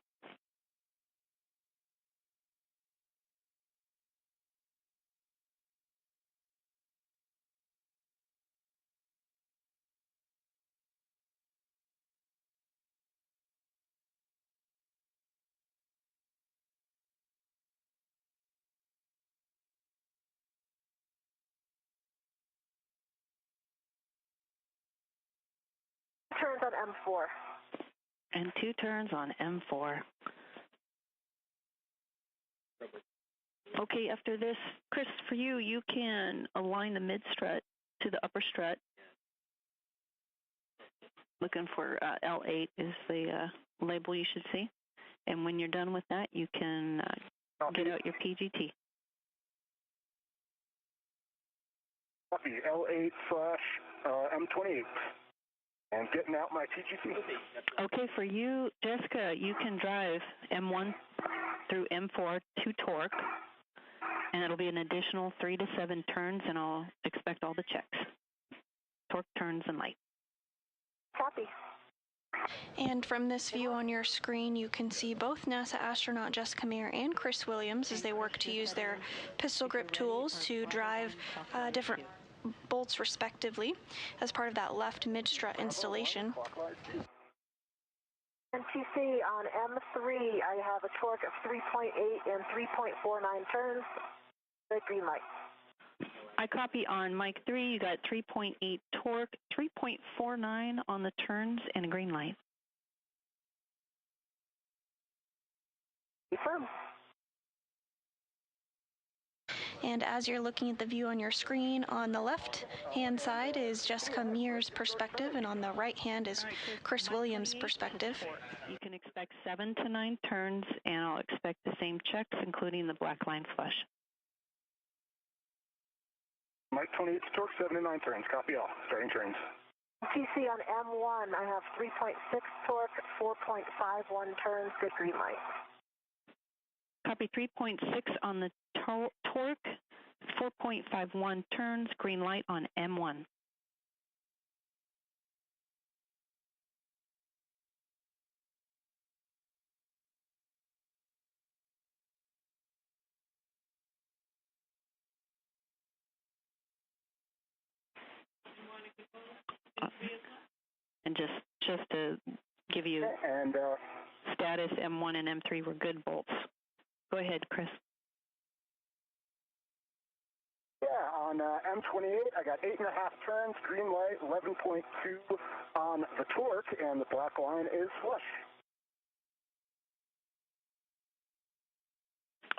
Turns on M4. And 2 turns on M4. Okay, after this, Chris, for you, you can align the mid strut to the upper strut. Looking for L8 is the label you should see. And when you're done with that, you can get out your PGT. Copy, L8/M28. And getting out my TGT. Okay, for you, Jessica, you can drive M1 through M4 to torque, and it'll be an additional 3 to 7 turns, and I'll expect all the checks. Torque, turns, and light. Copy. And from this view on your screen, you can see both NASA astronaut Jessica Meir and Chris Williams as they work to use their pistol grip tools to drive different bolts respectively as part of that left mid-strut installation. And TC on M3, I have a torque of 3.8 and 3.49 turns. The green light. I copy on Mike 3, you got 3.8 torque, 3.49 on the turns, and a green light. Confirm. And as you're looking at the view on your screen, on the left-hand side is Jessica Meir's perspective, and on the right hand is Chris Williams' perspective. You can expect 7 to 9 turns, and I'll expect the same checks, including the black line flush. Mike 28 torque, 7 to 9 turns. Copy all. Starting turns. TC on M1, I have 3.6 torque, 4.51 turns. Good green light. Copy 3.6 on the torque, 4.51 turns, green light on M1. And just to give you status, M1 and M3 were good bolts. Go ahead, Chris. Yeah, on M28, I got 8.5 turns, green light, 11.2 on the torque, and the black line is flush.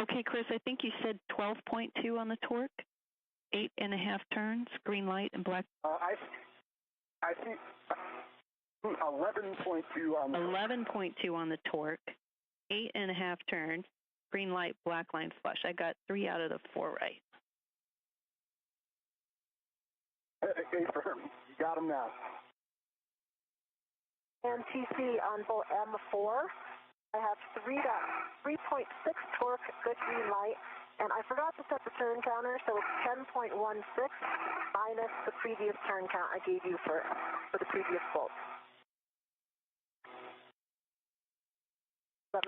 Okay, Chris, I think you said 12.2 on the torque, 8.5 turns, green light, and black. I see 11.2 on the 11.2 on the torque, 8.5 turns, green light, black line flush. I got 3 out of the 4 right. Firm. You got them now. And TC on bolt M4, I have 3.6 torque, good green light, and I forgot to set the turn counter, so it's 10.16 minus the previous turn count I gave you for the previous bolt.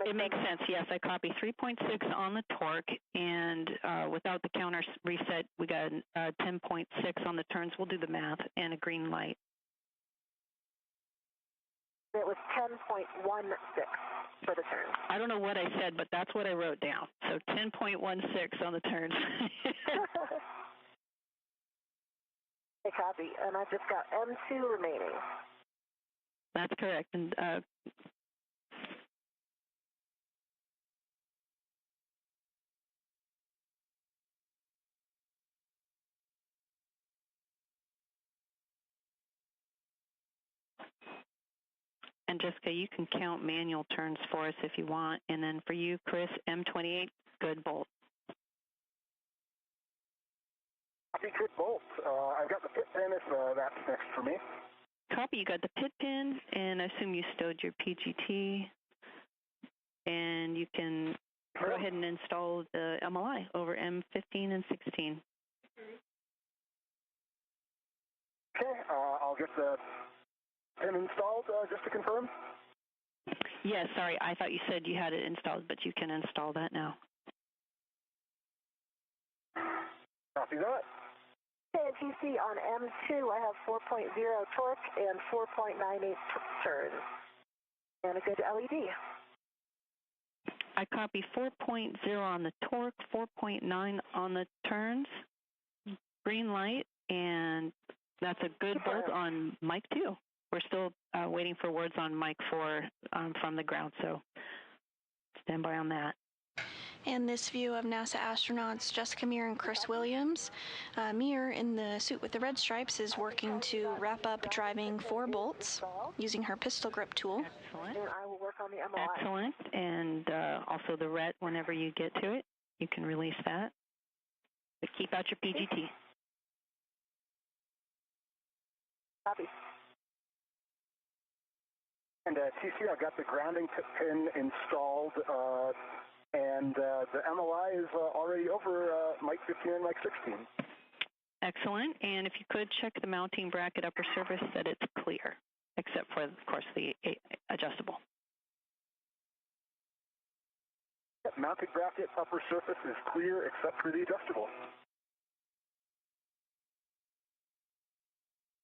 It makes sense, yes. I copy 3.6 on the torque, and without the counter reset, we got 10.6 on the turns. We'll do the math, and a green light. It was 10.16 for the turns. I don't know what I said, but that's what I wrote down. So 10.16 on the turns. I copy, and I just got M2 remaining. That's correct. And Jessica, you can count manual turns for us if you want. And then for you, Chris, M28, good bolt. Copy, good bolt. I've got the pit pin if that's next for me. Copy, you got the pit pin, and I assume you stowed your PGT. And you can go ahead and install the MLI over M15 and 16. Okay, I'll get the pin installed just to confirm. Yes, sorry, I thought you said you had it installed, but you can install that now. Copy that. Okay, TC on M2, I have 4.0 torque and 4.98 turns. And a good LED. I copy 4.0 on the torque, 4.9 on the turns, green light, and that's a good bolt on Mike 2. We're still waiting for words on Mike 4 from the ground, so stand by on that. And this view of NASA astronauts Jessica Meir and Chris Williams. Meir, in the suit with the red stripes, is working to wrap up driving 4 bolts using her pistol grip tool. Excellent. And I will work on the MLI. Excellent. And also the ret, whenever you get to it, you can release that. But keep out your PGT. Copy. And TC, I've got the grounding pin installed, and the MLI is already over Mike 15 and Mike 16. Excellent. And if you could check the mounting bracket upper surface that it's clear, except for, of course, the adjustable. Yep, mounted bracket upper surface is clear except for the adjustable.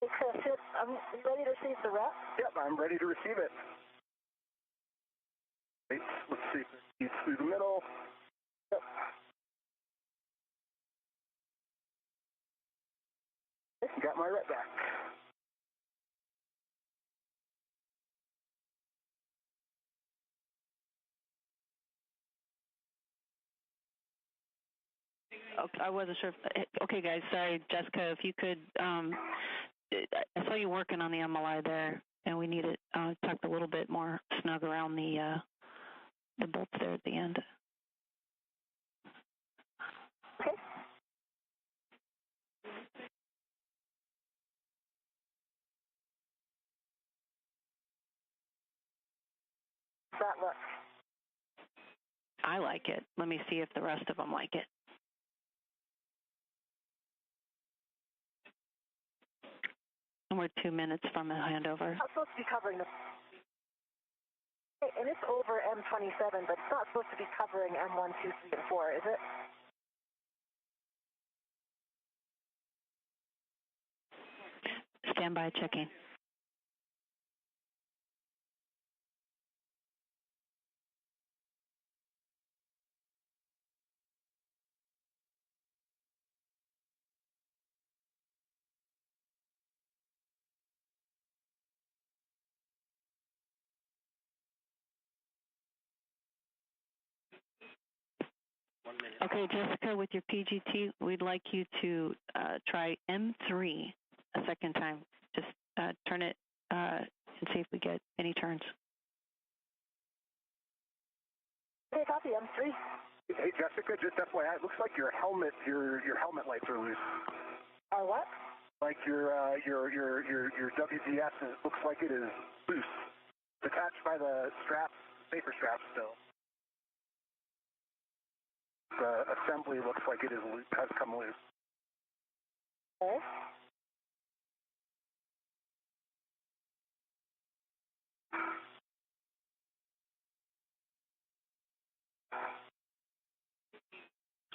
Hey, Chris, I'm ready to receive the rep? Yep, I'm ready to receive it. Wait, let's see if it's through the middle. Yep. Got my rep back. Okay, I wasn't sure. Okay, guys, sorry, Jessica, if you could, I saw you working on the MLI there, and we need it tucked a little bit more snug around the bolts there at the end. Okay. That look. I like it. Let me see if the rest of them like it. And we're 2 minutes from a handover. I'm supposed to be covering the... And it's over M27, but it's not supposed to be covering M1, 2, 3, and 4, is it? Stand by, checking. Okay, Jessica, with your PGT, we'd like you to try M3 a second time. Just turn it and see if we get any turns. Okay, copy, M3. Hey, Jessica, just FYI, it looks like your helmet lights are loose. Our what? Like your WGS, it looks like it is loose. It's attached by the strap, safer strap still. The assembly looks like it is loose, has come loose. Okay.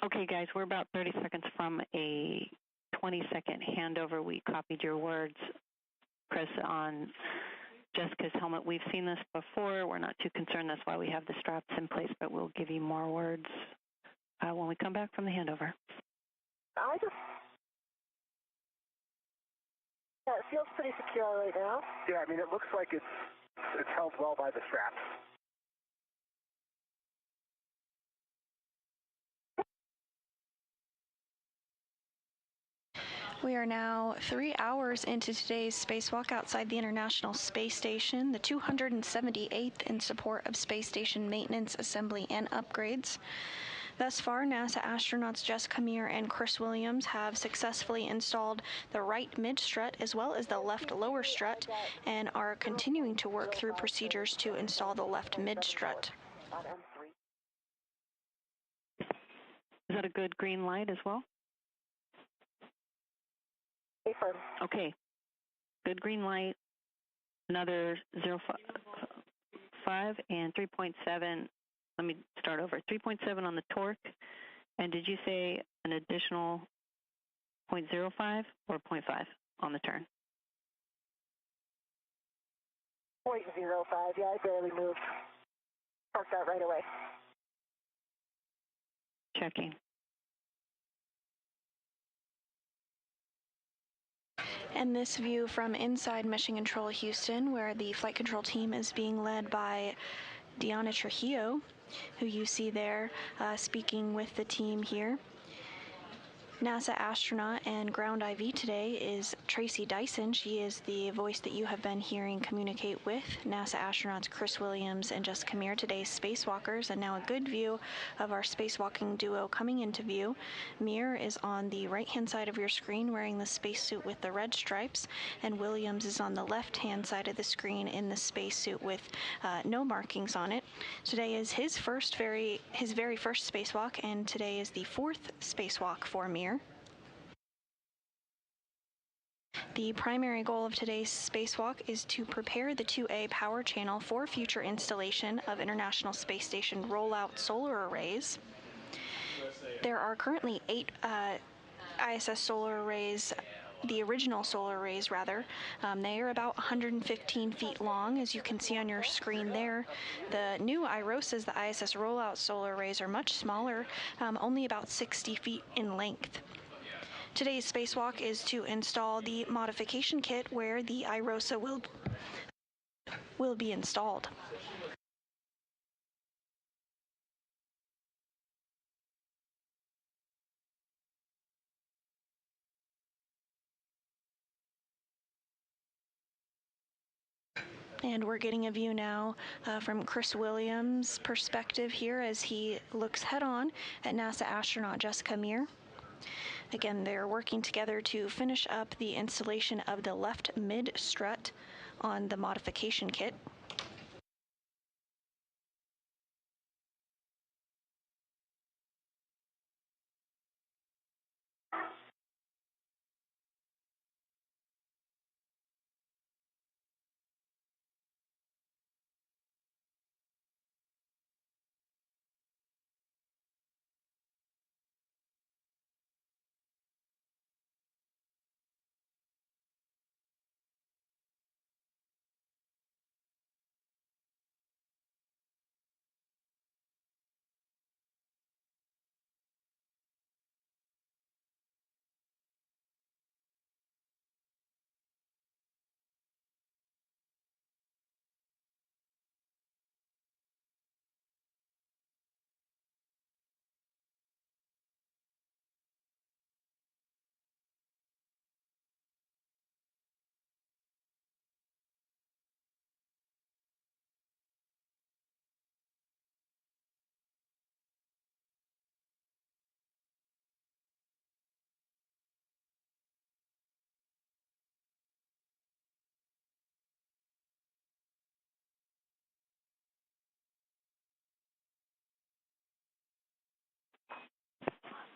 Okay, guys, we're about 30 seconds from a 20-second handover. We copied your words, Chris, on Jessica's helmet. We've seen this before. We're not too concerned. That's why we have the straps in place, but we'll give you more words when we come back from the handover. Yeah, it feels pretty secure right now. Yeah, I mean, it looks like it's held well by the straps. We are now 3 hours into today's spacewalk outside the International Space Station, the 278th in support of space station maintenance, assembly, and upgrades. Thus far, NASA astronauts Jessica Meir and Chris Williams have successfully installed the right mid-strut as well as the left lower strut and are continuing to work through procedures to install the left mid-strut. Is that a good green light as well? Okay. Good green light. Another 0.5 and 3.7. Let me start over. 3.7 on the torque. And did you say an additional 0.05 or 0.5 on the turn? 0.05. Yeah, I barely moved. Parked out right away. Checking. And this view from inside Mission Control Houston, where the flight control team is being led by Deanna Trujillo, who you see there speaking with the team here. NASA astronaut and ground IV today is Tracy Dyson. She is the voice that you have been hearing communicate with NASA astronauts Chris Williams and Jessica Meir, today's spacewalkers. And now a good view of our spacewalking duo coming into view. Meir is on the right-hand side of your screen wearing the spacesuit with the red stripes, and Williams is on the left-hand side of the screen in the spacesuit with no markings on it. Today is his very first spacewalk, and today is the fourth spacewalk for Meir. The primary goal of today's spacewalk is to prepare the 2A power channel for future installation of International Space Station rollout solar arrays. There are currently 8 ISS solar arrays, the original solar arrays rather. They are about 115 feet long, as you can see on your screen there. The new IROSAs, the ISS rollout solar arrays, are much smaller, only about 60 feet in length. Today's spacewalk is to install the modification kit where the IROSA will be installed. And we're getting a view now from Chris Williams' perspective here as he looks head-on at NASA astronaut Jessica Meir. Again, they're working together to finish up the installation of the left mid-strut on the modification kit.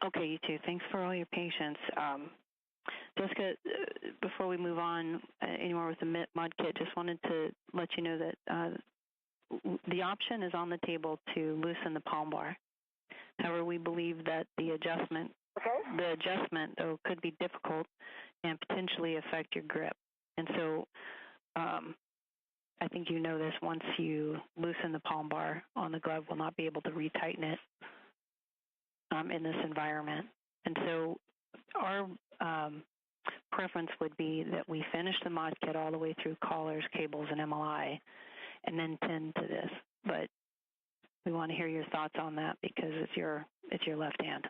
Okay, you two. Thanks for all your patience. Jessica, before we move on anymore with the mod kit, just wanted to let you know that the option is on the table to loosen the palm bar. However, we believe that the adjustment, though, could be difficult and potentially affect your grip. And so I think you know this, once you loosen the palm bar on the glove, we'll not be able to retighten it in this environment. And so our preference would be that we finish the mod kit all the way through collars, cables, and MLI, and then tend to this. But we want to hear your thoughts on that because it's your left hand.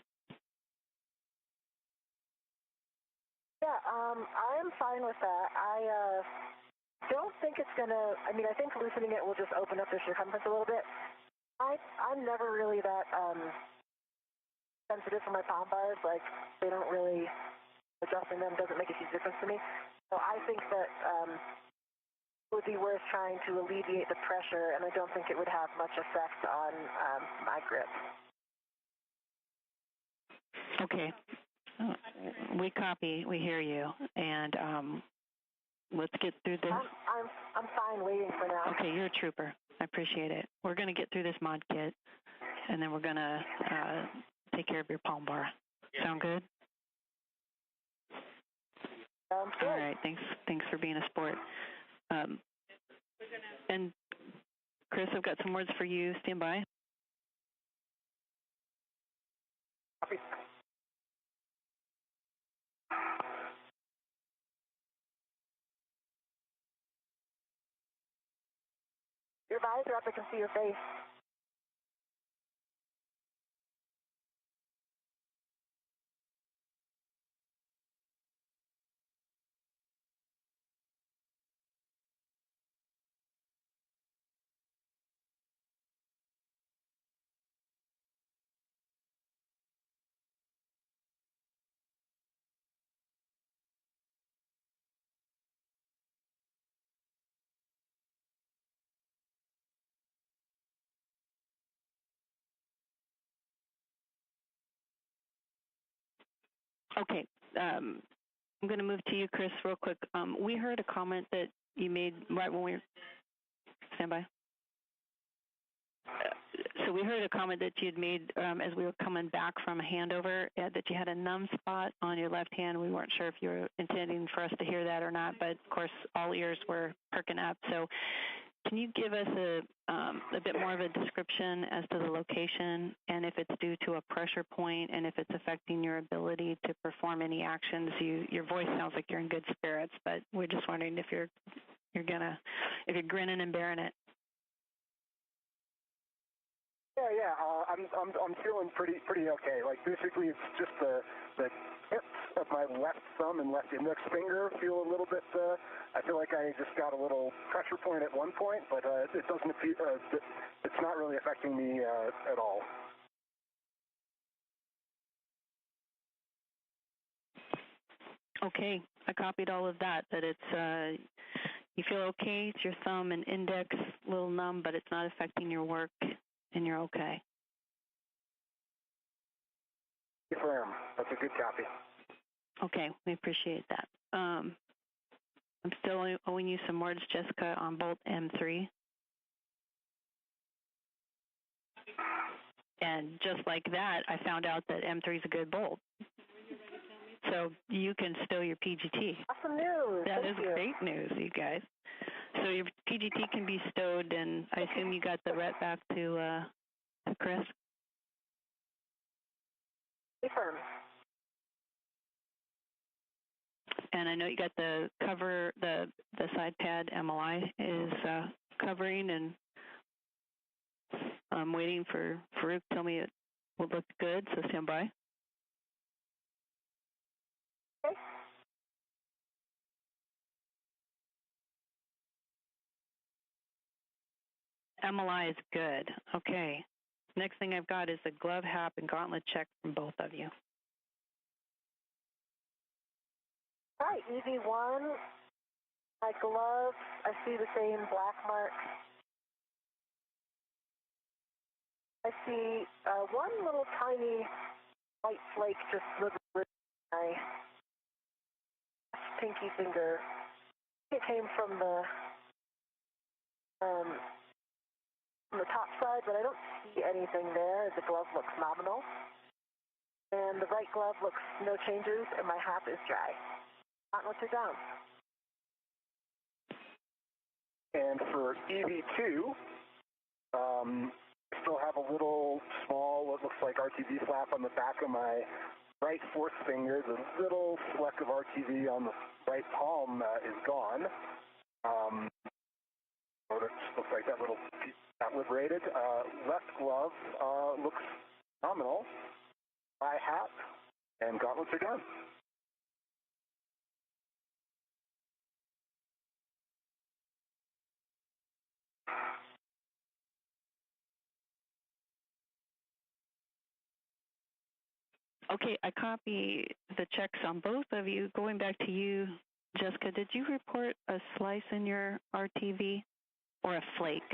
Yeah, I'm fine with that. I don't think it's going to, I think loosening it will just open up the circumference a little bit. I'm never really that sensitive for my palm bars. Like, they don't really, adjusting them doesn't make a huge difference to me. So I think that it would be worth trying to alleviate the pressure, and I don't think it would have much effect on my grip. Okay. We copy. We hear you. And let's get through this. I'm fine waiting for now. Okay, you're a trooper. I appreciate it. We're going to get through this mod kit, and then we're going to take care of your palm bar. Sound good? Sounds good. All right. Thanks for being a sport. And Chris, I've got some words for you. Stand by. Copy. Your visor up, I can see your face. Okay. I'm going to move to you, Chris, real quick. We heard a comment that you made right when we were... Stand by. So we heard a comment that you had made as we were coming back from a handover, that you had a numb spot on your left hand. We weren't sure if you were intending for us to hear that or not, but of course all ears were perking up. So can you give us a bit more of a description as to the location, and if it's due to a pressure point, and if it's affecting your ability to perform any actions? Your voice sounds like you're in good spirits, but we're just wondering if you're grinning and bearing it. Yeah. I'm feeling pretty okay. Like, basically, it's just the tips of my left thumb and left index finger feel a little bit. I feel like I just got a little pressure point at one point, but it doesn't appear. It's not really affecting me at all. Okay, I copied all of that. That it's you feel okay. It's your thumb and index a little numb, but it's not affecting your work, and you're okay. Confirm. That's a good copy. Okay, we appreciate that. I'm still owing you some words, Jessica, on bolt M3. And just like that, I found out that M3 is a good bolt. So you can stow your PGT. Awesome news. That Thank is you. great news, you guys. So your PGT can be stowed, and I assume you got the ret back to Chris? Confirm. And I know you got the cover, the side pad MLI is covering, and I'm waiting for Farouk to tell me it will look good, so stand by. Okay. MLI is good. Okay. Next thing I've got is the glove hap and gauntlet check from both of you. All right, EV1, my glove, I see the same black mark. I see one little tiny white flake just slithering my pinky finger. It came from the top side, but I don't see anything there. The glove looks nominal. And the right glove looks no changes, and my hap is dry. Gauntlets are down. And for EV2, I still have a little small, what looks like RTV flap on the back of my right fourth finger. The little fleck of RTV on the right palm is gone. So that looks like that little piece got liberated. Left glove looks nominal. Eye hat and gauntlets are done. Okay, I copy the checks on both of you. Going back to you, Jessica, did you report a slice in your RTV or a flake?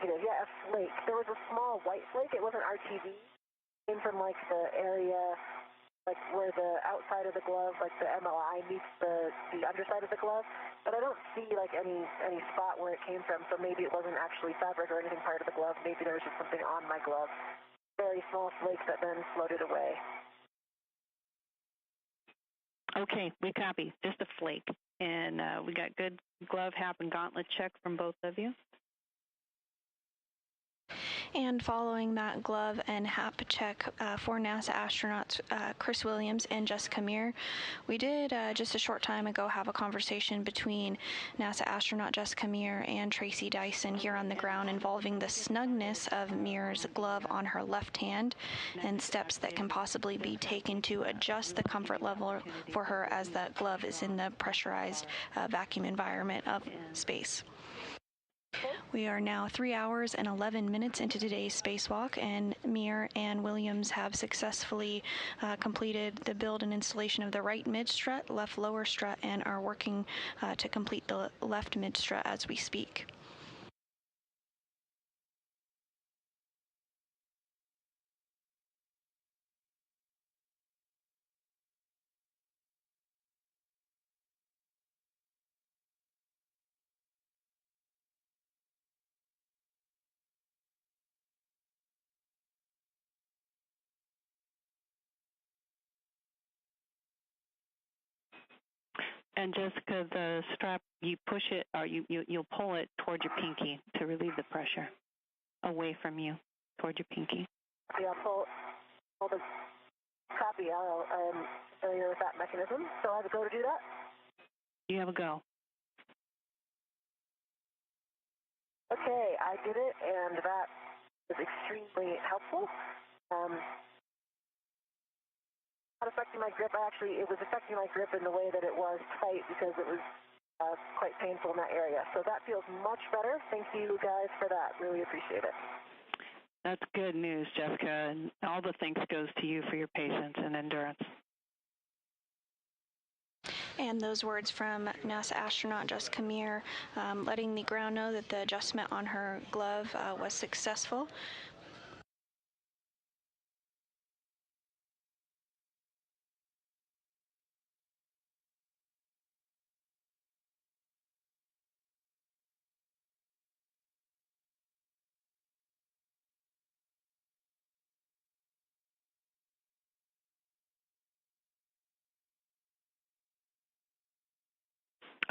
Yeah, a flake. There was a small white flake. It wasn't RTV. It came from like the area, like where the outside of the glove, like the MLI meets the underside of the glove. But I don't see like any spot where it came from. So maybe it wasn't actually fabric or anything part of the glove. Maybe there was just something on my glove. Very small flake that then floated away. Okay, we copy. Just a flake. And we got good glove, hap, and gauntlet check from both of you. And following that glove and hap check for NASA astronauts Chris Williams and Jessica Meir, we did just a short time ago have a conversation between NASA astronaut Jessica Meir and Tracy Dyson here on the ground involving the snugness of Meir's glove on her left hand and steps that can possibly be taken to adjust the comfort level for her as that glove is in the pressurized vacuum environment of space. We are now 3 hours and 11 minutes into today's spacewalk, and Meir and Williams have successfully completed the build and installation of the right mid-strut, left lower strut, and are working to complete the left mid-strut as we speak. And Jessica, the strap, you push it, or you'll pull it toward your pinky to relieve the pressure away from you, toward your pinky. Yeah, pull the copy. I'm familiar with that mechanism, so I have a go to do that? You have a go. Okay, I did it, and that was extremely helpful. Not affecting my grip. It was affecting my grip in the way that it was tight because it was quite painful in that area. So that feels much better. Thank you guys for that. Really appreciate it. That's good news, Jessica, and all the thanks goes to you for your patience and endurance. And those words from NASA astronaut Jessica Meir, letting the ground know that the adjustment on her glove was successful.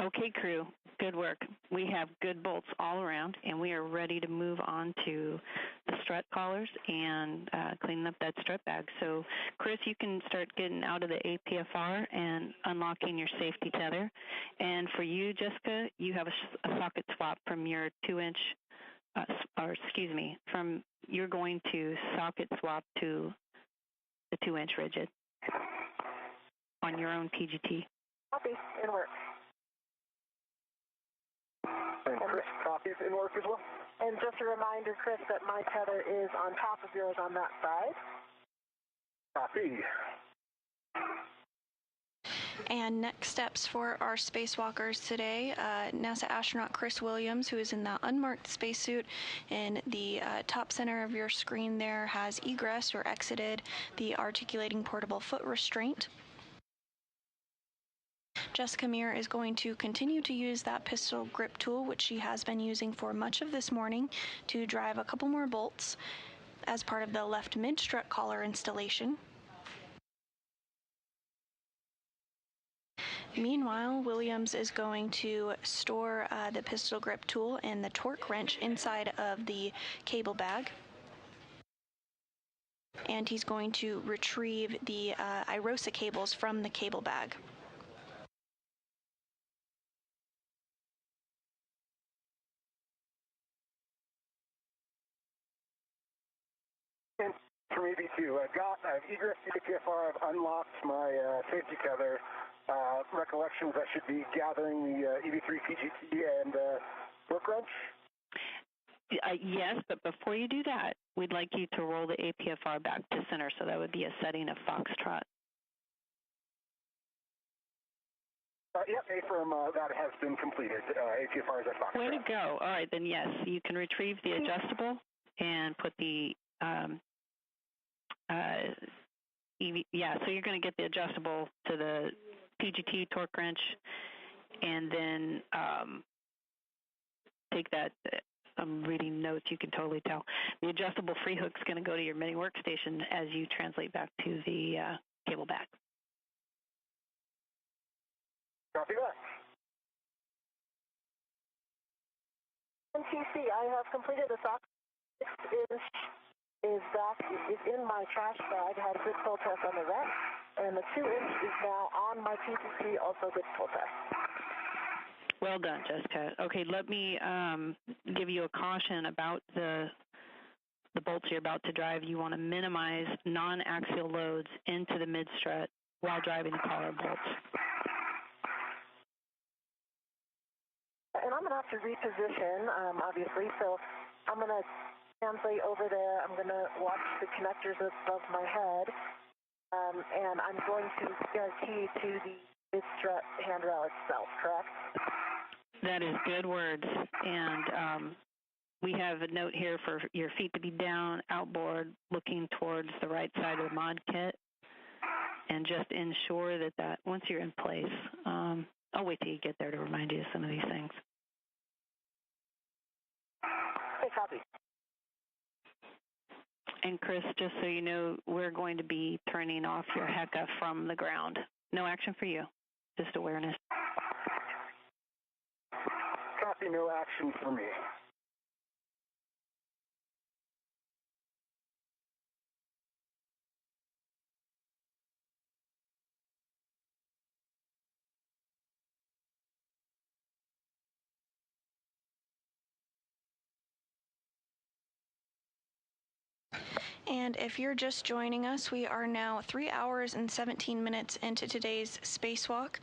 Okay, crew, good work. We have good bolts all around, and we are ready to move on to the strut collars and cleaning up that strut bag. So, Chris, you can start getting out of the APFR and unlocking your safety tether. And for you, Jessica, you have a socket swap from your 2-inch, you're going to socket swap to the 2-inch rigid on your own PGT. Copy, in work. And Chris, copies in work as well. And just a reminder, Chris, that my tether is on top of yours on that side. Copy. And next steps for our spacewalkers today, NASA astronaut Chris Williams, who is in the unmarked spacesuit in the top center of your screen there, has egressed or exited the articulating portable foot restraint. Jessica Meir is going to continue to use that pistol grip tool, which she has been using for much of this morning, to drive a couple more bolts as part of the left mid-strut collar installation. Meanwhile, Williams is going to store the pistol grip tool and the torque wrench inside of the cable bag. And he's going to retrieve the IROSA cables from the cable bag. And from EV2, I've egressed the APFR, I've unlocked my safety tether. Recollections, I should be gathering the EV3 PGT and work wrench. Yes, but before you do that, we'd like you to roll the APFR back to center, so that would be a setting of Foxtrot. Yep, A-firm, that has been completed. APFR is at Foxtrot. Way to go. All right, then yes, you can retrieve the adjustable and put the, so you're going to get the adjustable to the PGT torque wrench, and then take that. I'm reading notes, you can totally tell. The adjustable free hook is going to go to your mini workstation as you translate back to the cable back. Copy that. NTC, I have completed the sock. 6 is in my trash bag, had a good pull test on the wrench, and the 2-inch is now on my PCC, also good pull test. Well done, Jessica. Okay, let me give you a caution about the bolts you're about to drive. You want to minimize non-axial loads into the mid-strut while driving the collar bolts. And I'm going to have to reposition, obviously, so I'm going to translate over there. I'm going to watch the connectors above my head, and I'm going to get a key to the mid-strut handrail itself, correct? That is good words. And we have a note here for your feet to be down, outboard, looking towards the right side of the mod kit. And just ensure that once you're in place, I'll wait till you get there to remind you of some of these things. Okay, copy. And Chris, just so you know, we're going to be turning off your HECA from the ground. No action for you, just awareness. Copy, no action for me. And if you're just joining us, we are now 3 hours and 17 minutes into today's spacewalk.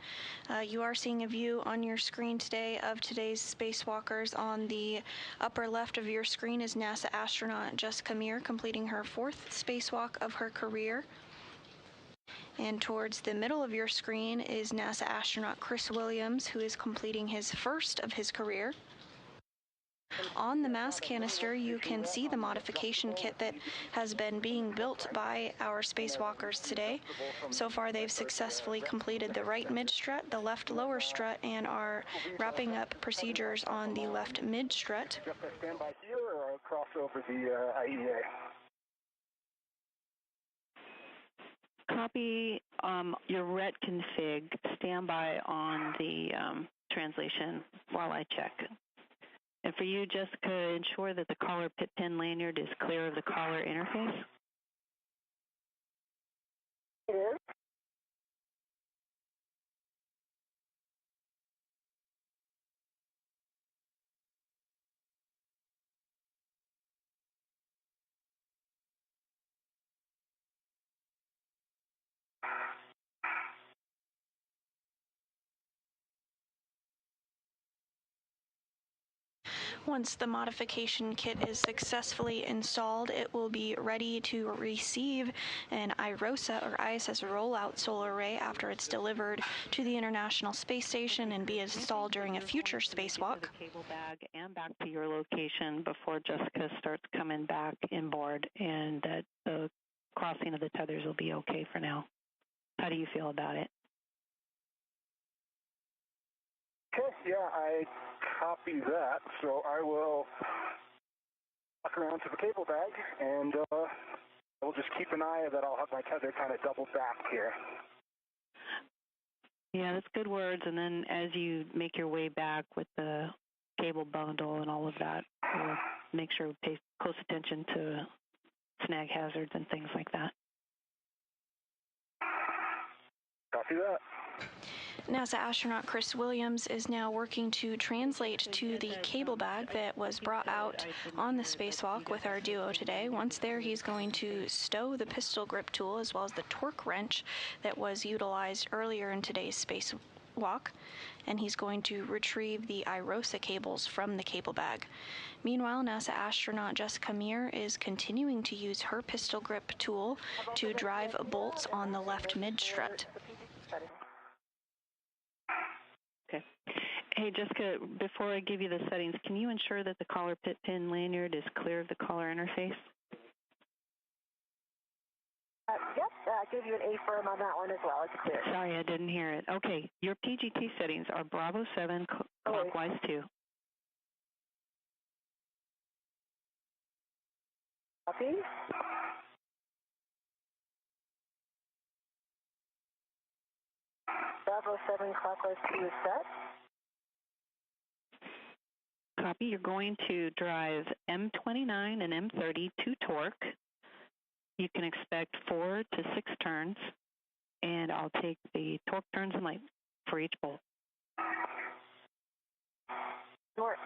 You are seeing a view on your screen today of today's spacewalkers. On the upper left of your screen is NASA astronaut Jessica Meir completing her 4th spacewalk of her career. And towards the middle of your screen is NASA astronaut Chris Williams, who is completing his 1st of his career. On the mass canister, you can see the modification kit that has been being built by our spacewalkers today. So far, they've successfully completed the right mid-strut, the left lower strut, and are wrapping up procedures on the left mid-strut. Just a standby here or cross over the IEA? Copy your RET config. Stand by on the translation while I check. And for you, Jessica, ensure that the collar pit pin lanyard is clear of the collar interface. It is. Once the modification kit is successfully installed, it will be ready to receive an IROSA or ISS rollout solar array after it's delivered to the International Space Station and be installed during a future spacewalk. Cable bag and back to your location before Jessica starts coming back inboard, and that the crossing of the tethers will be okay for now. How do you feel about it? Okay, yeah, I copy that. So I will walk around to the cable bag, and we'll just keep an eye that I'll have my tether kind of double back here. Yeah, that's good words. And then as you make your way back with the cable bundle and all of that, we'll make sure we pay close attention to snag hazards and things like that. Copy that. NASA astronaut Chris Williams is now working to translate to the cable bag that was brought out on the spacewalk with our duo today. Once there, he's going to stow the pistol grip tool as well as the torque wrench that was utilized earlier in today's Spacewalk, and he's going to retrieve the IROSA cables from the cable bag. Meanwhile, NASA astronaut Jessica Meir is continuing to use her pistol grip tool to drive bolts on the left mid-strut. Okay. Hey, Jessica, before I give you the settings, can you ensure that the collar pit pin lanyard is clear of the collar interface? Yep, I gave you an A firm on that one as well. It's clear. Sorry, I didn't hear it. Okay, your PGT settings are Bravo 7 clockwise 2. Copy. Bravo 7 clockwise 2 is set. Copy. You're going to drive M29 and M30 to torque. You can expect 4 to 6 turns, and I'll take the torque turns and light for each bolt. Torque.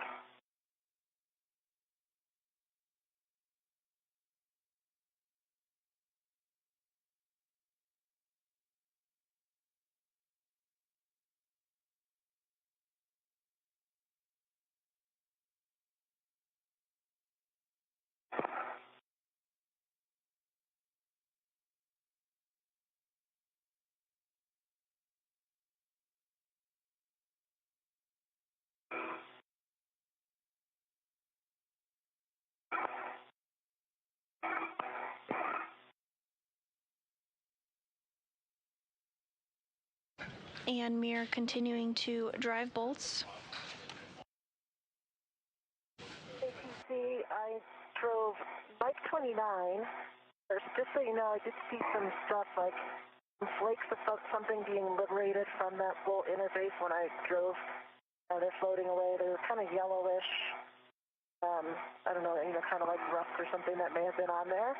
And Meir continuing to drive bolts. ATC, I drove Mike 29. Just so you know, I did see some stuff like some flakes of something being liberated from that bolt interface when I drove. They're floating away. They were kind of yellowish. I don't know, kind of like rust or something that may have been on there.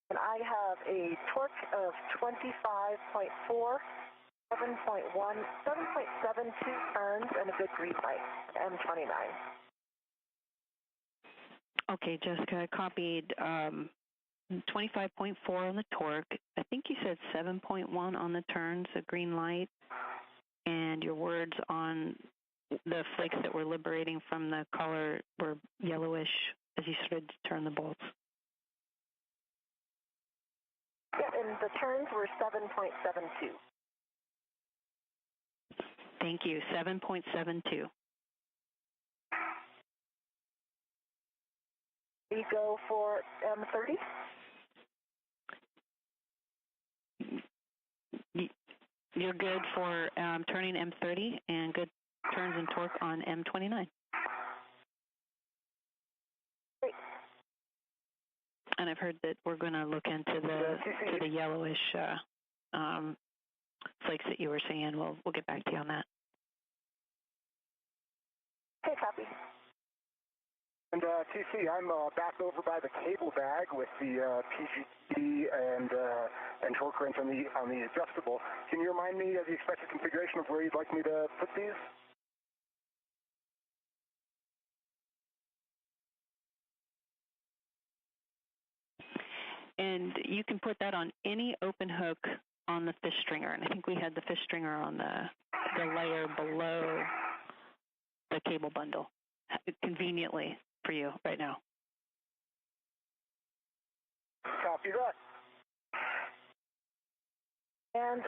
And I have a torque of 25.4. 7.1, 7.72 turns, and a good green light, M29. Okay, Jessica, I copied 25.4 on the torque. I think you said 7.1 on the turns, a green light, and your words on the flakes that were liberating from the collar were yellowish as you started to turn the bolts. Yeah, and the turns were 7.72. Thank you, 7.72. We go for M30. You're good for turning M30 and good turns and torque on M29. Great. And I've heard that we're going to look into the yellowish flakes that you were saying. We'll get back to you on that. Okay, copy. And TC, I'm back over by the cable bag with the PGT and torque wrench on the adjustable. Can you remind me of the expected configuration of where you'd like me to put these? And you can put that on any open hook on the fish stringer. And I think we had the fish stringer on the layer below the cable bundle, conveniently for you right now. Copy that. And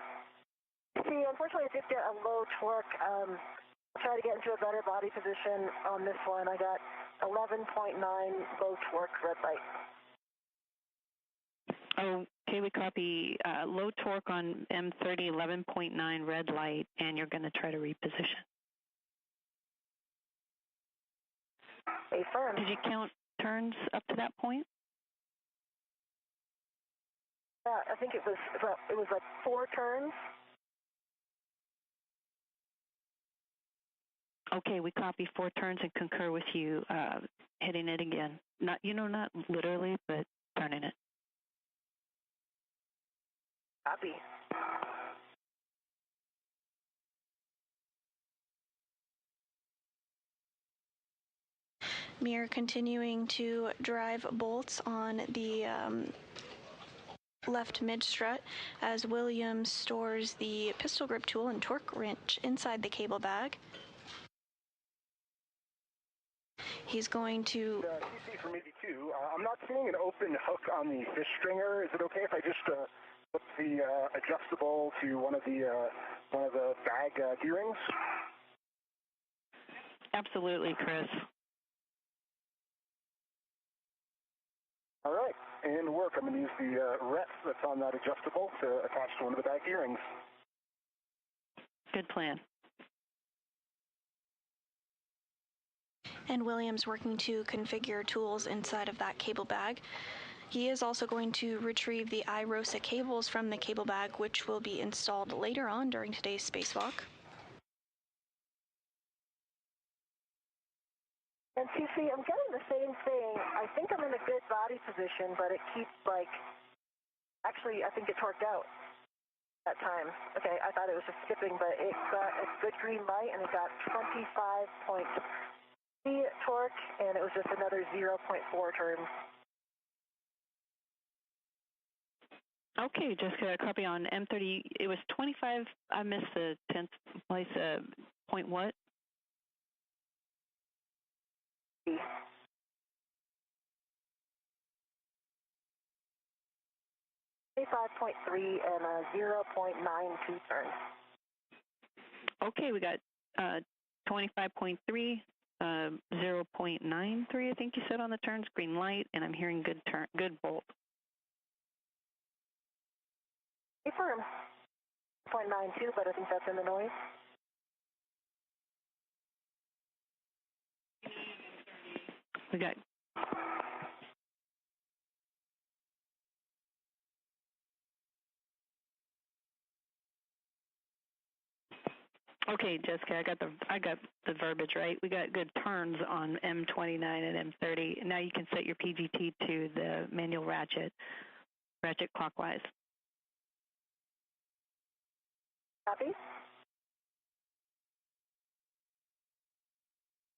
see, unfortunately, I did get a low torque. I'll try to get into a better body position on this one. I got 11.9 low torque red light. Okay, we copy low torque on M30, 11.9 red light, and you're going to try to reposition. A firm. Did you count turns up to that point? I think it was like 4 turns. Okay, we copy 4 turns and concur with you hitting it again. Not literally, but turning it. Copy. Meir continuing to drive bolts on the left mid-strut as Williams stores the pistol grip tool and torque wrench inside the cable bag. He's going to... TC from 82, I'm not seeing an open hook on the fish stringer. Is it okay if I just put the adjustable to one of the bag D-rings? Absolutely, Chris. All right, and work. I'm going to use the rep that's on that adjustable to attach to one of the bag D-rings. Good plan. And Williams working to configure tools inside of that cable bag. He is also going to retrieve the iROSA cables from the cable bag, which will be installed later on during today's spacewalk. And TC, I'm getting the same thing. I think I'm in a good body position, but it keeps actually, I think it torqued out that time. Okay, I thought it was just skipping, but it got a good green light, and it got 25.3 torque, and it was just another 0.4 turn. Okay, Jessica, copy on M30. It was 25. I missed the 10th place. Point what? 25.3 and a 0.92 turn. Okay, we got 25.3, 0.93, I think you said on the turns, green light, and I'm hearing good bolt. Firm. 0.92, but I think that's in the noise. We got... Okay, Jessica, I got the verbiage right. We got good turns on M29 and M30. Now you can set your PGT to the manual ratchet clockwise. Copy.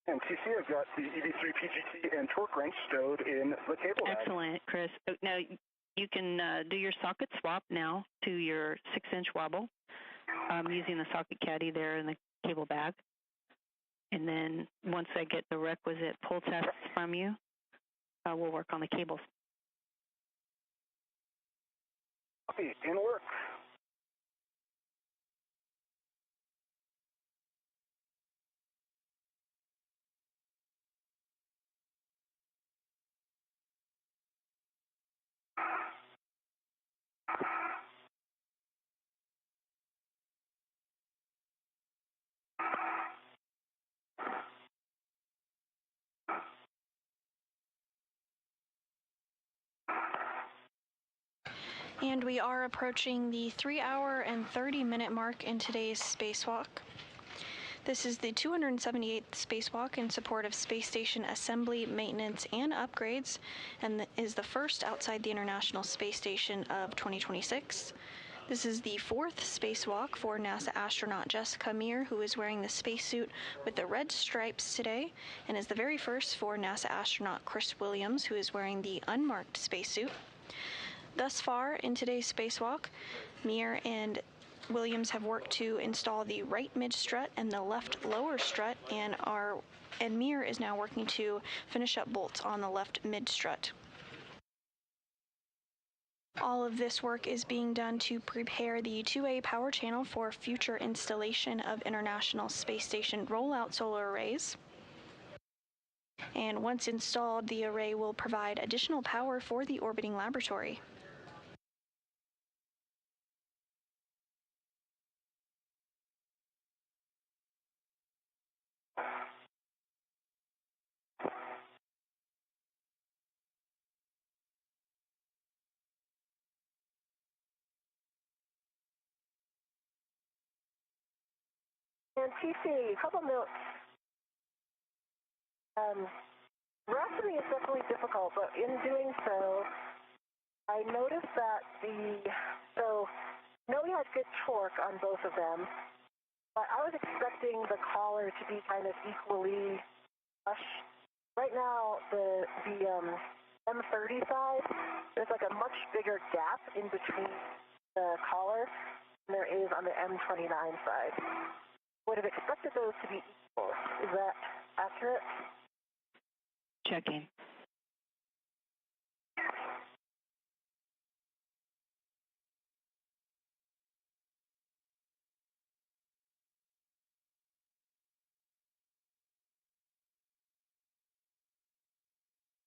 And TC, I've got the EV3 PGT and torque wrench stowed in the cable bag. Excellent, Chris. Now you can do your socket swap now to your 6-inch wobble using the socket caddy there in the cable bag. And then once I get the requisite pull tests from you, we'll work on the cables. Copy, in work. And we are approaching the 3-hour and 30-minute mark in today's spacewalk. This is the 278th spacewalk in support of space station assembly, maintenance, and upgrades, and is the first outside the International Space Station of 2026. This is the 4th spacewalk for NASA astronaut Jessica Meir, who is wearing the spacesuit with the red stripes today, and is the very first for NASA astronaut Chris Williams, who is wearing the unmarked spacesuit. Thus far in today's spacewalk, Meir and Williams have worked to install the right mid-strut and the left lower strut, and Meir is now working to finish up bolts on the left mid-strut. All of this work is being done to prepare the 2A power channel for future installation of International Space Station rollout solar arrays. And once installed, the array will provide additional power for the orbiting laboratory. And TC, a couple notes. Rhapsody is definitely difficult, but in doing so, I noticed that I know we had good torque on both of them, but I was expecting the collar to be kind of equally flush. Right now, the M30 side, there's like a much bigger gap in between the collar than there is on the M29 side. Would have expected those to be equal. Is that accurate? Checking.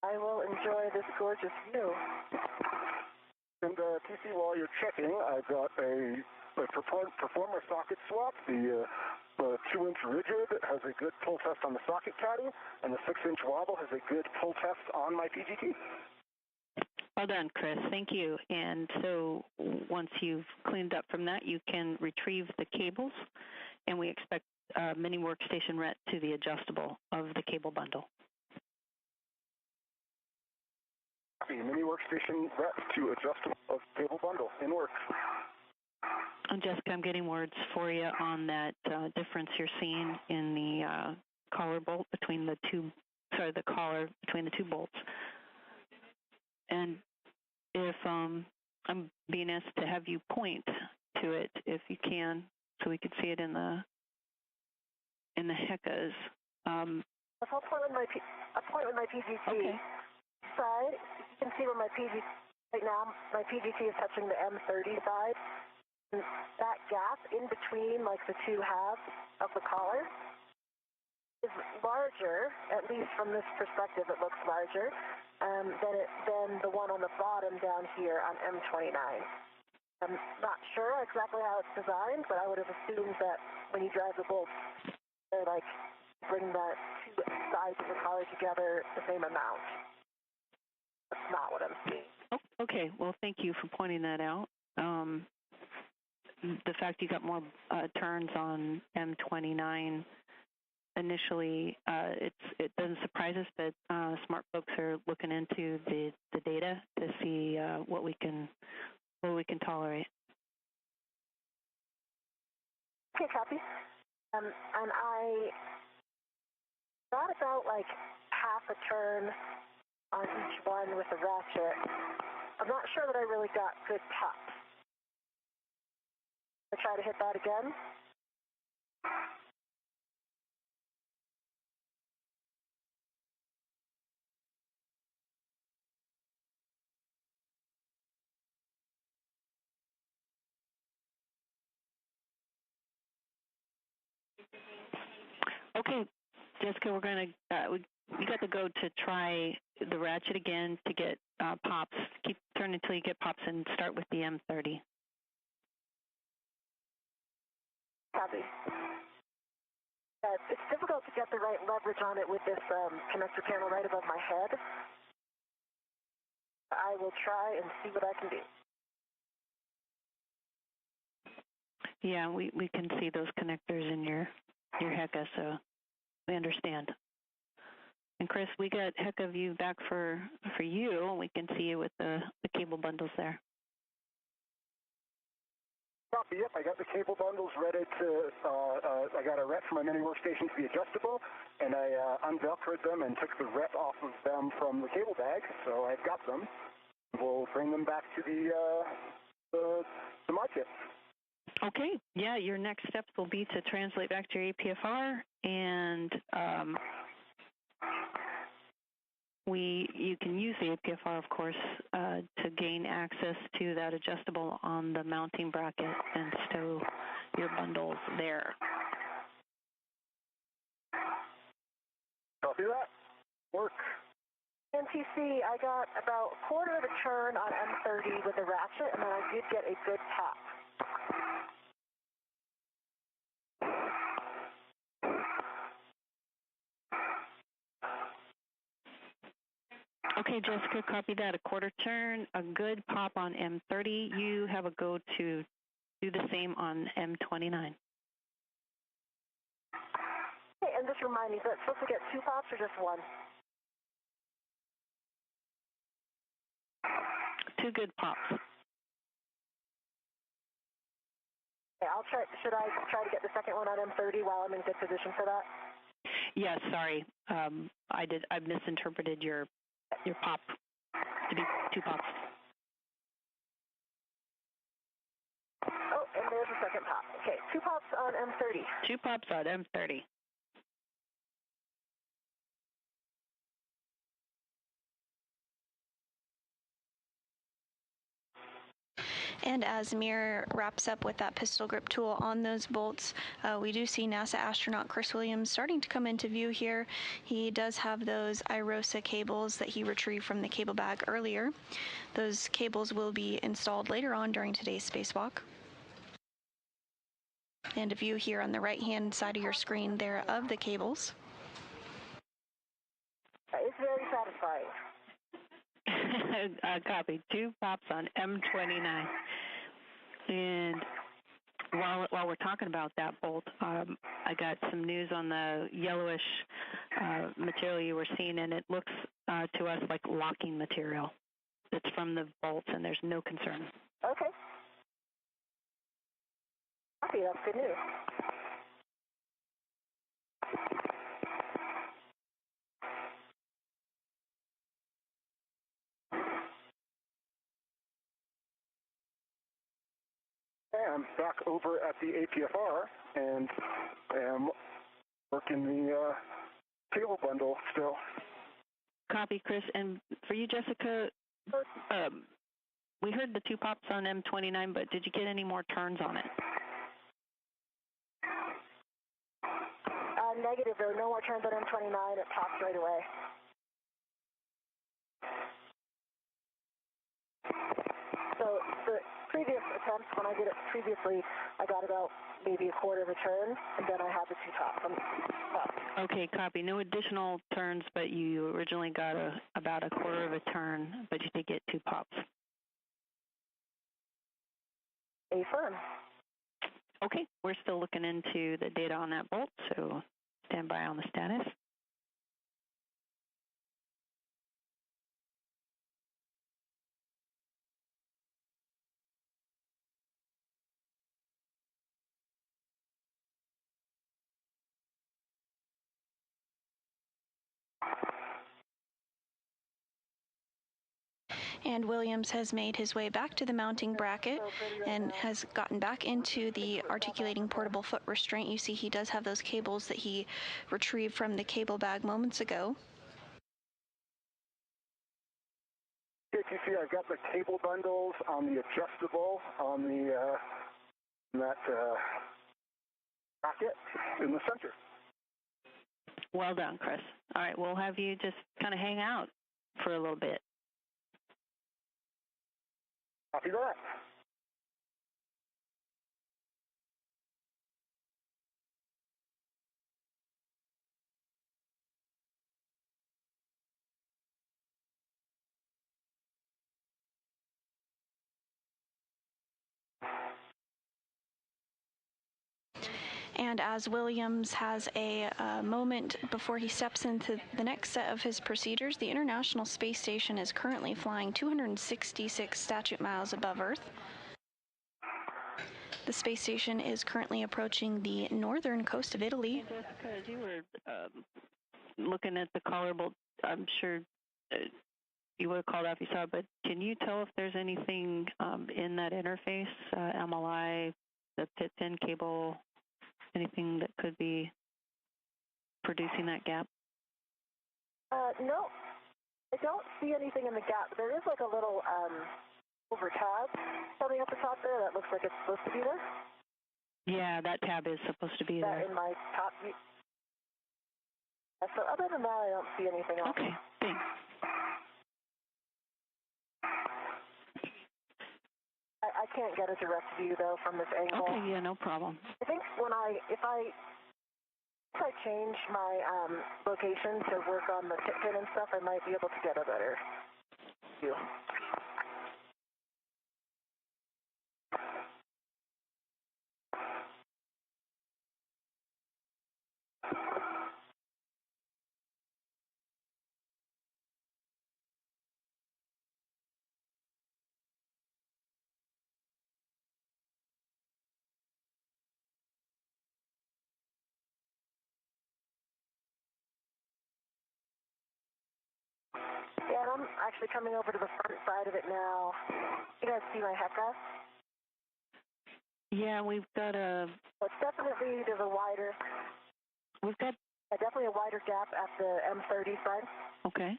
I will enjoy this gorgeous view. And TC, while you're checking, I've got a performer socket swap. The 2-inch rigid has a good pull test on the socket caddy, and the 6-inch wobble has a good pull test on my PGT. Well done, Chris. Thank you. And so once you've cleaned up from that, you can retrieve the cables, and we expect mini workstation ret to the adjustable of the cable bundle. The mini workstation ret to adjustable of cable bundle in work. And Jessica, I'm getting words for you on that difference you're seeing in the collar bolt between the two, the collar between the two bolts. And if I'm being asked to have you point to it, if you can, so we could see it in the HECAs. I'll point with my PGT okay. side. You can see where my PGT right now. My PGT is touching the M30 side. And that gap in between, like the two halves of the collar, is larger. At least from this perspective, it looks larger than the one on the bottom down here on M29. I'm not sure exactly how it's designed, but I would have assumed that when you drive the bolts, they're like bring the two sides of the collar together the same amount. That's not what I'm seeing. Oh, okay. Well, thank you for pointing that out. The fact you got more turns on M29 initially, it doesn't surprise us that smart folks are looking into the data to see what we can tolerate. Okay, copy. And I got about like half a turn on each one with the ratchet. I'm not sure that I really got good pops. I try to hit that again. Okay, Jessica, we're going to, we got to go to try the ratchet again to get pops. Keep turning until you get pops and start with the M30. Copy. It's difficult to get the right leverage on it with this connector panel right above my head. I will try and see what I can do. Yeah, we can see those connectors in your HECA, so we understand. And Chris, we got HECA view back for you, and we can see you with the cable bundles there. Copy. Yep, I got the cable bundles ready to, I got a ret for my mini workstation to be adjustable, and I unvelcroed them and took the ret off of them from the cable bag, so I've got them. We'll bring them back to the mod kit. Okay. Yeah, your next steps will be to translate back to your APFR, and you can use the APFR, of course, to gain access to that adjustable on the mounting bracket and stow your bundles there. Copy that. Work. NTC, I got about a quarter of a turn on M30 with a ratchet, and then I did get a good pop. Okay, Jessica, copy that. A quarter turn, a good pop on M30. You have a go to do the same on M29. Okay, and just remind me, is that supposed to get two pops or just one? Two good pops. Okay, I'll try. Should I try to get the second one on M30 while I'm in good position for that? Yeah, sorry. I misinterpreted your pop to be two pops. there's a second pop. Okay, 2 pops on M30. 2 pops on M30. And as Mir wraps up with that pistol grip tool on those bolts, we do see NASA astronaut Chris Williams starting to come into view here. He does have those IROSA cables that he retrieved from the cable bag earlier. Those cables will be installed later on during today's spacewalk. And a view here on the right-hand side of your screen there of the cables. It's very satisfying. Copy. 2 pops on M29. And while we're talking about that bolt, I got some news on the yellowish material you were seeing, and it looks to us like locking material. It's from the bolts, and there's no concern. Okay. Copy. That's good news. I'm back over at the APFR and am working the cable bundle still. Copy, Chris. And for you, Jessica, we heard the 2 pops on M29, but did you get any more turns on it? Negative. There were no more turns on M29. It popped right away. So the previous attempts, when I did it previously, I got about maybe a quarter of a turn, and then I had the 2 pops. Okay, copy. No additional turns, but you originally got about a quarter of a turn, but you did get 2 pops. Affirm. Okay, we're still looking into the data on that bolt, so stand by on the status. And Williams has made his way back to the mounting bracket and has gotten back into the articulating portable foot restraint. You see he does have those cables that he retrieved from the cable bag moments ago. Here you see I've got the cable bundles on the adjustable on the that bracket in the center. Well done, Chris. All right, we'll have you just kind of hang out for a little bit. Copy that. And as Williams has a moment before he steps into the next set of his procedures, the International Space Station is currently flying 266 statute miles above Earth. The space station is currently approaching the northern coast of Italy. Hey, Jessica, as you were looking at the collar bolt, I'm sure you would have called off, you saw it, but can you tell if there's anything in that interface, MLI, the pit-pin cable, anything that could be producing that gap? No, I don't see anything in the gap. There is like a little over tab coming up the top there that looks like it's supposed to be there. Yeah, that tab is supposed to be there. In my top view. So other than that, I don't see anything else. Okay, thanks. I can't get a direct view though from this angle. Okay, yeah, no problem. I think if I change my location to work on the tip pin and stuff, I might be able to get a better view. Yeah, and I'm actually coming over to the front side of it now. You guys see my HECA? Yeah, we've got a... But definitely there's a wider... We've got... definitely a wider gap at the M30 side. Okay.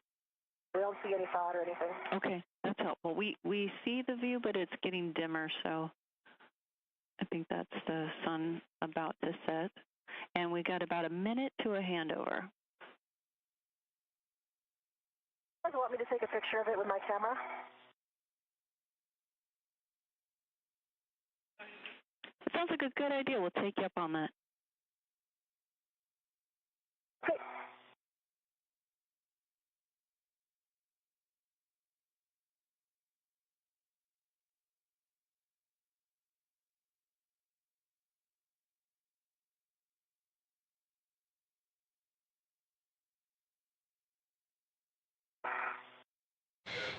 We don't see any fog or anything. Okay, that's helpful. We see the view, but it's getting dimmer, so I think that's the sun about to set. And we got about a minute to a handover. Do you want me to take a picture of it with my camera? It sounds like a good idea. We'll take you up on that. Okay.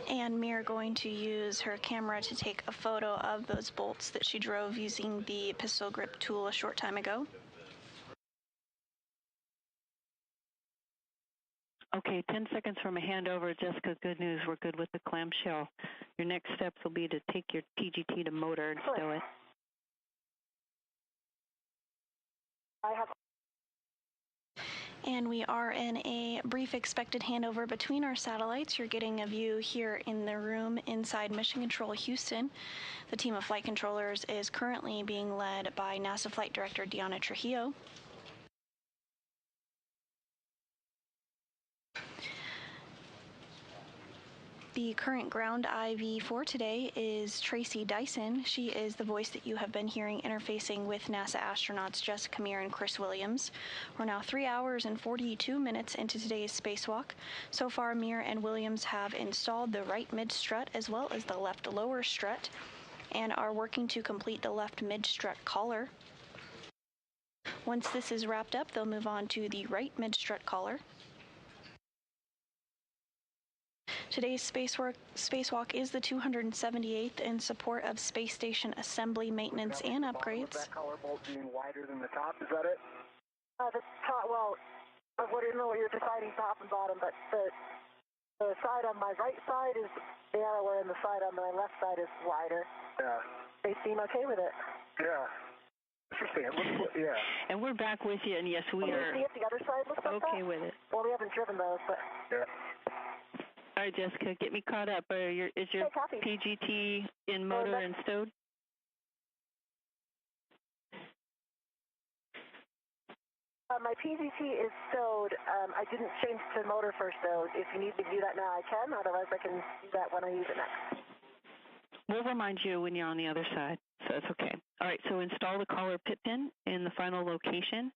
And Mir going to use her camera to take a photo of those bolts that she drove using the pistol grip tool a short time ago. Okay, 10 seconds from a handover. Jessica, good news. We're good with the clamshell. Your next steps will be to take your PGT to motor and stow it. I have. And we are in a brief expected handover between our satellites. You're getting a view here in the room inside Mission Control Houston. The team of flight controllers is currently being led by NASA Flight Director Deanna Trujillo. The current ground IV for today is Tracy Dyson. She is the voice that you have been hearing interfacing with NASA astronauts Jessica Meir and Chris Williams. We're now 3 hours and 42 minutes into today's spacewalk. So far, Meir and Williams have installed the right mid-strut as well as the left lower strut and are working to complete the left mid-strut collar. Once this is wrapped up, they'll move on to the right mid-strut collar. Today's spacewalk is the 278th in support of space station assembly, maintenance, and upgrades. That collar bolt being wider than the top, is that it? The top, well, I wouldn't know what you're deciding top and bottom, but the side on my right side is narrower and the side on my left side is wider. Yeah. They seem okay with it. Yeah. Interesting. Yeah. And we're back with you, and yes, we are see if the other side looks like okay that? with it. Well, we haven't driven those, but... Yeah. All right, Jessica, get me caught up. Is your PGT in motor and stowed? My PGT is stowed. I didn't change to motor for stowed. If you need to do that now, I can. Otherwise, I can do that when I use it next. We'll remind you when you're on the other side, so that's okay. All right, so install the collar pit pin in the final location.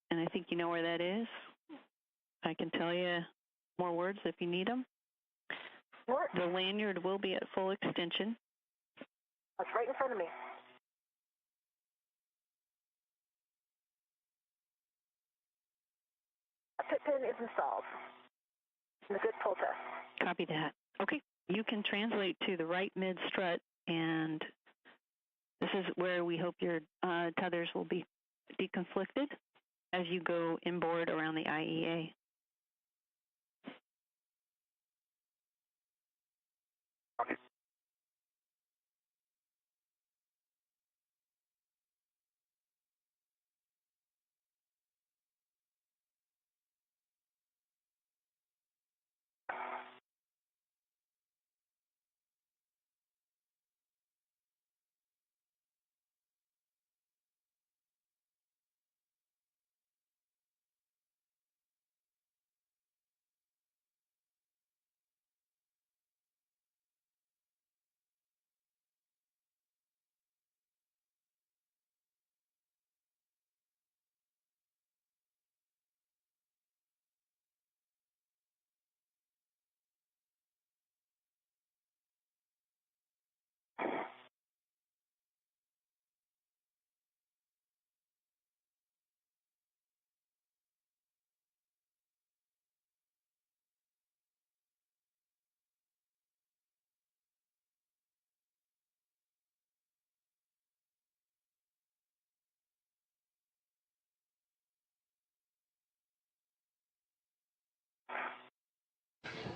And I think you know where that is. I can tell you more words if you need them. What? The lanyard will be at full extension. That's right in front of me. A pit pin is installed. And a good pull test. Copy that. Okay, you can translate to the right mid strut, and this is where we hope your tethers will be deconflicted as you go inboard around the IEA.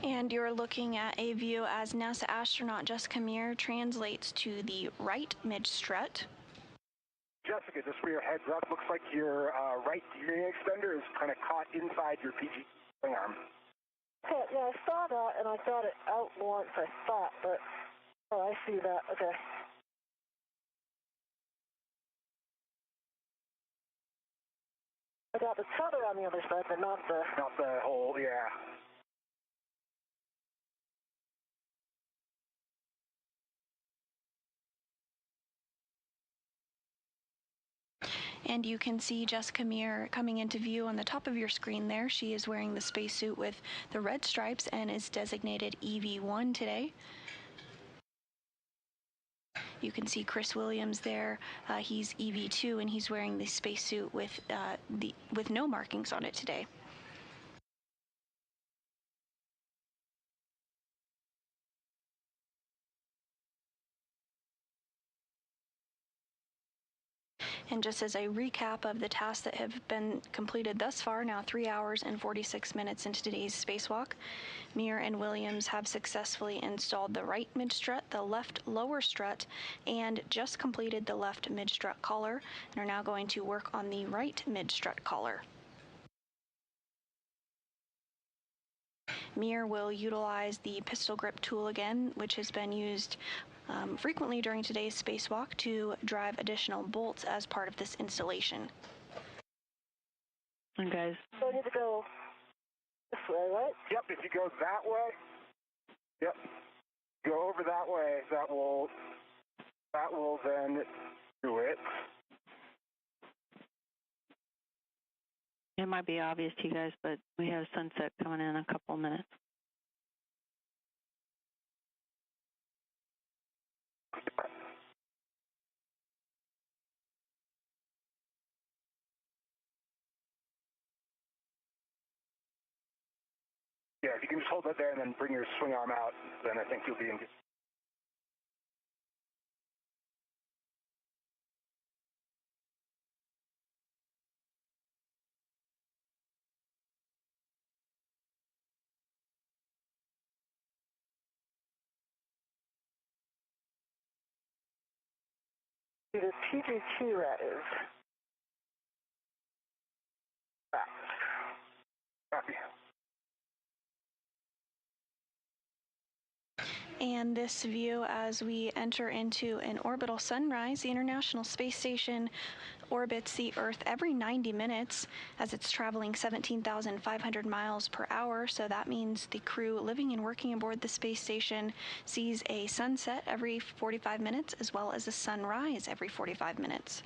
And you're looking at a view as NASA astronaut Jessica Meir translates to the right mid-strut. Jessica, just for your heads up, looks like your right gearing extender is kind of caught inside your PG swing arm. Okay, yeah, I saw that, and I got it out once, I thought, but... Oh, I see that. Okay. I got the tether on the other side, but not the... Not the whole, yeah. And you can see Jessica Meir coming into view on the top of your screen there. She is wearing the spacesuit with the red stripes and is designated EV1 today. You can see Chris Williams there. He's EV2 and he's wearing the spacesuit with no markings on it today. And just as a recap of the tasks that have been completed thus far, now 3 hours and 46 minutes into today's spacewalk, Meir and Williams have successfully installed the right mid-strut, the left lower strut, and just completed the left mid-strut collar, and are now going to work on the right mid-strut collar. Meir will utilize the pistol grip tool again, which has been used frequently during today's spacewalk to drive additional bolts as part of this installation. And guys. So I need to go this way, right? Yep, if you go that way, yep, go over that way, that will then do it. It might be obvious to you guys, but we have sunset coming in a couple of minutes. Yeah, if you can just hold that there and then bring your swing arm out, then I think you'll be in good. The PG2 rat is. Copy. And this view as we enter into an orbital sunrise. The International Space Station orbits the Earth every 90 minutes as it's traveling 17,500 miles per hour. So that means the crew living and working aboard the space station sees a sunset every 45 minutes as well as a sunrise every 45 minutes.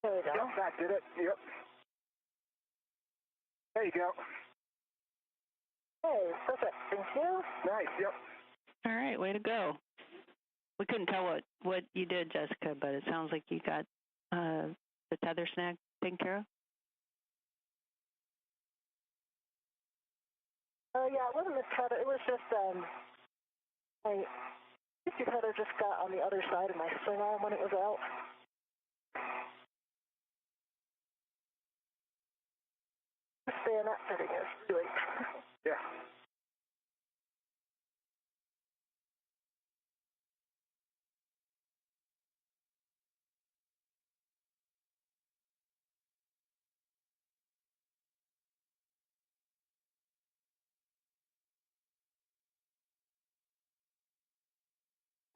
There we go. Yep, that did it. Yep. There you go. Hey, perfect. Thank you. Nice, yep. All right, way to go. We couldn't tell what you did, Jessica, but it sounds like you got the tether snag taken care of. Yeah, it wasn't a tether. It was just, my safety tether just got on the other side of my swing arm when it was out. This bayonet fitting is really... Yeah.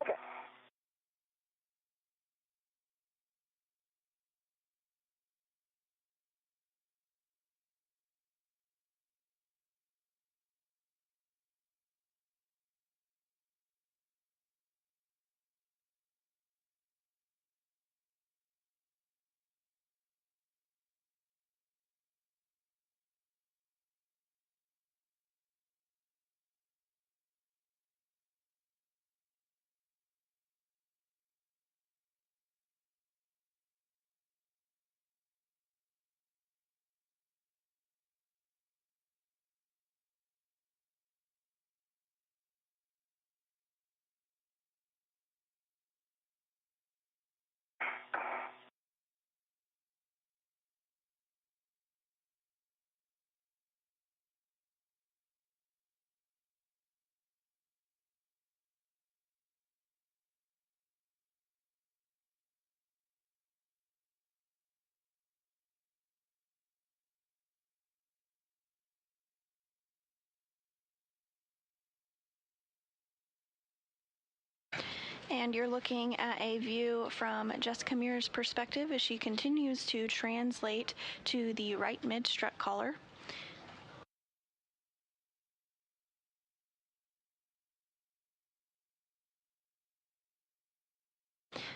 Okay. And you're looking at a view from Jessica Muir's perspective as she continues to translate to the right mid-strut collar.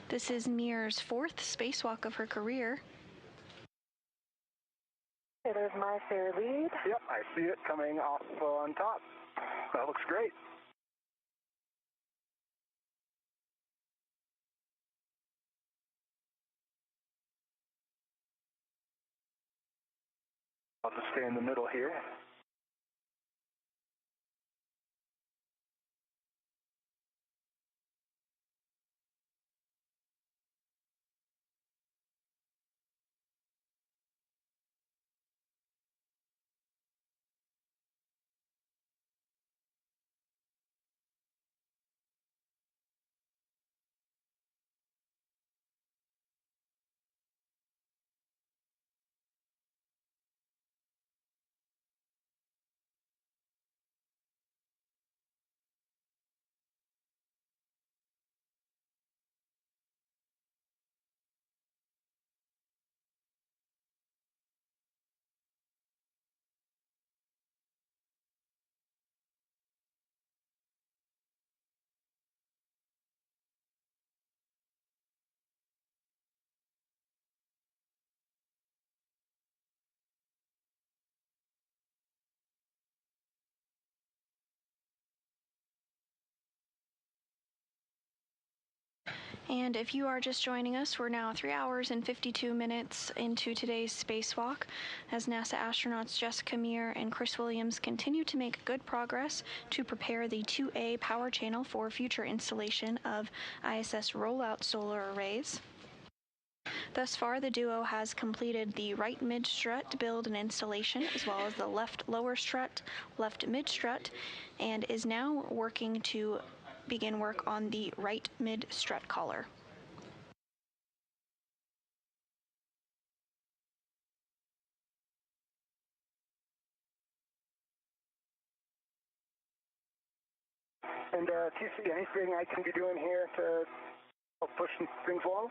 This is Muir's 4th spacewalk of her career. There's my fair lead. Yep, I see it coming off on top. That looks great. I'll just stay in the middle here. And if you are just joining us, we're now 3 hours and 52 minutes into today's spacewalk as NASA astronauts Jessica Muir and Chris Williams continue to make good progress to prepare the 2A power channel for future installation of ISS rollout solar arrays. Thus far, the duo has completed the right mid-strut build and installation, as well as the left lower strut, left mid-strut, and is now working to begin work on the right mid-strut collar. And TC, anything I can be doing here to help push things along?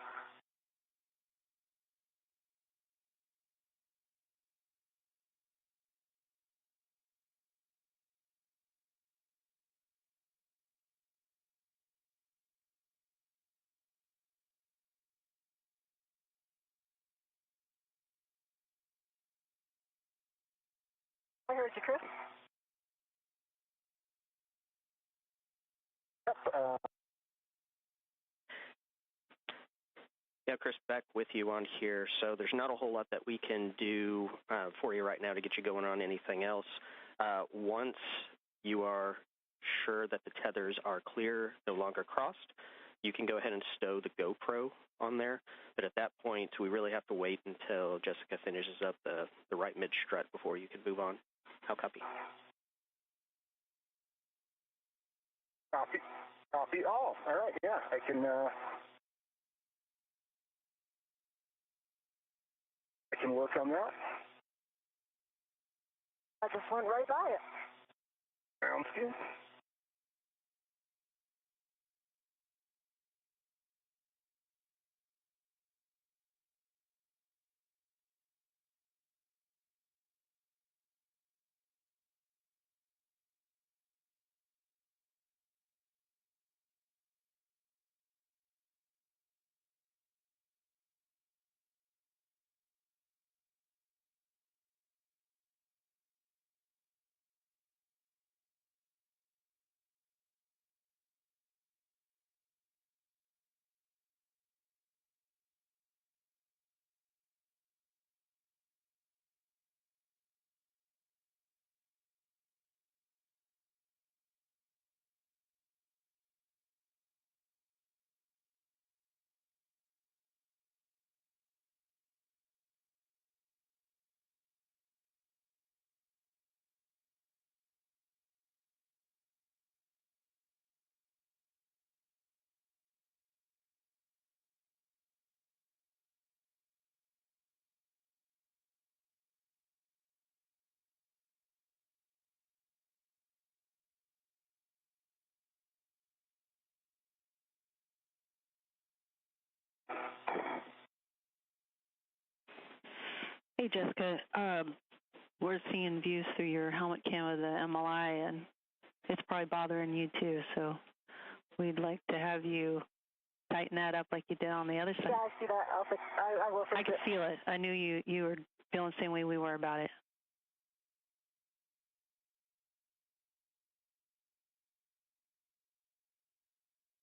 I heard you, Chris. Yep. Yeah, Chris, back with you on here. So there's not a whole lot that we can do for you right now to get you going on anything else. Once you are sure that the tethers are clear, no longer crossed, you can go ahead and stow the GoPro on there. But at that point, we really have to wait until Jessica finishes up the right mid-strut before you can move on. How copy? Copy. Copy all. All right, yeah, I can work on that. I just went right by it. Sounds good. Hey, Jessica. We're seeing views through your helmet cam of the MLI, and it's probably bothering you too. So we'd like to have you tighten that up like you did on the other side. Yeah, I see that. I will fix it. I could feel it. I knew you were feeling the same way we were about it.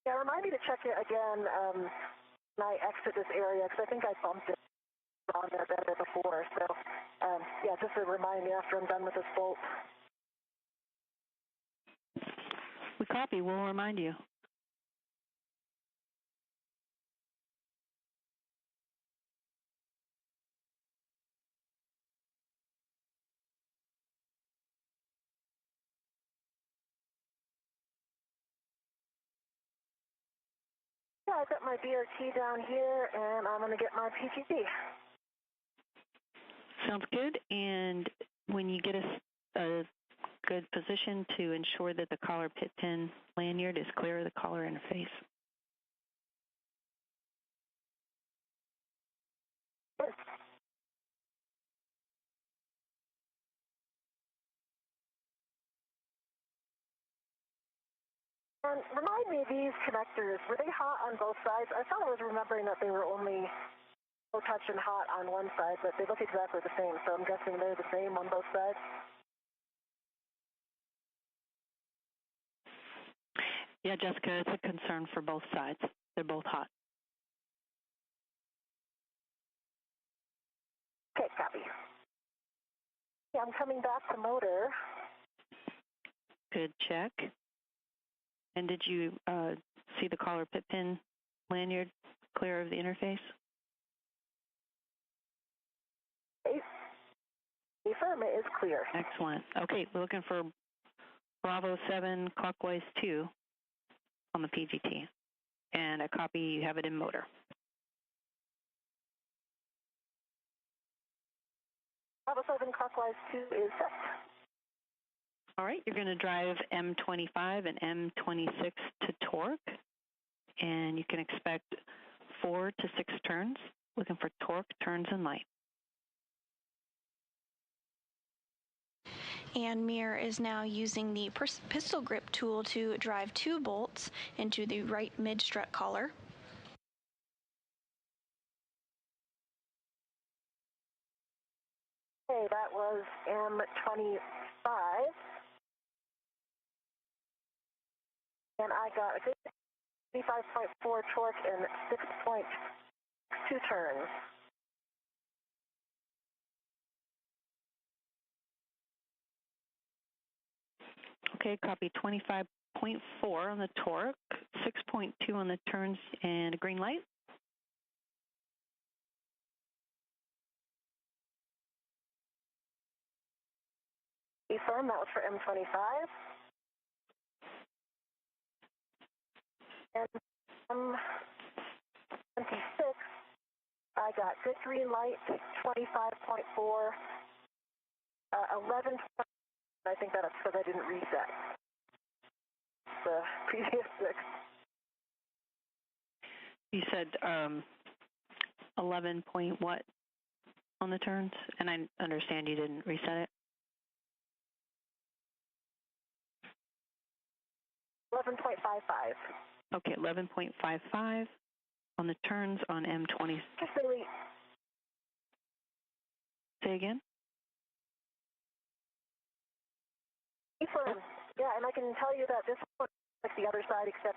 Yeah, remind me to check it again when I exit this area, because I think I bumped it on there better before. So, yeah, just to remind me after I'm done with this bolt. We copy. We'll remind you. Yeah, I've got my BRT down here, and I'm going to get my PGT. Sounds good. And when you get a good position to ensure that the collar pit pin lanyard is clear of the collar interface. Yes. And remind me, these connectors, were they hot on both sides? I thought I was remembering that they were only low touch and hot on one side, but they look exactly the same, so I'm guessing they're the same on both sides. Yeah, Jessica, it's a concern for both sides. They're both hot. Okay, copy. Yeah, I'm coming back to motor. Good check. And did you see the collar pit pin lanyard clear of the interface? Affirm it is clear. Excellent. Okay, we're looking for Bravo 7 clockwise 2 on the PGT. And a copy, you have it in motor. Bravo 7 clockwise 2 is set. All right, you're going to drive M25 and M26 to torque. And you can expect 4 to 6 turns, looking for torque, turns, and light. And Mir is now using the pistol grip tool to drive 2 bolts into the right mid-strut collar. Okay, that was M25. And I got a good 55.4 torque and 6.2 turns. Okay, copy 25.4 on the torque, 6.2 on the turns, and a green light. Affirm, that was for M25. And M26, I got good green light, 25.4, 11. I think that's because I didn't reset the previous 6. You said 11 point what on the turns? And I understand you didn't reset it. 11.55. Okay, 11.55 on the turns on M20. Just really. Say again? Affirm. Yeah, and I can tell you that this looks like the other side, except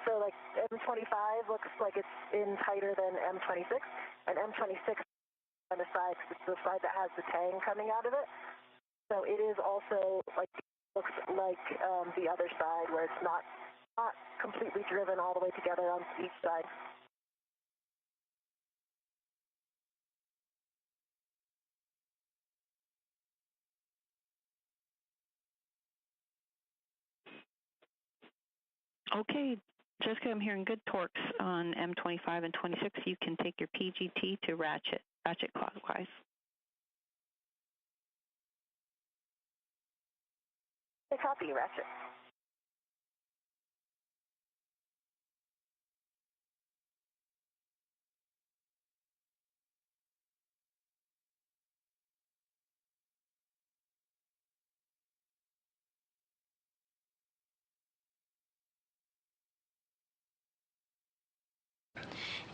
so like M25 looks like it's in tighter than M26, and M26 on the side, because it's the side that has the tang coming out of it. So it is also like looks like the other side, where it's not completely driven all the way together on each side. Okay, Jessica, I'm hearing good torques on M25 and 26. You can take your PGT to ratchet clockwise. Okay, copy, ratchet.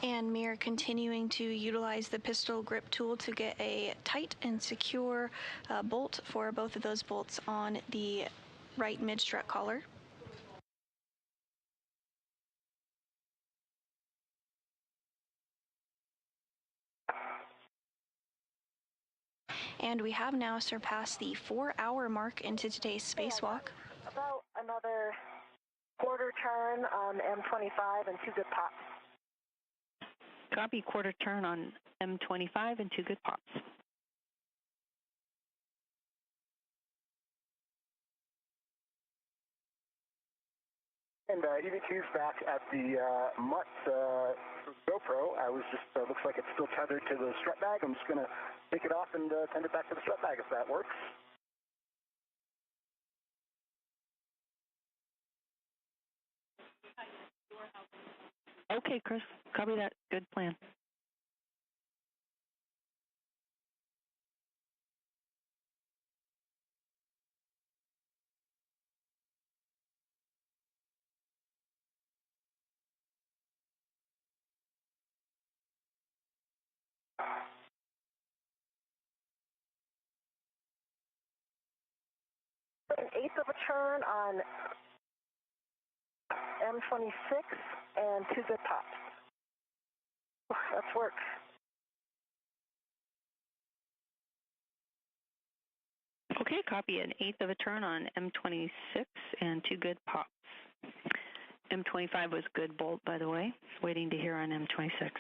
And Mir continuing to utilize the pistol grip tool to get a tight and secure bolt for both of those bolts on the right mid-strut collar. And we have now surpassed the 4-hour mark into today's spacewalk. About another quarter turn on M25 and 2 good pops. Copy, quarter turn on M25 and 2 good pops. And EV2's back at the Mutt GoPro. I was just, looks like it's still tethered to the strut bag. I'm just going to take it off and send it back to the strut bag if that works. Okay, Chris, copy that. Good plan. An eighth of a turn on M26 and 2 good pops. That's work. Okay, copy, an eighth of a turn on M26 and 2 good pops. M25 was good bolt, by the way. Just waiting to hear on M26.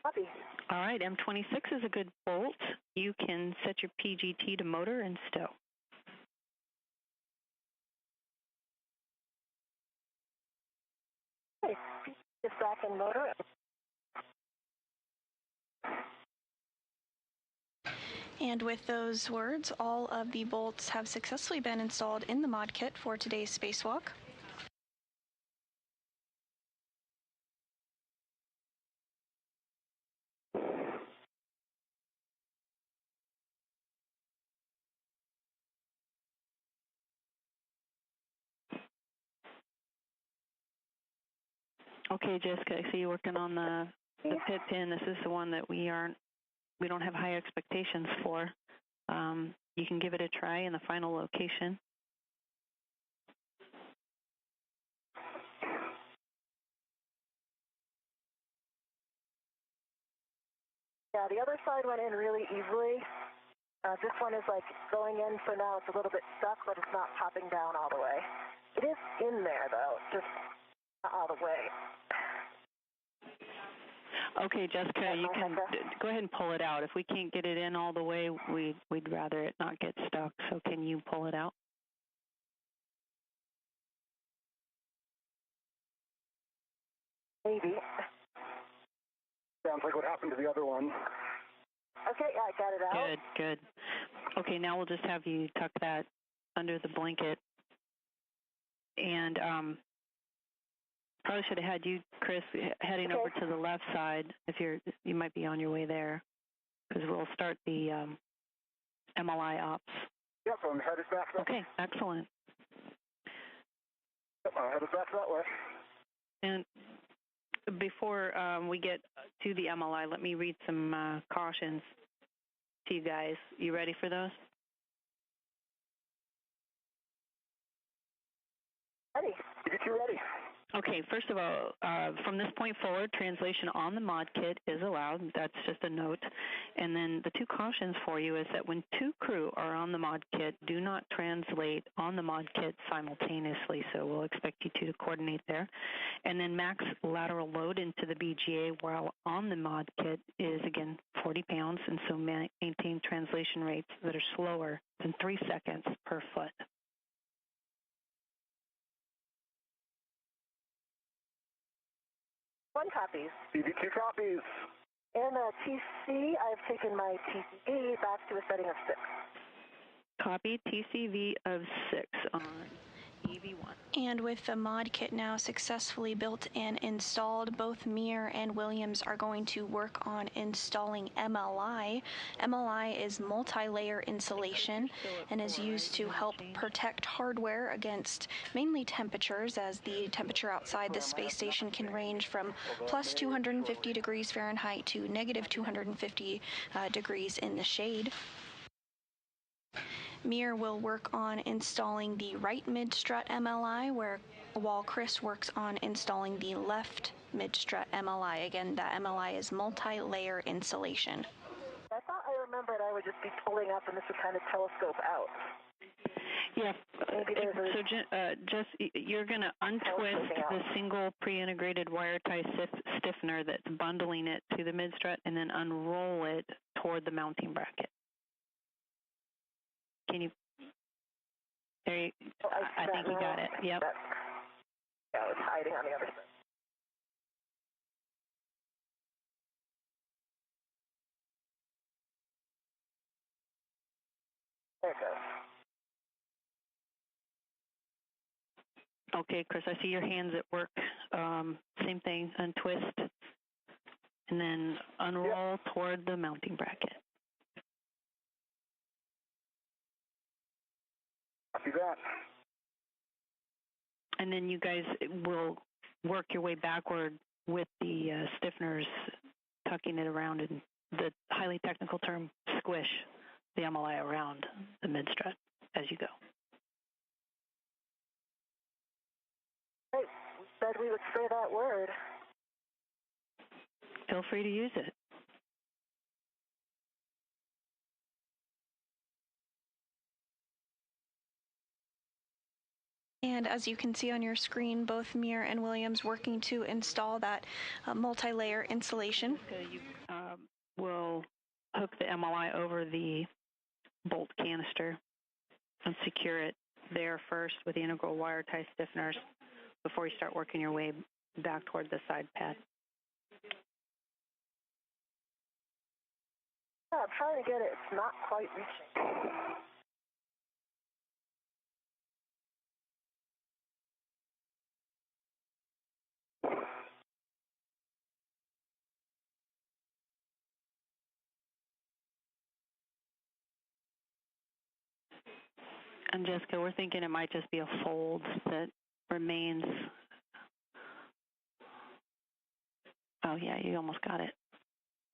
Copy. All right, M26 is a good bolt. You can set your PGT to motor and stow. Okay, it's back in motor. And with those words, all of the bolts have successfully been installed in the mod kit for today's spacewalk. Okay, Jessica, I see you working on the pit pin. This is the one that we don't have high expectations for. You can give it a try in the final location. Yeah, the other side went in really easily. This one is like going in for now. It's a little bit stuck, but it's not popping down all the way. It is in there, though, just not all the way. Okay, Jessica, you can go ahead and pull it out. If we can't get it in all the way, we'd rather it not get stuck. So can you pull it out? Maybe. Sounds like what happened to the other one. Okay, I got it out. Good, good. Okay, now we'll just have you tuck that under the blanket. And probably should have had you, Chris, heading over to the left side if you might be on your way there, because we'll start the MLI ops. Yep, I'm headed back. Okay, excellent. Yep, I'm headed back that way. And before we get to the MLI, let me read some cautions to you guys. You ready for those? Ready. Get you ready. Okay, first of all, from this point forward, translation on the mod kit is allowed. That's just a note. And then the 2 cautions for you is that when 2 crew are on the mod kit, do not translate on the mod kit simultaneously. So we'll expect you to coordinate there. And then max lateral load into the BGA while on the mod kit is, again, 40 pounds. And so maintain translation rates that are slower than 3 seconds per foot. One copies. EV2 copies. And TC, I've taken my TCV back to a setting of 6. Copy, TCV of 6 on And with the mod kit now successfully built and installed, both Mir and Williams are going to work on installing MLI. MLI is multi-layer insulation and is used to help protect hardware against mainly temperatures, as the temperature outside the space station can range from plus 250 degrees Fahrenheit to negative 250 degrees in the shade. Mir will work on installing the right mid-strut MLI, while Chris works on installing the left mid-strut MLI. Again, that MLI is multi-layer insulation. I thought I remembered I would just be pulling up and this would kind of telescope out. Yeah, so just you're going to untwist the single pre-integrated wire tie stiffener that's bundling it to the mid-strut and then unroll it toward the mounting bracket. Can you? There you. I think you got it. Yep. Yeah, it's hiding on the other side. There it goes. Okay, Chris, I see your hands at work. Same thing, untwist, and then unroll toward the mounting bracket. Copy that. And then you guys will work your way backward with the stiffeners, tucking it around, and the highly technical term, squish the MLI around the mid-strut as you go. Right. We said we would say that word. Feel free to use it. And as you can see on your screen, both Mir and Williams working to install that multi-layer insulation. You will hook the MLI over the bolt canister and secure it there first with the integral wire tie stiffeners before you start working your way back toward the side pad. Yeah, I'm trying to get it. It's not quite reaching. And Jessica, we're thinking it might just be a fold that remains. Oh yeah, you almost got it.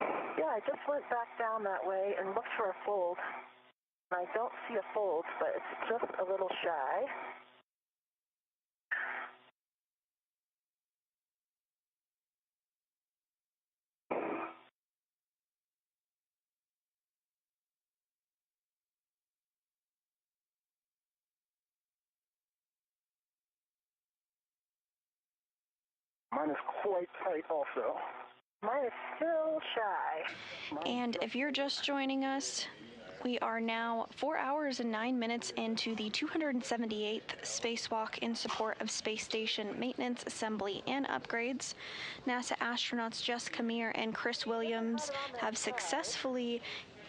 Yeah, I just went back down that way and looked for a fold. I don't see a fold, but it's just a little shy. Mine is quite tight also. Mine is still shy. And if you're just joining us, we are now 4 hours and 9 minutes into the 278th spacewalk in support of space station maintenance, assembly, and upgrades. NASA astronauts Jessica Mir and Chris Williams have successfully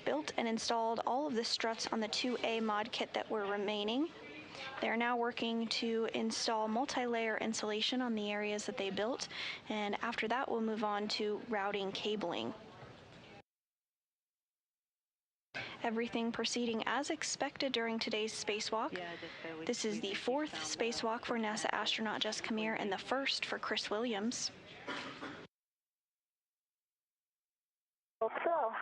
built and installed all of the struts on the 2A mod kit that were remaining. They are now working to install multi-layer insulation on the areas that they built, and after that we'll move on to routing cabling. Everything proceeding as expected during today's spacewalk. This is the 4th spacewalk for NASA astronaut Jessica Mir and the 1st for Chris Williams. Hope so.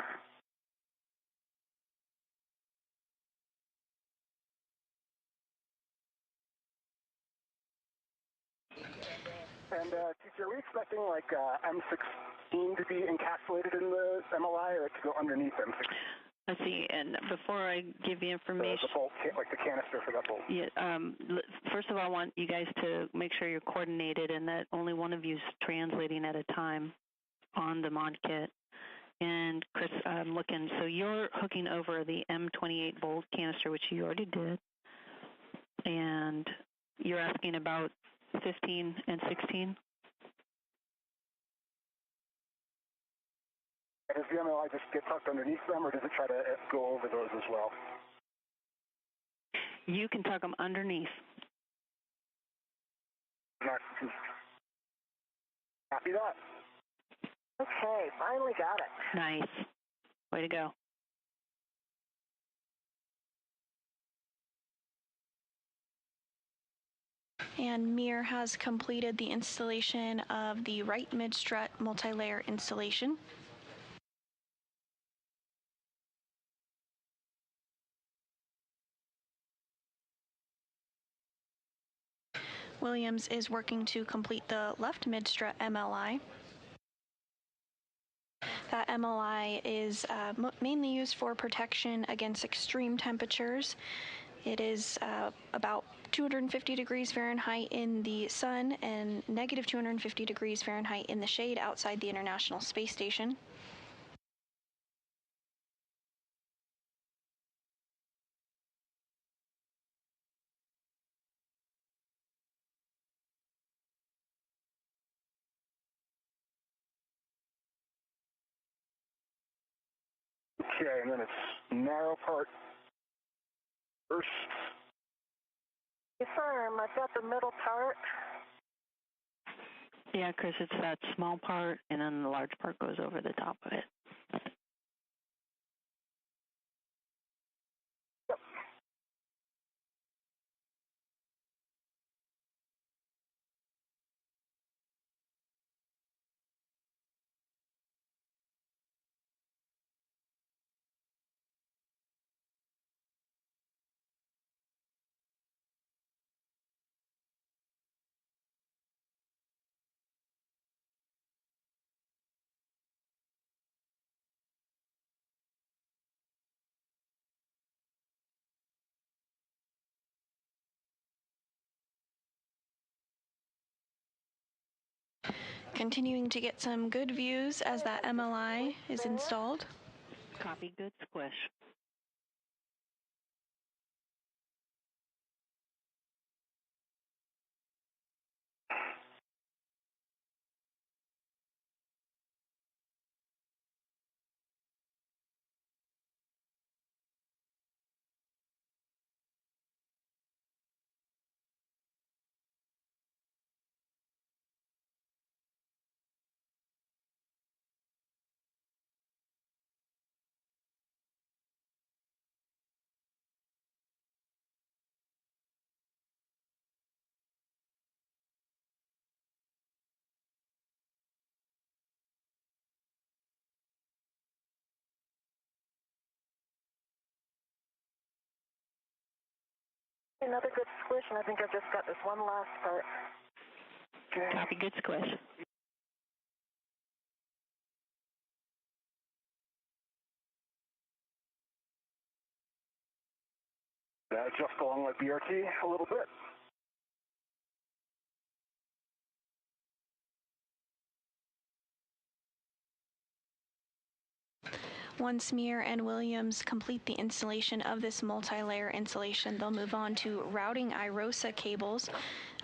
And teacher, are we expecting like M16 to be encapsulated in the MLI or to go underneath M16? Let's see, and before I give you information... The bolt, like the canister for that bolt. Yeah, first of all, I want you guys to make sure you're coordinated and that only one of you is translating at a time on the mod kit. And Chris, I'm looking, so you're hooking over the M28 bolt canister, which you already did. And you're asking about 15 and 16? Does the MLI just get tucked underneath them, or does it try to go over those as well? You can tuck them underneath. not copy that. Okay, finally got it. Nice. Way to go. And Mir has completed the installation of the right mid-strut multi-layer installation. Williams is working to complete the left mid-strut MLI. That MLI is mainly used for protection against extreme temperatures. It is about 250 degrees Fahrenheit in the sun and negative 250 degrees Fahrenheit in the shade outside the International Space Station. Okay, and then it's narrow part first. Confirm, I've got the middle part. Yeah, Chris, it's that small part, and then the large part goes over the top of it. Yep. Continuing to get some good views as that MLI is installed. Copy, good squish. Another good squish, and I think I've just got this one last part. Okay. Copy, good squish. Just along my BRT a little bit. Once Mir and Williams complete the installation of this multi-layer insulation, they'll move on to routing IROSA cables.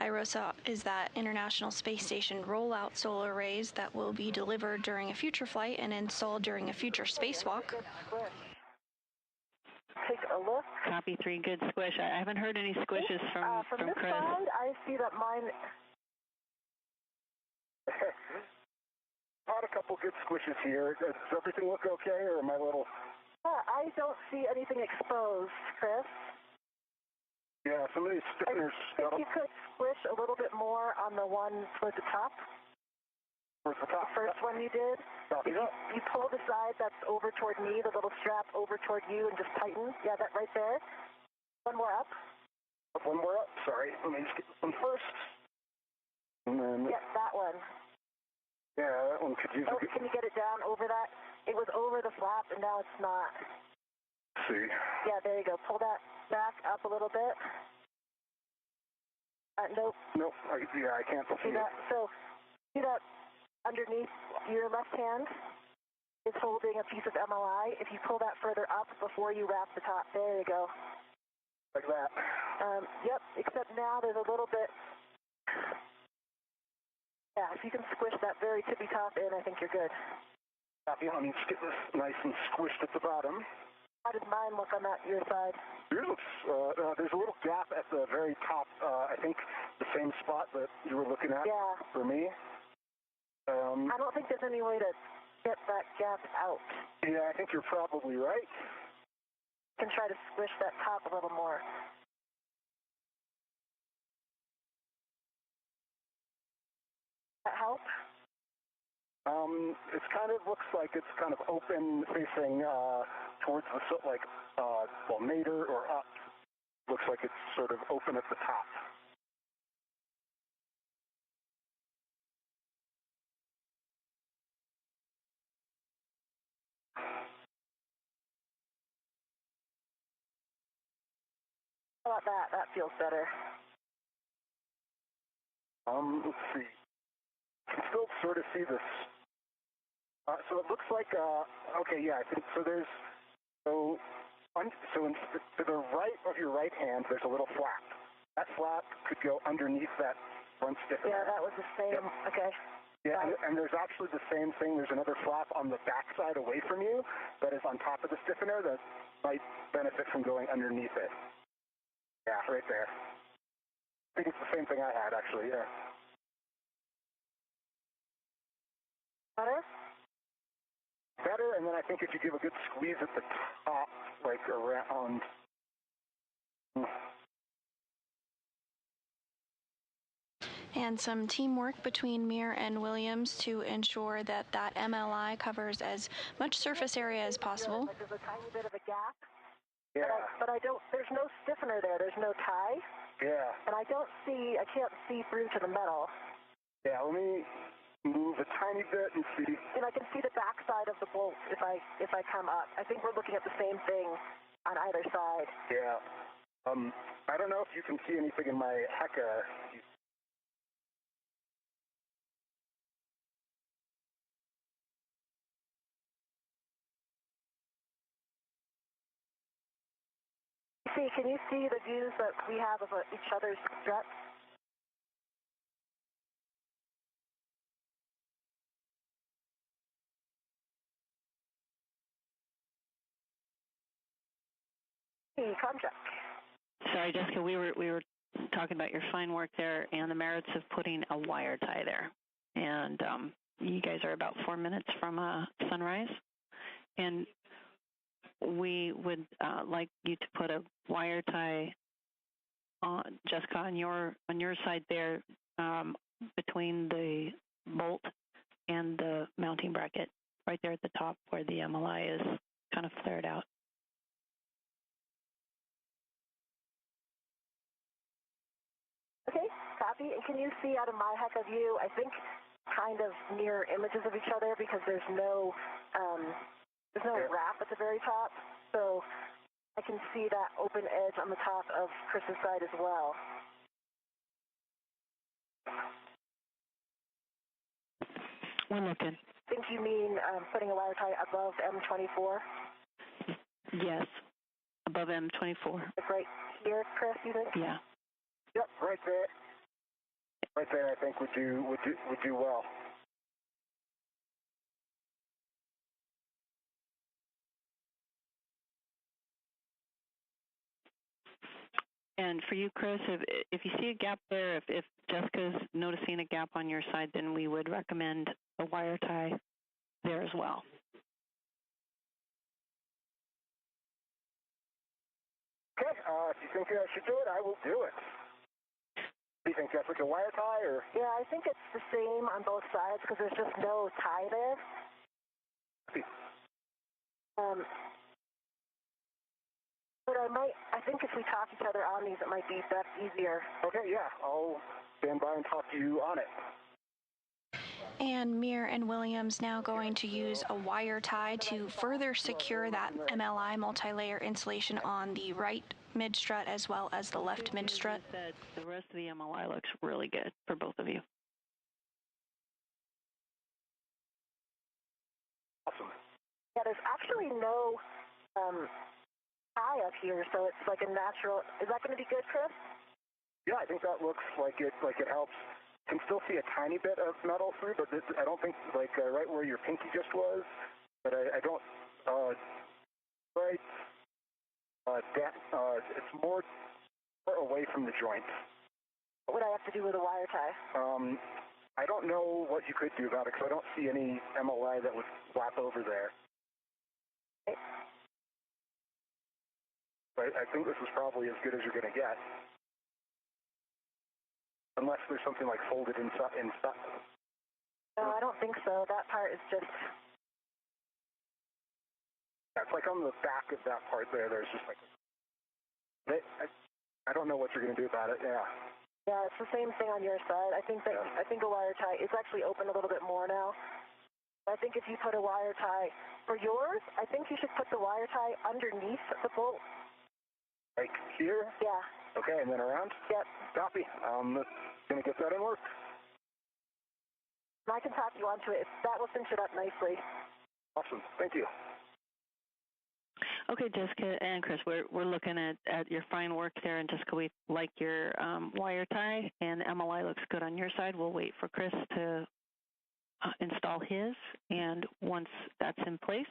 IROSA is that International Space Station rollout solar arrays that will be delivered during a future flight and installed during a future spacewalk. Take a look. Copy, 3, good squish. I haven't heard any squishes from this Chris. side, I see that mine... Had a couple good squishes here. Does everything look okay, or am I a little... I don't see anything exposed, Chris. Yeah, some of these spinners... If you could squish a little bit more on the one towards the top. Towards the top? The first one you did. Copy that. You pull the side that's over toward me, the little strap over toward you, and just tighten. Yeah, that right there. One more up. One more up. Sorry. Let me just get this one first. And then... Yeah, that one. Yeah, that one could use... Can you get it down over that? It was over the flap, and now it's not. Let's see. Yeah, there you go. Pull that back up a little bit. Nope. Nope. I can't see that. So, see that underneath your left hand is holding a piece of MLI. If you pull that further up before you wrap the top, there you go. Like that. Yep, except now there's a little bit... Yeah, if you can squish that very tippy top in, I think you're good. Copy. Let me just get this nice and squished at the bottom. How does mine look on your side? Yours looks, there's a little gap at the very top. I think the same spot that you were looking at for me. I don't think there's any way to get that gap out. Yeah, I think you're probably right. You can try to squish that top a little more. That help? It kind of looks like it's kind of open facing towards the, well, nadir or up. Looks like it's sort of open at the top. How about that? That feels better. Let's see. You can still sort of see this. So it looks like, okay, yeah, I think, so there's, to the right of your right hand, there's a little flap. That flap could go underneath that front stiffener. Yeah, that was the same. Yep. Okay. Yeah, and there's actually the same thing. There's another flap on the backside away from you that is on top of the stiffener that might benefit from going underneath it. Yeah, right there. I think it's the same thing I had, actually, yeah. Better? Better, and then I think if you give a good squeeze at the top, like around... And some teamwork between Mir and Williams to ensure that that MLI covers as much surface area as possible. Like there's a tiny bit of a gap. Yeah. But I don't, there's no stiffener there. There's no tie. Yeah. And I can't see through to the metal. Yeah, let me move a tiny bit and see. And I can see the backside of the bolt if I come up. I think we're looking at the same thing on either side. Yeah. I don't know if you can see anything in my HECA. Can you see the views that we have of each other's struts? Hey, contract. Sorry, Jessica, we were talking about your fine work there and the merits of putting a wire tie there. And you guys are about 4 minutes from sunrise, and we would like you to put a wire tie on, Jessica, on your side there, between the bolt and the mounting bracket, right there at the top where the MLI is kind of flared out. Okay, copy. And can you see out of my HECA view, I think, kind of mirror images of each other because there's no wrap at the very top. So I can see that open edge on the top of Chris's side as well. We're looking. I think you mean putting a wire tie above M24? Yes, above M24. Like right here, Chris, you think? Yeah. Yep, right there. Right there, I think would do well. And for you, Chris, if you see a gap there, if Jessica's noticing a gap on your side, then we would recommend a wire tie there as well. Okay, if you think I should do it, I will do it. Do you think that's like a wire tie, or? Yeah, I think it's the same on both sides because there's just no tie there. But I think if we talk each other on these, it might be easier. Okay, yeah, I'll stand by and talk to you on it. And Mir and Williams now going to use a wire tie to further secure that MLI multi-layer insulation on the right mid-strut as well as the left mid-strut. The rest of the MLI looks really good for both of you. Awesome. Yeah, there's actually no tie up here, so it's like a natural. Is that going to be good, Chris? Yeah, I think that looks like it helps. Can still see a tiny bit of metal through, but I don't think right where your pinky just was. But I don't it's more away from the joint. What would I have to do with a wire tie? I don't know what you could do about it because I don't see any MLI that would lap over there. Okay. But I think this is probably as good as you're going to get. Unless there's something like folded inside. No, I don't think so. That part is just... Yeah, it's like on the back of that part there, there's just like... I don't know what you're going to do about it, yeah. Yeah, it's the same thing on your side. I think a wire tie is actually open a little bit more now. I think if you put a wire tie for yours, I think you should put the wire tie underneath the bolt. Like here? Yeah. Okay, and then around? Yep. Copy. I'm going to get that in work. And I can tap you onto it. That will cinch it up nicely. Awesome. Thank you. Okay, Jessica and Chris, we're looking at your fine work there, and Jessica, we like your wire tie, and MLI looks good on your side. We'll wait for Chris to install his, and once that's in place,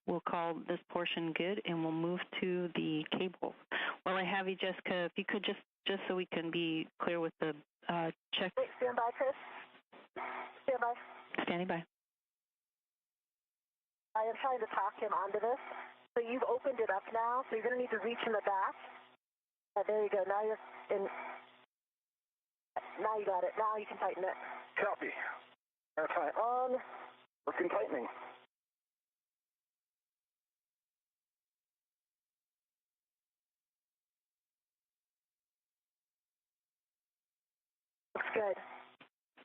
we'll call this portion good, and we'll move to the cable. While I have you, Jessica, if you could just so we can be clear with the check. Wait, stand by, Chris. Stand by. Standing by. I am trying to talk him onto this. So you've opened it up now, so you're going to need to reach in the back. There you go. Now you're in. Now you got it. Now you can tighten it. Copy. Air tie on. Working tightening. Looks good.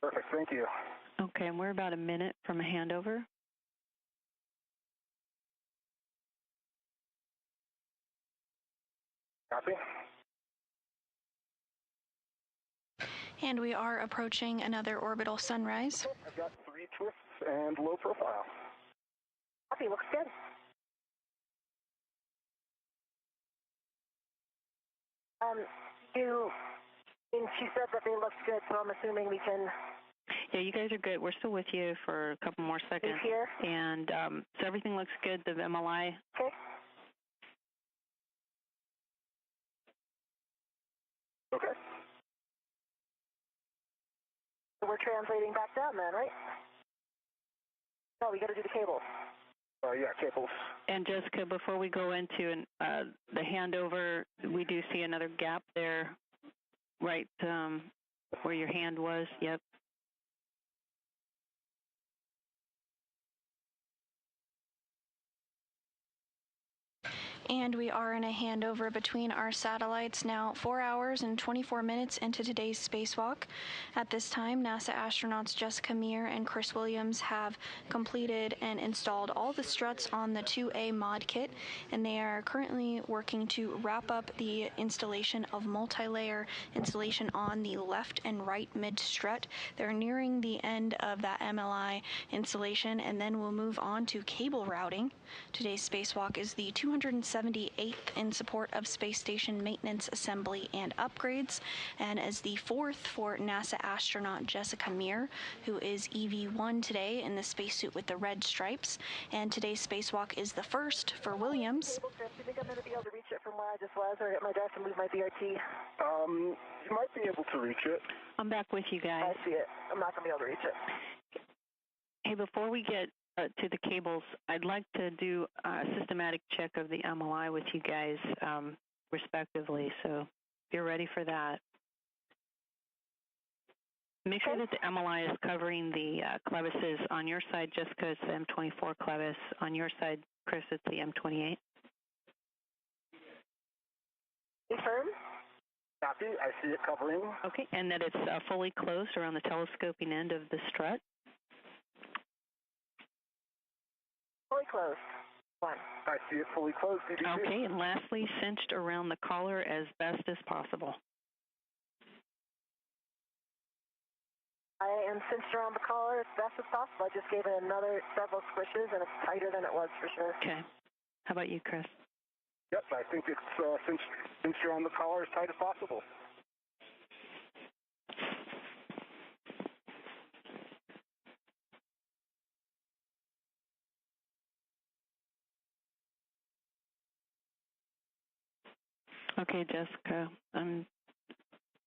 Perfect. Thank you. Okay, and we're about a minute from a handover. Copy. And we are approaching another orbital sunrise. I've got 3 twists and low profile. Copy. Looks good. And she said that they looked good, so I'm assuming we can... Yeah, you guys are good. We're still with you for a couple more seconds. Here. And so everything looks good, the MLI. Okay. Okay. So we're translating back down then, right? No, we got to do the cable. Yeah, cables. And Jessica, before we go into the handover, we do see another gap there, right where your hand was. Yep. And we are in a handover between our satellites now 4 hours and 24 minutes into today's spacewalk. At this time, NASA astronauts Jessica Meir and Chris Williams have completed and installed all the struts on the 2A mod kit, and they are currently working to wrap up the installation of multi-layer insulation on the left and right mid strut. They're nearing the end of that MLI installation, and then we'll move on to cable routing. Today's spacewalk is the 278th in support of space station maintenance, assembly, and upgrades, and as the 4th for NASA astronaut Jessica Meir, who is EV1 today in the spacesuit with the red stripes, and today's spacewalk is the 1st for Williams. Do you think I'm going to be able to reach it from where I just was, or at my desk and move my BRT? You might be able to reach it. I'm back with you guys. I see it. I'm not going to be able to reach it. Hey, before we get to the cables, I'd like to do a systematic check of the MLI with you guys, respectively. So if you're ready for that. Make sure that the MLI is covering the clevises. On your side, Jessica, it's the M24 clevis. On your side, Chris, it's the M28. Confirm? Copy. I see it covering. Okay, and that it's fully closed around the telescoping end of the strut. Fully closed. One. I see it fully closed. Okay, and lastly, cinched around the collar as best as possible. I am cinched around the collar as best as possible. I just gave it another several squishes, and it's tighter than it was for sure. Okay. How about you, Chris? Yep, I think it's cinched around the collar as tight as possible. Okay, Jessica, I'm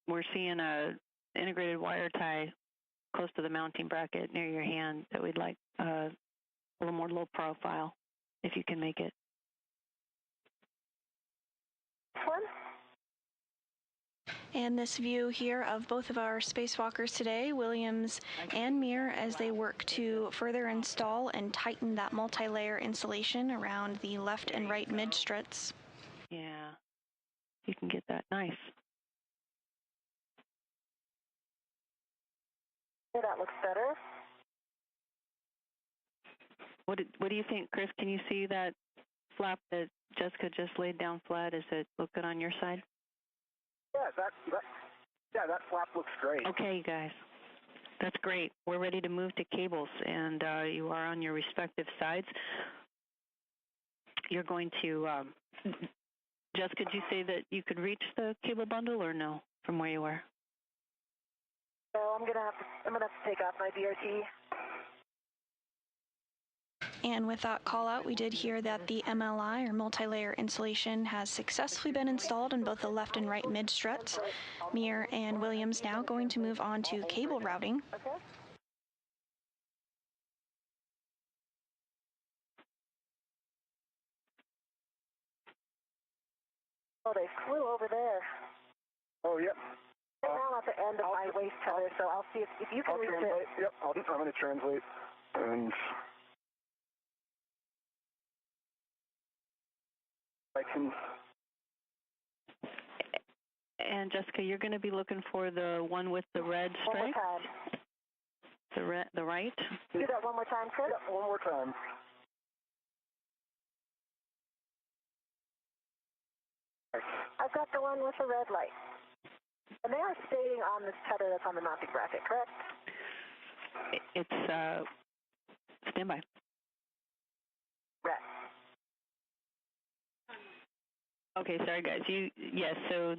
we're seeing a integrated wire tie close to the mounting bracket near your hand that we'd like a little more low profile, if you can make it. One. And this view here of both of our spacewalkers today, Williams and Mir, as they work to further install and tighten that multi-layer insulation around the left and right mid-struts. Yeah, you can get that nice. Yeah, that looks better. What do you think, Chris? Can you see that flap that Jessica just laid down flat? Is it look good on your side? Yeah, that flap looks great. Okay, you guys. That's great. We're ready to move to cables, and you are on your respective sides. You're going to, Jessica, did you say that you could reach the cable bundle or no from where you are? No, I'm gonna have to take off my DRT. And with that call out, we did hear that the MLI, or multi-layer insulation, has successfully been installed in both the left and right mid-struts. Mir and Williams now going to move on to cable routing. Okay. Oh, they flew over there. Oh, yep. Right now at the end of my waist tether, so I'll see if you can reach translate. it. Yep, I'm going to translate. And I can... And Jessica, you're going to be looking for the one with the red stripe? One more time. The right? Do that one more time, Chris? Yep, one more time. I've got the one with the red light. And they are staying on this tether that's on the mounting bracket, correct? It's standby. Right. Okay, sorry guys. So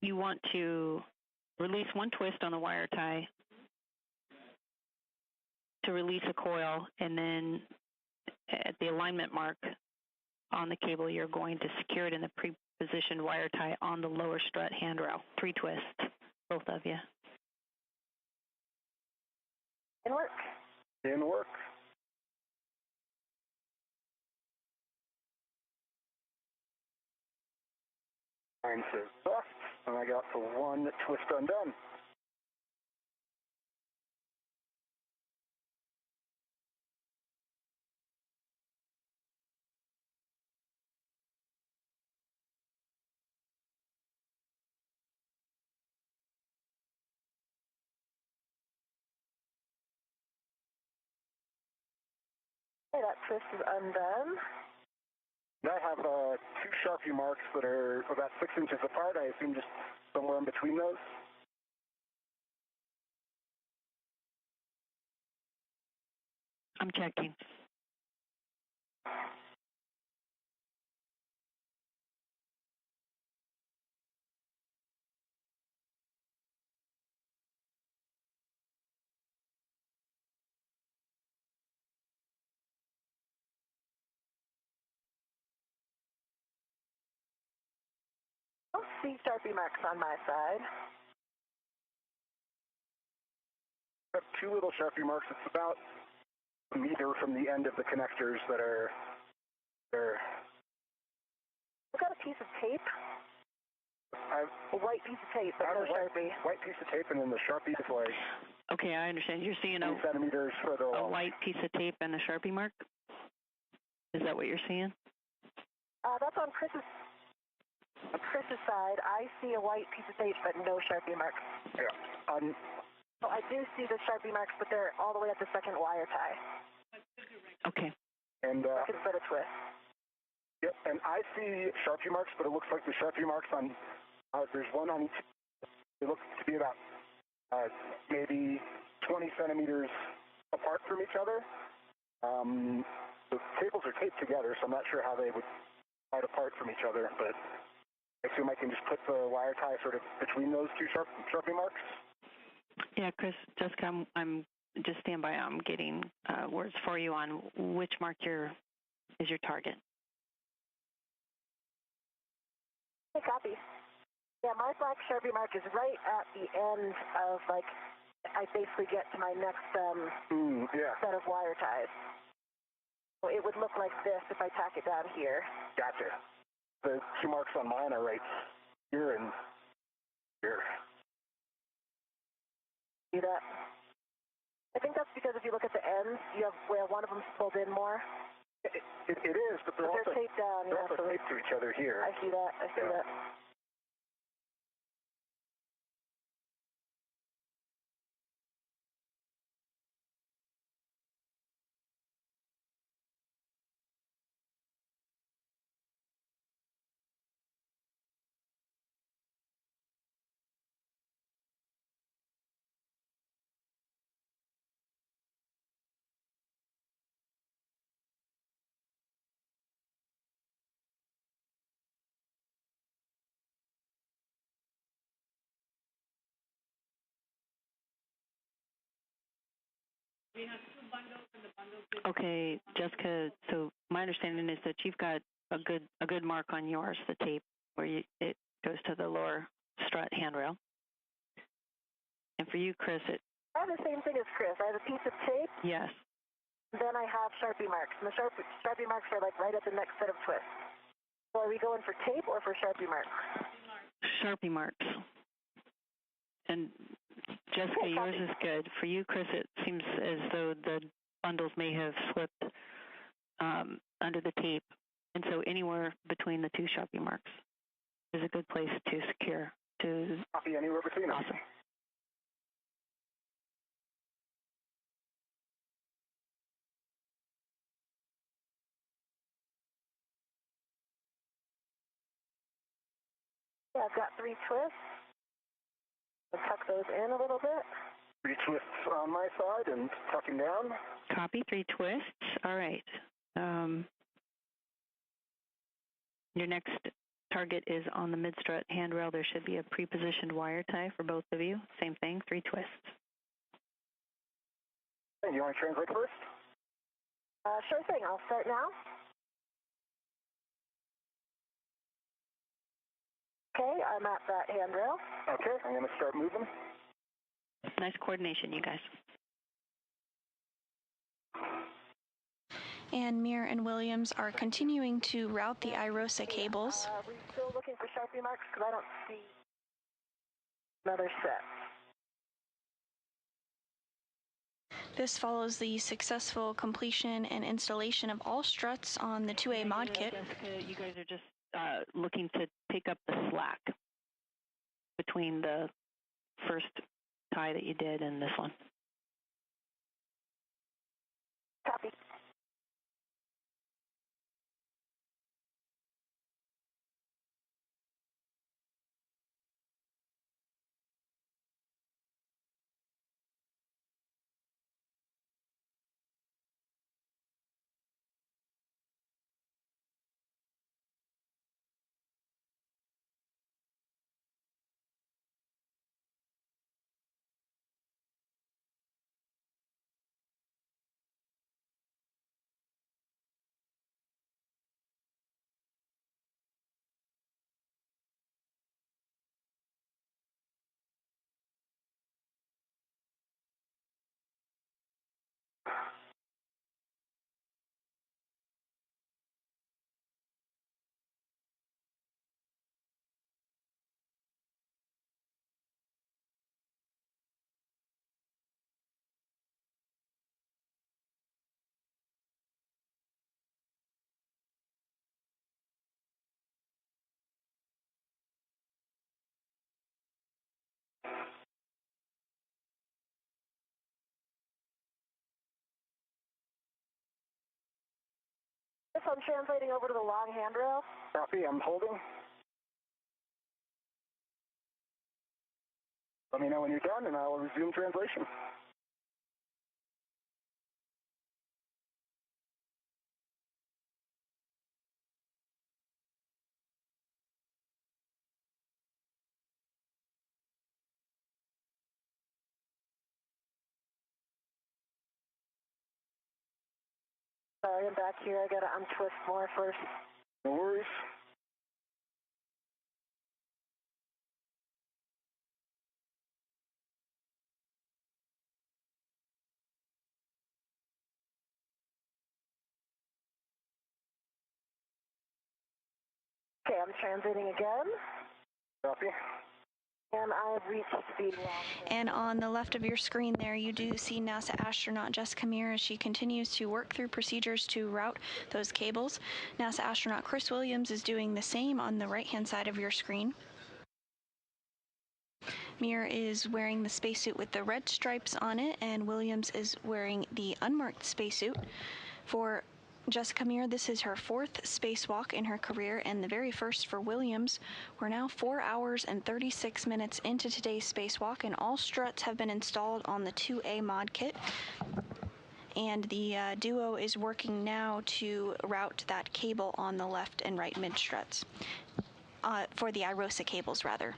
you want to release one twist on the wire tie to release a coil, and then at the alignment mark on the cable, you're going to secure it in the pre-positioned wire tie on the lower strut handrail. 3 twists, both of you. In work. In work. Time to bust, and I got the one twist undone. Okay, that twist is undone. I have 2 Sharpie marks that are about 6 inches apart. I assume just somewhere in between those. I'm checking. I don't see Sharpie marks on my side. I have 2 little Sharpie marks. It's about a meter from the end of the connectors that are there. I've got a piece of tape. A white piece of tape, but no Sharpie. White piece of tape, and then the Sharpie is like... Okay, I understand. You're seeing 10 centimeters further along. A white piece of tape and a Sharpie mark? Is that what you're seeing? That's on Chris's side. I see a white piece of tape, but no Sharpie marks. Yeah. So I do see the Sharpie marks, but they're all the way at the second wire tie. Okay. And second set of twist. Yep, and I see Sharpie marks, but it looks like the Sharpie marks on, there's one on each, they look to be about maybe 20 centimeters apart from each other. The cables are taped together, so I'm not sure how they would slide apart from each other, but I assume I can just put the wire tie sort of between those 2 Sharpie marks. Yeah, Chris, Jessica, I'm just stand by. I'm getting words for you on which mark is your target. Hey, copy. Yeah, my black Sharpie mark is right at the end of, like, I basically get to my next set of wire ties. So it would look like this if I tack it down here. Gotcha. The 2 marks on mine are right here and here. See that? I think that's because if you look at the ends, you have where one of them's pulled in more. It is, but they're also taped down. They're also taped to each other here. I see that. I see that. Okay, Jessica. So my understanding is that you've got a good mark on yours, the tape, where it goes to the lower strut handrail. And for you, Chris, I have the same thing as Chris. I have a piece of tape. Yes. Then I have Sharpie marks. And the Sharpie marks are like right at the next set of twists. So are we going for tape or for Sharpie marks? Sharpie marks. And Jessica, yours is good. For you, Chris, it seems as though the bundles may have slipped under the tape. And so anywhere between the 2 Sharpie marks is a good place to secure. Copy anywhere between them. Awesome. Yeah, I've got 3 twists. I'll tuck those in a little bit. 3 twists on my side and tucking down. Copy, 3 twists. All right. Your next target is on the mid-strut handrail. There should be a pre-positioned wire tie for both of you. Same thing, 3 twists. Hey, you want to translate first? Sure thing. I'll start now. Okay, I'm at that handrail. Okay, I'm going to start moving. Nice coordination, you guys. And Mir and Williams are continuing to route the IROSA cables. We're still looking for Sharpie marks because I don't see another set. This follows the successful completion and installation of all struts on the 2A mod kit. Jessica, you guys are just looking to pick up the slack between the first tie that you did and this one. Copy. Yes, I'm translating over to the long handrail. Copy, I'm holding. Let me know when you're done and I'll resume translation. Sorry, I'm back here. I got to untwist more first. No worries. Okay, I'm translating again. Copy. And I've reached the And on the left of your screen there, you do see NASA astronaut Jessica Meir as she continues to work through procedures to route those cables. NASA astronaut Chris Williams is doing the same on the right-hand side of your screen. Meir is wearing the spacesuit with the red stripes on it, and Williams is wearing the unmarked spacesuit. For Jessica Meir, this is her 4th spacewalk in her career and the very first for Williams. We're now 4 hours and 36 minutes into today's spacewalk, and all struts have been installed on the 2A mod kit. And the duo is working now to route that cable on the left and right mid struts, for the IROSA cables rather.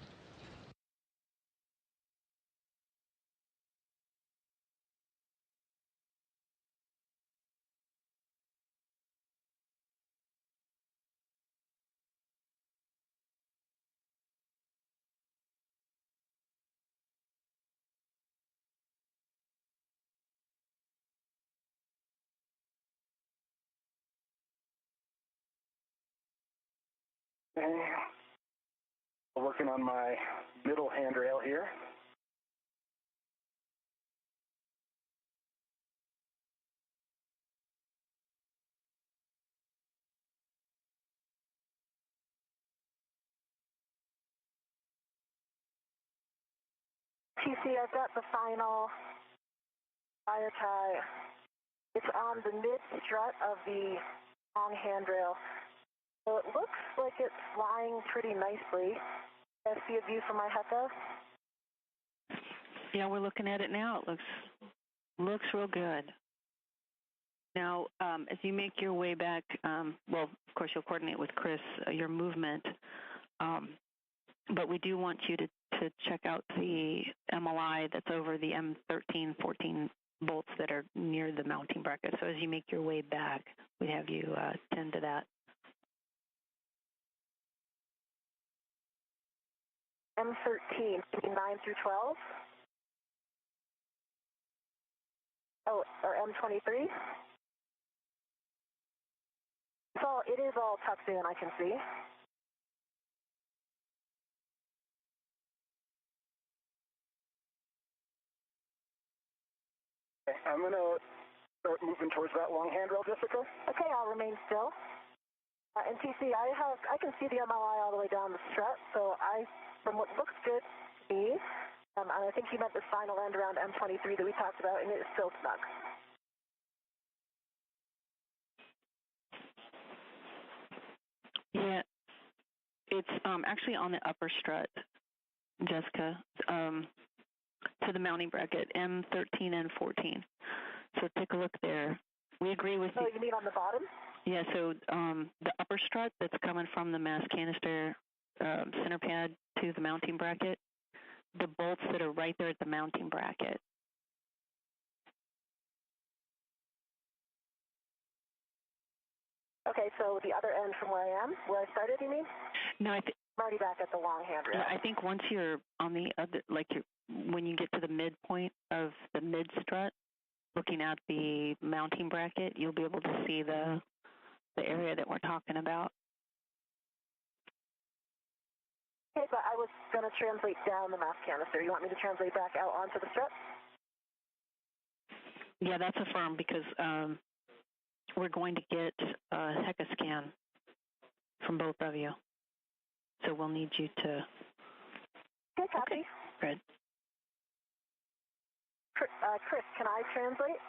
Okay. Working on my middle handrail here. TC, I've got the final wire tie. It's on the mid strut of the long handrail. So it looks like it's flying pretty nicely. I see a view from my HECA. Yeah, we're looking at it now. It looks real good. Now, as you make your way back, well, of course, you'll coordinate with Chris your movement, but we do want you to check out the MLI that's over the M13, 14 bolts that are near the mounting bracket. So as you make your way back, we have you tend to that. M13, 9 through 12. Oh, or M23. It is all tucked in, I can see. Okay, I'm going to start moving towards that long handrail, Jessica. Okay, I'll remain still. And TC, I can see the MLI all the way down the strut, so from what looks good to me, I think he meant the final end around M23 that we talked about, and it is still snug. Yeah, it's actually on the upper strut, Jessica, to the mounting bracket, M13 and 14. So take a look there. We agree with you. Oh, you mean on the bottom? Yeah, so the upper strut that's coming from the mass canister center pad to the mounting bracket, the bolts that are right there at the mounting bracket. Okay, so the other end from where I am, where I started, you mean? No, I'm already back at the long handrail. I think once you're on the other, when you get to the midpoint of the mid strut, looking at the mounting bracket, you'll be able to see the area that we're talking about. Okay, but I was going to translate down the mass canister. You want me to translate back out onto the strut? Yeah, that's affirmed because we're going to get a HECA scan from both of you. So we'll need you to... Okay, copy. Okay, good. Chris, can I translate?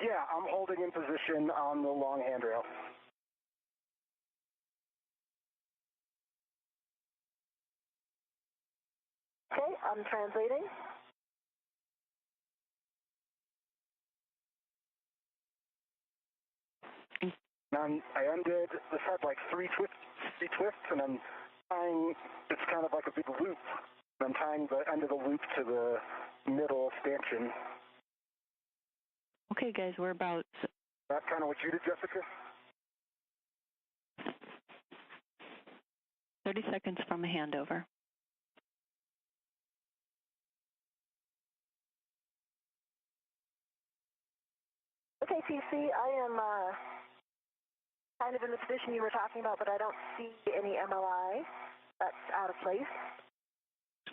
Yeah, I'm holding in position on the long handrail. Okay, I'm translating. I undid, this had like three twists, and I'm tying, it's kind of like a big loop. I'm tying the end of the loop to the middle stanchion. Okay, guys, we're about... That's kind of what you did, Jessica? 30 seconds from a handover. Okay, TC, I am kind of in the position you were talking about, but I don't see any MLI. That's out of place.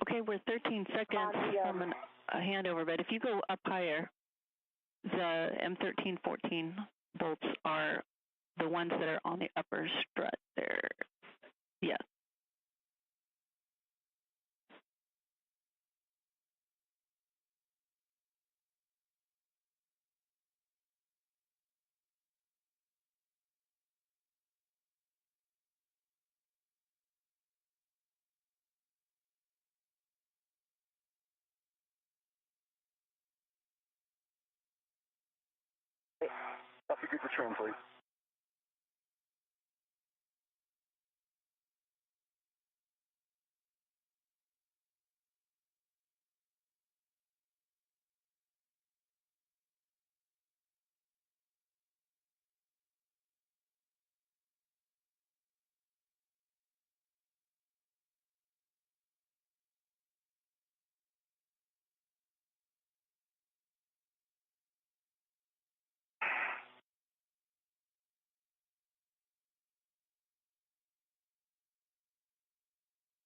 Okay, we're 13 seconds from a handover, but if you go up higher, the M1314 bolts are the ones that are on the upper strut there. Yeah. That's a good to translate.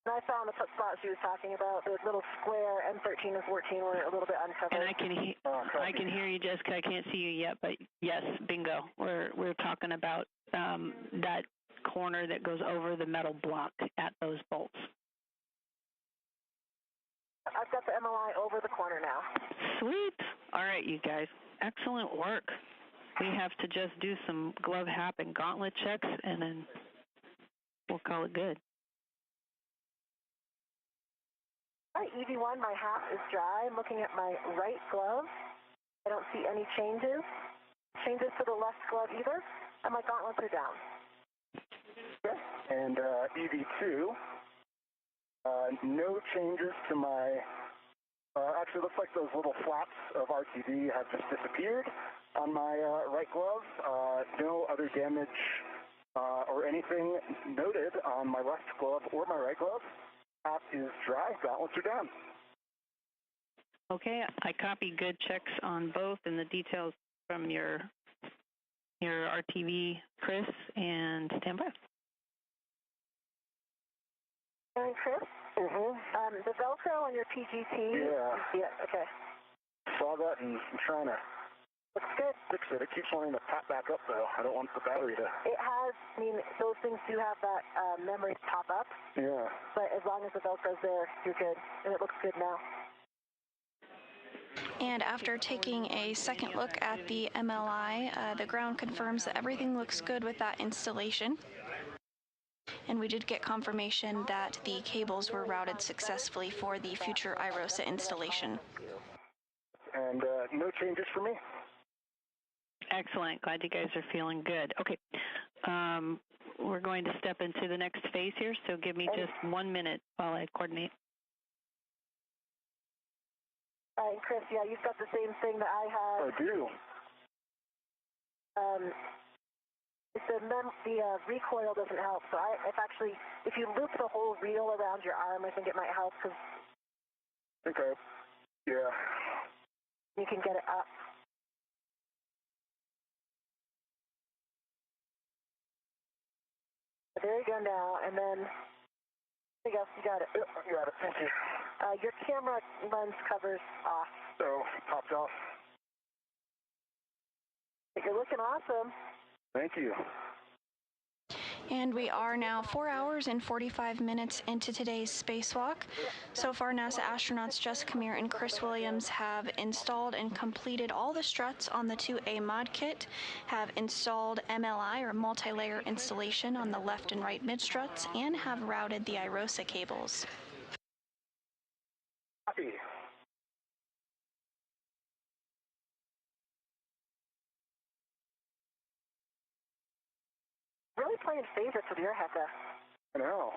And I saw in the spot she was talking about, the little square M13 and 14 were a little bit uncovered. And I can hear you, Jessica. I can't see you yet, but yes, bingo. We're talking about that corner that goes over the metal block at those bolts. I've got the MLI over the corner now. Sweet. All right, you guys. Excellent work. We have to just do some glove hap and gauntlet checks, and then we'll call it good. All right, EV1, my hat is dry. I'm looking at my right glove. I don't see any changes. Changes to the left glove either. And my gauntlets are down. Okay. And EV2, no changes to my, actually looks like those little flaps of RTD have just disappeared on my right glove. No other damage or anything noted on my left glove or my right glove. Hat is dry, gauntlets are down. Okay, I copy good checks on both and the details from your RTV, Chris, and stand by. And Chris? Mm-hmm. The Velcro on your PGT? Yeah. Okay. Saw that and I'm trying to Looks good. fix it. It keeps wanting to pop back up, though. I don't want the battery to... It has, I mean, those things do have that memory pop up. Yeah. But as long as the Velcro's there, you're good. And it looks good now. And after taking a second look at the MLI, the ground confirms that everything looks good with that installation. And we did get confirmation that the cables were routed successfully for the future iROSA installation. And no changes for me. Excellent. Glad you guys are feeling good. Okay. We're going to step into the next phase here, so give me just 1 minute while I coordinate. All right, Chris, yeah, you've got the same thing that I had. I do. The recoil doesn't help, so if you loop the whole reel around your arm, I think it might help, because Okay. Yeah. you can get it up. There you go now, and then, there you go, you got it. Yep, I got it. Thank you. Your camera lens cover's off. So, popped off. You're looking awesome. Thank you. And we are now 4 hours and 45 minutes into today's spacewalk. So far, NASA astronauts Jessica Meir and Chris Williams have installed and completed all the struts on the 2A mod kit, have installed MLI or multi-layer installation on the left and right mid struts, and have routed the iROSA cables. Happy. Really playing favorites with your Hecka. I know.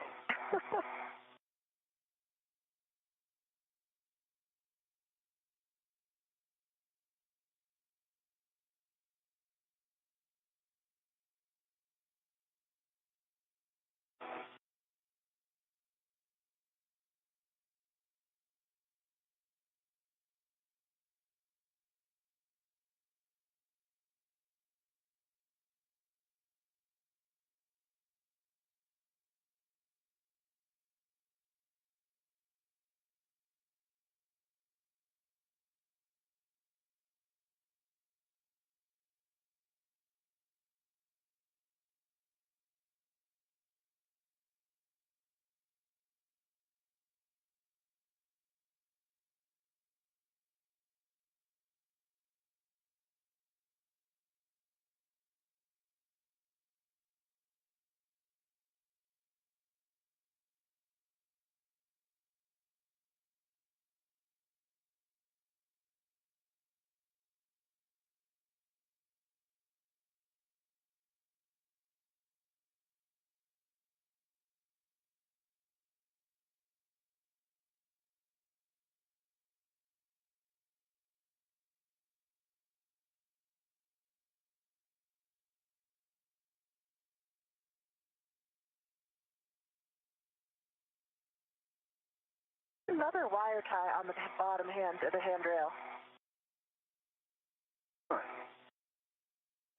another wire tie on the bottom of the handrail.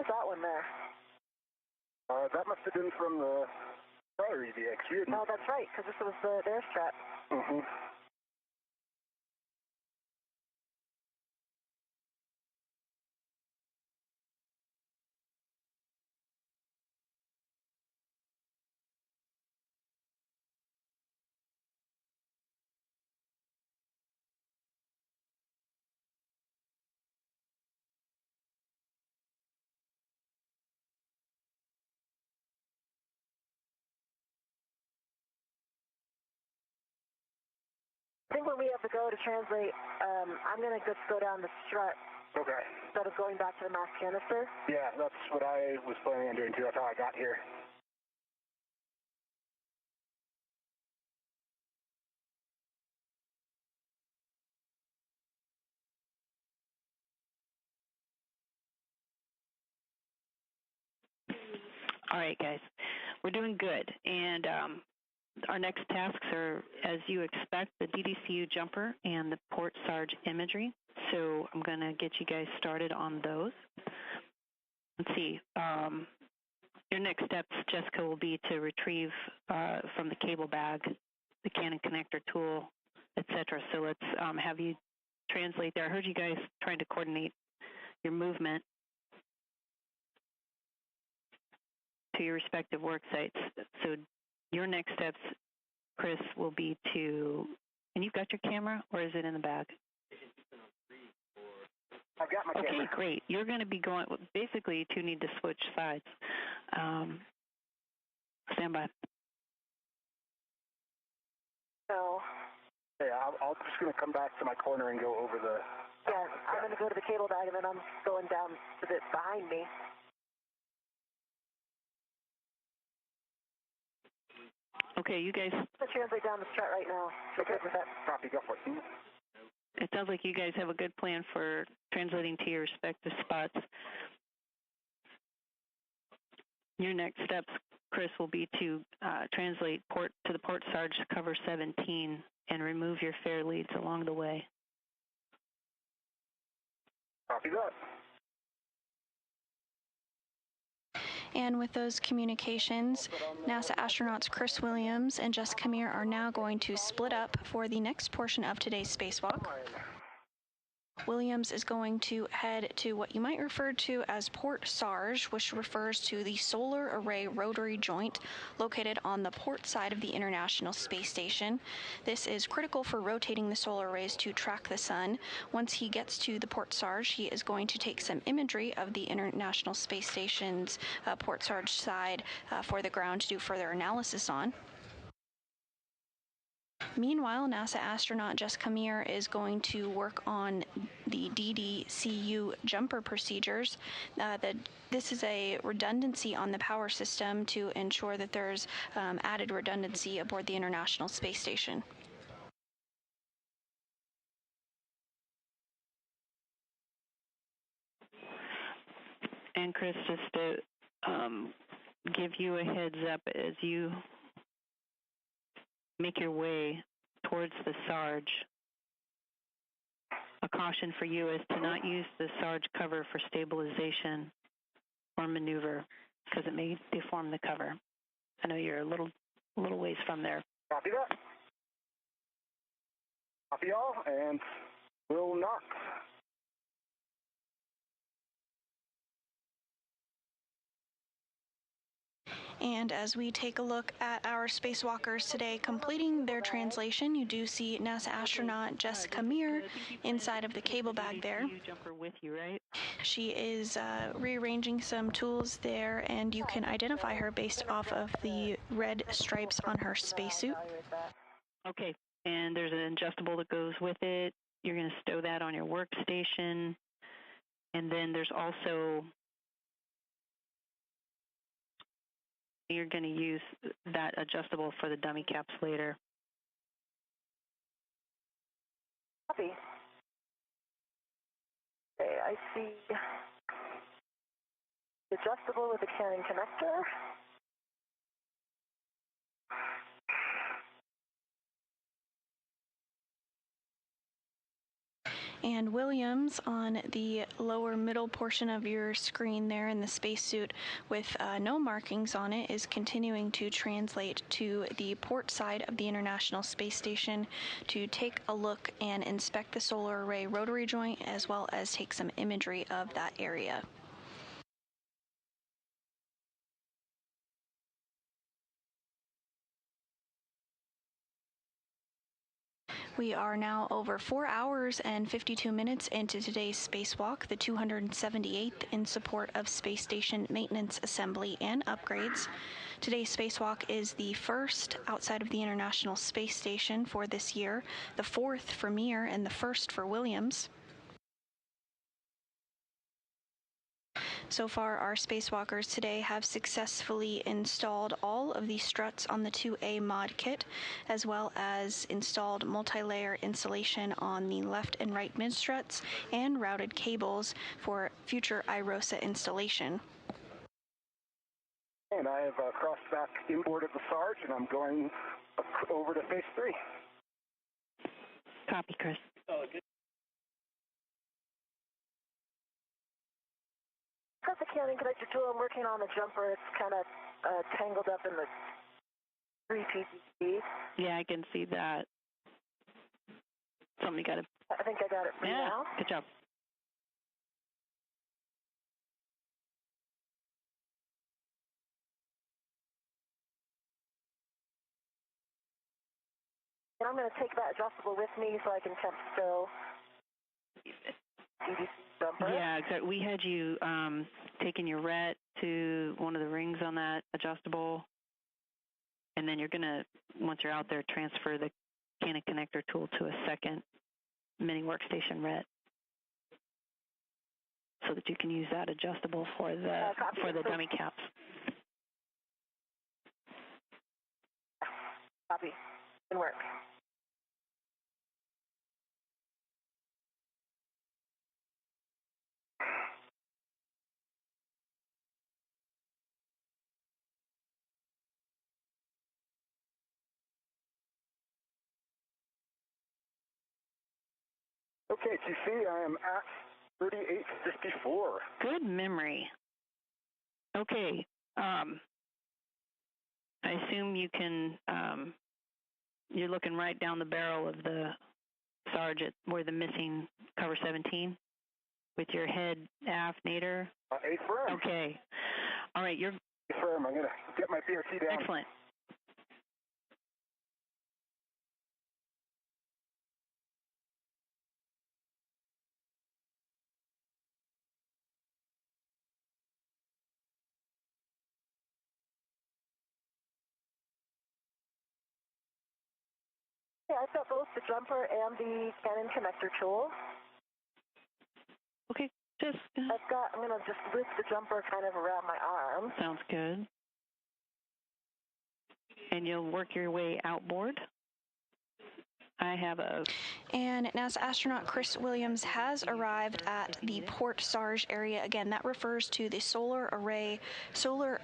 What's that one there? That must have been from the prior EVX. No, that's right, because this was their strap. Mm-hmm. I think when we have to go to translate, I'm going to just go down the strut. Okay. Instead of going back to the mass canister. Yeah, that's what I was planning on doing too. That's how I got here. All right, guys. We're doing good. And our next tasks are, as you expect, the DDCU jumper and the port sarge imagery. So I'm going to get you guys started on those. Let's see. Your next steps, Jessica, will be to retrieve from the cable bag the Canon connector tool, etc. So let's have you translate there. I heard you guys trying to coordinate your movement to your respective work sites. So your next steps, Chris, will be to, and you've got your camera, or is it in the bag? I've got my camera. Okay, great. You're going to be going, basically you two need to switch sides. Stand by. So. Yeah, I'm just going to come back to my corner and go over the... Yeah, I'm going to go to the cable bag, and then I'm going down to the behind me. Okay, you guys... I'm going to translate down the strut right now. Okay, with that. Copy, go for it. It sounds like you guys have a good plan for translating to your respective spots. Your next steps, Chris, will be to translate to the port sarge cover 17 and remove your fair leads along the way. Copy that. And with those communications, NASA astronauts Chris Williams and Jessica Meir are now going to split up for the next portion of today's spacewalk. Williams is going to head to what you might refer to as Port Sarge, which refers to the solar array rotary joint located on the port side of the International Space Station. This is critical for rotating the solar arrays to track the sun. Once he gets to the Port Sarge, he is going to take some imagery of the International Space Station's Port Sarge side for the ground to do further analysis on. Meanwhile, NASA astronaut Jessica Meir is going to work on the DDCU jumper procedures. This is a redundancy on the power system to ensure that there's added redundancy aboard the International Space Station. And Chris, just to give you a heads up as you make your way towards the Sarge, a caution for you is to not use the Sarge cover for stabilization or maneuver because it may deform the cover. I know you're a little ways from there. Copy that. Copy all, and we'll knock. And as we take a look at our spacewalkers today completing their translation, you do see NASA astronaut Jessica Meir inside of the cable bag there. She is rearranging some tools there, and you can identify her based off of the red stripes on her spacesuit. Okay, and there's an adjustable that goes with it. You're going to stow that on your workstation. And then there's also... you're going to use that adjustable for the dummy caps later. Copy. Okay, I see the adjustable with the Canon connector. And Williams, on the lower middle portion of your screen there in the spacesuit with no markings on it, is continuing to translate to the port side of the International Space Station to take a look and inspect the solar array rotary joint, as well as take some imagery of that area. We are now over 4 hours and 52 minutes into today's spacewalk, the 278th in support of space station maintenance, assembly, and upgrades. Today's spacewalk is the first outside of the International Space Station for this year, the fourth for Mir, and the first for Williams. So far, our spacewalkers today have successfully installed all of the struts on the 2A mod kit, as well as installed multi-layer insulation on the left and right mid struts and routed cables for future IROSA installation. And I have crossed back inboard of the Sarge, and I'm going over to phase 3. Copy, Chris. Chris Accounting Connector Tool, I'm working on the jumper. It's kind of tangled up in the 3 PCC. Yeah, I can see that. Somebody got it. I think I got it for you now. Good job. And I'm going to take that adjustable with me so I can temp fill DDC jumper. Yeah, exactly. We had you taking your ret to one of the rings on that adjustable, and then you're going to, once you're out there, transfer the Canon connector tool to a second mini workstation ret so that you can use that adjustable for the dummy caps. Copy. Can work. Okay, TC, I am at 3854. Good memory. Okay. I assume you can, you're looking right down the barrel of the Sarge at where the missing cover 17 with your head aft nadir. A firm. Okay. All right, you're... A firm. I'm going to get my BRT down. Excellent. Yeah, I've got both the jumper and the Canon connector tool. Okay, just... I'm going to just loop the jumper kind of around my arm. Sounds good. And you'll work your way outboard. I have a... And NASA astronaut Chris Williams has arrived at the Port Sarge area. Again, that refers to the solar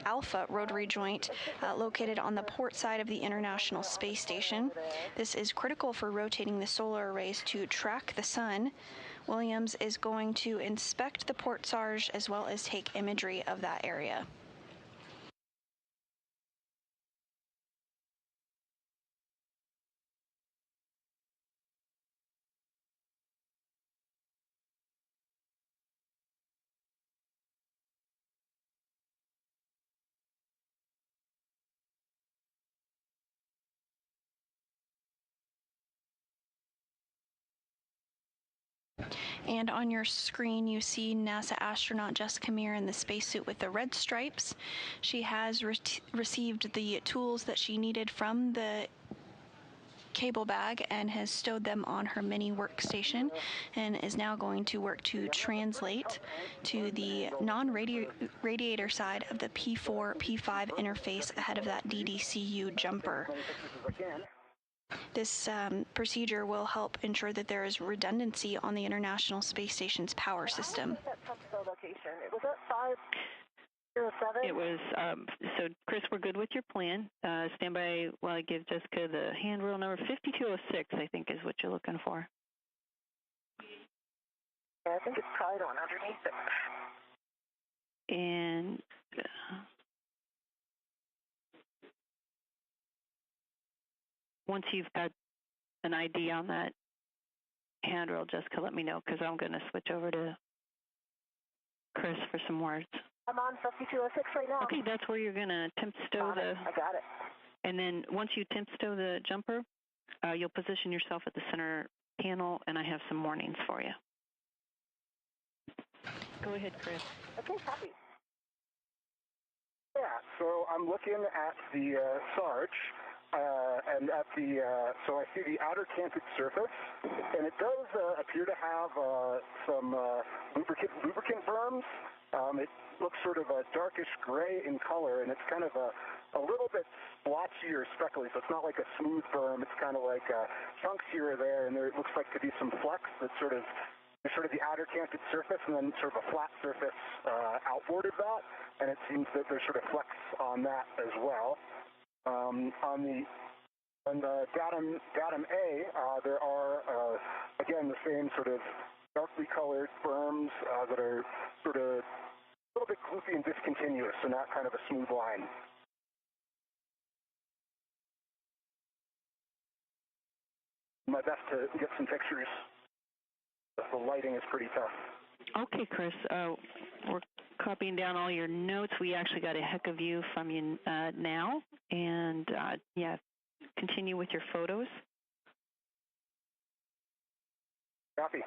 alpha rotary joint located on the port side of the International Space Station. This is critical for rotating the solar arrays to track the sun. Williams is going to inspect the Port Sarge as well as take imagery of that area. And on your screen, you see NASA astronaut Jessica Meir in the spacesuit with the red stripes. She has received the tools that she needed from the cable bag and has stowed them on her mini workstation and is now going to work to translate to the non-radiator side of the P4, P5 interface ahead of that DDCU jumper. This procedure will help ensure that there is redundancy on the International Space Station's power system. Was that 507? It was, so Chris, we're good with your plan. Stand by while I give Jessica the handrail number 5206, I think is what you're looking for. Yeah, I think it's probably the one underneath it. And once you've got an ID on that handrail, Jessica, let me know, because I'm going to switch over to Chris for some words. I'm on 5206 right now. Okay, that's where you're going to temp stow I got it. And then once you temp stow the jumper, you'll position yourself at the center panel, and I have some warnings for you. Go ahead, Chris. Okay, copy. Yeah, so I'm looking at the Sarge, and at the, so I see the outer canted surface, and it does appear to have some lubricant berms. It looks sort of a darkish gray in color, and it's kind of a little bit splotchy or speckly, so it's not like a smooth berm. It's kind of like chunks here or there, and there looks like to be some flecks that sort of the outer canted surface, and then sort of a flat surface outboard of that, and it seems that there's sort of flecks on that as well. On the datum A, there are again the same sort of darkly colored berms that are sort of a little bit gloopy and discontinuous, so not kind of a smooth line. My best to get some pictures. The lighting is pretty tough. Okay, Chris. We're copying down all your notes. We actually got a heck of view from you now. And, yeah, continue with your photos. Copy.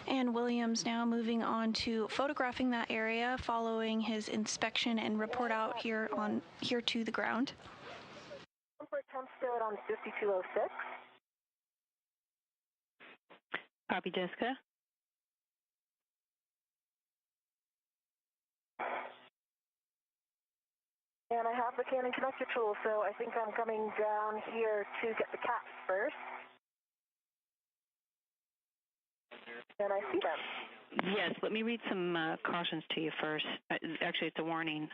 And Williams now moving on to photographing that area following his inspection and report out here to the ground. Temp stowed on 5206. Copy, Jessica. And I have the Canon connector tool, so I think I'm coming down here to get the caps first. And I see them. Yes, let me read some cautions to you first. Actually, it's a warning.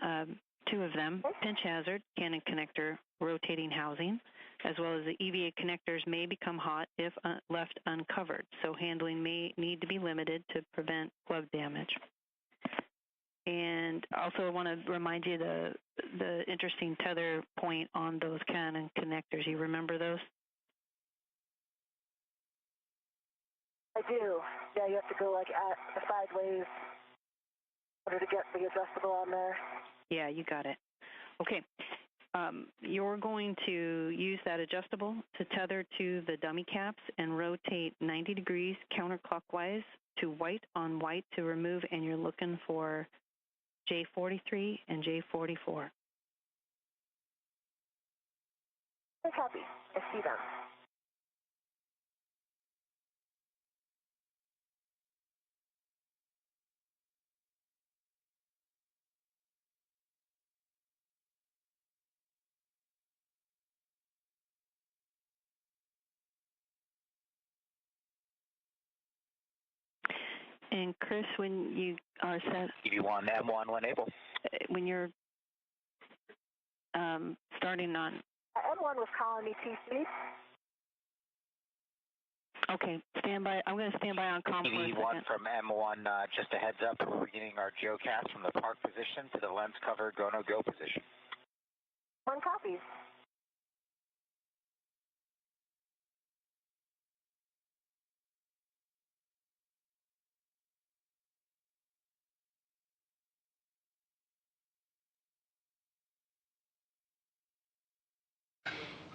Two of them, pinch hazard, Canon connector, rotating housing, as well as the EVA connectors may become hot if left uncovered, so handling may need to be limited to prevent plug damage. And also I want to remind you the interesting tether point on those Canon connectors. You remember those? I do. Yeah, you have to go like at sideways in order to get the adjustable on there. Yeah, you got it. Okay. You're going to use that adjustable to tether to the dummy caps and rotate 90 degrees counterclockwise to white on white to remove, and you're looking for J43 and J44. I copy. I see them. And Chris, when you are set, EV1, M1 when able. When you're starting on. M1 was calling me TC. Okay, stand by. I'm going to stand by on comm for a second. EV1 from M1, just a heads up, we're beginning our geocast from the park position to the lens cover go no go position. 1 copy.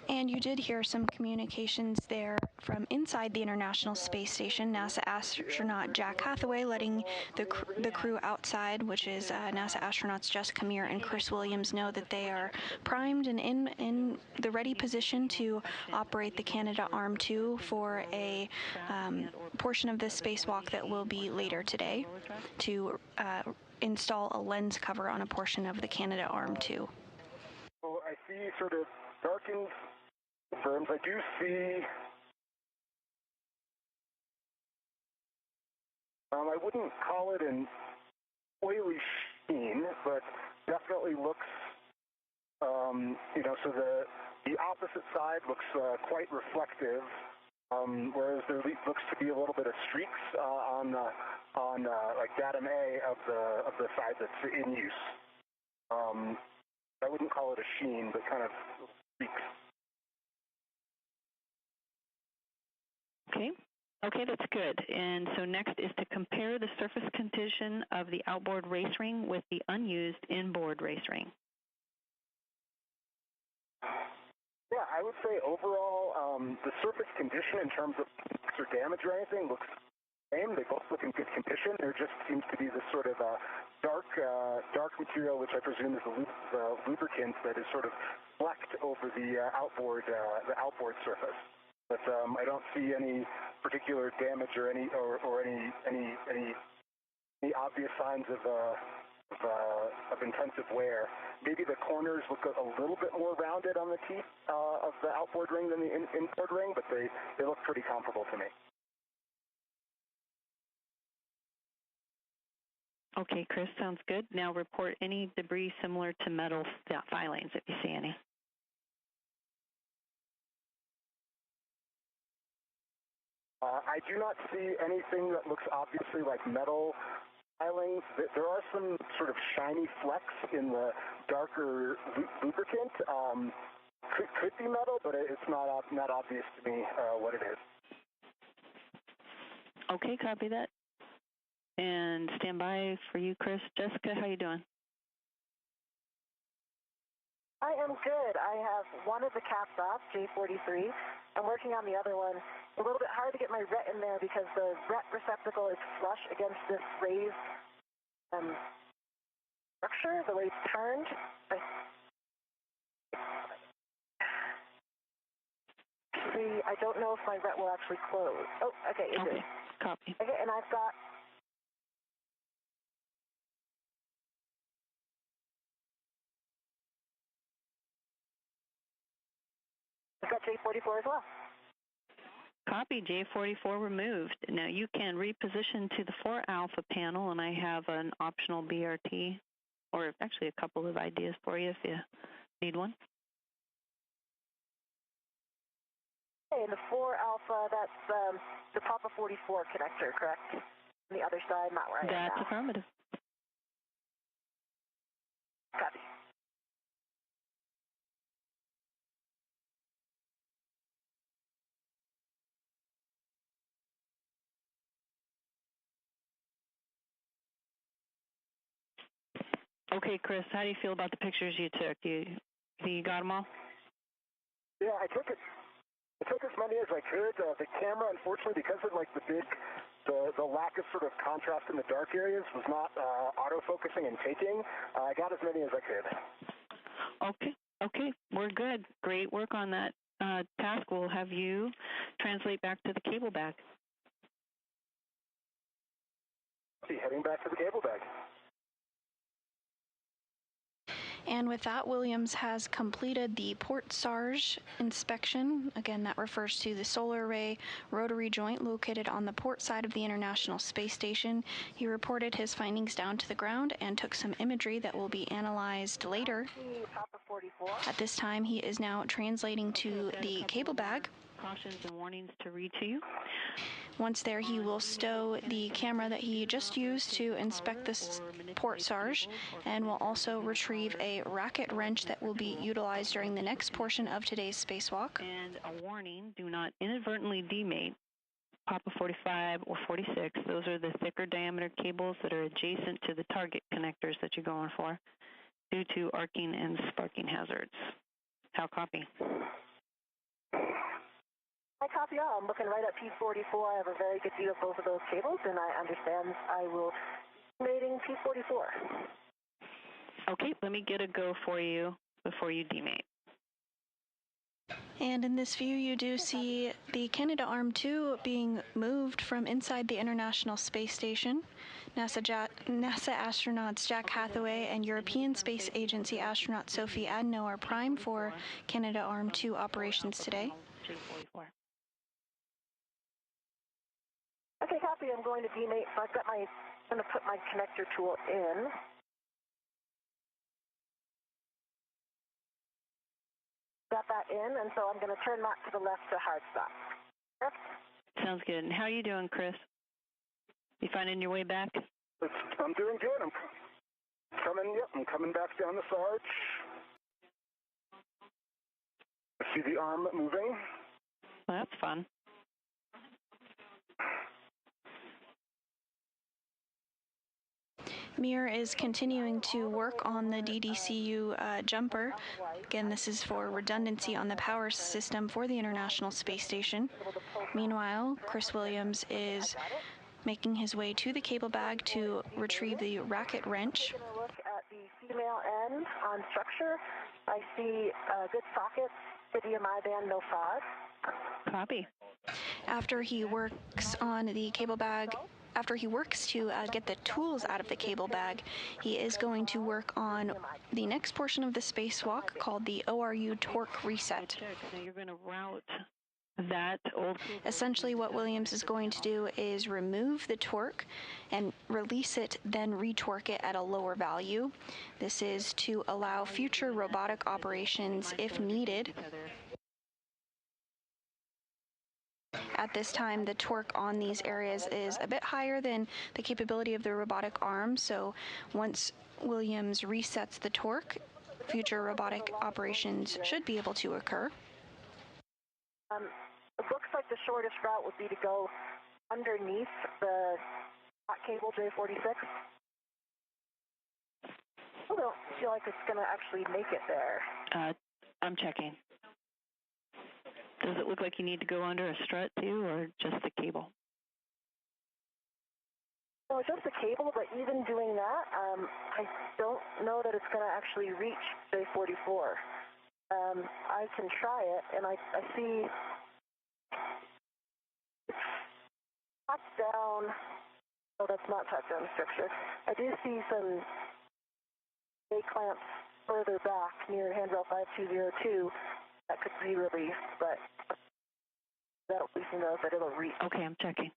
And you did hear some communications there from inside the International Space Station. NASA astronaut Jack Hathaway letting the crew outside, which is NASA astronauts Jessica Meir and Chris Williams, know that they are primed and in the ready position to operate the Canadarm2 for a portion of this spacewalk that will be later today to install a lens cover on a portion of the Canadarm2. Well, I see sort of darkened berms. I do see, I wouldn't call it an oily sheen, but definitely looks So the opposite side looks quite reflective, whereas there looks to be a little bit of streaks on like datum A of the side that's in use. I wouldn't call it a sheen, but kind of streaks. Okay, that's good. And so next is to compare the surface condition of the outboard race ring with the unused inboard race ring. Yeah, I would say overall, the surface condition in terms of or damage or anything looks the same. They both look in good condition. There just seems to be this sort of dark material, which I presume is the lubricant that is sort of flecked over the outboard surface. But I don't see any particular damage or any obvious signs of intensive wear. Maybe the corners look a little bit more rounded on the teeth of the outboard ring than the inboard ring, but they look pretty comparable to me. Okay, Chris, sounds good. Now report any debris similar to metal filings if you see any. I do not see anything that looks obviously like metal filings. There are some sort of shiny flecks in the darker lubricant. Could be metal, but it's not obvious to me what it is. Okay, copy that. And stand by for you, Chris. Jessica, how you doing? I am good. I have one of the caps off, J43. I'm working on the other one. A little bit hard to get my ret in there because the ret receptacle is flush against this raised structure, the way it's turned. I don't know if my ret will actually close. Oh, okay, it did. Copy. Okay, and I've got J44 as well. Copy, J44 removed. Now you can reposition to the 4 alpha panel, and I have an optional BRT, or actually a couple of ideas for you if you need one. Okay, the 4 alpha, that's the Papa 44 connector, correct? On the other side, not where I am now. That's affirmative. Copy. Okay, Chris, how do you feel about the pictures you took? You got them all? Yeah, I took as many as I could. The camera, unfortunately, because of like the lack of sort of contrast in the dark areas, was not auto-focusing and taking. I got as many as I could. Okay, we're good. Great work on that task. We'll have you translate back to the cable bag. Heading back to the cable bag. And with that, Williams has completed the port SARJ inspection. Again, that refers to the solar array rotary joint located on the port side of the International Space Station. He reported his findings down to the ground and took some imagery that will be analyzed later. At this time, he is now translating to the cable bag. Cautions and warnings to read to you. Once there, he will stow the camera that he just used to inspect this port SARJ, and will also retrieve a racket wrench that will be utilized during the next portion of today's spacewalk. And a warning, do not inadvertently demate Papa 45 or 46. Those are the thicker diameter cables that are adjacent to the target connectors that you're going for, due to arcing and sparking hazards. How copy? I copy all. I'm looking right at P44. I have a very good view of both of those cables, and I understand I will be mating P44. Okay, let me get a go for you before you demate. And in this view, you do see the Canadarm2 being moved from inside the International Space Station. NASA astronauts Jack Hathaway and European Space Agency astronaut Sophie Adno are primed for Canadarm2 operations today. Okay, copy. I'm going to demate. So I'm going to put my connector tool in. got that in, and so I'm going to turn that to the left to hard stop. Correct? Sounds good. And how are you doing, Chris? You finding your way back? I'm doing good. I'm coming back down the arch. I see the arm moving. Well, that's fun. Mir is continuing to work on the DDCU jumper. Again, this is for redundancy on the power system for the International Space Station. Meanwhile, Chris Williams is making his way to the cable bag to retrieve the racket wrench. I'm going to look at the female end on structure. I see good sockets, Pythium I-band, no FOD. Copy. After he works on the cable bag, after he works to get the tools out of the cable bag, he is going to work on the next portion of the spacewalk called the ORU torque reset. Now you're going to route that old... Essentially what Williams is going to do is remove the torque and release it, then retorque it at a lower value. This is to allow future robotic operations if needed. At this time, the torque on these areas is a bit higher than the capability of the robotic arm, so once Williams resets the torque, future robotic operations should be able to occur. It looks like the shortest route would be to go underneath the hot cable J46. I don't feel like it's going to actually make it there. I'm checking. Does it look like you need to go under a strut too, or just the cable? No, just the cable, but even doing that, I don't know that it's going to actually reach J44. I can try it, and I see top down. Oh, that's not top down structure. I do see some A clamps further back near handrail 5202 that could be released, but that'll at least know that it'll reach. Okay, I'm checking.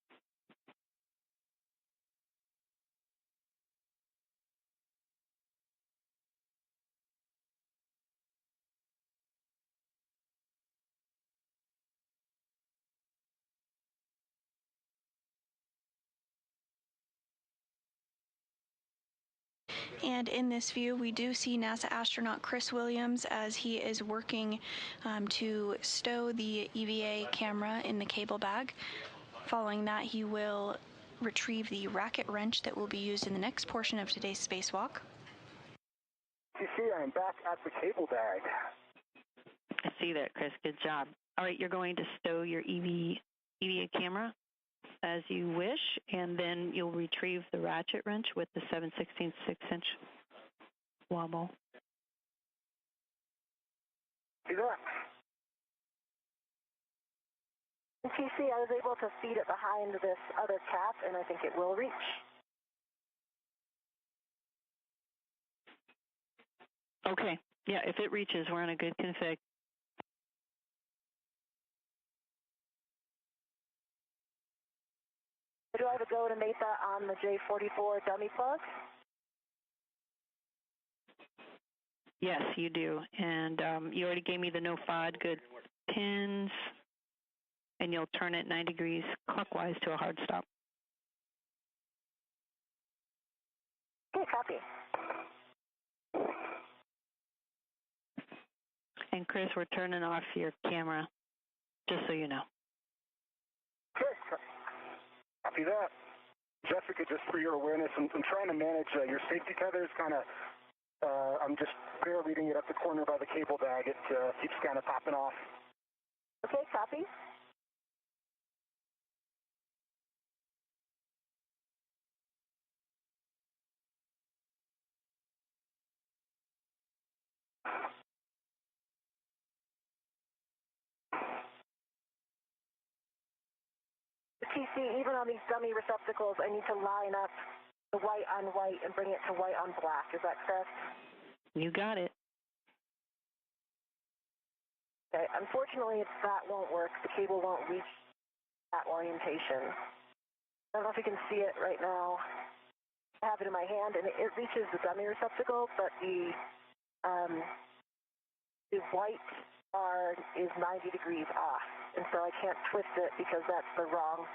And in this view, we do see NASA astronaut Chris Williams as he is working to stow the EVA camera in the cable bag. Following that, he will retrieve the racket wrench that will be used in the next portion of today's spacewalk. You see, I'm back at the cable bag. I see that, Chris. Good job. All right, you're going to stow your EVA camera as you wish, and then you'll retrieve the ratchet wrench with the 7/16 6-inch wobble. See that? In TC, I was able to feed it behind this other cap, and I think it will reach. Okay. Yeah, if it reaches, we're in a good config. Do I have a go to make that on the J44 dummy plug? Yes, you do. And you already gave me the no FOD good pins, and you'll turn it 9 degrees clockwise to a hard stop. Okay, copy. And Chris, we're turning off your camera, just so you know. Good. Copy that. Jessica, just for your awareness, I'm trying to manage your safety tethers. I'm just barely leading it up the corner by the cable bag. It keeps kind of popping off. Okay, copy. TC, even on these dummy receptacles, I need to line up the white on white and bring it to white on black. Is that correct? You got it. Okay. Unfortunately, that won't work. The cable won't reach that orientation. I don't know if you can see it right now. I have it in my hand, and it reaches the dummy receptacle, but the white is 90 degrees off, and so I can't twist it because that's the wrong.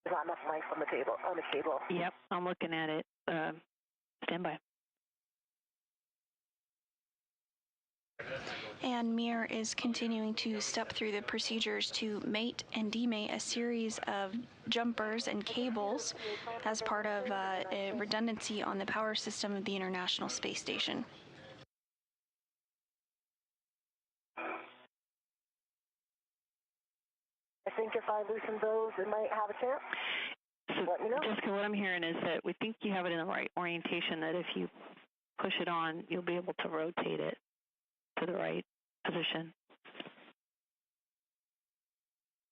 There's not enough length on the cable. Yep, I'm looking at it. Stand by. And Mir is continuing to step through the procedures to mate and demate a series of jumpers and cables as part of a redundancy on the power system of the International Space Station. I think if I loosen those, it might have a chance. So, let me know. Jessica, what I'm hearing is that we think you have it in the right orientation, that if you push it on, you'll be able to rotate it to the right position.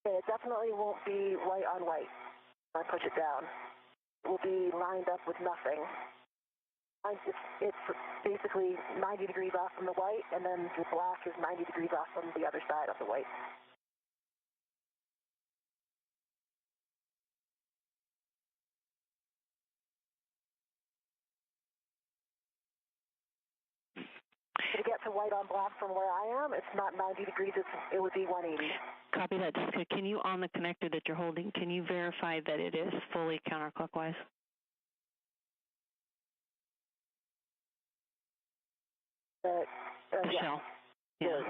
It definitely won't be white on white when I push it down. It will be lined up with nothing. It's basically 90 degrees off from the white, and then the black is 90 degrees off from the other side of the white. To get to white on black from where I am, it's not 90 degrees, it would be 180. Copy that, Jessica. Can you, on the connector that you're holding, can you verify that it is fully counterclockwise? The yeah. shell. Yeah.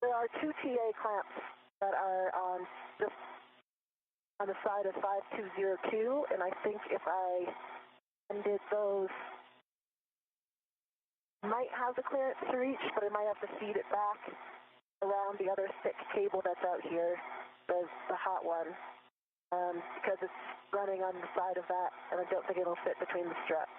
There are two TA clamps that are on the side of 5202, and I think if I undid those, might have the clearance to reach, but I might have to feed it back around the other thick cable that's out here, the hot one, because it's running on the side of that, and I don't think it'll fit between the struts.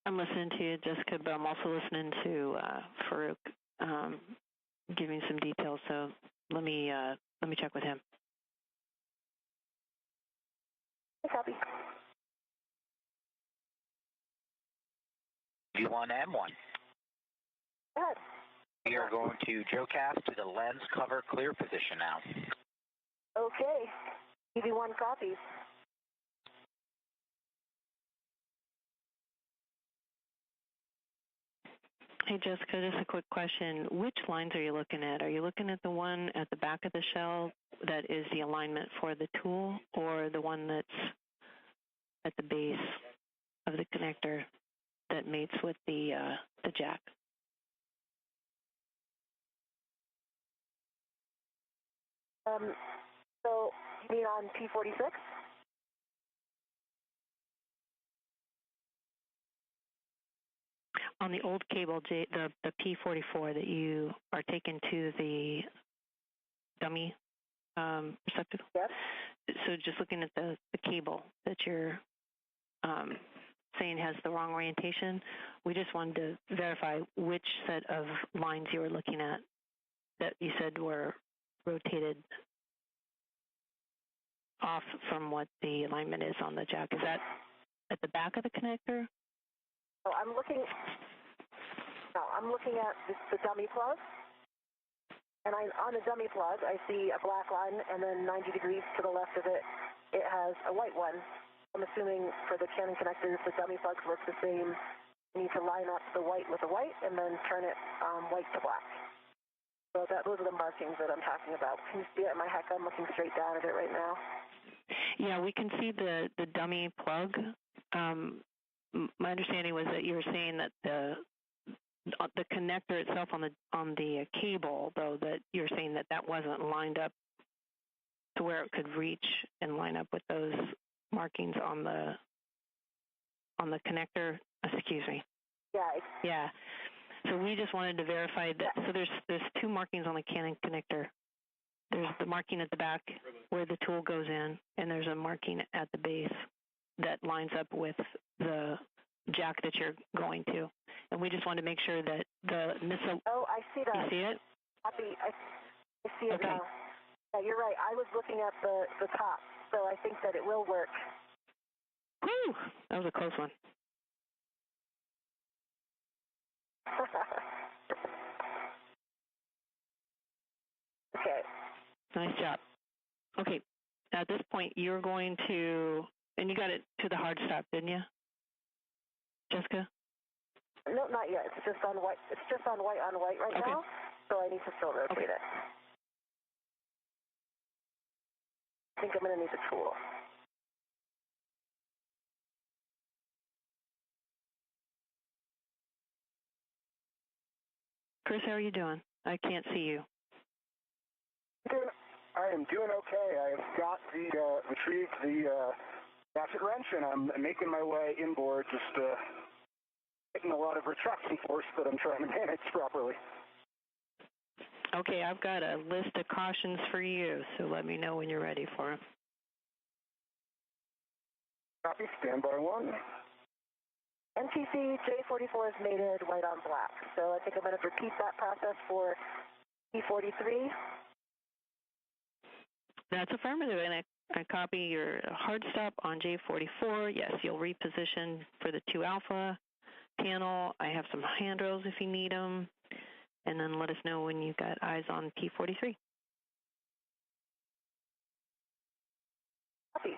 I'm listening to you, Jessica, but I'm also listening to Farouk giving some details. So let me check with him. Copy. V1 M1. Go ahead. We are going to JOCAS to the lens cover clear position now. Okay. EV1 copies. Hey, Jessica, just a quick question. Which lines are you looking at? Are you looking at the one at the back of the shell that is the alignment for the tool, or the one that's at the base of the connector that mates with the jack? So you mean on P46? On the old cable, the P44 that you are taking to the dummy receptacle? Yes. So just looking at the cable that you're saying has the wrong orientation, we just wanted to verify which set of lines you were looking at that you said were rotated off from what the alignment is on the jack. Is that at the back of the connector? Oh, I'm looking at the dummy plug, and on the dummy plug, I see a black line, and then 90 degrees to the left of it, it has a white one. I'm assuming for the Canon connectors, the dummy plugs work the same. You need to line up the white with the white, and then turn it white to black. So those are the markings that I'm talking about. Can you see it in my heck? I'm looking straight down at it right now. Yeah, we can see the dummy plug. My understanding was that you were saying that the connector itself on the cable, though, that you're saying that wasn't lined up to where it could reach and line up with those markings on the connector. Excuse me. Yeah. Yeah. So we just wanted to verify that. So there's two markings on the Canon connector. There's the marking at the back where the tool goes in, and there's a marking at the base that lines up with the jack that you're going to. And we just wanted to make sure that the missile... Oh, I see that. You see it? I see it now. Yeah, you're right. I was looking at the top. so I think that it will work. Whew, that was a close one. Okay. Nice job. Okay, at this point, you're going to, and you got it to the hard stop, didn't you, Jessica? No, not yet. It's just on white. It's just on white right now, so I need to still rotate it. I think I'm going to need the tool. Chris, how are you doing? I can't see you. I am doing okay. I've got retrieved the ratchet wrench, and I'm making my way inboard, just getting a lot of retraction force that I'm trying to manage properly. Okay, I've got a list of cautions for you, so let me know when you're ready for it. Copy, standby 1. NTC J44 is mated white on black, so I think I'm going to repeat that process for P43. That's affirmative, and I copy your hard stop on J44. Yes, you'll reposition for the 2 alpha panel. I have some handrails if you need them, and then let us know when you've got eyes on P43. Copy.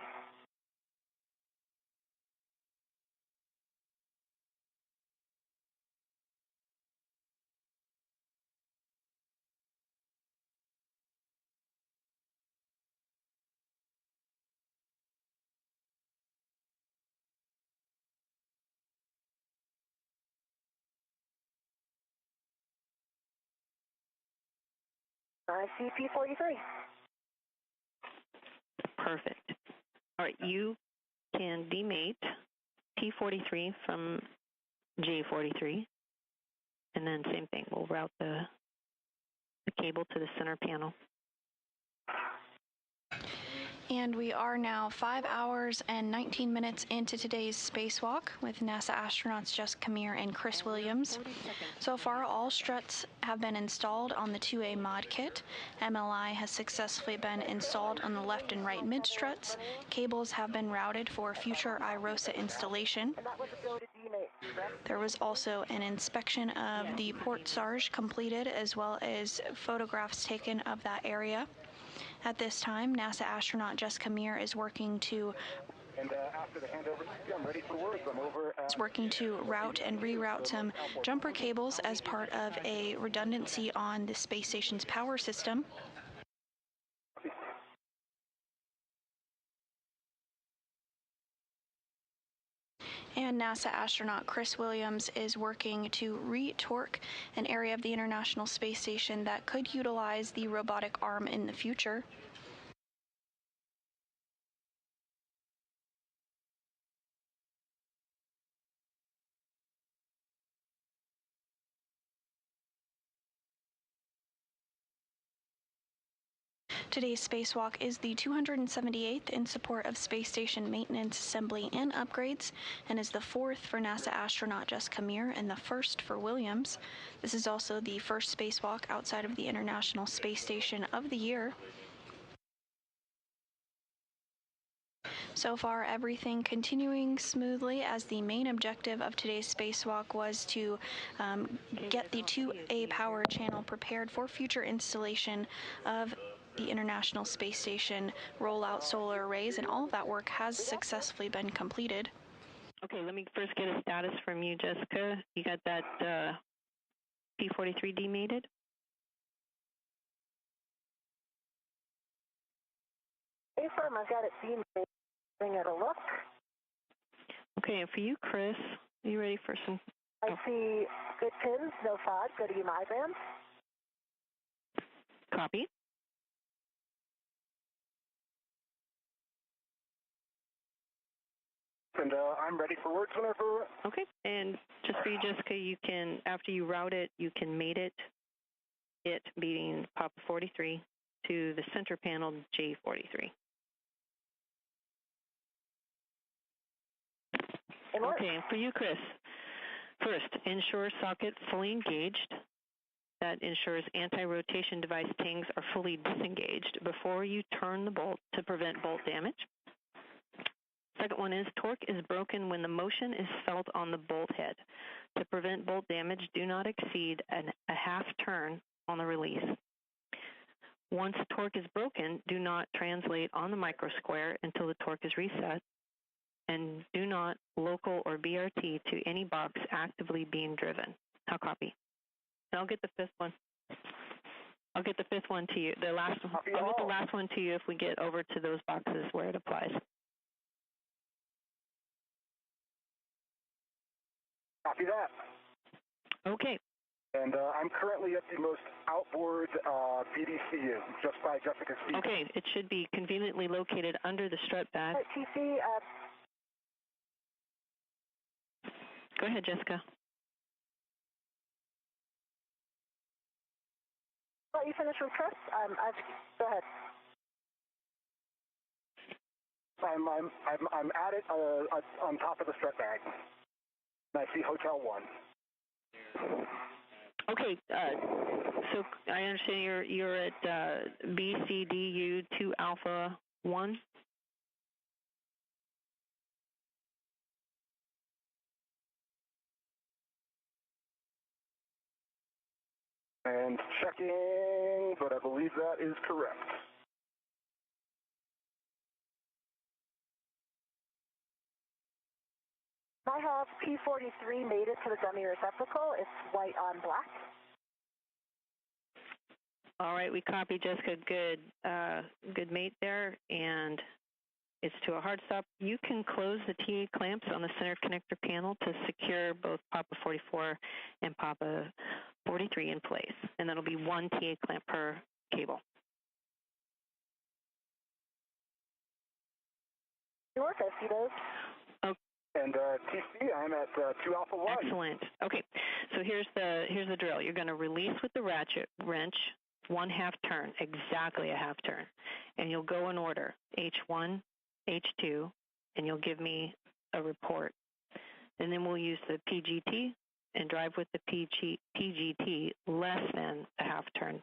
I see P43. Perfect. All right, you can demate P43 from J43, and then same thing. We'll route the cable to the center panel. And we are now 5 hours and 19 minutes into today's spacewalk with NASA astronauts Jessica Meir and Chris Williams. So far, all struts have been installed on the 2A mod kit. MLI has successfully been installed on the left and right mid struts. Cables have been routed for future iROSA installation. There was also an inspection of the port Sarge completed, as well as photographs taken of that area. At this time, NASA astronaut Jessica Meir is working to route and reroute some jumper cables as part of a redundancy on the space station's power system. And NASA astronaut Chris Williams is working to re-torque an area of the International Space Station that could utilize the robotic arm in the future. Today's spacewalk is the 278th in support of space station maintenance, assembly, and upgrades, and is the 4th for NASA astronaut Jessica Meir and the 1st for Williams. This is also the first spacewalk outside of the International Space Station of the year. So far, everything continuing smoothly, as the main objective of today's spacewalk was to get the 2A power channel prepared for future installation of the International Space Station, roll out solar arrays, and all of that work has successfully been completed. Okay, let me first get a status from you, Jessica. You got that P43 demated? Hey, firm, I've got it demated. Bring it a look. Okay, and for you, Chris, are you ready for some? I see good pins, no FOD, good EMI bands. Copy. And I'm ready for words whenever. Okay, and just for you, Jessica, you can, after you route it, you can mate it being Papa 43 to the center panel J43. Okay, and for you, Chris, first, ensure socket fully engaged. that ensures anti-rotation device tings are fully disengaged before you turn the bolt to prevent bolt damage. Second one is torque is broken when the motion is felt on the bolt head. To prevent bolt damage, do not exceed a half turn on the release. Once torque is broken, do not translate on the micro square until the torque is reset, and do not local or BRT to any box actively being driven. How copy? And I'll get the fifth one. I'll get the fifth one to you. I'll get the last one to you if we get over to those boxes where it applies. Copy that. Okay. And I'm currently at the most outboard BDCU, just by Jessica's seat. Okay, it should be conveniently located under the strut bag. TC, Go ahead, Jessica. let you finish with Chris. Go ahead. I'm at it on top of the strut bag. And I see Hotel 1. Okay, so I understand you're at BCDU 2 Alpha 1. And checking, but I believe that is correct. I have P43 made it to the dummy receptacle. It's white on black. All right, we copy, Jessica. Good, good mate there, and it's to a hard stop. You can close the TA clamps on the center connector panel to secure both Papa 44 and Papa 43 in place, and that'll be one TA clamp per cable. Good work, I see those. And TC, I'm at 2 Alpha 1. Excellent. Okay, so here's the drill. You're going to release with the ratchet wrench, 1/2 turn, exactly a half turn, and you'll go in order, H1, H2, and you'll give me a report. And then we'll use the PGT and drive with the PGT less than a half turn.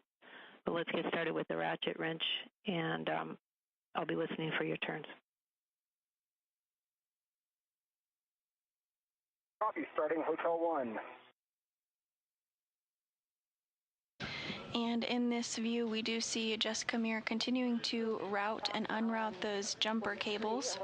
But let's get started with the ratchet wrench, and I'll be listening for your turns. Copy, starting Hotel 1. And in this view, we do see Jessica Meir continuing to route and unroute those jumper cables.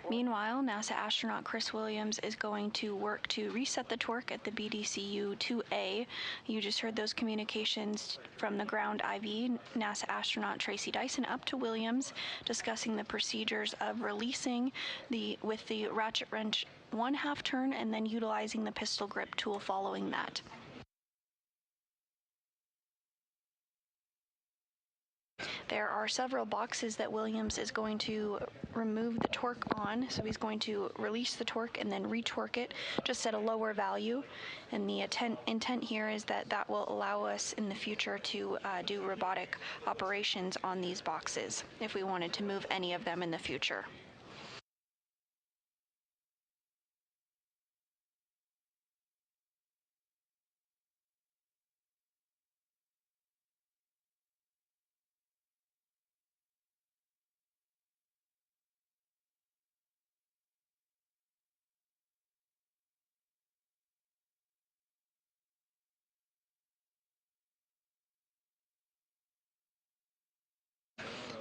Meanwhile, NASA astronaut Chris Williams is going to work to reset the torque at the BDCU 2A. You just heard those communications from the ground IV, NASA astronaut Tracy Dyson up to Williams, discussing the procedures of releasing with the ratchet wrench 1/2 turn and then utilizing the pistol grip tool following that. There are several boxes that Williams is going to remove the torque on, so he's going to release the torque and then retorque it just at a lower value. And the intent here is that will allow us in the future to do robotic operations on these boxes if we wanted to move any of them in the future.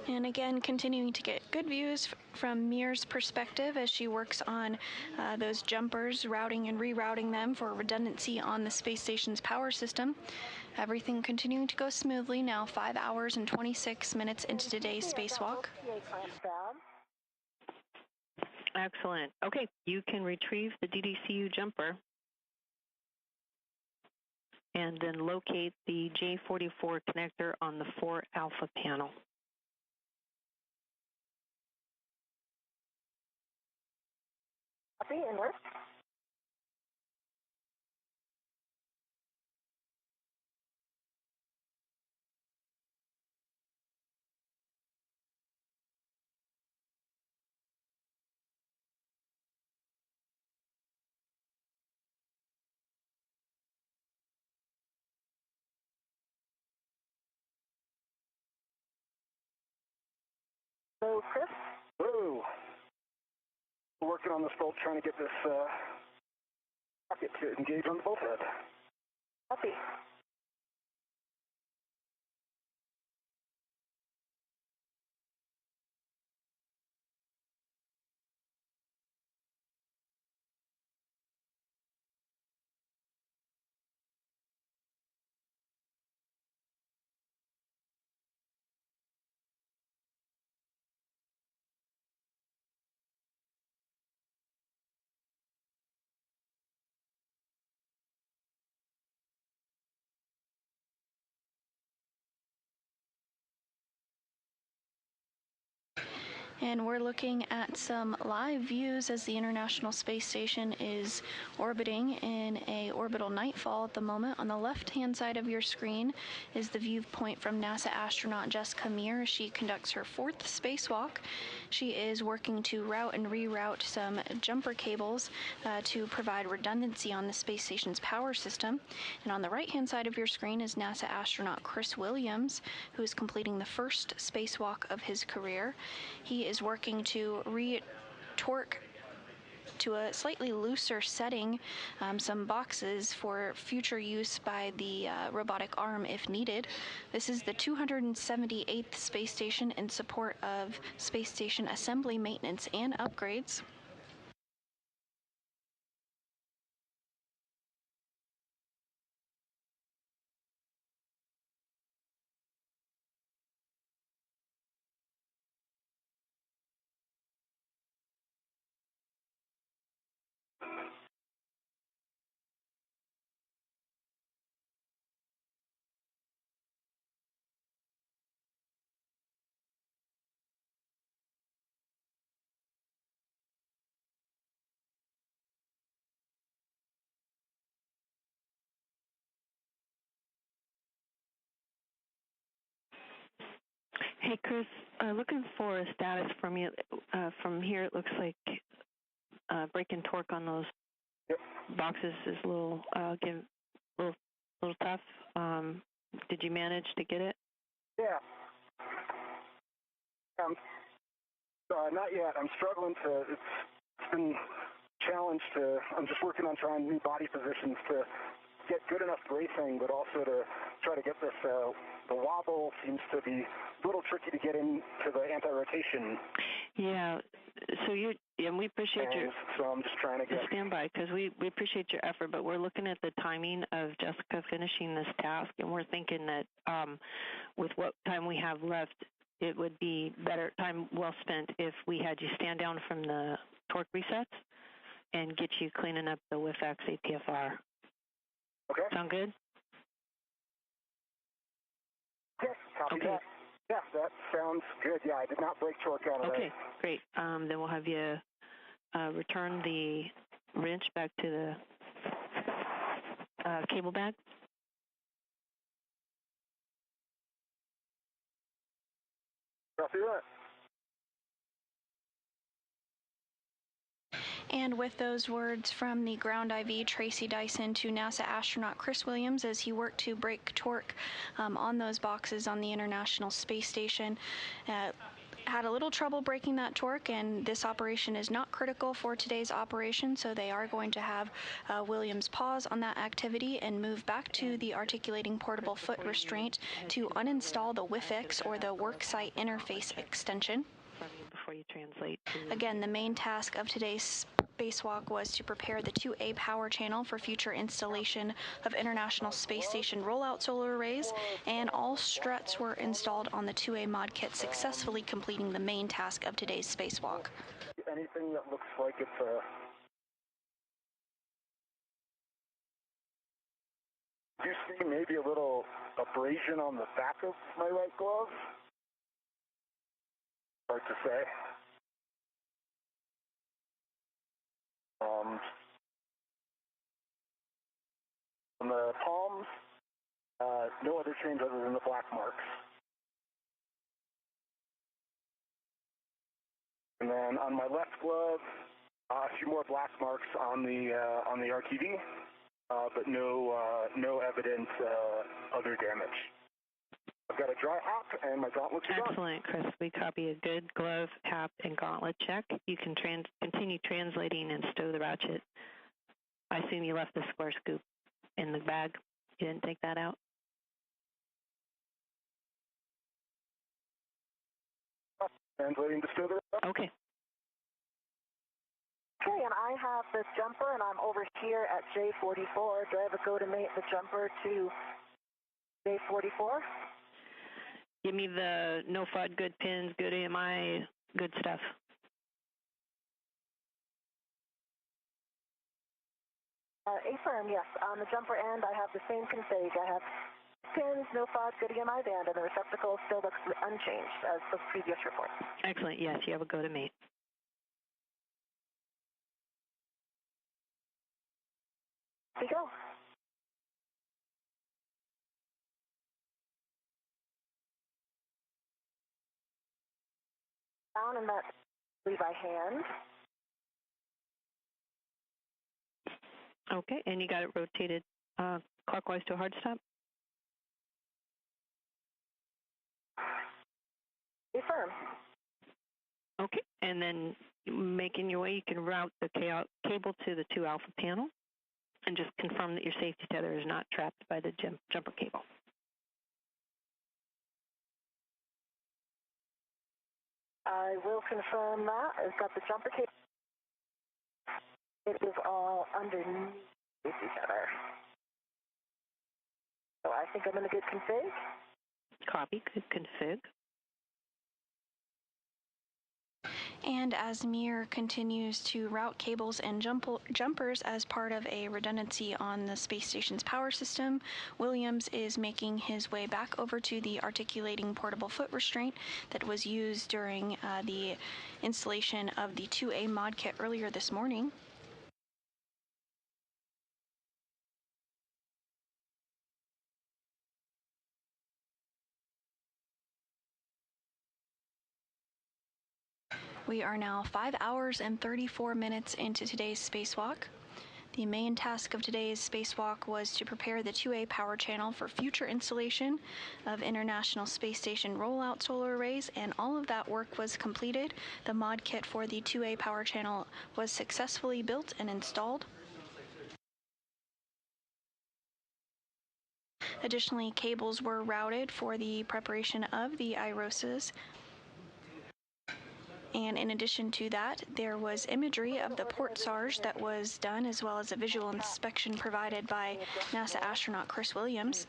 And again, continuing to get good views from Meir's perspective as she works on those jumpers, routing and rerouting them for redundancy on the space station's power system. Everything continuing to go smoothly now, 5 hours and 26 minutes into today's spacewalk. Excellent. Okay, you can retrieve the DDCU jumper and then locate the J44 connector on the 4 Alpha panel. Copy and work. Hello, Chris. Hello. We're working on this bolt, trying to get this rocket to engage on the bolt head. Copy. And we're looking at some live views as the International Space Station is orbiting in a orbital nightfall at the moment. On the left-hand side of your screen is the viewpoint from NASA astronaut Jessica Meir as she conducts her 4th spacewalk. She is working to route and reroute some jumper cables to provide redundancy on the space station's power system. And on the right-hand side of your screen is NASA astronaut Chris Williams, who is completing the 1st spacewalk of his career. He is working to re-torque to a slightly looser setting some boxes for future use by the robotic arm if needed. This is the 278th space station in support of space station assembly, maintenance, and upgrades. Hey, Chris, looking for a status from you. From here, it looks like breaking torque on those boxes is a little tough. Did you manage to get it? Yeah. Not yet. I'm struggling to. It's been challenged to. I'm just working on trying new body positions to get good enough bracing, but also to try to get this. The wobble seems to be a little tricky to get into the anti-rotation. Yeah. So and we appreciate your. So I'm just trying to get standby because we appreciate your effort, but we're looking at the timing of Jessica finishing this task, and we're thinking that with what time we have left, it would be better time well spent if we had you stand down from the torque resets and get you cleaning up the WIFX APFR. Okay. Sound good? Yes, copy that. Yeah, that sounds good. Yeah, I did not break torque out of that. Okay, great. Then we'll have you return the wrench back to the cable bag. Copy that. And with those words from the ground IV Tracy Dyson to NASA astronaut Chris Williams as he worked to break torque on those boxes on the International Space Station, had a little trouble breaking that torque, and this operation is not critical for today's operation, so they are going to have Williams pause on that activity and move back to the articulating portable foot restraint to uninstall the WIFX or the worksite interface extension. Before you translate. Again, the main task of today's spacewalk was to prepare the 2A power channel for future installation of International Space Station rollout solar arrays, and all struts were installed on the 2A mod kit, successfully completing the main task of today's spacewalk. Anything that looks like it's do you see maybe a little abrasion on the back of my right glove? Hard to say. On the palms, no other change other than the black marks. And then on my left glove, a few more black marks on the RTV, but no evident other damage. got a dry hop, and my gauntlets are done. Excellent, Chris. We copy a good glove, hop, and gauntlet check. You can continue translating and stow the ratchet. I assume you left the square scoop in the bag. You didn't take that out? Translating to stow the ratchet. Okay. Okay, and I have this jumper, and I'm over here at J44. Do I have a go to mate the jumper to J44? Give me the no FUD, good pins, good AMI, good stuff. Affirm, yes. On the jumper end, I have the same config. I have pins, no FUD, good EMI band, and the receptacle still looks unchanged as the previous report. Excellent. Yes, you have a go to mate. Here we go. Down and that by hand. Okay, and you got it rotated clockwise to a hard stop? Affirm. Okay, and then making your way, you can route the cable to the 2 alpha panel and just confirm that your safety tether is not trapped by the jumper cable. I will confirm that. I've got the jumper cable. It is all underneath each other. So I think I'm in a good config. Copy, good config. And as Mir continues to route cables and jumpers as part of a redundancy on the space station's power system, Williams is making his way back over to the articulating portable foot restraint that was used during the installation of the 2A mod kit earlier this morning. We are now 5 hours and 34 minutes into today's spacewalk. The main task of today's spacewalk was to prepare the 2A power channel for future installation of International Space Station rollout solar arrays, and all of that work was completed. The mod kit for the 2A power channel was successfully built and installed. Additionally, cables were routed for the preparation of the IROSAs. And in addition to that, there was imagery of the port SARS that was done, as well as a visual inspection provided by NASA astronaut Chris Williams.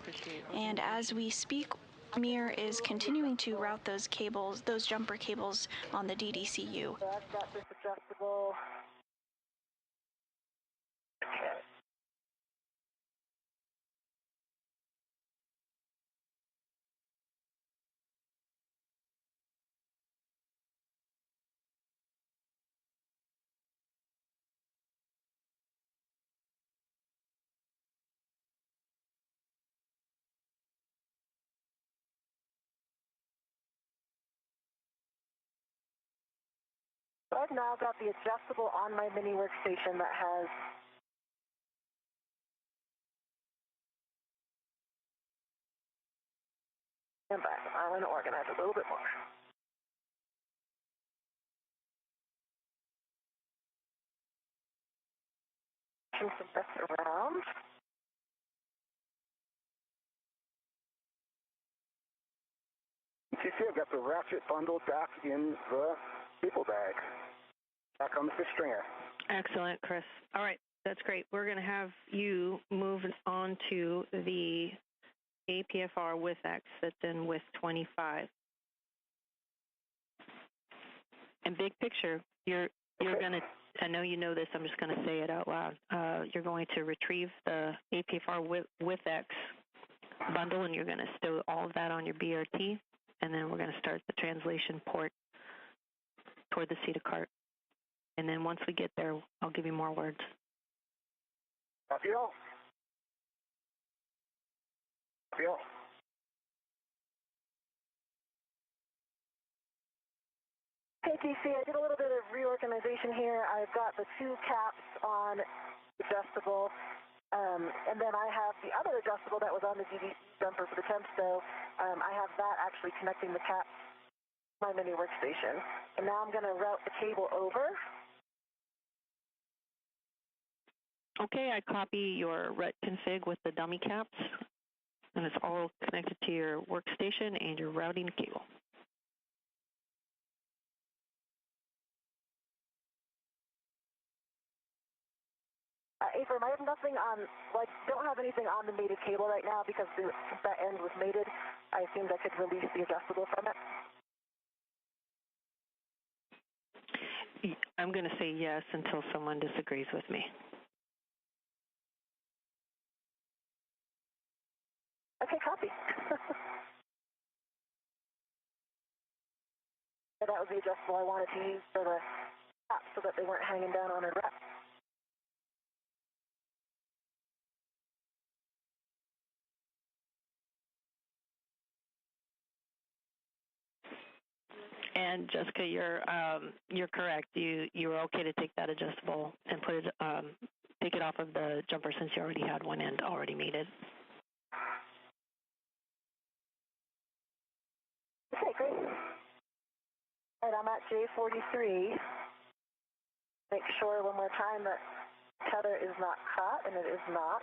And as we speak, Mir is continuing to route those cables, those jumper cables on the DDCU. So I've got this adjustable. So I've now got the adjustable on my mini workstation that has and back. I'm going to organize a little bit more. Move some bits around. TC, I've got the ratchet bundled back in the cable bag. Back on the fish stringer. Excellent, Chris. All right, that's great. We're going to have you move on to the APFR with X that's in with 25. And big picture, you're going to, I know you know this, I'm just going to say it out loud. You're going to retrieve the APFR with X bundle, and you're going to stow all of that on your BRT, and then we're going to start the translation port toward the CETA cart. And then once we get there, I'll give you more words. Copy all. Copy all. Hey, TC, I did a little bit of reorganization here. I've got the 2 caps on adjustable, and then I have the other adjustable that was on the DD jumper for the temp stow I have that actually connecting the cap to my mini workstation. And now I'm going to route the cable over. Okay, I copy your RET config with the dummy caps, and it's all connected to your workstation and your routing cable. Ephraim, I have nothing on, don't have anything on the mated cable right now because since that end was mated, I assumed I could release the adjustable from it. I'm going to say yes until someone disagrees with me. Okay, copy. That was the adjustable I wanted to use for the cap so that they weren't hanging down on a rack. And Jessica, you're correct. You were okay to take that adjustable and put it take it off of the jumper since you already had one end already mated. Okay, great. All right, I'm at J43. Make sure one more time that tether is not caught, and it is not.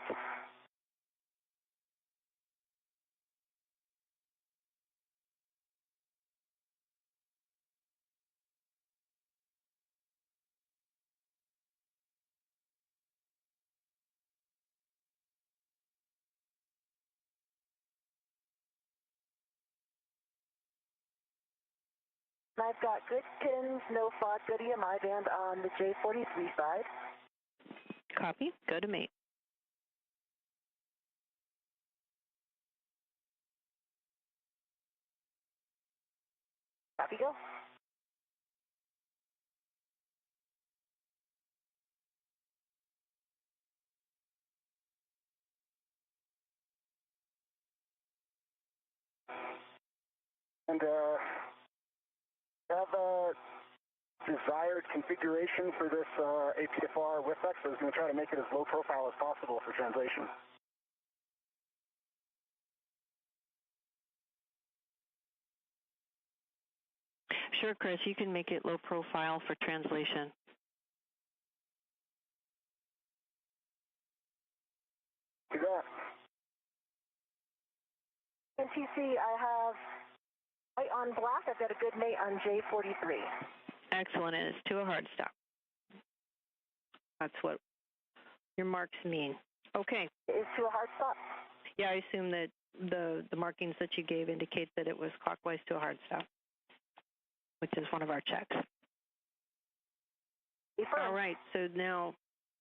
And I've got good pins, no fog, good EMI band on the J43 side. Copy. Go to mate. Copy, go. And have a desired configuration for this APFR WIFX. I was going to try to make it as low profile as possible for translation. Sure, Chris, you can make it low profile for translation. Do that. In TC, I have white on black. I've got a good mate on J43. Excellent, and it's to a hard stop. That's what your marks mean. Okay. It's to a hard stop. Yeah, I assume that the markings that you gave indicate that it was clockwise to a hard stop, which is one of our checks. All right, so now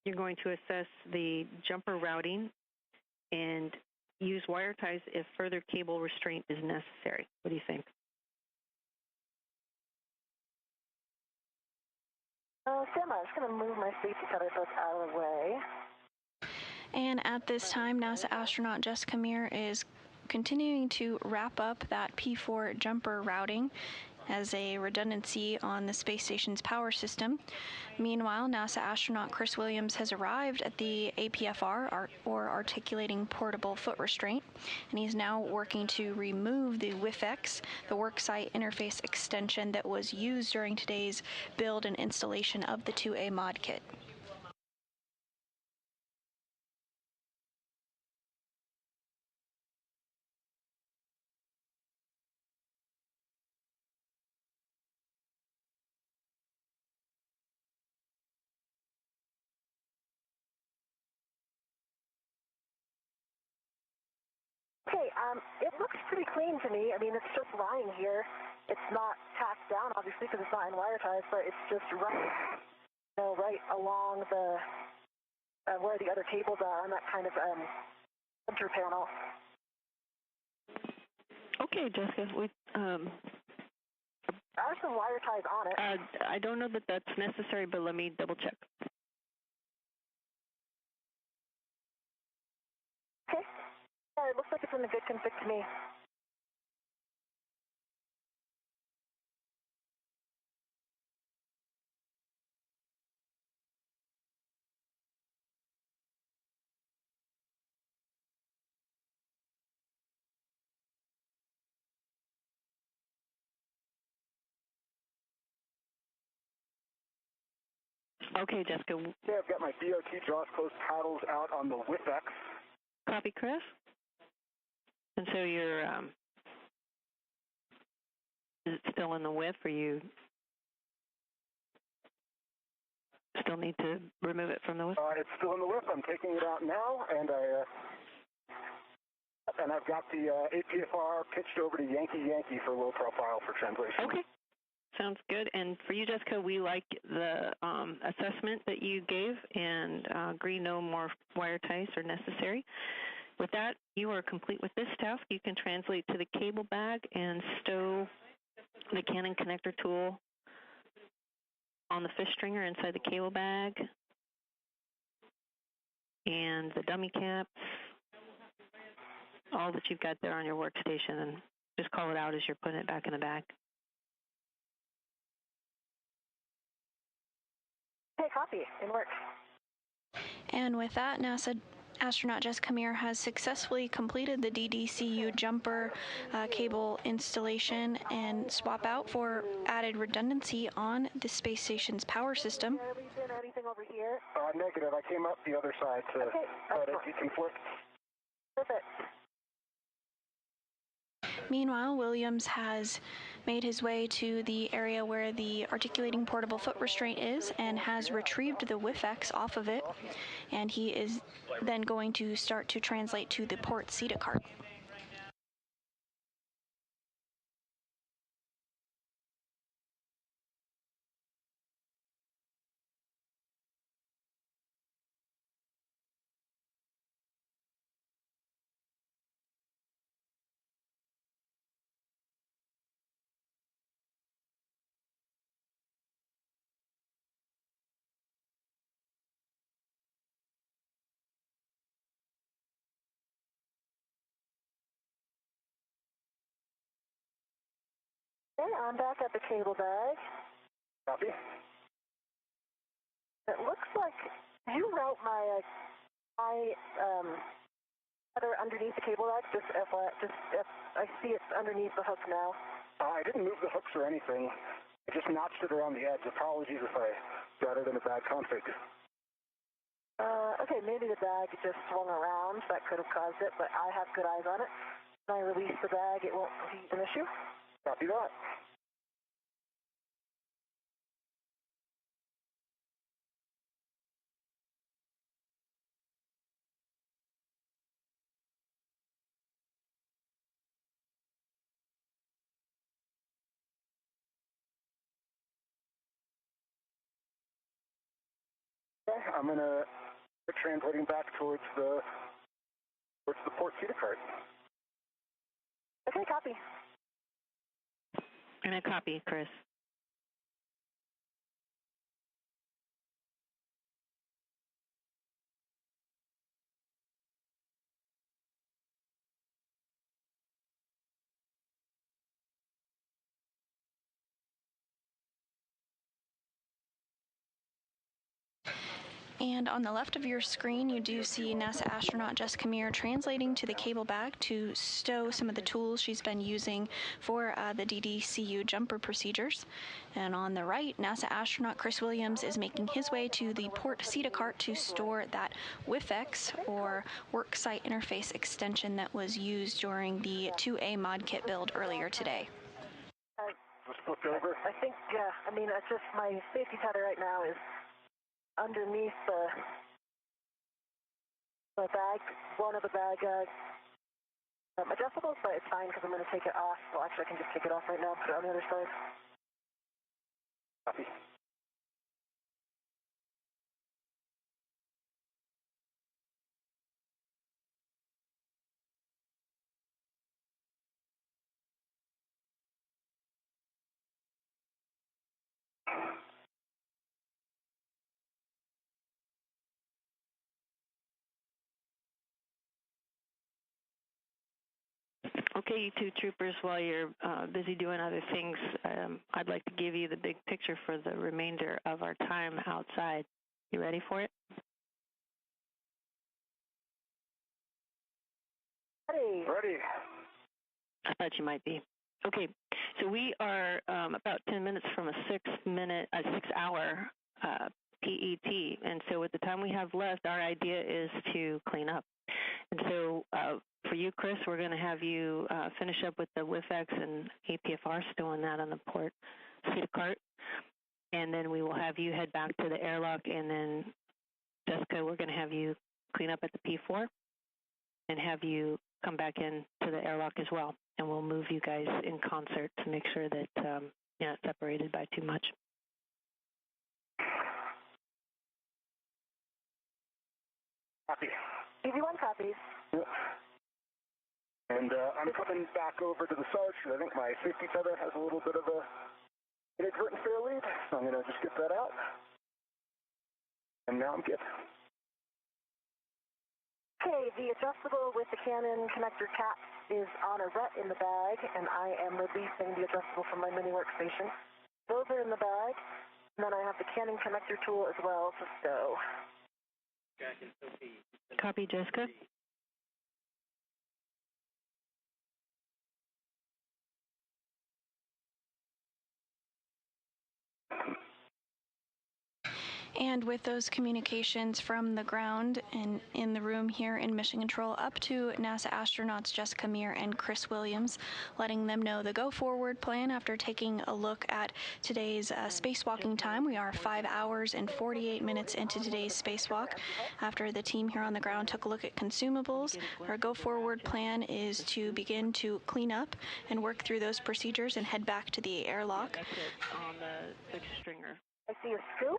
you're going to assess the jumper routing and use wire ties if further cable restraint is necessary. What do you think? Sam, I'm just going to move my safety tether so it's out of the way. And at this time, NASA astronaut Jessica Meir is continuing to wrap up that P4 jumper routing as a redundancy on the space station's power system. Meanwhile, NASA astronaut Chris Williams has arrived at the APFR, or Articulating Portable Foot Restraint, and he's now working to remove the WIFX, the worksite interface extension that was used during today's build and installation of the 2A mod kit. Okay, it looks pretty clean to me. I mean, it's just lying here. It's not tacked down, obviously, because it's not in wire ties, but it's just right along the where the other cables are on that kind of center panel. Okay, Jessica. I have some wire ties on it. I don't know that that's necessary, but let me double check. Okay. Yeah, it looks like it's in a good config to me. Okay, Jessica. Okay, I've got my DOT jaws closed paddles out on the WIFX. Copy, Chris. And so you're, is it still in the whiff, or you still need to remove it from the whiff? It's still in the whiff. I'm taking it out now, and I've got the APFR pitched over to Yankee Yankee for low profile for translation. Okay. Sounds good. And for you, Jessica, we like the assessment that you gave, and agree no more wire ties are necessary. With that, you are complete with this task. You can translate to the cable bag and stow the Canon connector tool on the fish stringer inside the cable bag, and the dummy caps, all that you've got there on your workstation, and just call it out as you're putting it back in the bag. Okay, copy. It works. And with that, NASA astronaut Jessica Meir has successfully completed the DDCU jumper cable installation and swap out for added redundancy on the space station's power system. Anything over here? Negative. I came up the other side to let it deconflict. Perfect. Meanwhile, Williams has made his way to the area where the articulating portable foot restraint is and has retrieved the WIFX off of it, and he is then going to start to translate to the port CETA cart. Okay, I'm back at the cable bag. Copy. It looks like you route my other underneath the cable bag. Just if I see it's underneath the hook now. I didn't move the hooks or anything. I just notched it around the edge. Apologies if I got it in a bad config. Okay, maybe the bag just swung around. That could have caused it, but I have good eyes on it. When I release the bag, it won't be an issue. Copy that. Okay, I'm going to start translating back towards the port CETA cart. Okay, copy. And a copy, Chris. And on the left of your screen, you do see NASA astronaut Jessica Meir translating to the cable bag to stow some of the tools she's been using for the DDCU jumper procedures. And on the right, NASA astronaut Chris Williams is making his way to the port CETA cart to store that WIFX, or Worksite Interface Extension, that was used during the 2A mod kit build earlier today. Just flipped over. I think, yeah, I mean, it's just my safety tether right now is underneath the bag, one of the bag adjustables, but it's fine because I'm going to take it off. Well, actually, I can just take it off right now and put it on the other side. Copy. Okay, you two troopers, while you're busy doing other things, I'd like to give you the big picture for the remainder of our time outside. You ready for it? Ready. I thought you might be. Okay, so we are about 10 minutes from a 6-hour PET. And so with the time we have left, our idea is to clean up. And so for you, Chris, we're going to have you finish up with the WIFX and APFR, stowing that on the port seat cart. And then we will have you head back to the airlock. And then, Jessica, we're going to have you clean up at the P4 and have you come back in to the airlock as well. And we'll move you guys in concert to make sure that you're not separated by too much. Copy. EV1 copies. Yeah. And I'm coming back over to the Sarge because I think my safety tether has a little bit of a inadvertent fair lead, so I'm going to just get that out. And now I'm good. Okay, the adjustable with the Canon connector cap is on a ret in the bag, and I am releasing the adjustable from my mini workstation. Those are in the bag, and then I have the Canon connector tool as well to stow. Copy, Jessica. And with those communications from the ground and in the room here in Mission Control up to NASA astronauts Jessica Meir and Chris Williams, letting them know the go-forward plan after taking a look at today's spacewalking time. We are 5 hours and 48 minutes into today's spacewalk. After the team here on the ground took a look at consumables, our go-forward plan is to begin to clean up and work through those procedures and head back to the airlock. On the stringer. I see a scoop.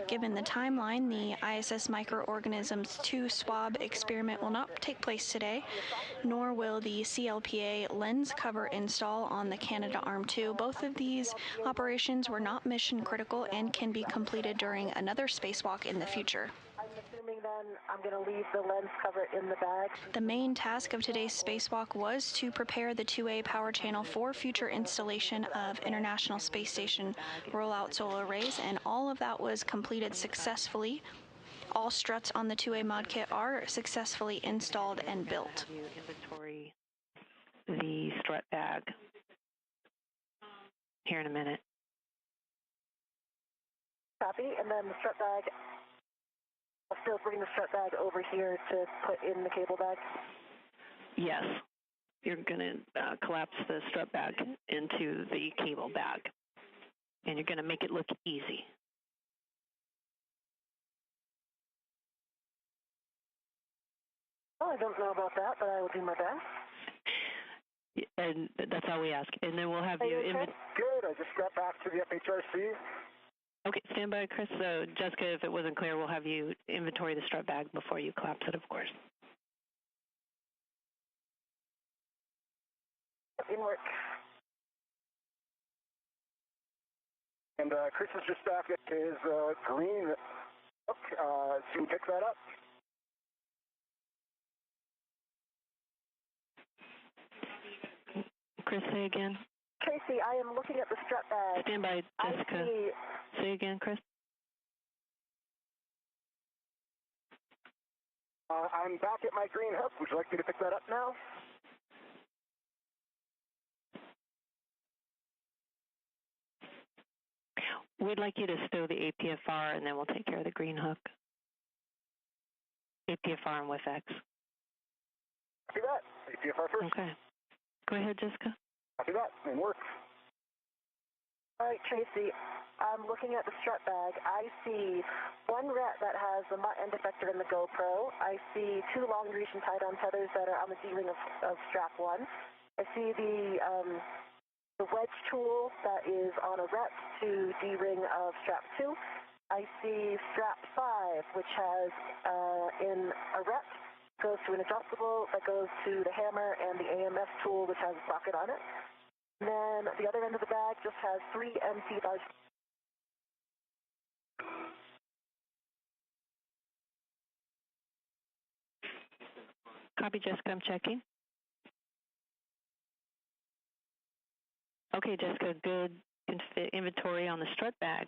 Given the timeline, the ISS Microorganisms 2 swab experiment will not take place today, nor will the CLPA lens cover install on the Canadarm2. Both of these operations were not mission critical and can be completed during another spacewalk in the future. I'm assuming then I'm going to leave the lens cover in the bag. The main task of today's spacewalk was to prepare the 2A power channel for future installation of International Space Station rollout solar arrays, and all of that was completed successfully. All struts on the 2A mod kit are successfully installed and built. You inventory the strut bag here in a minute. Copy, and then the strut bag. I'll still bring the strut bag over here to put in the cable bag. Yes. You're going to collapse the strut bag into the cable bag, and you're going to make it look easy. Well, I don't know about that, but I will do my best. And that's all we ask. And then we'll have you... Good. I just got back to the FHRC. Okay, stand by, Chris. So, Jessica, if it wasn't clear, we'll have you inventory the strut bag before you collapse it, of course. In work. And Chris is just back at his green hook. So you can pick that up. Chris, say again. Tracy, I am looking at the strut bag. Stand by, Jessica. Say again, Chris. I'm back at my green hook. Would you like me to pick that up now? We'd like you to stow the APFR, and then we'll take care of the green hook. APFR and WIFX. Copy that. APFR first. Okay. Go ahead, Jessica. Copy that. In work. All right, Tracy, I'm looking at the strut bag. I see one ret that has the mutt end effector and the GoPro. I see two long duration tie-down tethers that are on the D-ring of strap 1. I see the wedge tool that is on a ret to D-ring of strap 2. I see strap 5, which has in a ret, goes to an adjustable that goes to the hammer and the AMS tool, which has a socket on it. And then the other end of the bag just has 3 empty large. Copy, Jessica. I'm checking. Okay, Jessica, good inventory on the strut bag.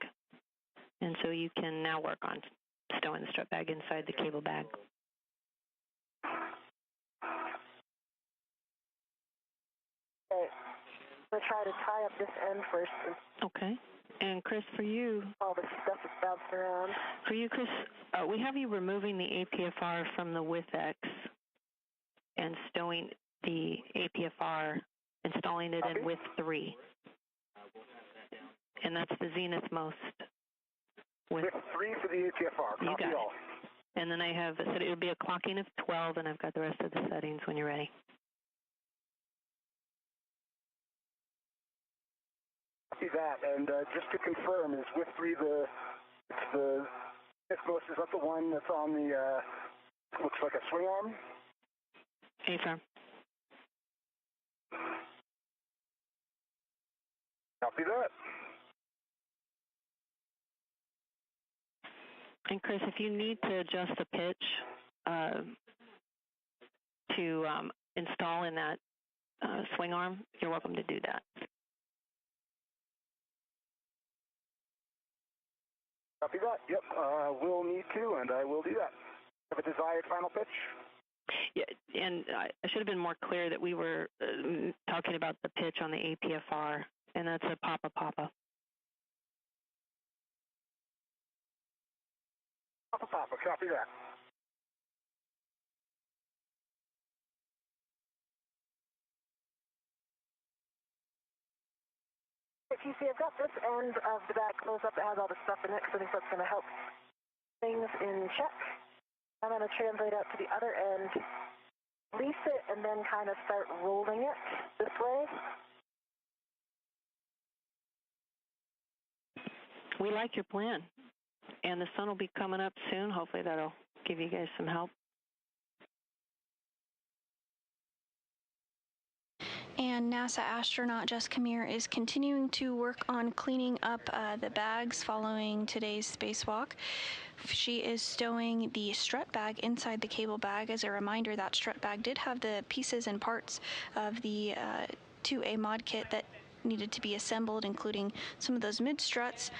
And so you can now work on stowing the strut bag inside the cable bag. Okay. I'm going to try to tie up this end first. Okay. And Chris, for you, all this stuff is bouncing around. For you, Chris, we have you removing the APFR from the WithX and stowing the APFR, installing it in with 3. And that's the Zenith most. With 3 for the APFR. You got all. it. And then I have said it would be a clocking of 12, and I've got the rest of the settings when you're ready. See that, and just to confirm, is with 3 the most, is that the one that's on the, looks like a swing arm? Affirm. Copy that. And Chris, if you need to adjust the pitch to install in that swing arm, you're welcome to do that. Copy that. Yep, we'll need to, and I will do that. Have a desired final pitch? Yeah, and I should have been more clear that we were talking about the pitch on the APFR, and that's a Papa Papa. Papa Papa, copy that. TC, I've got this end of the back closed up that has all the stuff in it, because I think that's going to help things in check. I'm going to translate out to the other end, release it, and then kind of start rolling it this way. We like your plan, and the sun will be coming up soon. Hopefully that'll give you guys some help. And NASA astronaut Jessica Meir is continuing to work on cleaning up the bags following today's spacewalk. She is stowing the strut bag inside the cable bag. As a reminder, that strut bag did have the pieces and parts of the 2A mod kit that needed to be assembled, including some of those mid struts,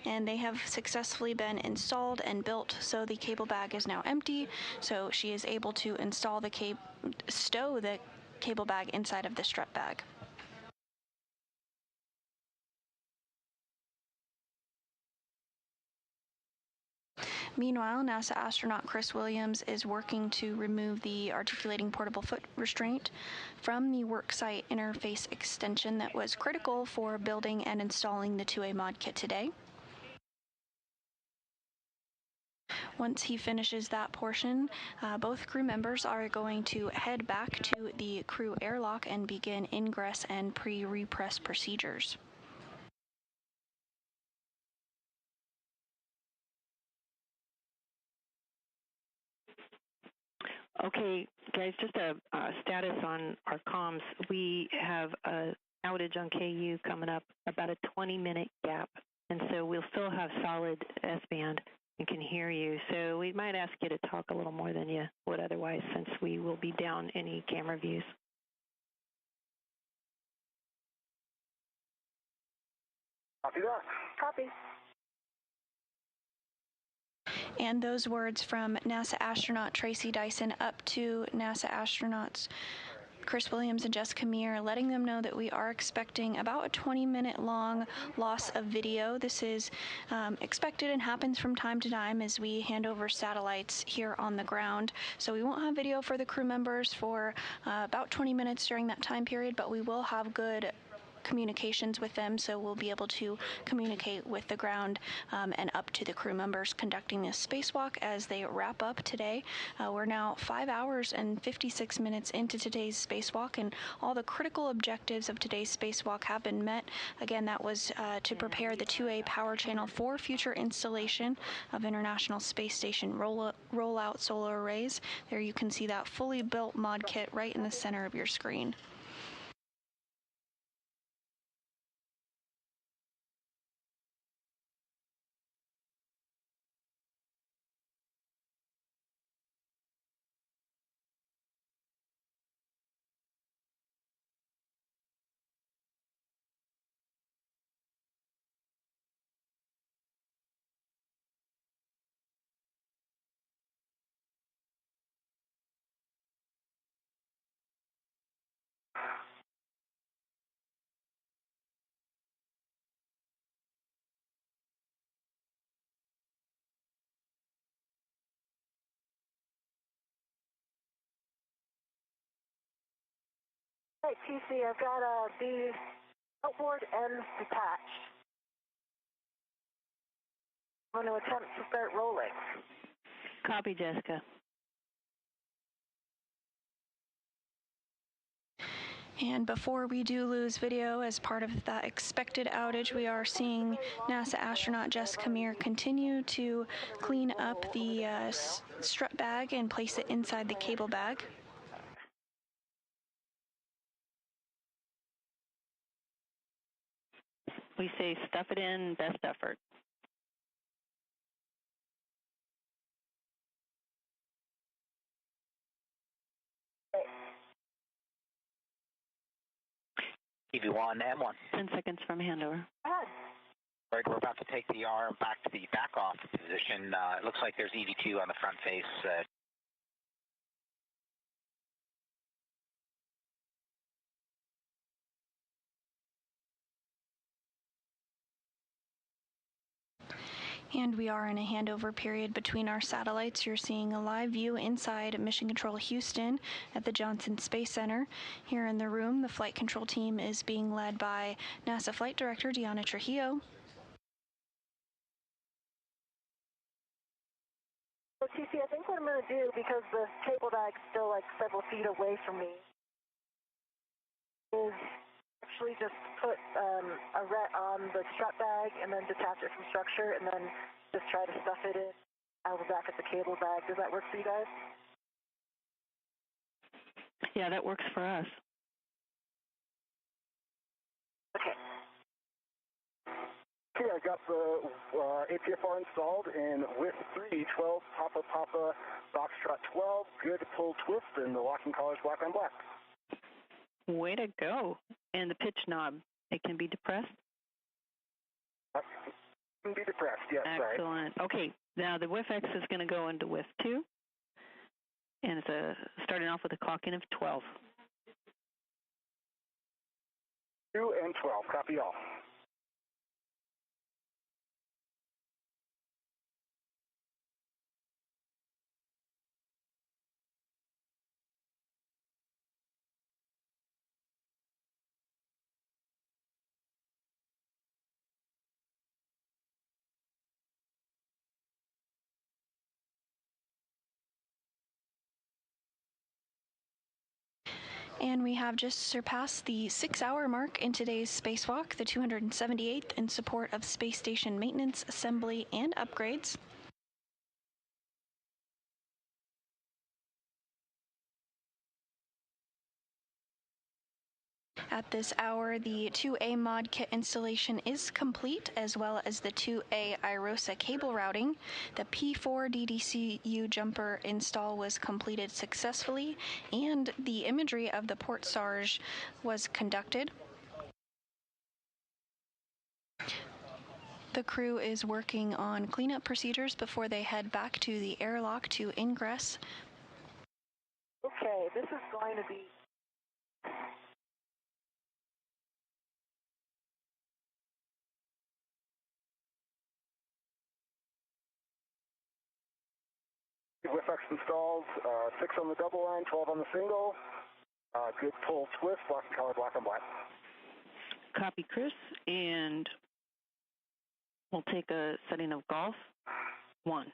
and they have successfully been installed and built, so the cable bag is now empty, so she is able to stow the cable bag inside of the strut bag. Meanwhile, NASA astronaut Chris Williams is working to remove the articulating portable foot restraint from the worksite interface extension that was critical for building and installing the 2A mod kit today. Once he finishes that portion, both crew members are going to head back to the crew airlock and begin ingress and pre-repress procedures. Okay, guys, just a status on our comms. We have an outage on KU coming up, about a 20-minute gap, and so we'll still have solid S-band and can hear you. So we might ask you to talk a little more than you would otherwise, since we will be down any camera views. Copy that. Copy. And those words from NASA astronaut Tracy Dyson up to NASA astronauts Chris Williams and Jessica Meir, letting them know that we are expecting about a 20-minute long loss of video. This is expected and happens from time to time as we hand over satellites here on the ground. So we won't have video for the crew members for about 20 minutes during that time period, but we will have good communications with them, so we'll be able to communicate with the ground and up to the crew members conducting this spacewalk as they wrap up today. We're now 5 hours and 56 minutes into today's spacewalk, and all the critical objectives of today's spacewalk have been met. Again, that was to prepare the 2A power channel for future installation of International Space Station rollout solar arrays. There you can see that fully built mod kit right in the center of your screen. All right, TC, I've got the outboard ends detached. I'm going to attempt to start rolling. Copy, Jessica. And before we do lose video, as part of that expected outage, we are seeing NASA astronaut Jessica Meir continue to clean up the strut bag and place it inside the cable bag. We say stuff it in, best effort. EV1, M1. 10 seconds from handover. Right, we're about to take the arm back to the back off position. It looks like there's EV2 on the front face. And we are in a handover period between our satellites. You're seeing a live view inside Mission Control Houston at the Johnson Space Center. Here in the room, the flight control team is being led by NASA Flight Director Deanna Trujillo. So, TC, I think what I'm going to do, because the cable bag's still like several feet away from me, is actually just put a ret on the strut bag and then detach it from structure and then just try to stuff it in. I'll be back at the cable bag. Does that work for you guys? Yeah, that works for us. Okay. Okay, I got the APFR installed in with 3, 12, Papa, Foxtrot 12, good pull twist, and the locking collar is black on black. Way to go. And the pitch knob, it can be depressed? It can be depressed, yes, excellent. Sorry. Okay, now the WIF-X is going to go into WIF-2, and it's starting off with a clock in of 12. 2 and 12, copy all. And we have just surpassed the 6-hour mark in today's spacewalk, the 278th, in support of space station maintenance, assembly, and upgrades. At this hour, the 2A mod kit installation is complete, as well as the 2A IROSA cable routing. The P4 DDCU jumper install was completed successfully, and the imagery of the port Sarge was conducted. The crew is working on cleanup procedures before they head back to the airlock to ingress. Okay, this is going to be... WIF-X installs, 6 on the double line, 12 on the single. Good pull twist, locking collar black on black. Copy, Chris, and we'll take a setting of Golf 1.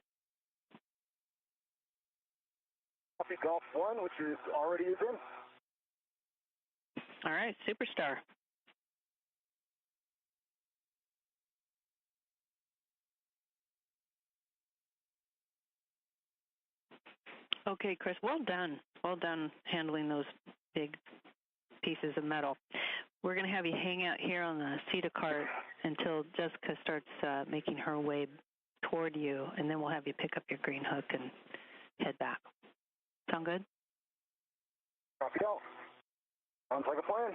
Copy Golf 1, which is already is in. All right, superstar. Okay, Chris, well done. Well done handling those big pieces of metal. We're going to have you hang out here on the CETA cart until Jessica starts making her way toward you, and then we'll have you pick up your green hook and head back. Sound good? Copy all. Sounds like a plan.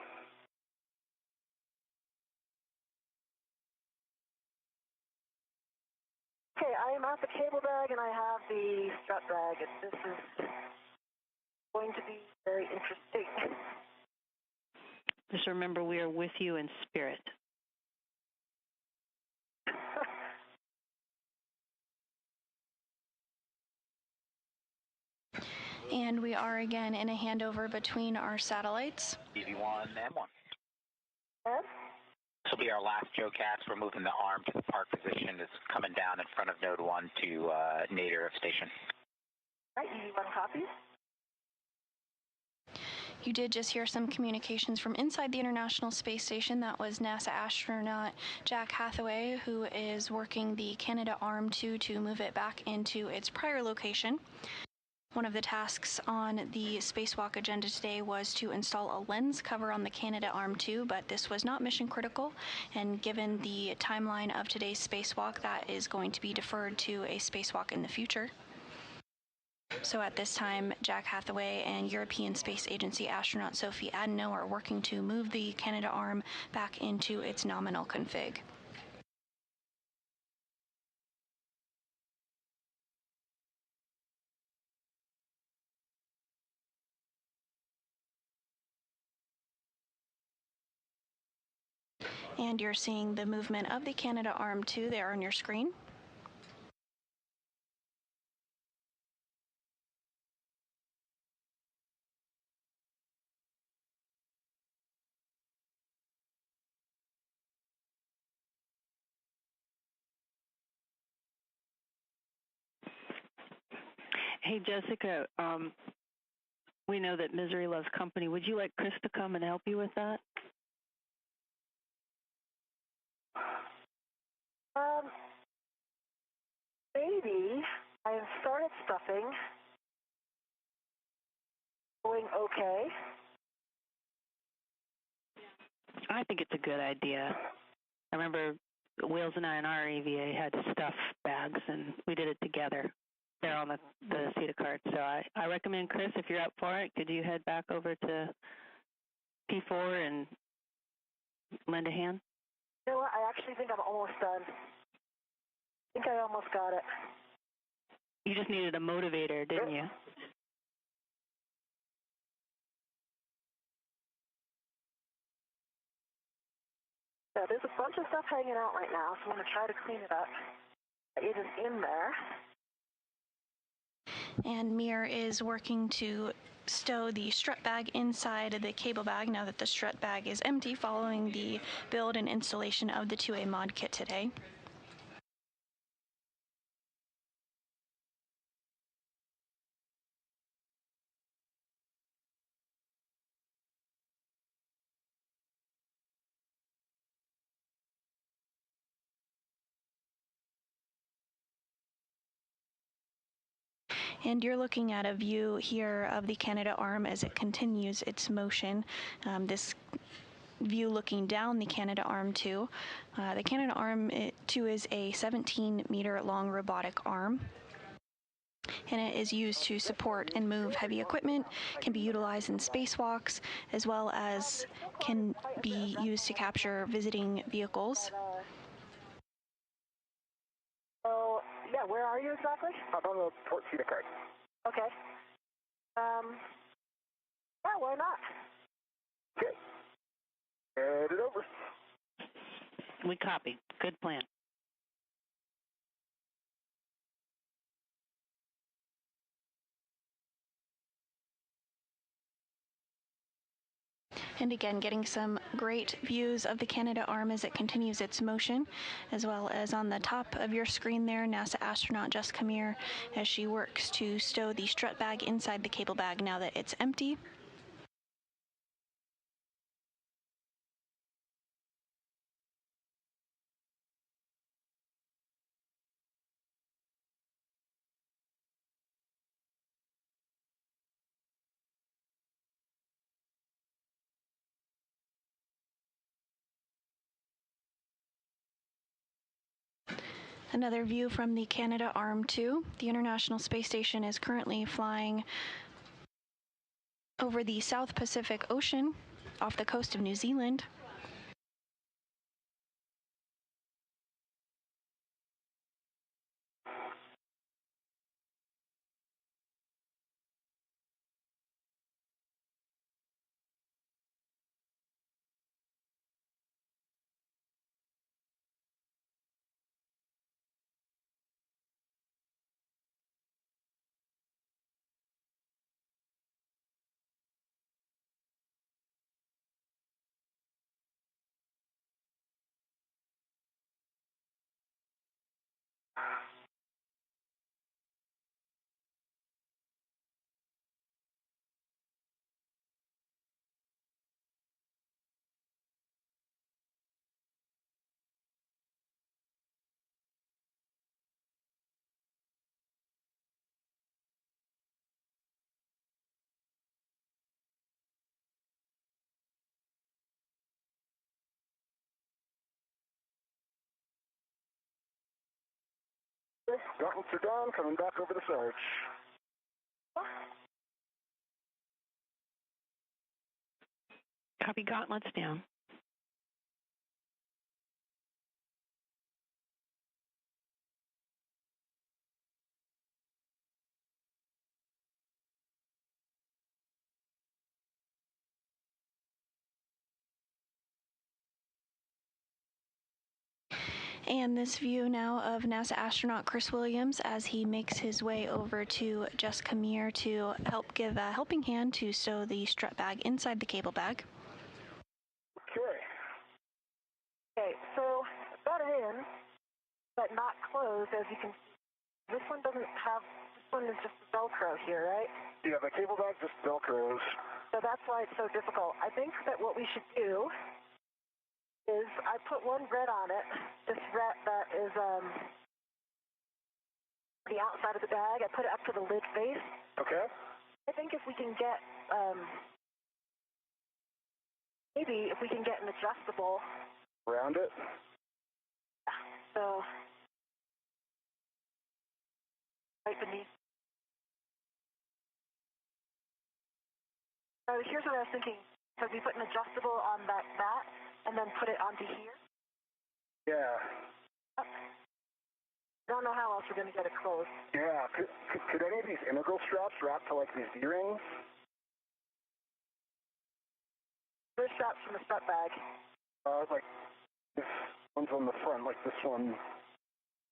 Okay, I am at the cable bag and I have the strut bag, and this is going to be very interesting. Just remember, we are with you in spirit. And we are again in a handover between our satellites. EV1, M1. Yes? This will be our last JoeCast. We're moving the arm to the park position. It's coming down in front of node 1 to nadir of station. Right, EV1 copies. You did just hear some communications from inside the International Space Station. That was NASA astronaut Jack Hathaway, who is working the Canadarm2 to move it back into its prior location. One of the tasks on the spacewalk agenda today was to install a lens cover on the Canadarm2, but this was not mission critical, and given the timeline of today's spacewalk, that is going to be deferred to a spacewalk in the future. So at this time, Jack Hathaway and European Space Agency astronaut Sophie Adano are working to move the Canadarm back into its nominal config. And you're seeing the movement of the Canadarm2 there on your screen. Hey, Jessica, we know that misery loves company. Would you like Chris to come and help you with that? Maybe. I have started stuffing. Going okay. I think it's a good idea. I remember Wheels and I in our EVA had to stuff bags, and we did it together there on the seat of cards. So I recommend, Chris, if you're up for it, could you head back over to P4 and lend a hand? You know what? I actually think I'm almost done. I think I almost got it. You just needed a motivator, didn't you? Yeah, there's a bunch of stuff hanging out right now, so I'm going to try to clean it up. It is in there. And Mir is working to stow the strut bag inside the cable bag now that the strut bag is empty following the build and installation of the 2A mod kit today. And you're looking at a view here of the Canadarm as it continues its motion. This view looking down the Canadarm2. The Canadarm2 is a 17-meter long robotic arm, and it is used to support and move heavy equipment, can be utilized in spacewalks, as well as can be used to capture visiting vehicles. So, yeah, where are you exactly? I'm on the port seat of card. Okay. Yeah, why not? Okay. Head it over. We copy. Good plan. And again, getting some great views of the Canadarm as it continues its motion, as well as on the top of your screen there, NASA astronaut Jessica Mir as she works to stow the strut bag inside the cable bag now that it's empty. Another view from the Canadarm2. The International Space Station is currently flying over the South Pacific Ocean off the coast of New Zealand. Gauntlets are down, coming back over the Sarge. Copy, gauntlets down. And this view now of NASA astronaut Chris Williams as he makes his way over to Jessica Meir to help give a helping hand to sew the strut bag inside the cable bag. Okay, so got it in, but not closed, as you can see. This one doesn't have, this one is just Velcro here, right? Yeah, the cable bag just Velcros. So that's why it's so difficult. I think that what we should do is I put one red on it, this red that is the outside of the bag. I put it up to the lid face. Okay. I think if we can get, maybe if we can get an adjustable. Around it? So, right beneath. So here's what I was thinking. So we put an adjustable on that and then put it onto here. Yeah. I don't know how else we're going to get it closed. Yeah. Could any of these integral straps wrap to like these D-rings? There's straps from the strut bag. Like this one's on the front, like this one.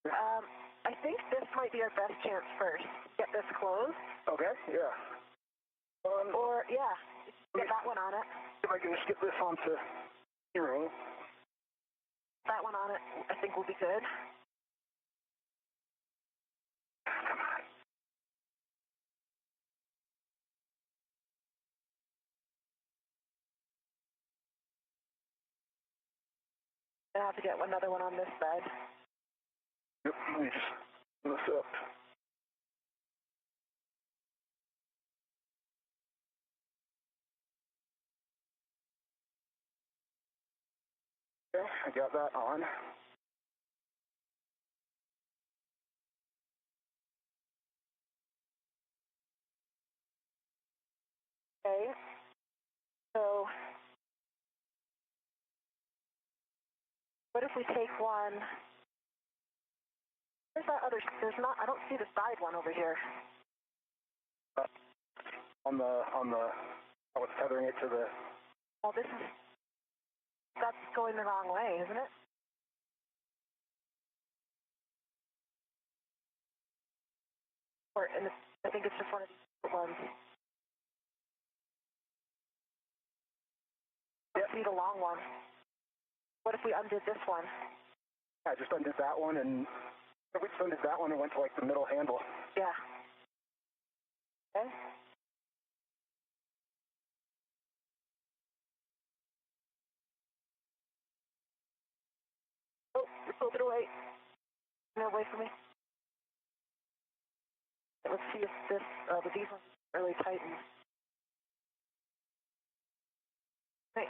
I think this might be our best chance first. Get this closed. Okay, yeah. Or, yeah, get that one on it. If I can just get this onto D-ring. That one on it, I think will be good. I have to get another one on this side. Yep, let me just put this up. Okay, I got that on. Okay, so what if we take one? Where's that other? There's not. I don't see the side one over here. On the. Oh, it's tethering it to the. Oh, that's going the wrong way, isn't it? And I think it's just one of these ones. Let's see the long one. What if we undid this one? I just undid that one, and if we just undid that one and went to like the middle handle. Yeah. Okay. Oh, you pulled it away. No, away from me. Let's see if this, these ones really tighten. Right.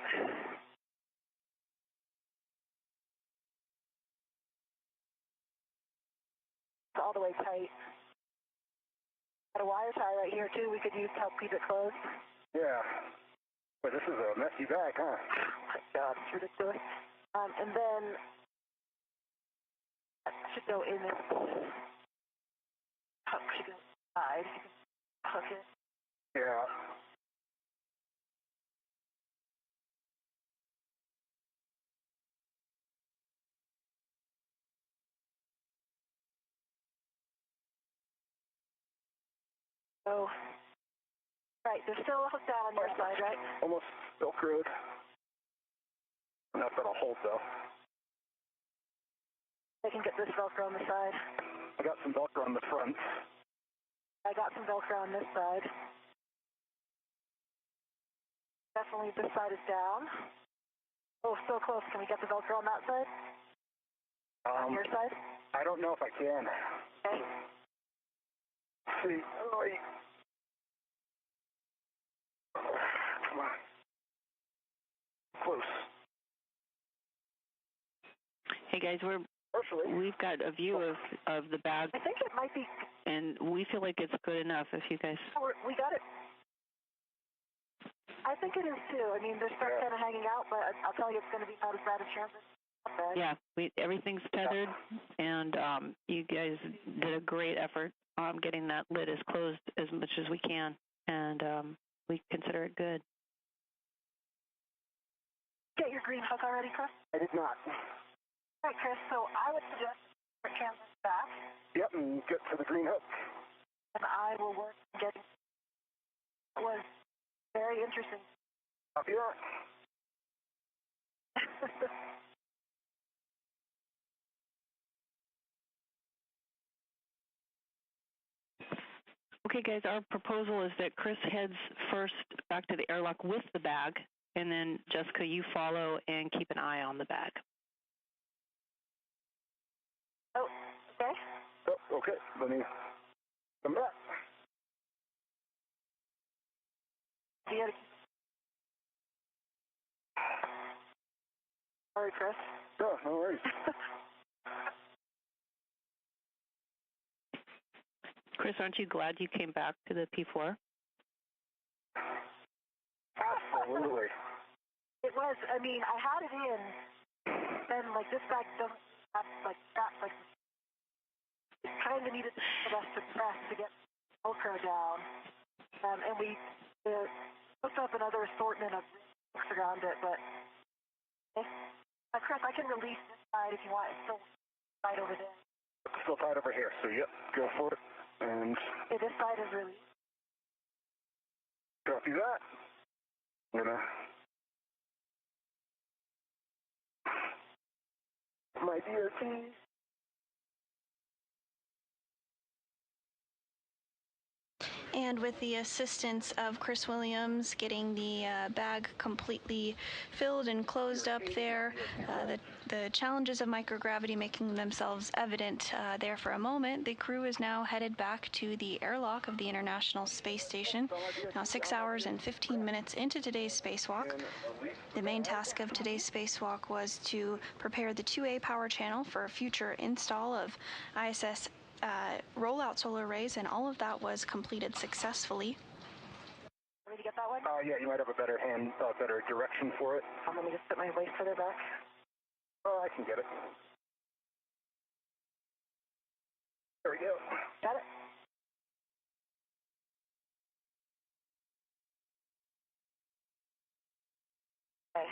It's all the way tight. Got a wire tie right here too we could use to help keep it closed. Yeah. But this is a messy bag, huh? Oh my God, it's ridiculous. And then that should go in this hook should go inside. You can hook it. Yeah. So, right, there's still a hook down on your side, right? Almost Velcroed. Enough that'll hold though. I can get this Velcro on the side. I got some Velcro on the front. I got some Velcro on this side. Definitely this side is down. Oh, so close. Can we get the Velcro on that side? On your side? I don't know if I can. Okay. Let's see. Oh, come on. Close. Hey guys, we're Partially. We've got a view of the bag. I think it might be. And we feel like it's good enough if you guys... We got it. I think it is too. I mean, there's stuff kind of hanging out, but I'll tell you, it's going to be not as bad as transit. Yeah, everything's tethered, and you guys did a great effort on getting that lid as closed as much as we can, and we consider it good. Get your green hook already, Chris? I did not. All right, Chris, so I would suggest put canvas back. Yep, and get to the green hook. And I will work on getting... It was very interesting. Copy that. Okay, guys, our proposal is that Chris heads first back to the airlock with the bag, and then, Jessica, you follow and keep an eye on the bag. Oh, okay. Oh, okay. Let me come back. Sorry, Chris. No, no worries. Chris, aren't you glad you came back to the P4? Absolutely. It was. I mean, I had it in, and like this bag doesn't have like that. Like it kind of needed for us to press to get Velcro down, and we hooked up another assortment of hooks around it. But Chris, I can release this side if you want. It's still tight over there. It's still tight over here. So yep, go for it. And this side is released. Copy that. I'm gonna my DOT. And with the assistance of Chris Williams getting the bag completely filled and closed up there, the challenges of microgravity making themselves evident there for a moment, the crew is now headed back to the airlock of the International Space Station, now 6 hours and 15 minutes into today's spacewalk. The main task of today's spacewalk was to prepare the 2A power channel for a future install of ISS rollout solar arrays, and all of that was completed successfully. Want me to get that one? Yeah, you might have a better better direction for it. Let me just put my waist further back. Oh, I can get it. There we go. Got it. Okay.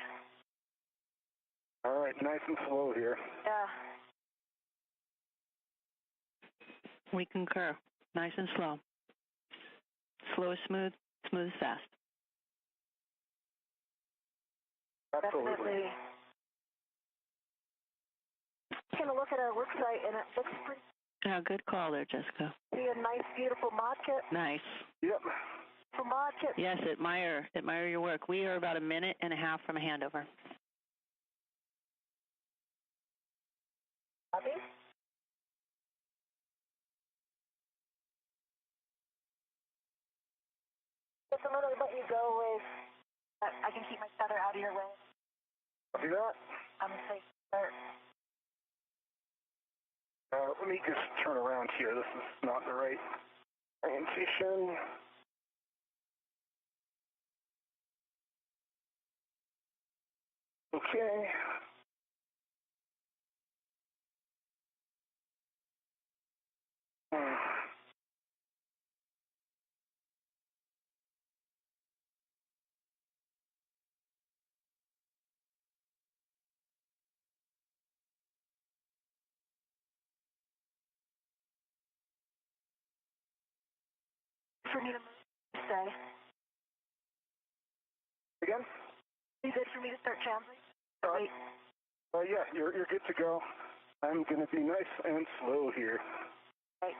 All right, nice and slow here. Yeah. We concur. Nice and slow. Slow is smooth, smooth is fast. Absolutely. Definitely. Taking a look at our work site, and it looks pretty... Yeah, good call there, Jessica. See a nice, beautiful mod kit? Nice. Yep. For mod kit? Yes, admire your work. We are about a minute and a half from a handover. Copy? Just a minute, let you go with... I can keep my tether out of your way. Copy that. I'm safe there. Let me just turn around here. This is not the right orientation. Okay. For me to stay. Again? Are you good for me to start translating? Wait. Yeah, you're good to go. I'm going to be nice and slow here. Right.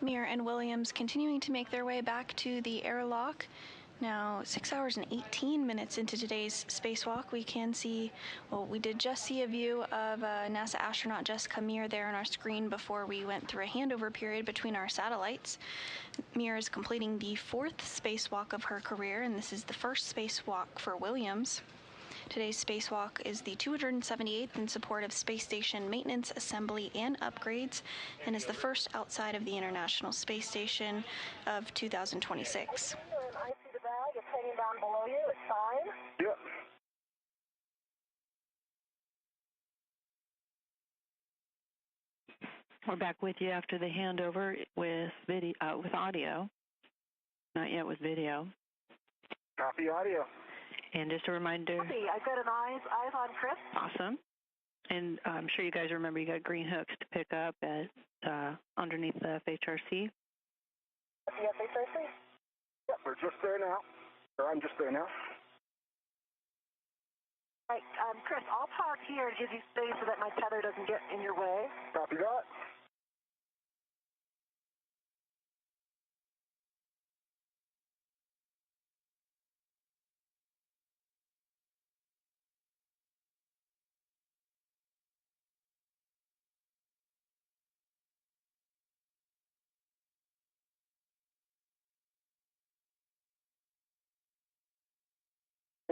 Mir and Williams continuing to make their way back to the airlock. Now, 6 hours and 18 minutes into today's spacewalk, we can see, well, we did just see a view of NASA astronaut Jessica Meir there on our screen before we went through a handover period between our satellites. Meir is completing the 4th spacewalk of her career, and this is the first spacewalk for Williams. Today's spacewalk is the 278th in support of space station maintenance, assembly, and upgrades, and is the first outside of the International Space Station of 2026. I see the bag. It's hanging down below you. It's fine. Yep. We're back with you after the handover with with audio. Not yet with video. Copy audio. And just a reminder. Copy. I've got an eyes on Chris. Awesome. And I'm sure you guys remember you got green hooks to pick up at underneath the FHRC. The FHRC? Yep, we're just there now. Or I'm just there now. Right, Chris, I'll park here and give you space so that my tether doesn't get in your way. Copy that.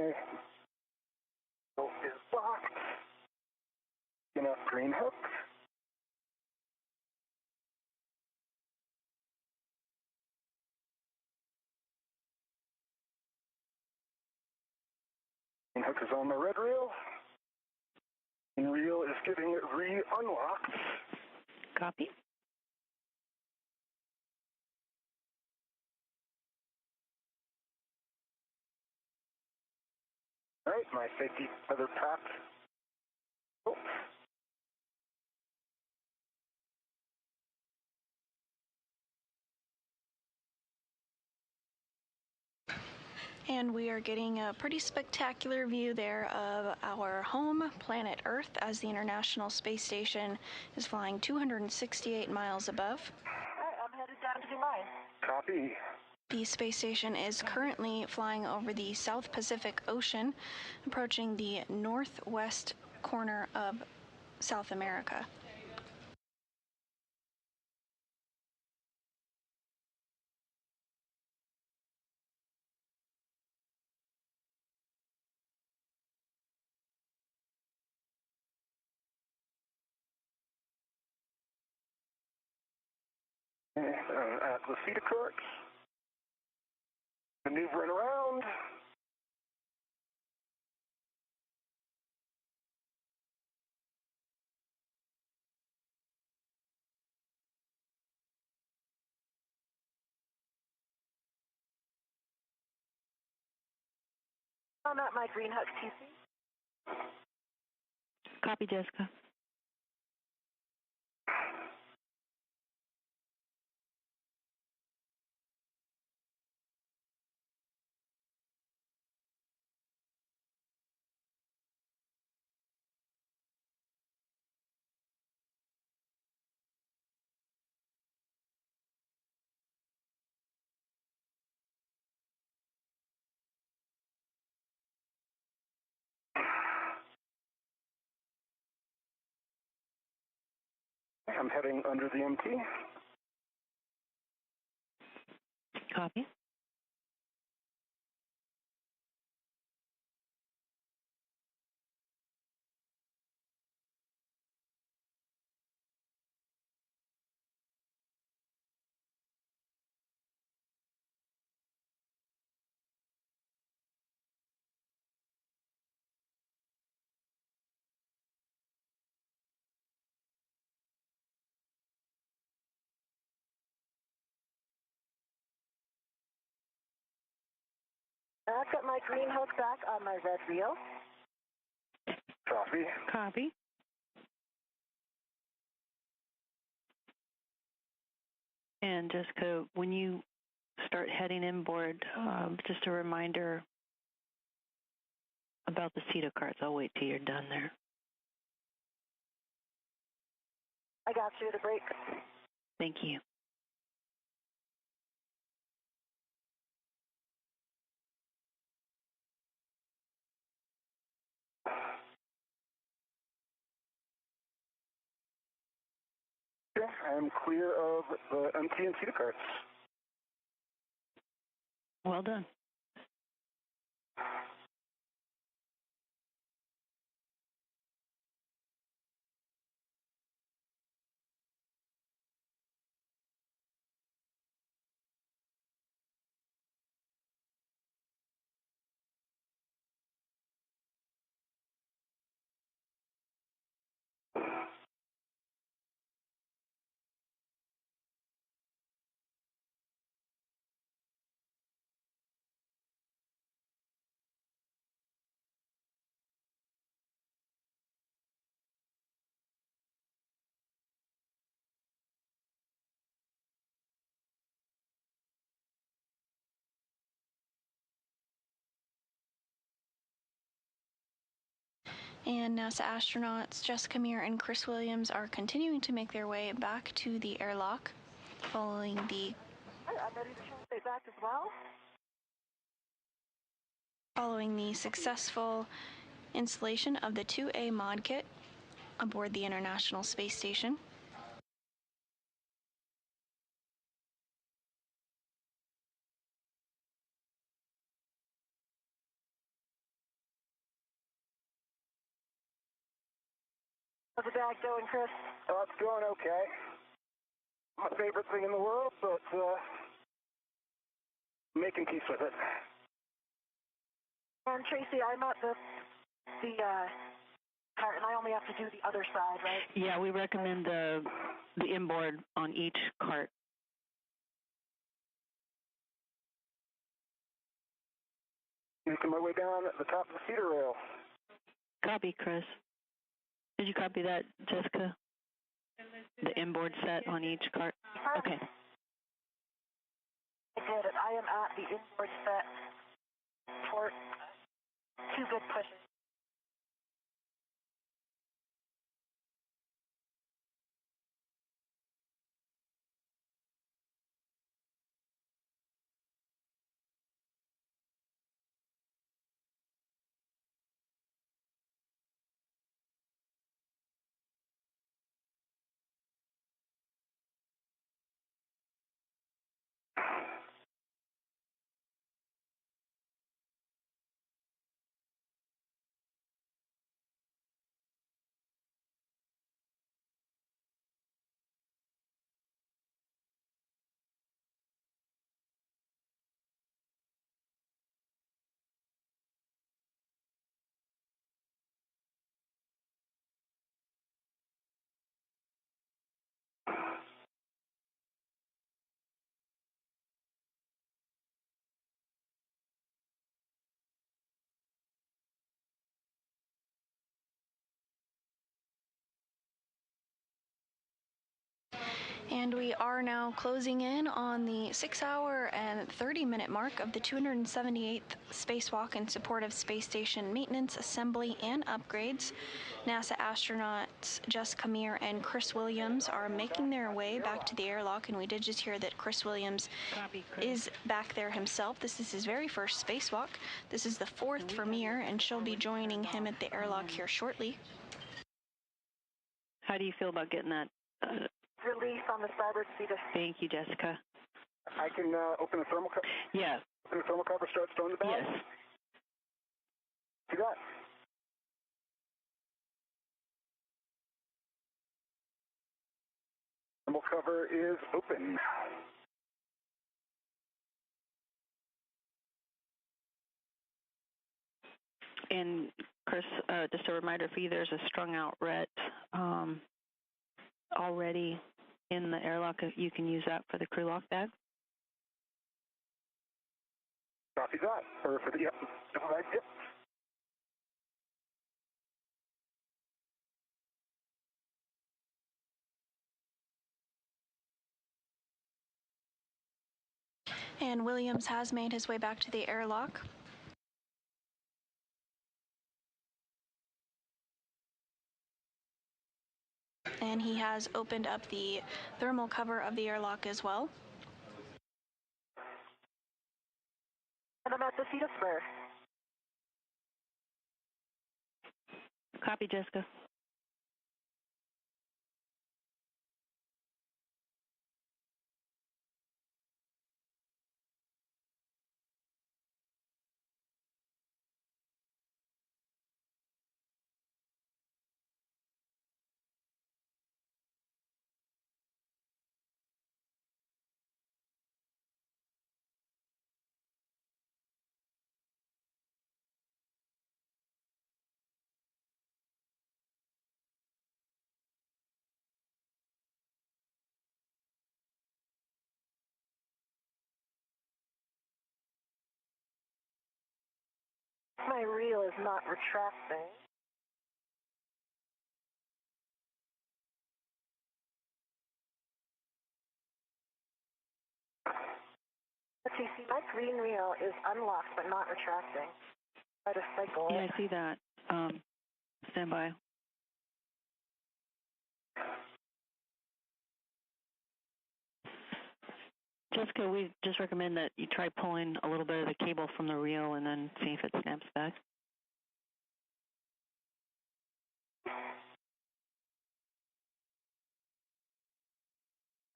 Okay. So is locked. Enough green hooks. Green hook is on the red reel. Green reel is getting re-unlocked. Copy. All right, my safety feather pack. Oh. And we are getting a pretty spectacular view there of our home, planet Earth, as the International Space Station is flying 268 miles above. All right, I'm headed down to the line. Copy. The space station is currently flying over the South Pacific Ocean, approaching the northwest corner of South America. At the Cedar Court. Maneuvering around. I'm at my green hook TC. Copy, Jessica. I'm heading under the MT. Copy. I've got my green hook back on my red reel. Copy. Copy. And Jessica, when you start heading inboard, just a reminder about the CETA carts. I'll wait till you're done there. I got you, the brake. Thank you. Okay, I'm clear of the MT and CETA carts. Well done. And NASA astronauts Jessica Meir and Chris Williams are continuing to make their way back to the airlock following the I'm ready to translate back as well. successful installation of the 2A mod kit aboard the International Space Station. How's the bag going, Chris? It's going okay. My favorite thing in the world, but making peace with it. And Tracy, I'm at the cart, and I only have to do the other side, right? Yeah, we recommend the inboard on each cart. Making my way down at the top of the feeder rail. Copy, Chris. Did you copy that, Jessica? The inboard set on each cart? Okay. I did it. I am at the inboard set for 2 good pushes. And we are now closing in on the 6-hour and 30-minute mark of the 278th spacewalk in support of space station maintenance, assembly, and upgrades. NASA astronauts Jessica Meir and Chris Williams are making their way back to the airlock, and we did just hear that Chris Williams is back there himself. This is his very first spacewalk. This is the 4th for Meir, and she'll be joining him at the airlock here shortly. How do you feel about getting that? Release on the starboard seat. Thank you, Jessica. I can open the thermal cover. Yeah. Open the thermal cover, start stowing the bag? Yes. Do that. Thermal cover is open. And Chris, just a reminder for you, there's a strung out RET already in the airlock. You can use that for the crew lock bag. Copy that. Or for the, yep. Yep. And Williams has made his way back to the airlock. And he has opened up the thermal cover of the airlock as well. And I'm at the seat of spur. Copy, Jessica. my reel is not retracting. Let's see, my green reel is unlocked but not retracting. Try to cycle it. Yeah, I see that. Stand by. Jessica, we just recommend that you try pulling a little bit of the cable from the reel and then see if it snaps back.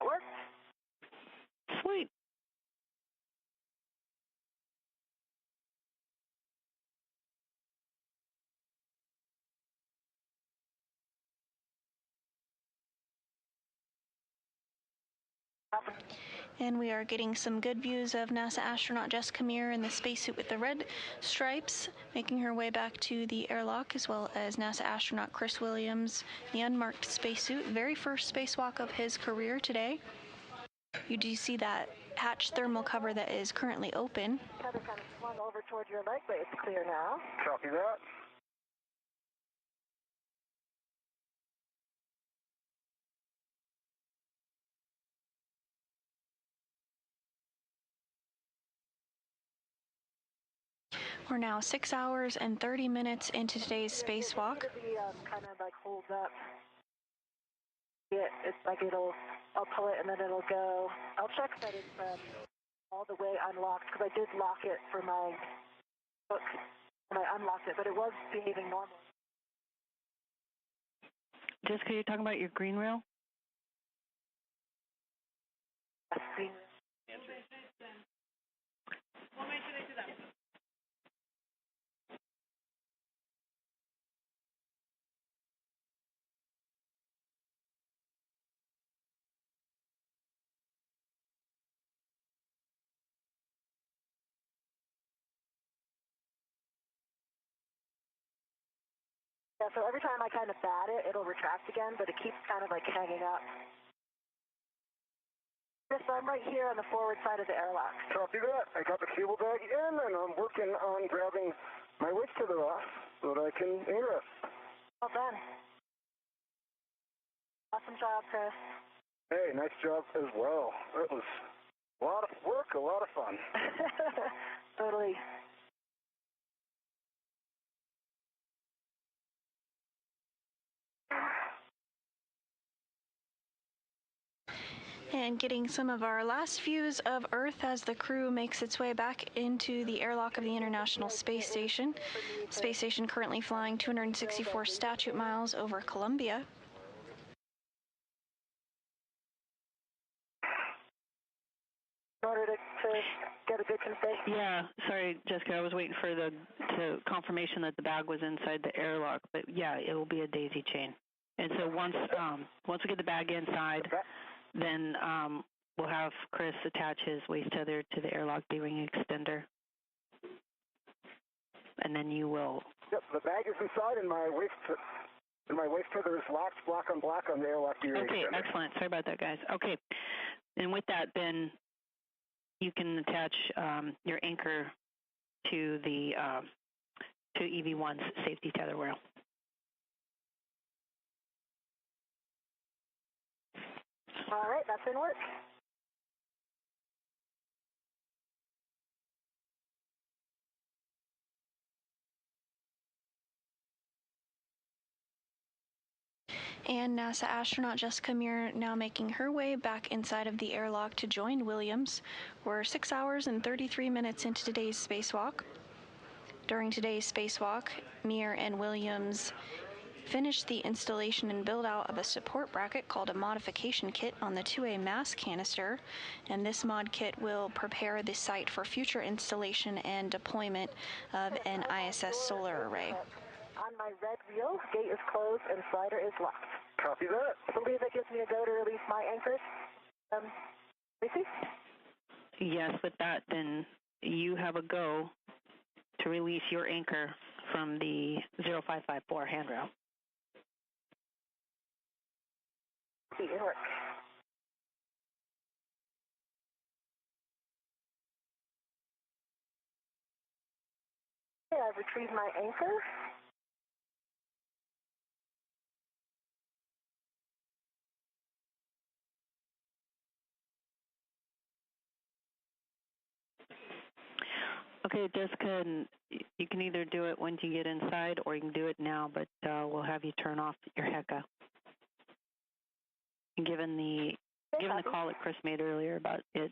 Worked. Sweet. And we are getting some good views of NASA astronaut Jessica Meir in the spacesuit with the red stripes, making her way back to the airlock, as well as NASA astronaut Chris Williams, the unmarked spacesuit, very first spacewalk of his career today. You do see that hatch thermal cover that is currently open. Kind of swung over toward your leg, but it's clear now. Copy that. We're now 6 hours and 30 minutes into today's spacewalk. Kind of like holds up. It's like I'll pull it and then it'll go. I'll check that it's all the way unlocked because I did lock it for my hook and I unlocked it, but it was behaving normally. Jessica, you're talking about your green reel? Yes, green reel. Yeah, so every time I kind of bat it, it'll retract again, but it keeps kind of like hanging up. Yes, I'm right here on the forward side of the airlock. Copy that. I got the cable bag in, and I'm working on grabbing my waist tether off so that I can ingress. Well done. Awesome job, Chris. Hey, nice job as well. It was a lot of work, a lot of fun. Totally. And getting some of our last views of Earth as the crew makes its way back into the airlock of the International Space Station. Space Station currently flying 264 statute miles over Columbia. In order to get a good configuration. Yeah, sorry, Jessica, I was waiting for the confirmation that the bag was inside the airlock, but yeah, it will be a daisy chain. And so once we get the bag inside, then we'll have Chris attach his waist tether to the airlock D-ring extender. And then you will... Yep, the bag is inside and my waist tether is locked black on the airlock D-ring Okay, extender. excellent. Sorry about that, guys. Okay, and with that, then you can attach your anchor to the to EV1's safety tether rail. All right, that's in work. And NASA astronaut Jessica Meir now making her way back inside of the airlock to join Williams. We're 6 hours and 33 minutes into today's spacewalk. During today's spacewalk, Meir and Williams finished the installation and build out of a support bracket called a modification kit on the 2A mass canister, and this mod kit will prepare the site for future installation and deployment of an ISS solar array. On my red reel, gate is closed and slider is locked. Copy that. I believe that gives me a go to release my anchors. Lucy? Yes, with that, then you have a go to release your anchor from the 0554 handrail. In work. Okay, I've retrieved my anchor. Okay, Jessica, you can either do it once you get inside or you can do it now, but we'll have you turn off your HECA. Given the call that Chris made earlier about it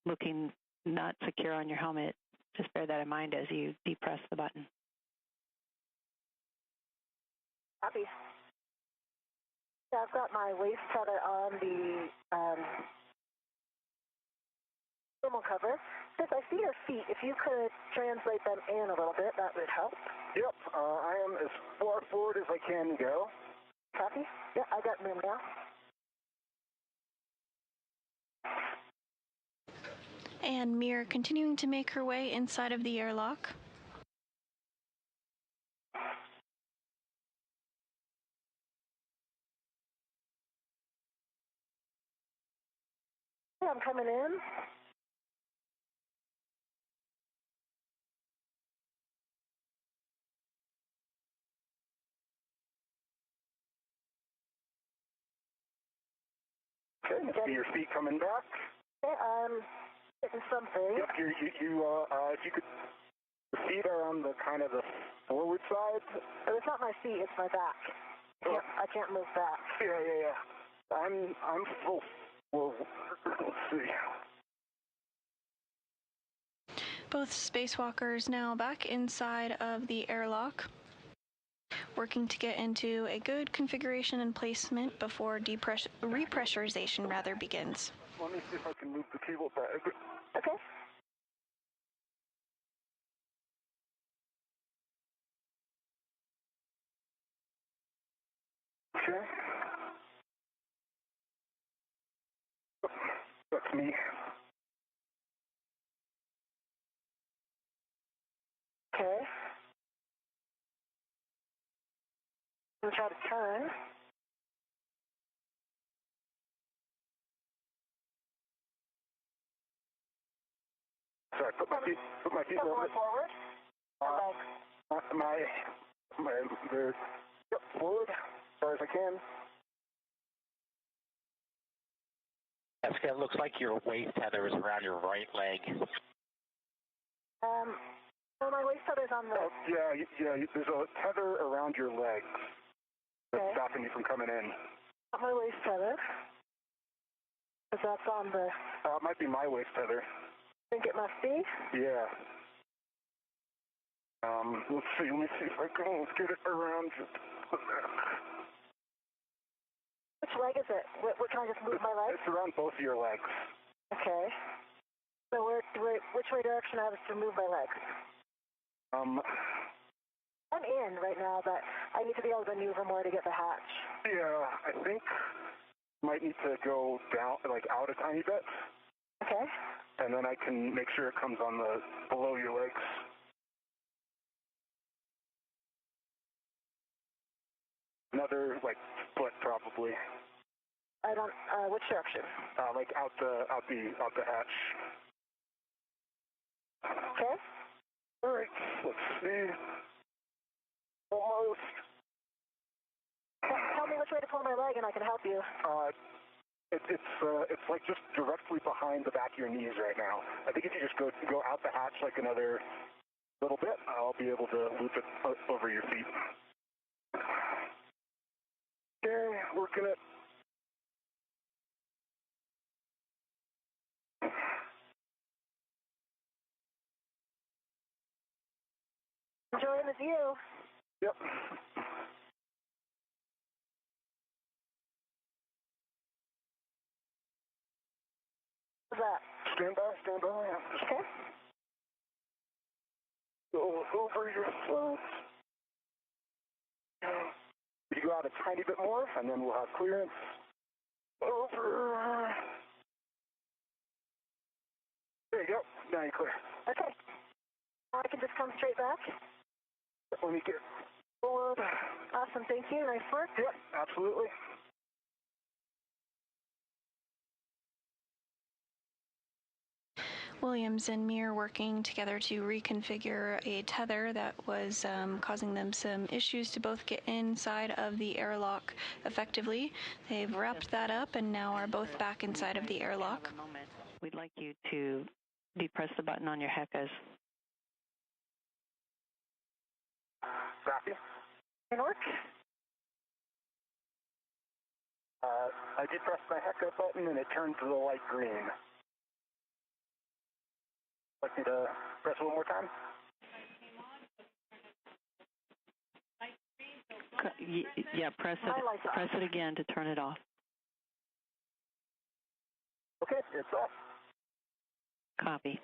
looking not secure on your helmet, just bear that in mind as you depress the button. Copy. Yeah, I've got my waist tether on the thermal cover. Since I see your feet, if you could translate them in a little bit, that would help. Yep, I am as far forward as I can go. Copy? Yeah, I got room now. And Mir continuing to make her way inside of the airlock. Yeah, I'm coming in. Okay, see your feet coming back. Okay, I'm getting something. Yep, if you could, the feet are on the kind of the forward side. Oh, it's not my feet, it's my back. I can't move back. Yeah. I'm full forward. Let's see. Both spacewalkers now back inside of the airlock, working to get into a good configuration and placement before repressurization begins. Let me see if I can move the cable back. Okay. Okay. That's me. Okay. I'm gonna try to turn. Sorry, put my feet a little bit forward. forward as far as I can. Jessica, it looks like your waist tether is around your right leg. So my waist tether's on the... Yeah, there's a tether around your legs that's stopping you from coming in. Not my waist tether. Because that's on the... It might be my waist tether. I think it must be. Yeah. Let's see. Let me see if I can get it around. Which leg is it? What can I just move my leg? It's around both of your legs. Okay. So which way direction I have to move my legs? I'm in right now, but I need to be able to maneuver more to get the hatch. Yeah, I think might need to go down, like out a tiny bit. Okay. And then I can make sure it comes on the below your legs. Another foot probably. I don't. Which direction? Like out the hatch. Okay. All right. Let's see. Almost. Tell me which way to pull my leg, and I can help you. It's like just directly behind the back of your knees right now. I think if you just go out the hatch like another little bit, I'll be able to loop it over your feet. Okay, working it. Enjoying the view. Yep. What's that? Stand by. Okay. Go over your float. You go out a tiny bit more, and then we'll have clearance. Over. There you go. Now you're clear. Okay. Now I can just come straight back. Let me get forward. Awesome. Thank you. Nice work. Yep, absolutely. Williams and Mir working together to reconfigure a tether that was causing them some issues to both get inside of the airlock effectively. They've wrapped that up and now are both back inside of the airlock. We'd like you to depress the button on your HECAs. Copy. Can work? I did press my HECA button and it turned to the light green. Like me to press it one more time? Yeah, press it again to turn it off. Okay, it's off. Copy.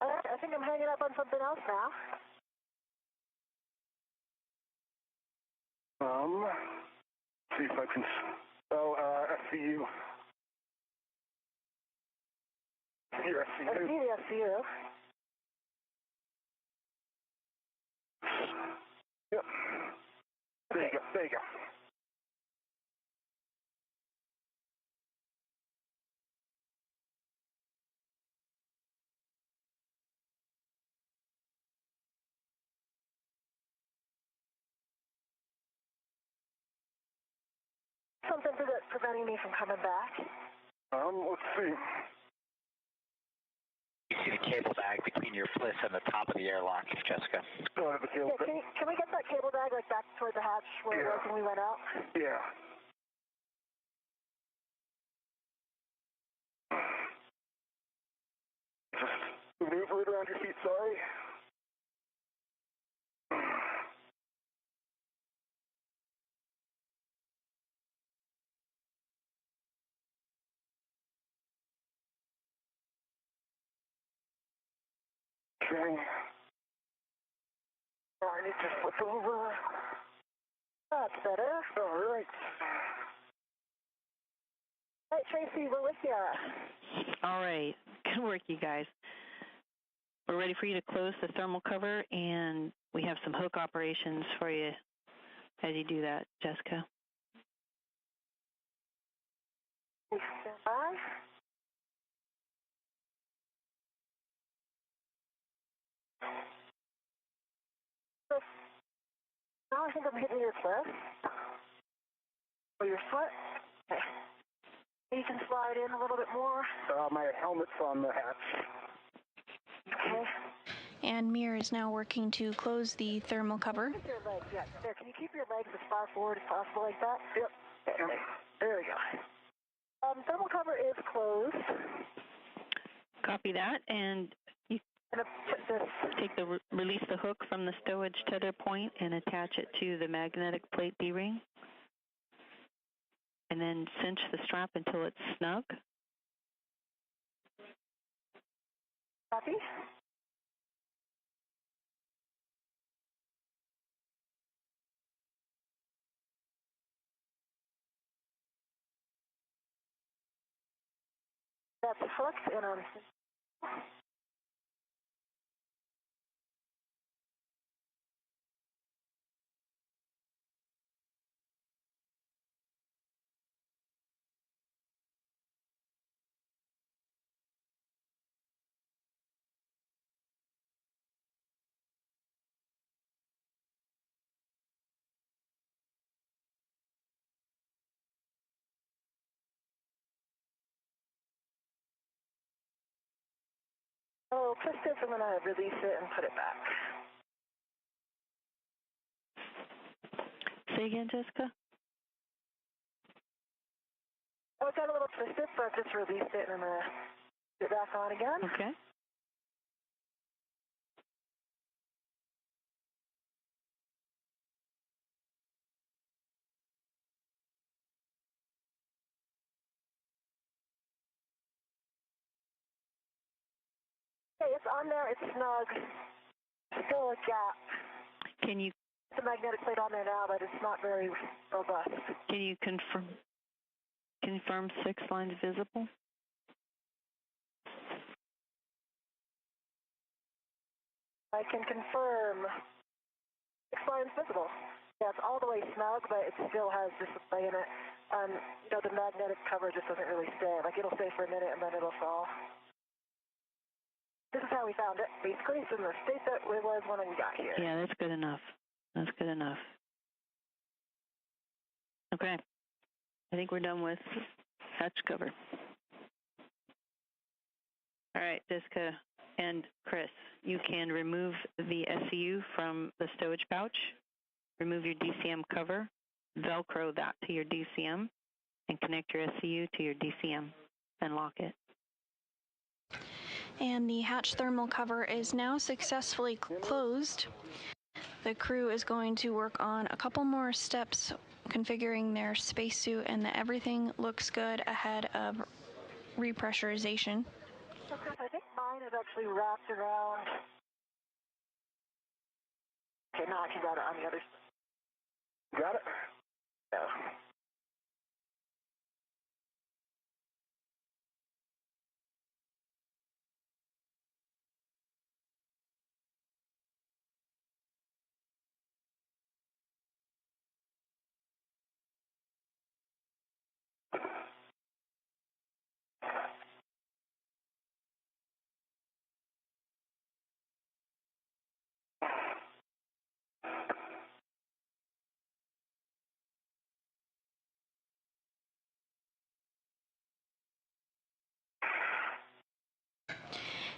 All right, I think I'm hanging up on something else now. See if I can. SCU. Here, SCU. I see the SCU. Yep. There you go. There you go. Something preventing me from coming back. Let's see. You see the cable bag between your bliss and the top of the airlock, Jessica. Don't have a cable. Yeah, can we get that cable bag like back toward the hatch where it was when we went out? Yeah. Just maneuver it around your feet, sorry. Okay. I need to flip over. That's better. All right. All right, Tracy, we're with you. All right. Good work, you guys. We're ready for you to close the thermal cover, and we have some hook operations for you as you do that, Jessica. Stand by. Now I think I'm hitting your foot. Or your foot. Okay. You can slide in a little bit more. My helmet's on the hatch. Okay. And Mir is now working to close the thermal cover. Keep your legs, yeah. There, can you keep your legs as far forward as possible like that? Yep. There we go. Thermal cover is closed. Copy that, and you release the hook from the stowage tether point and attach it to the magnetic plate D-ring. And then cinch the strap until it's snug. Copy. That's hooked and on. Oh, twist this, I'm going to release it and put it back. Say again, Jessica? Oh, it got a little twisted, so I've just released it and I'm going to put it back on again. Okay. Okay, it's on there, it's snug. Still a gap. Can you? It's a magnetic plate on there now, but it's not very robust. Can you confirm 6 lines visible? I can confirm 6 lines visible. Yeah, it's all the way snug, but it still has display in it. The magnetic cover just doesn't really stay. Like, it'll stay for a minute and then it'll fall. This is how we found it. Basically, it's in the state that it was when we got here. Yeah, that's good enough. That's good enough. Okay. I think we're done with hatch cover. All right, Jessica and Chris, you can remove the SCU from the stowage pouch, remove your DCM cover, Velcro that to your DCM, and connect your SCU to your DCM, then lock it. And the hatch thermal cover is now successfully closed. The crew is going to work on a couple more steps configuring their spacesuit, and everything looks good ahead of repressurization. So, Chris, I think mine is actually wrapped around. Okay, now I can got it on the other side. Got it? No.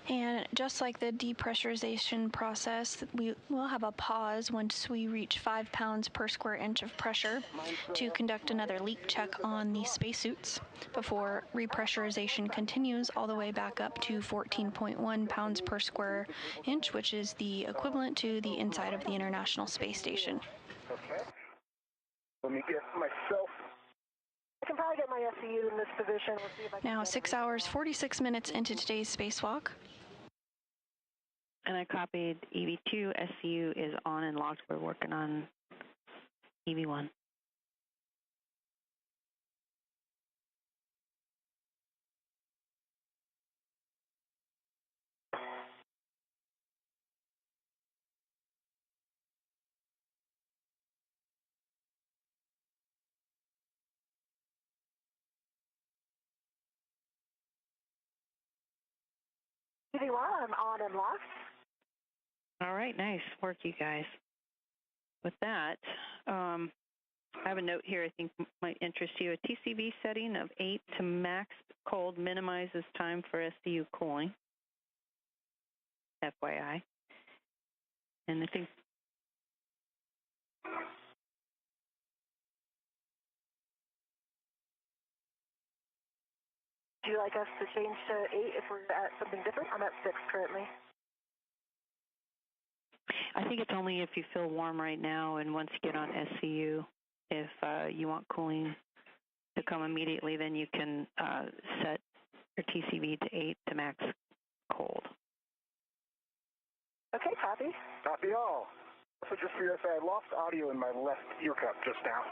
And just like the depressurization process, we will have a pause once we reach 5 pounds per square inch of pressure to conduct another leak check on the spacesuits before repressurization continues all the way back up to 14.1 pounds per square inch, which is the equivalent to the inside of the International Space Station. Okay. Let me get myself. I can probably get my SCU in this position. We'll see if I can Now 6 hours, 46 minutes into today's spacewalk. And I copied EV2. SCU is on and locked. We're working on EV1. EV1, I'm on and locked. All right, nice work, you guys. With that, I have a note here I think might interest you. A TCV setting of 8 to max cold minimizes time for SCU cooling, FYI. And I think Would you like us to change to 8 if we're at something different? I'm at 6 currently. I think it's only if you feel warm right now, and once you get on SCU, if you want cooling to come immediately, then you can set your TCV to 8 to max cold. Okay, copy. Copy all. Also, just for your side, I lost audio in my left ear cup just now.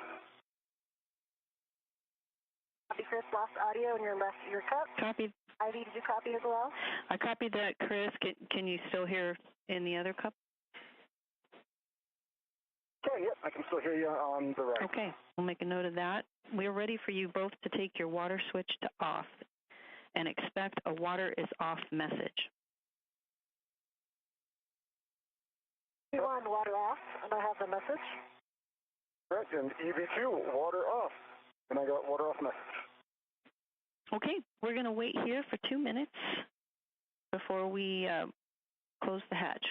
Copy, Chris. Lost audio in your left ear cup. Copied. Ivy, did you copy as well? I copied that, Chris. Can you still hear in the other cup? Okay, yep, I can still hear you on the right. Okay, we'll make a note of that. We're ready for you both to take your water switch to off and expect a water is off message. EV1, water off, and I have the message. Right, and EV2, water off. And I got water off message. Okay, we're going to wait here for 2 minutes before we close the hatch.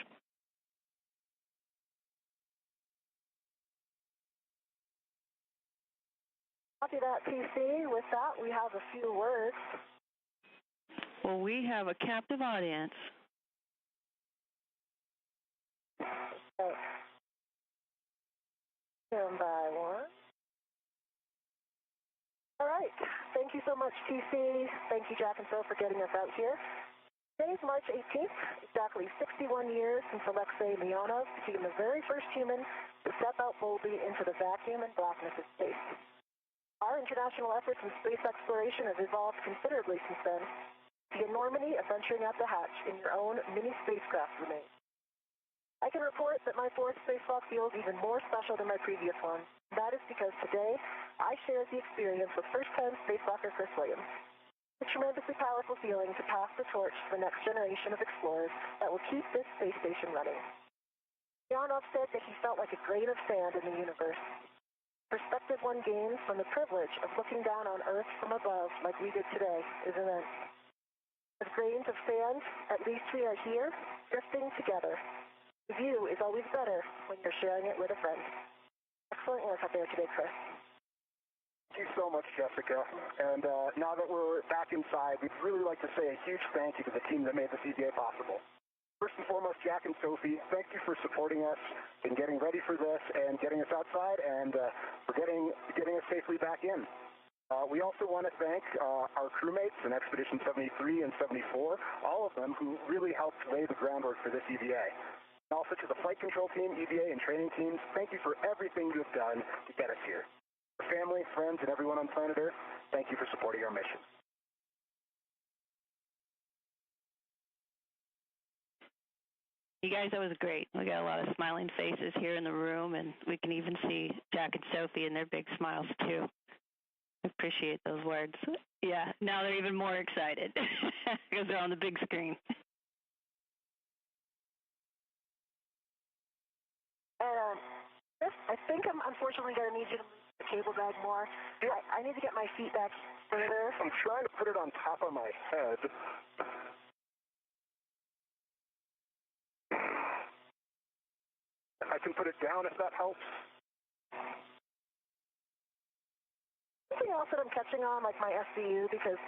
Copy that, PC. With that, we have a few words. Well, we have a captive audience. Okay. Stand by one. All right. Thank you so much, TC. Thank you, Jack and Phil, for getting us out here. Today is March 18th, exactly 61 years since Alexei Leonov became the very first human to step out boldly into the vacuum and blackness of space. Our international efforts in space exploration have evolved considerably since then. The enormity of venturing out the hatch in your own mini spacecraft remains. I can report that my fourth spacewalk feels even more special than my previous one. That is because today, I shared the experience with first-time spacewalker Chris Williams. A tremendously powerful feeling to pass the torch to the next generation of explorers that will keep this space station running. Leonov said that he felt like a grain of sand in the universe. Perspective one gains from the privilege of looking down on Earth from above like we did today is immense. As grains of sand, at least we are here, drifting together. The view is always better when you're sharing it with a friend. Excellent work up there today, Chris. Thank you so much, Jessica. And now that we're back inside, we'd really like to say a huge thank you to the team that made this EVA possible. First and foremost, Jack and Sophie, thank you for supporting us in getting ready for this and getting us outside and for getting us safely back in. We also want to thank our crewmates in Expedition 73 and 74, all of them who really helped lay the groundwork for this EVA. And also to the flight control team, EVA, and training teams, thank you for everything you have done to get us here. Our family, friends, and everyone on planet Earth, thank you for supporting our mission. You guys, that was great. We got a lot of smiling faces here in the room, and we can even see Jack and Sophie and their big smiles, too. I appreciate those words. Yeah, now they're even more excited because they're on the big screen. Chris, I think I'm unfortunately going to need you to move the cable bag more. I need to get my feet back further. I'm trying to put it on top of my head. I can put it down if that helps. Anything else that I'm catching on, like my SCU, because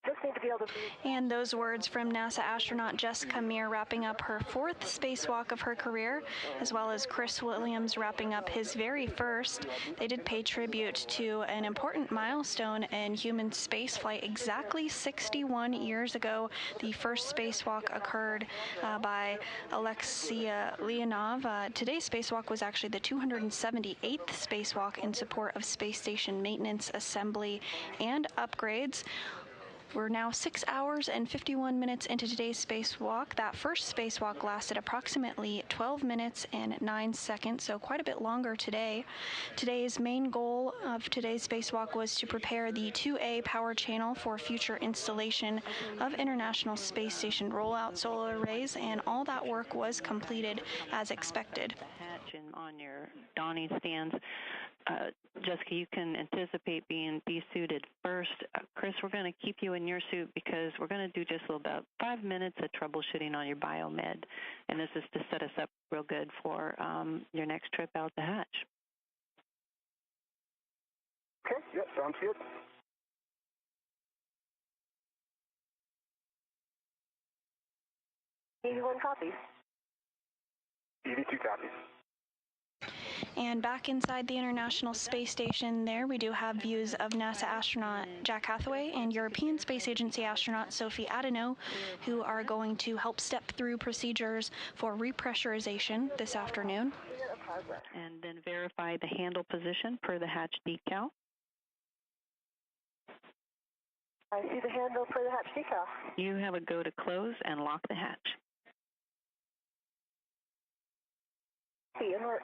I just need to be able to move. And those words from NASA astronaut Jessica Meir wrapping up her fourth spacewalk of her career, as well as Chris Williams wrapping up his very first. They did pay tribute to an important milestone in human spaceflight. Exactly 61 years ago, the first spacewalk occurred by Alexei Leonov. Today's spacewalk was actually the 278th spacewalk in support of space station maintenance, assembly, and upgrades. We're now 6 hours and 51 minutes into today's spacewalk. That first spacewalk lasted approximately 12 minutes and 9 seconds, so quite a bit longer today. Today's main goal of today's spacewalk was to prepare the 2A power channel for future installation of International Space Station rollout solar arrays, and all that work was completed as expected. Hatch and on your donning stands. Jessica, you can anticipate being desuited first. Chris, we're going to keep you in your suit because we're going to do just about 5 minutes of troubleshooting on your biomed, and this is to set us up real good for your next trip out the hatch. Okay, yep, sounds good. EV1 copies. EV2 copies. And back inside the International Space Station there, we do have views of NASA astronaut Jack Hathaway and European Space Agency astronaut Sophie Adeneau, who are going to help step through procedures for repressurization this afternoon. And then verify the handle position per the hatch decal. I see the handle for the hatch decal. You have a go to close and lock the hatch. See and work.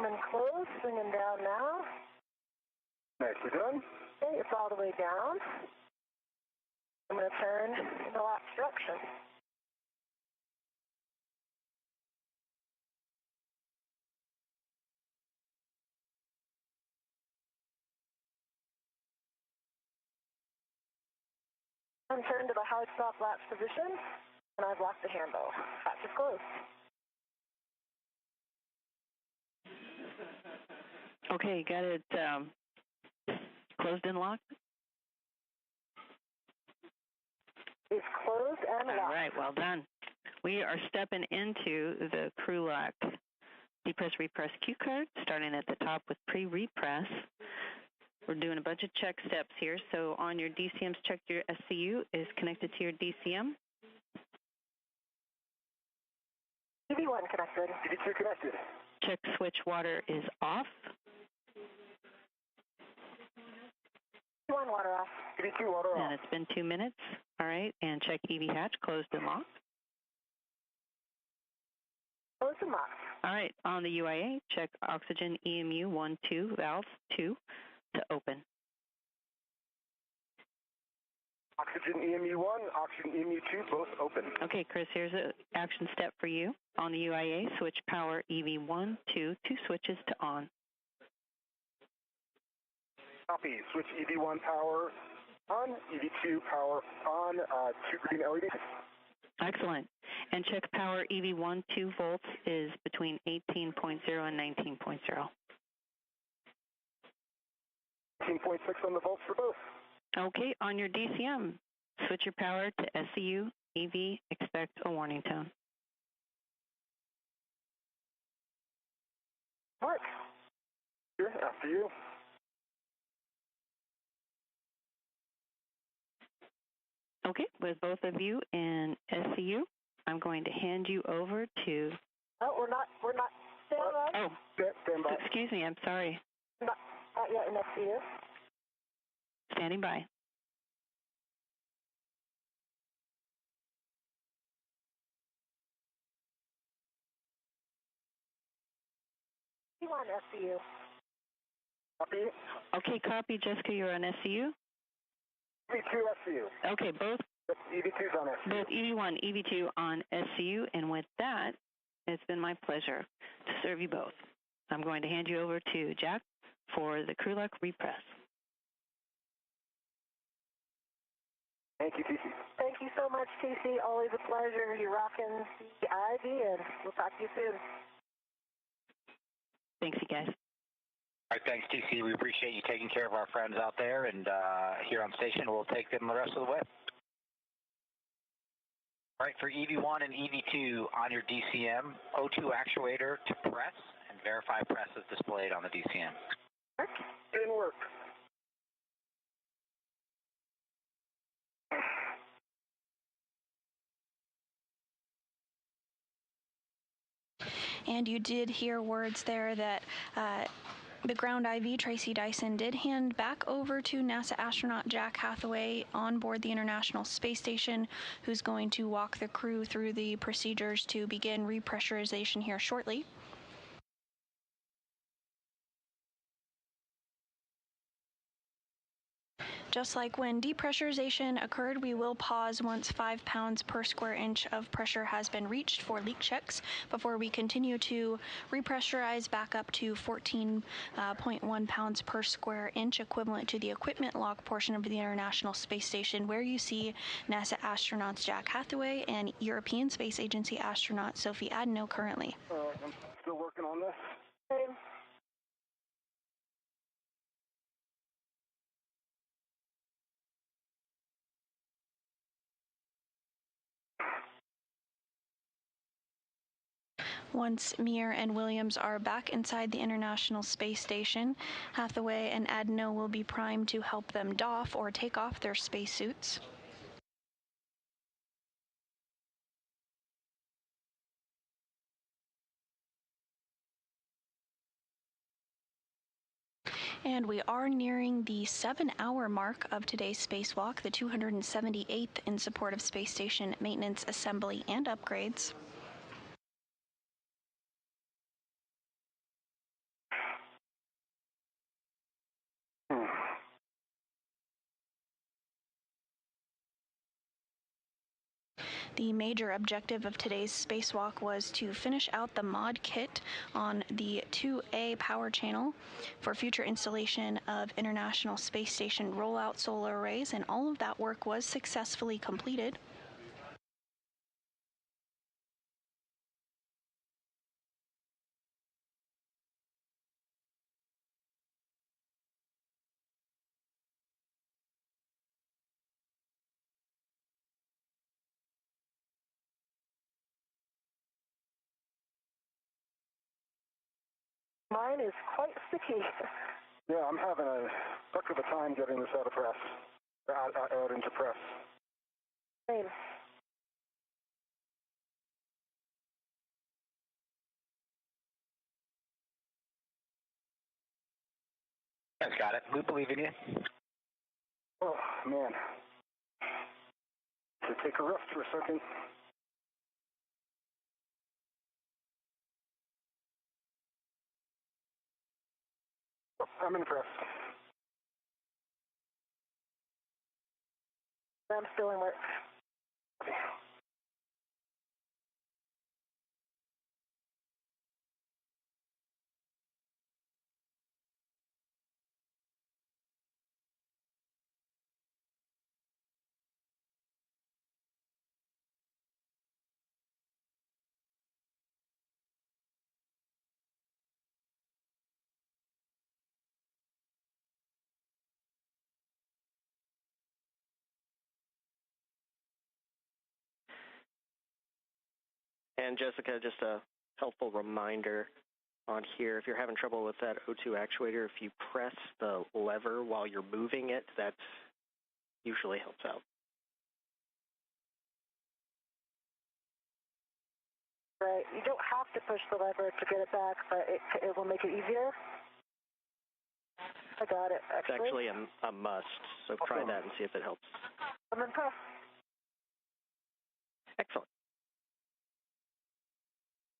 And close, swinging down now. Nicely done. Okay, it's all the way down. I'm going to turn in the last direction. Turn to the hard stop latch position, and I've locked the handle. Latch is closed. Okay, got it closed and locked? It's closed and locked. All right, well done. We are stepping into the crew lock depress repress cue card, starting at the top with pre-repress. We're doing a bunch of check steps here. So on your DCMs, check your SCU is connected to your DCM. EV1 connected. EV2 connected. Check switch water is off. EV1 water off. EV2 water off. And it's been 2 minutes. All right, and check EV hatch closed and locked. Closed and locked. All right, on the UIA, check oxygen EMU 1, 2, valve 2 to open. Oxygen EMU1, oxygen EMU2, both open. Okay, Chris, here's an action step for you. On the UIA, switch power EV1, 2, 2 switches to on. Copy. Switch EV1 power on, EV2 power on, 2 green LEDs. Excellent. And check power EV1, 2 volts is between 18.0 and 19.0. 18.6 on the volts for both. Okay, on your DCM, switch your power to SCU, EV, expect a warning tone. Mark. Here, after you. Okay, with both of you in SCU, I'm going to hand you over to... Oh, we're not. Stand by. Oh, Stand by. excuse me, I'm sorry. Not yet in SCU. Standing by. EV1 SCU. Copy. Okay, copy, Jessica, you're on SCU? EV2 SCU. Okay, both EV2's on SCU. both EV1, EV2 on SCU, and with that, it's been my pleasure to serve you both. I'm going to hand you over to Jack for the crew lock repress. Thank you, TC. Thank you so much, TC. Always a pleasure. You're rocking the IV, and we'll talk to you soon. Thanks, you guys. All right, thanks, TC. We appreciate you taking care of our friends out there, and here on station, we'll take them the rest of the way. All right, for EV1 and EV2 on your DCM, O2 actuator to press, and verify press is displayed on the DCM. Didn't work. And you did hear words there that the ground IV, Tracy Dyson, did hand back over to NASA astronaut Jack Hathaway on board the International Space Station, who's going to walk the crew through the procedures to begin repressurization here shortly. Just like when depressurization occurred, we will pause once 5 pounds per square inch of pressure has been reached for leak checks before we continue to repressurize back up to 14.1 pounds per square inch, equivalent to the equipment lock portion of the International Space Station, where you see NASA astronauts Jack Hathaway and European Space Agency astronaut Sophie Adno currently. I'm still working on this. Same. Once Mir and Williams are back inside the International Space Station, Hathaway and Adno will be primed to help them doff or take off their spacesuits. And we are nearing the 7-hour mark of today's spacewalk, the 278th in support of space station maintenance, assembly, and upgrades. The major objective of today's spacewalk was to finish out the mod kit on the 2A power channel for future installation of International Space Station rollout solar arrays, and all of that work was successfully completed. Mine is quite sticky. Yeah, I'm having a heck of a time getting this out of press, out into press. Same. Guys got it. We believe in you. Oh, man. To take a rest for a second. Oh, I'm impressed. I'm still in work. And Jessica, just a helpful reminder on here, if you're having trouble with that O2 actuator, if you press the lever while you're moving it, that usually helps out. Right. You don't have to push the lever to get it back, but it will make it easier. I got it, actually. It's actually a must, so try that and see if it helps. I'm impressed. Excellent.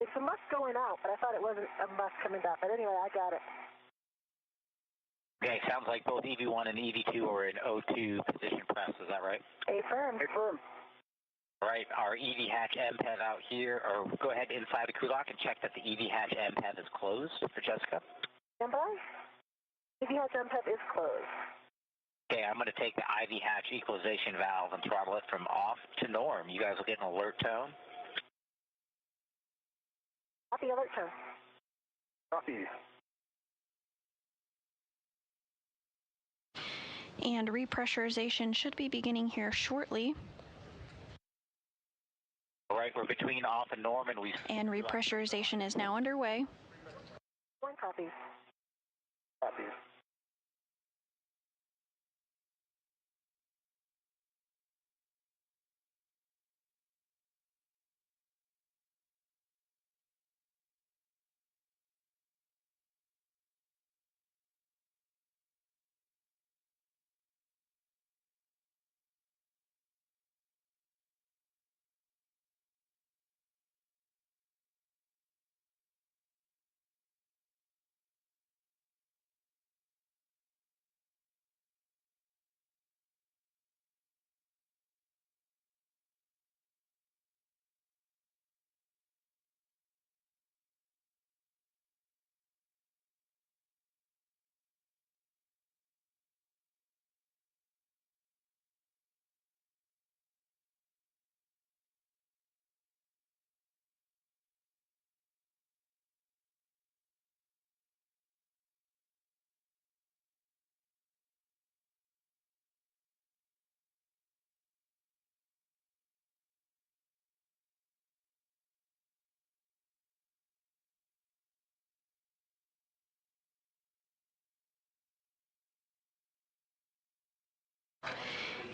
It's a must going out, but I thought it wasn't a must coming back. But anyway, I got it. Okay, sounds like both EV1 and EV2 are in O2 position press. Is that right? Affirm. Affirm. All right, our EV hatch MPEV out here, or go ahead inside the crew lock and check that the EV hatch MPEV is closed for Jessica. Stand by. EV hatch MPEV is closed. Okay, I'm going to take the IV hatch equalization valve and throttle it from off to norm. You guys will get an alert tone. Copy, alert tone. Copy. And repressurization should be beginning here shortly. All right, we're between off and norm, and repressurization is now underway. One copy. Copy.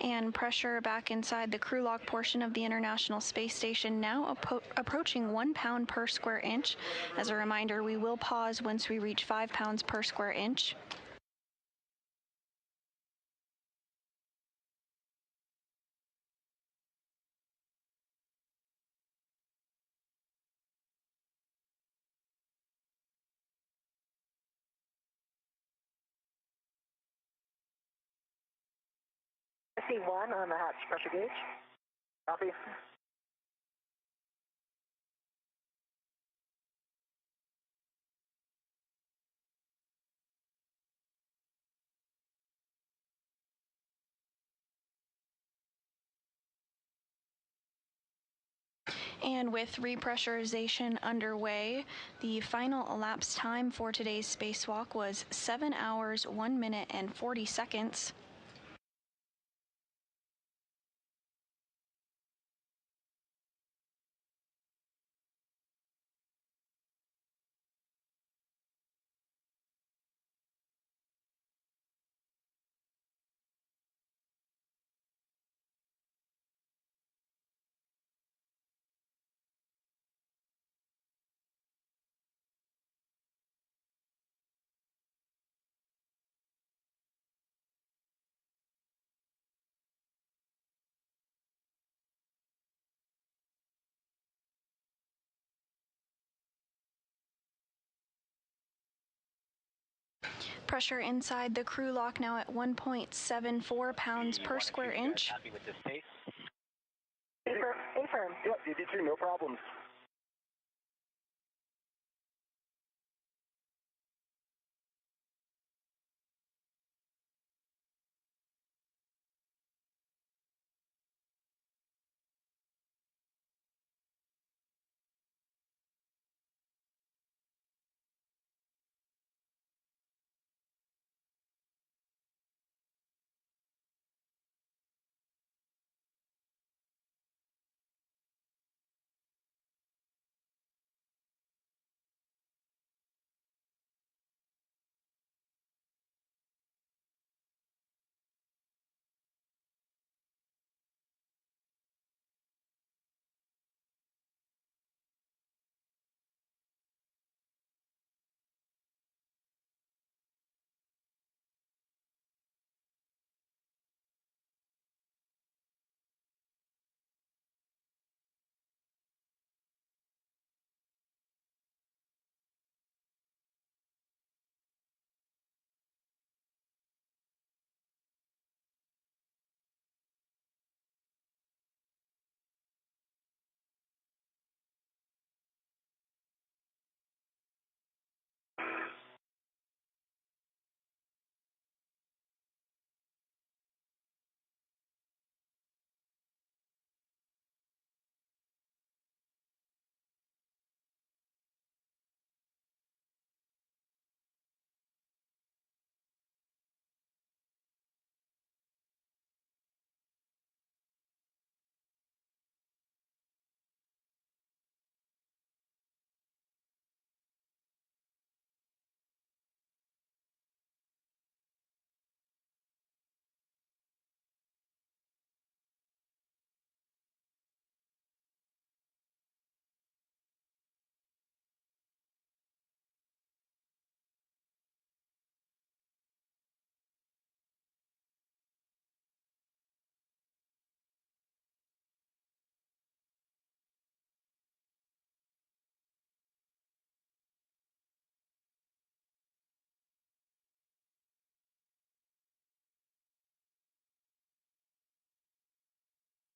And pressure back inside the crew lock portion of the International Space Station, now approaching 1 pound per square inch. As a reminder, we will pause once we reach 5 pounds per square inch. I see one on the hatch pressure gauge. Copy. And with repressurization underway, the final elapsed time for today's spacewalk was 7 hours, 1 minute, and 40 seconds. Pressure inside the crew lock now at 1.74 pounds per square inch. Happy with this pace? A-firm. Yep, DD2, no problems.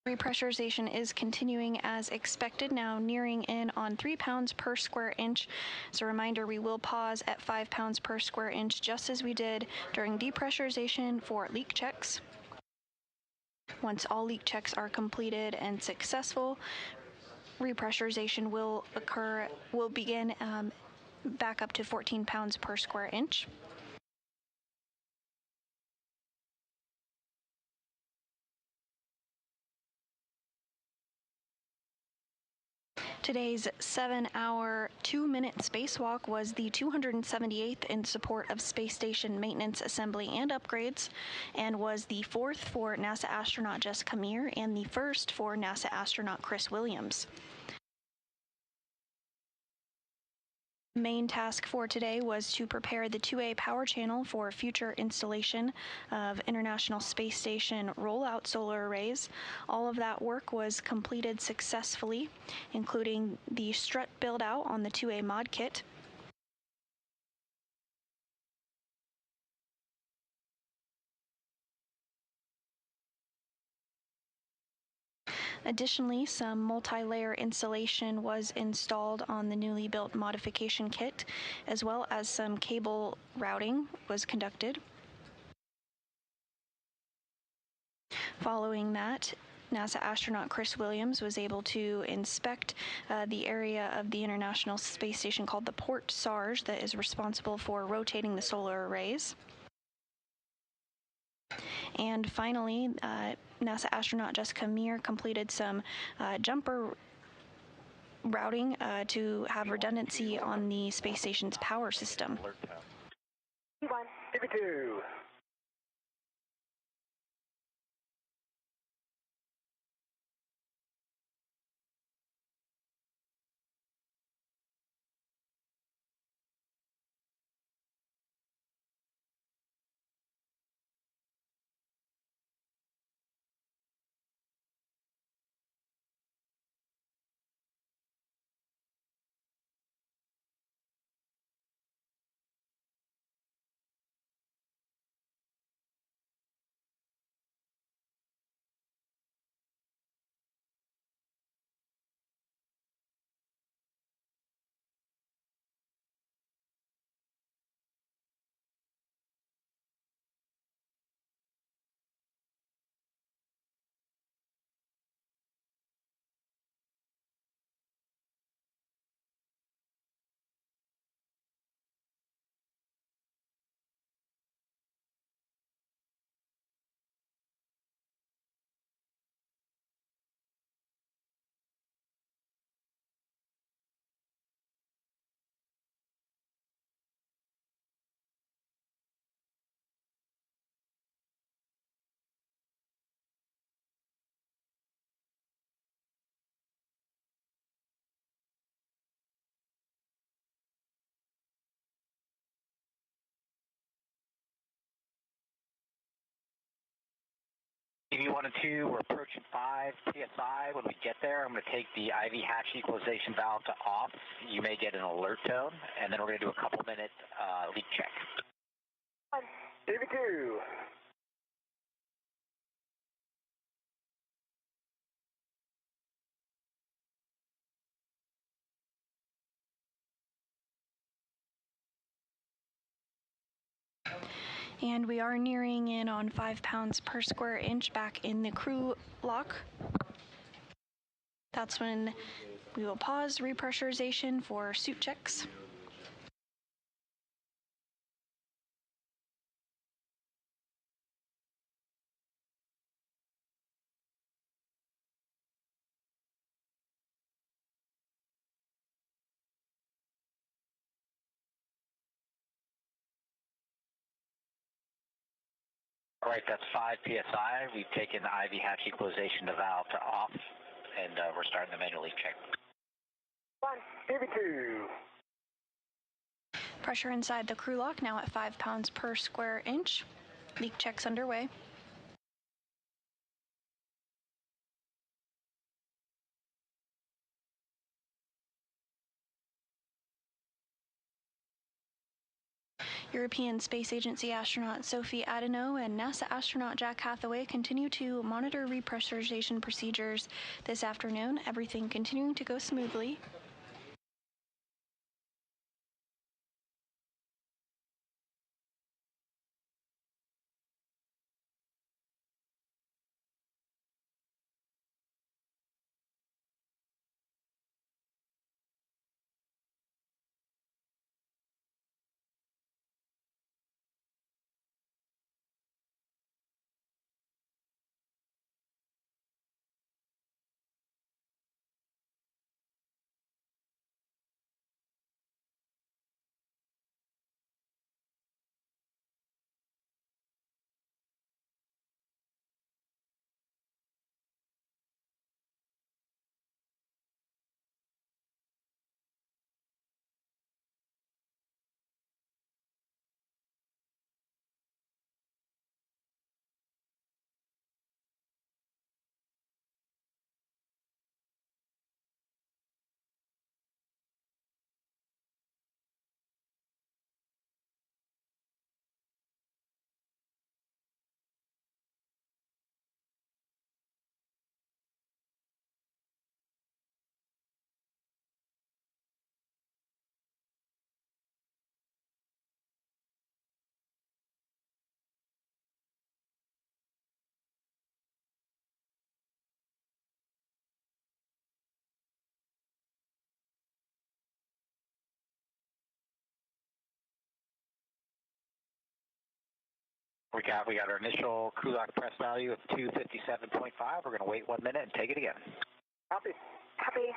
Repressurization is continuing as expected, now nearing in on 3 pounds per square inch. As a reminder, we will pause at 5 pounds per square inch, just as we did during depressurization for leak checks. Once all leak checks are completed and successful, repressurization will begin back up to 14 pounds per square inch. Today's 7-hour, 2-minute spacewalk was the 278th in support of space station maintenance, assembly, and upgrades, and was the 4th for NASA astronaut Jessica Meir and the 1st for NASA astronaut Chris Williams. Main task for today was to prepare the 2A power channel for future installation of International Space Station rollout solar arrays. All of that work was completed successfully, including the strut build-out on the 2A mod kit. Additionally, some multi-layer insulation was installed on the newly built modification kit, as well as some cable routing was conducted. Following that, NASA astronaut Chris Williams was able to inspect the area of the International Space Station called the Port Sarge that is responsible for rotating the solar arrays. And finally, NASA astronaut Jessica Meir completed some jumper routing to have redundancy on the space station's power system. One, two. EV1 and 2, we're approaching 5 PSI. When we get there, I'm going to take the IV hatch equalization valve to off. You may get an alert tone, and then we're going to do a couple-minute leak check. EV2. And we are nearing in on 5 pounds per square inch back in the crew lock. That's when we will pause repressurization for suit checks. All right, that's 5 PSI. We've taken the IV hatch equalization valve to off, and we're starting the manual leak check. 1, EV2. Pressure inside the crew lock now at 5 pounds per square inch. Leak checks underway. European Space Agency astronaut Sophie Adeno and NASA astronaut Jack Hathaway continue to monitor repressurization procedures this afternoon, everything continuing to go smoothly. We got our initial crew lock press value of 257.5. We're going to wait 1 minute and take it again. Copy. Copy.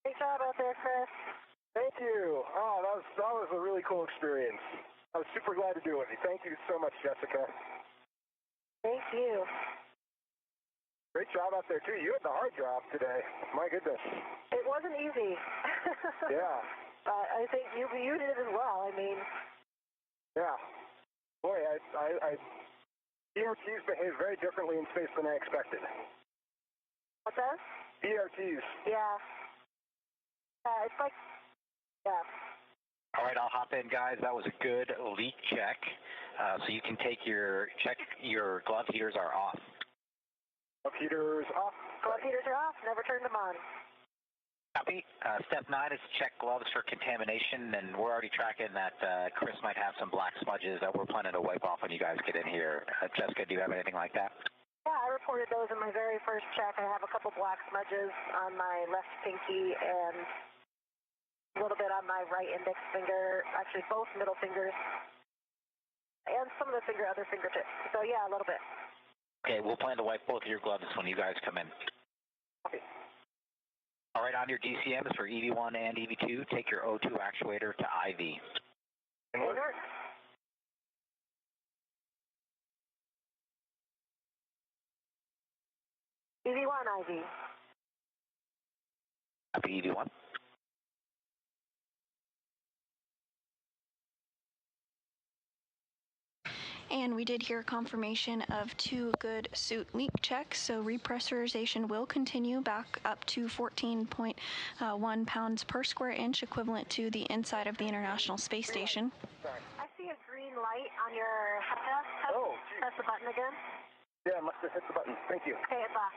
Great job out there, Chris. Thank you. Oh, that was a really cool experience. I was super glad to do it. Thank you so much, Jessica. Thank you. Great job out there, too. You had the hard job today. My goodness. It wasn't easy. Yeah. But I think you did as well. I mean. Yeah. Boy, ERTs behave very differently in space than I expected. What's that? ERTs. Yeah. It's like, yeah. All right, I'll hop in, guys. That was a good leak check. So you can take your glove heaters are off. Glove heaters off. Glove heaters are off. Never turned them on. Copy. Step 9 is to check gloves for contamination, and we're already tracking that Chris might have some black smudges that we're planning to wipe off when you guys get in here. Jessica, do you have anything like that? Yeah, I reported those in my very first check. I have a couple black smudges on my left pinky and a little bit on my right index finger, actually both middle fingers, and some of the other fingertips. So yeah, a little bit. Okay, we'll plan to wipe both of your gloves when you guys come in. Okay. All right, on your DCMs for EV1 and EV2, take your O2 actuator to IV. Inward. EV1 IV. Copy, EV1. And we did hear confirmation of 2 good suit leak checks, so repressurization will continue back up to 14.1 pounds per square inch, equivalent to the inside of the International Space Station. I see a green light on your HECA. Oh, press the button again. Yeah, I must have hit the button. Thank you. Okay, it's off.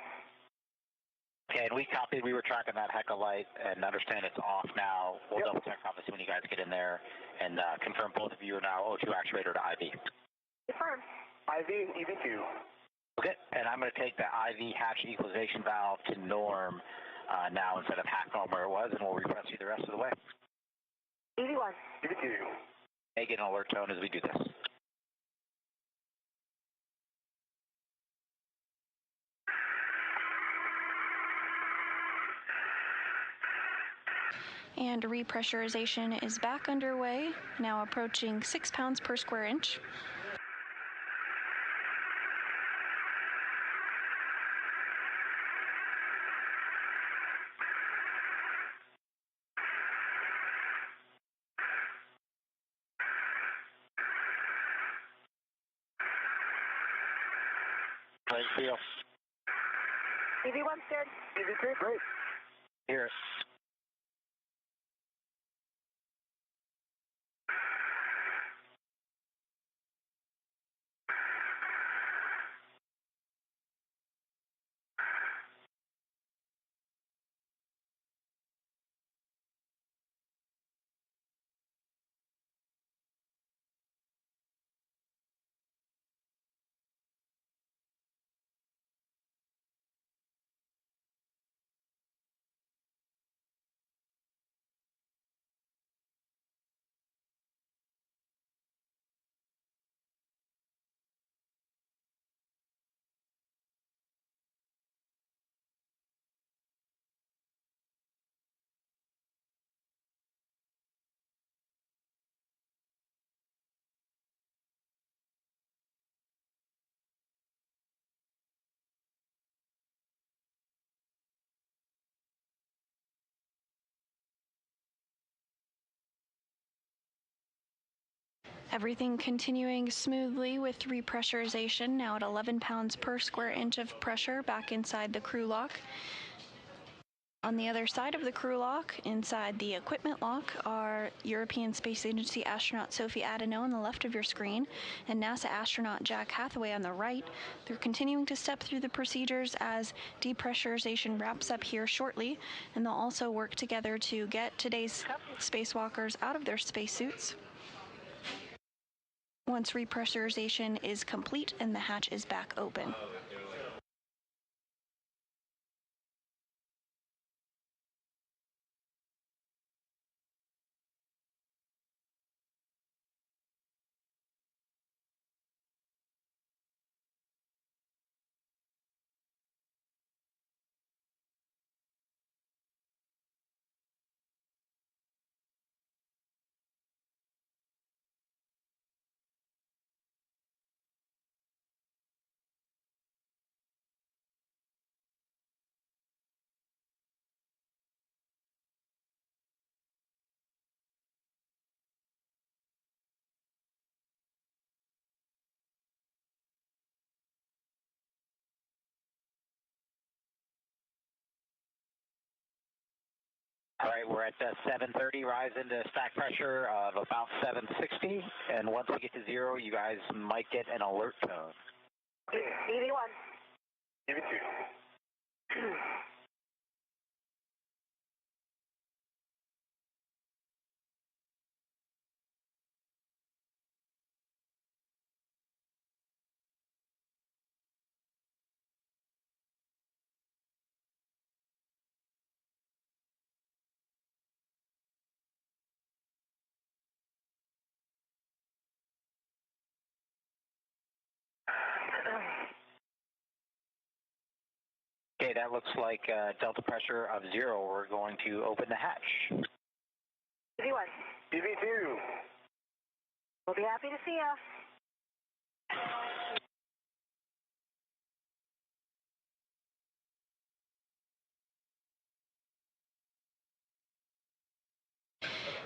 Okay, and we copied. We were tracking that HECA light and understand it's off now. We'll double check, obviously, when you guys get in there and confirm both of you are now O2 actuator to IV. Confirm. IV, EV2. Okay, and I'm going to take the IV hatch equalization valve to norm now instead of half norm where it was, and we'll repress you the rest of the way. EV1. EV2. Make an alert tone as we do this. And repressurization is back underway, now approaching 6 pounds per square inch. How do you feel? EV1's good. EV2, great. Hear it. Everything continuing smoothly with repressurization, now at 11 pounds per square inch of pressure back inside the crew lock. On the other side of the crew lock, inside the equipment lock, are European Space Agency astronaut Sophie Adeneau on the left of your screen and NASA astronaut Jack Hathaway on the right. They're continuing to step through the procedures as depressurization wraps up here shortly, and they'll also work together to get today's spacewalkers out of their spacesuits. Once repressurization is complete and the hatch is back open. All right, we're at 730, rise into stack pressure of about 760, and once we get to zero, you guys might get an alert tone. EV1. EV2. Okay, that looks like delta pressure of 0. We're going to open the hatch. EV1. EV2. We'll be happy to see you.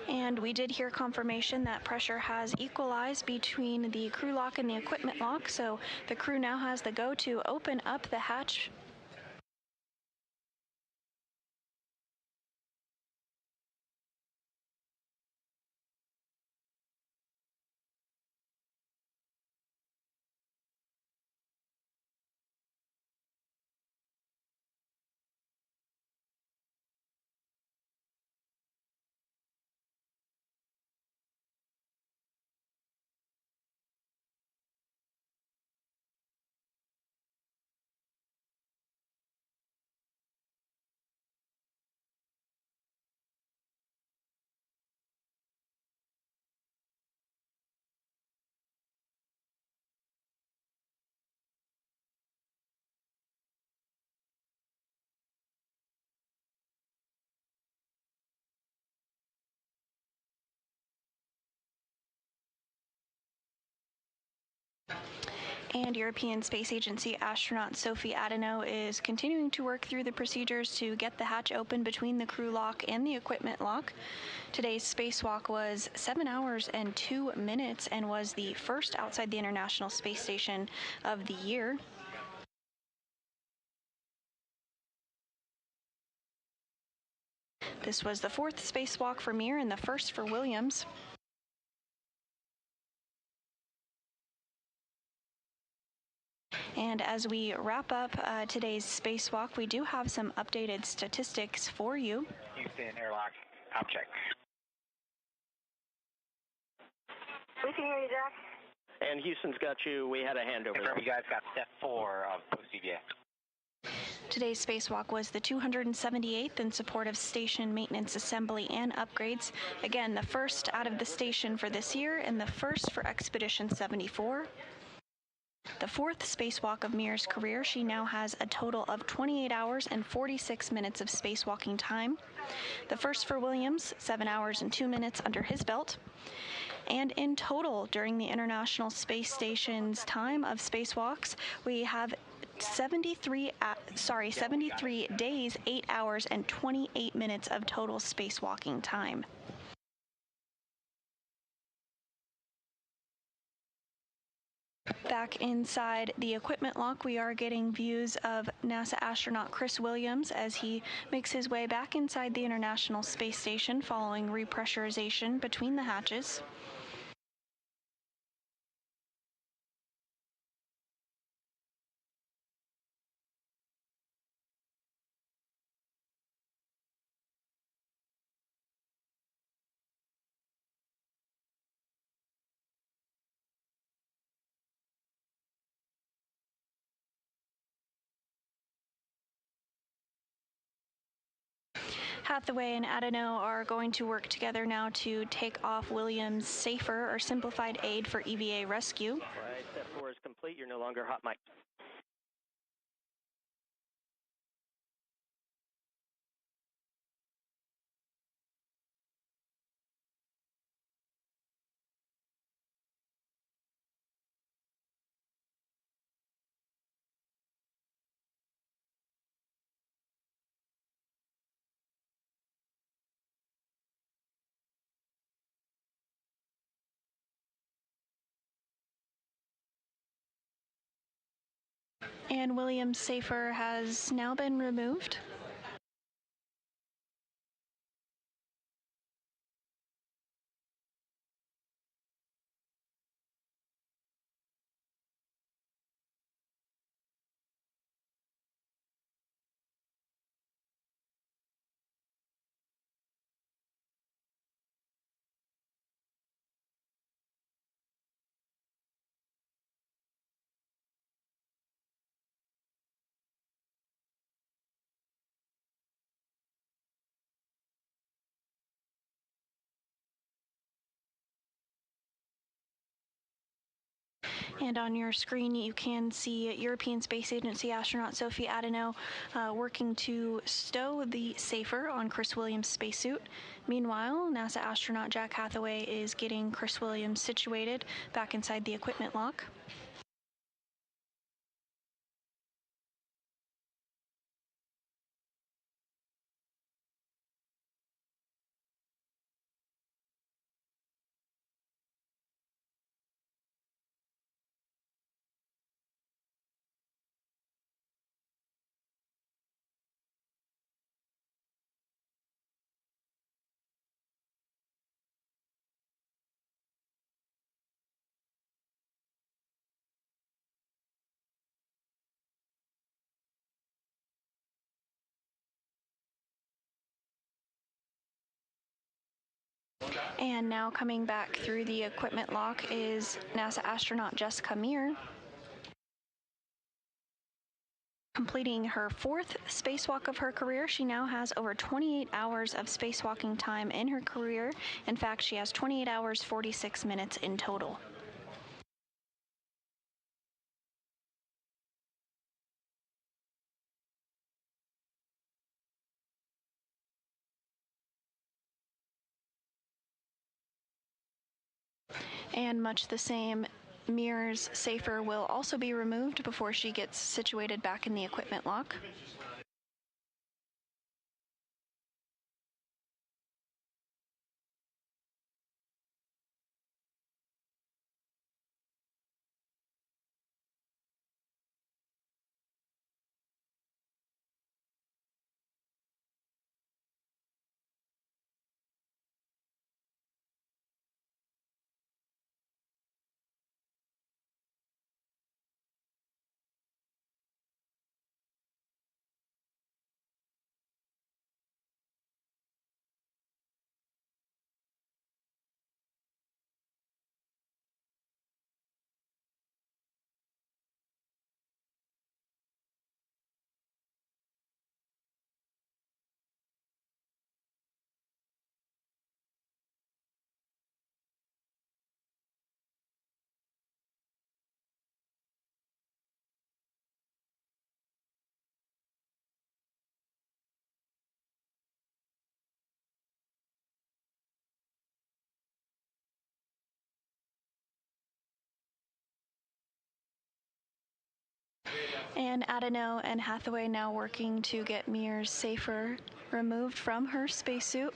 And we did hear confirmation that pressure has equalized between the crew lock and the equipment lock, so the crew now has the go to open up the hatch. And European Space Agency astronaut Sophie Adeneau is continuing to work through the procedures to get the hatch open between the crew lock and the equipment lock. Today's spacewalk was 7 hours and 2 minutes and was the first outside the International Space Station of the year. This was the 4th spacewalk for Mir and the 1st for Williams. And as we wrap up today's spacewalk, we do have some updated statistics for you. Houston, airlock, check. We can hear you, Jack. And Houston's got you. We had a handover. Confirm you guys got step 4 of post-EVA. Today's spacewalk was the 278th in support of station maintenance assembly and upgrades. Again, the first out of the station for this year and the first for Expedition 74. The 4th spacewalk of Mir's career, she now has a total of 28 hours and 46 minutes of spacewalking time. The first for Williams, 7 hours and 2 minutes under his belt. And in total, during the International Space Station's time of spacewalks, we have 73 days, 8 hours, and 28 minutes of total spacewalking time. Back inside the equipment lock, we are getting views of NASA astronaut Chris Williams as he makes his way back inside the International Space Station following repressurization between the hatches. Hathaway and Adeno are going to work together now to take off Williams' SAFER, or Simplified Aid for EVA Rescue. All right, step 4 is complete. You're no longer hot mic. And Williams' SAFER has now been removed. And on your screen, you can see European Space Agency astronaut Sophie Adeno working to stow the SAFER on Chris Williams' spacesuit. Meanwhile, NASA astronaut Jack Hathaway is getting Chris Williams situated back inside the equipment lock. And now coming back through the equipment lock is NASA astronaut Jessica Meir, completing her 4th spacewalk of her career. She now has over 28 hours of spacewalking time in her career. In fact, she has 28 hours, 46 minutes in total. And much the same, Meir's SAFER will also be removed before she gets situated back in the equipment lock. And Adeno and Hathaway now working to get Meir's SAFER removed from her spacesuit.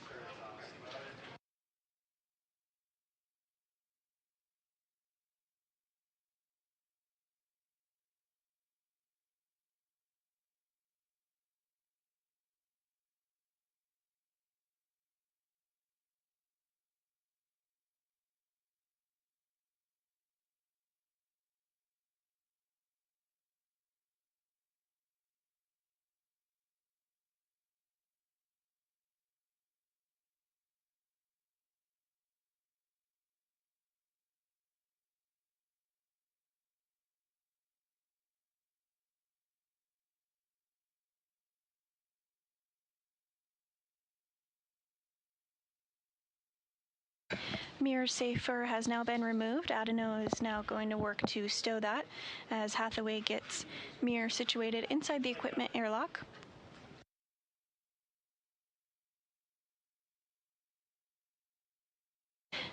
Mirror safer has now been removed. Adeno is now going to work to stow that as Hathaway gets Mir situated inside the equipment airlock.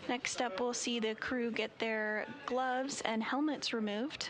Next up, we'll see the crew get their gloves and helmets removed.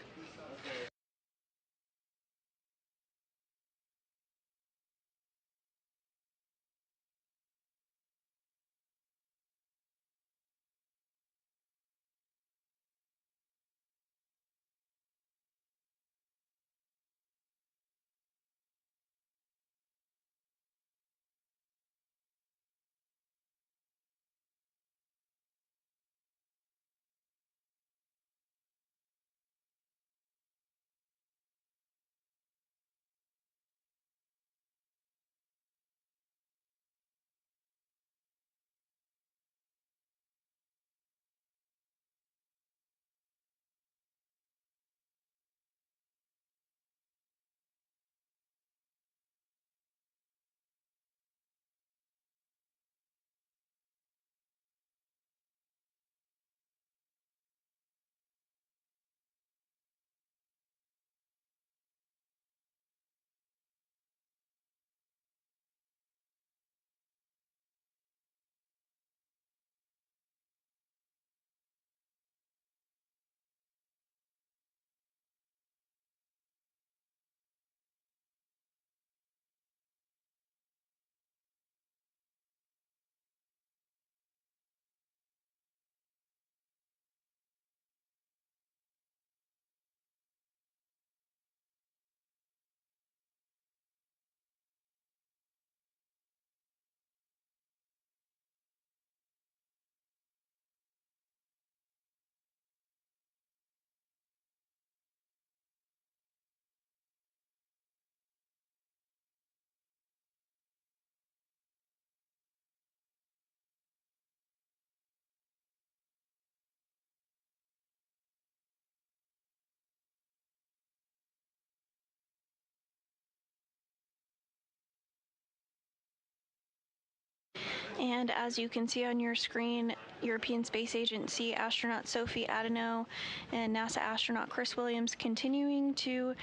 And as you can see on your screen, European Space Agency astronaut Sophie Adeno and NASA astronaut Chris Williams continuing to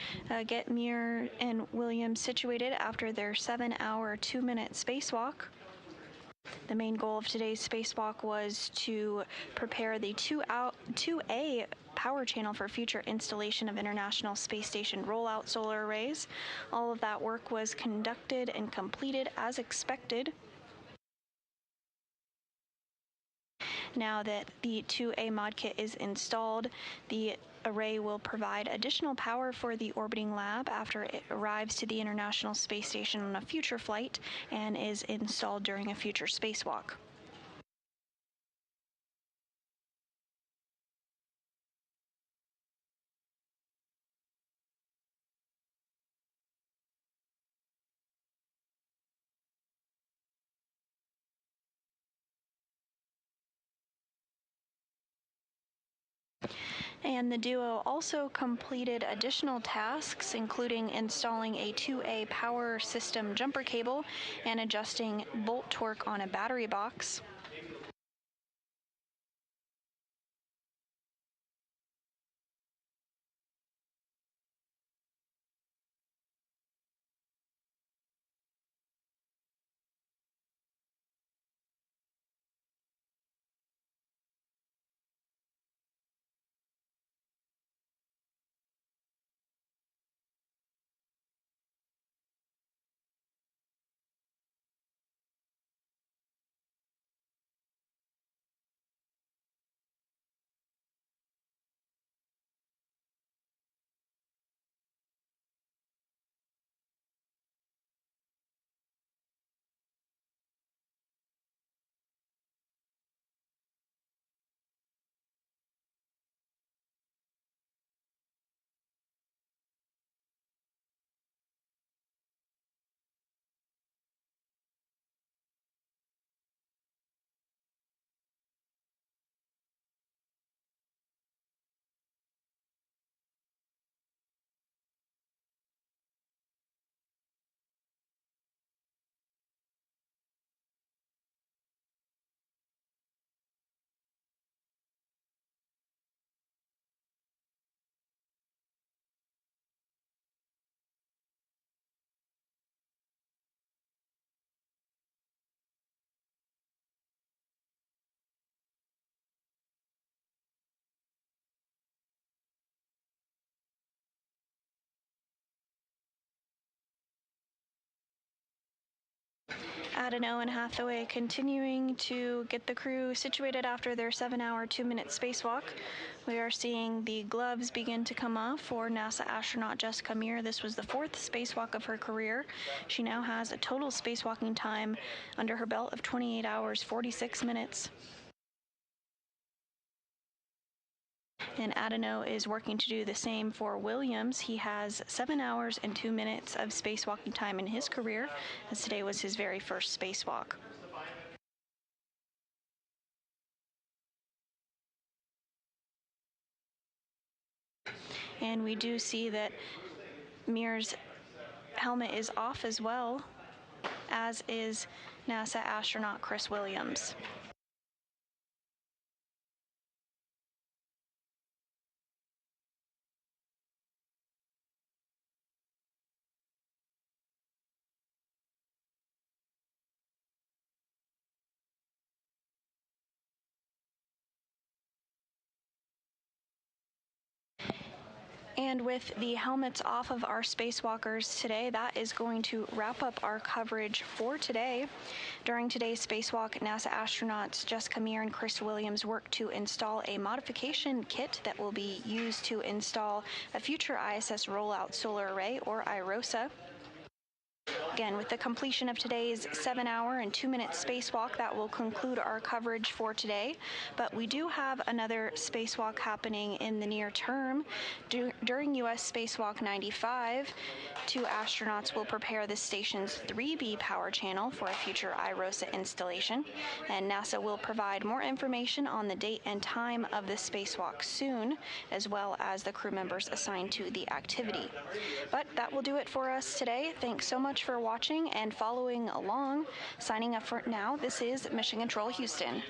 get Mir and Williams situated after their 7-hour, 2-minute spacewalk. The main goal of today's spacewalk was to prepare the 2A power channel for future installation of International Space Station rollout solar arrays. All of that work was conducted and completed as expected. Now that the 2A mod kit is installed, the array will provide additional power for the orbiting lab after it arrives to the International Space Station on a future flight and is installed during a future spacewalk. And the duo also completed additional tasks, including installing a 2A power system jumper cable and adjusting bolt torque on a battery box. Adeno and Hathaway continuing to get the crew situated after their 7-hour, 2-minute spacewalk. We are seeing the gloves begin to come off for NASA astronaut Jessica Meir. This was the 4th spacewalk of her career. She now has a total spacewalking time under her belt of 28 hours, 46 minutes. And Adeno is working to do the same for Williams. He has 7 hours and 2 minutes of spacewalking time in his career, as today was his very first spacewalk. And we do see that Meir's helmet is off as well, as is NASA astronaut Chris Williams. And with the helmets off of our spacewalkers today, that is going to wrap up our coverage for today. During today's spacewalk, NASA astronauts Jessica Meir and Chris Williams worked to install a modification kit that will be used to install a future ISS rollout solar array, or IROSA. Again, with the completion of today's 7-hour and 2-minute spacewalk, that will conclude our coverage for today. But we do have another spacewalk happening in the near term. During U.S. Spacewalk 95, 2 astronauts will prepare the station's 3B power channel for a future IROSA installation. And NASA will provide more information on the date and time of the spacewalk soon, as well as the crew members assigned to the activity. But that will do it for us today. Thanks so much for watching and following along. Signing up for now, this is Mission Control Houston.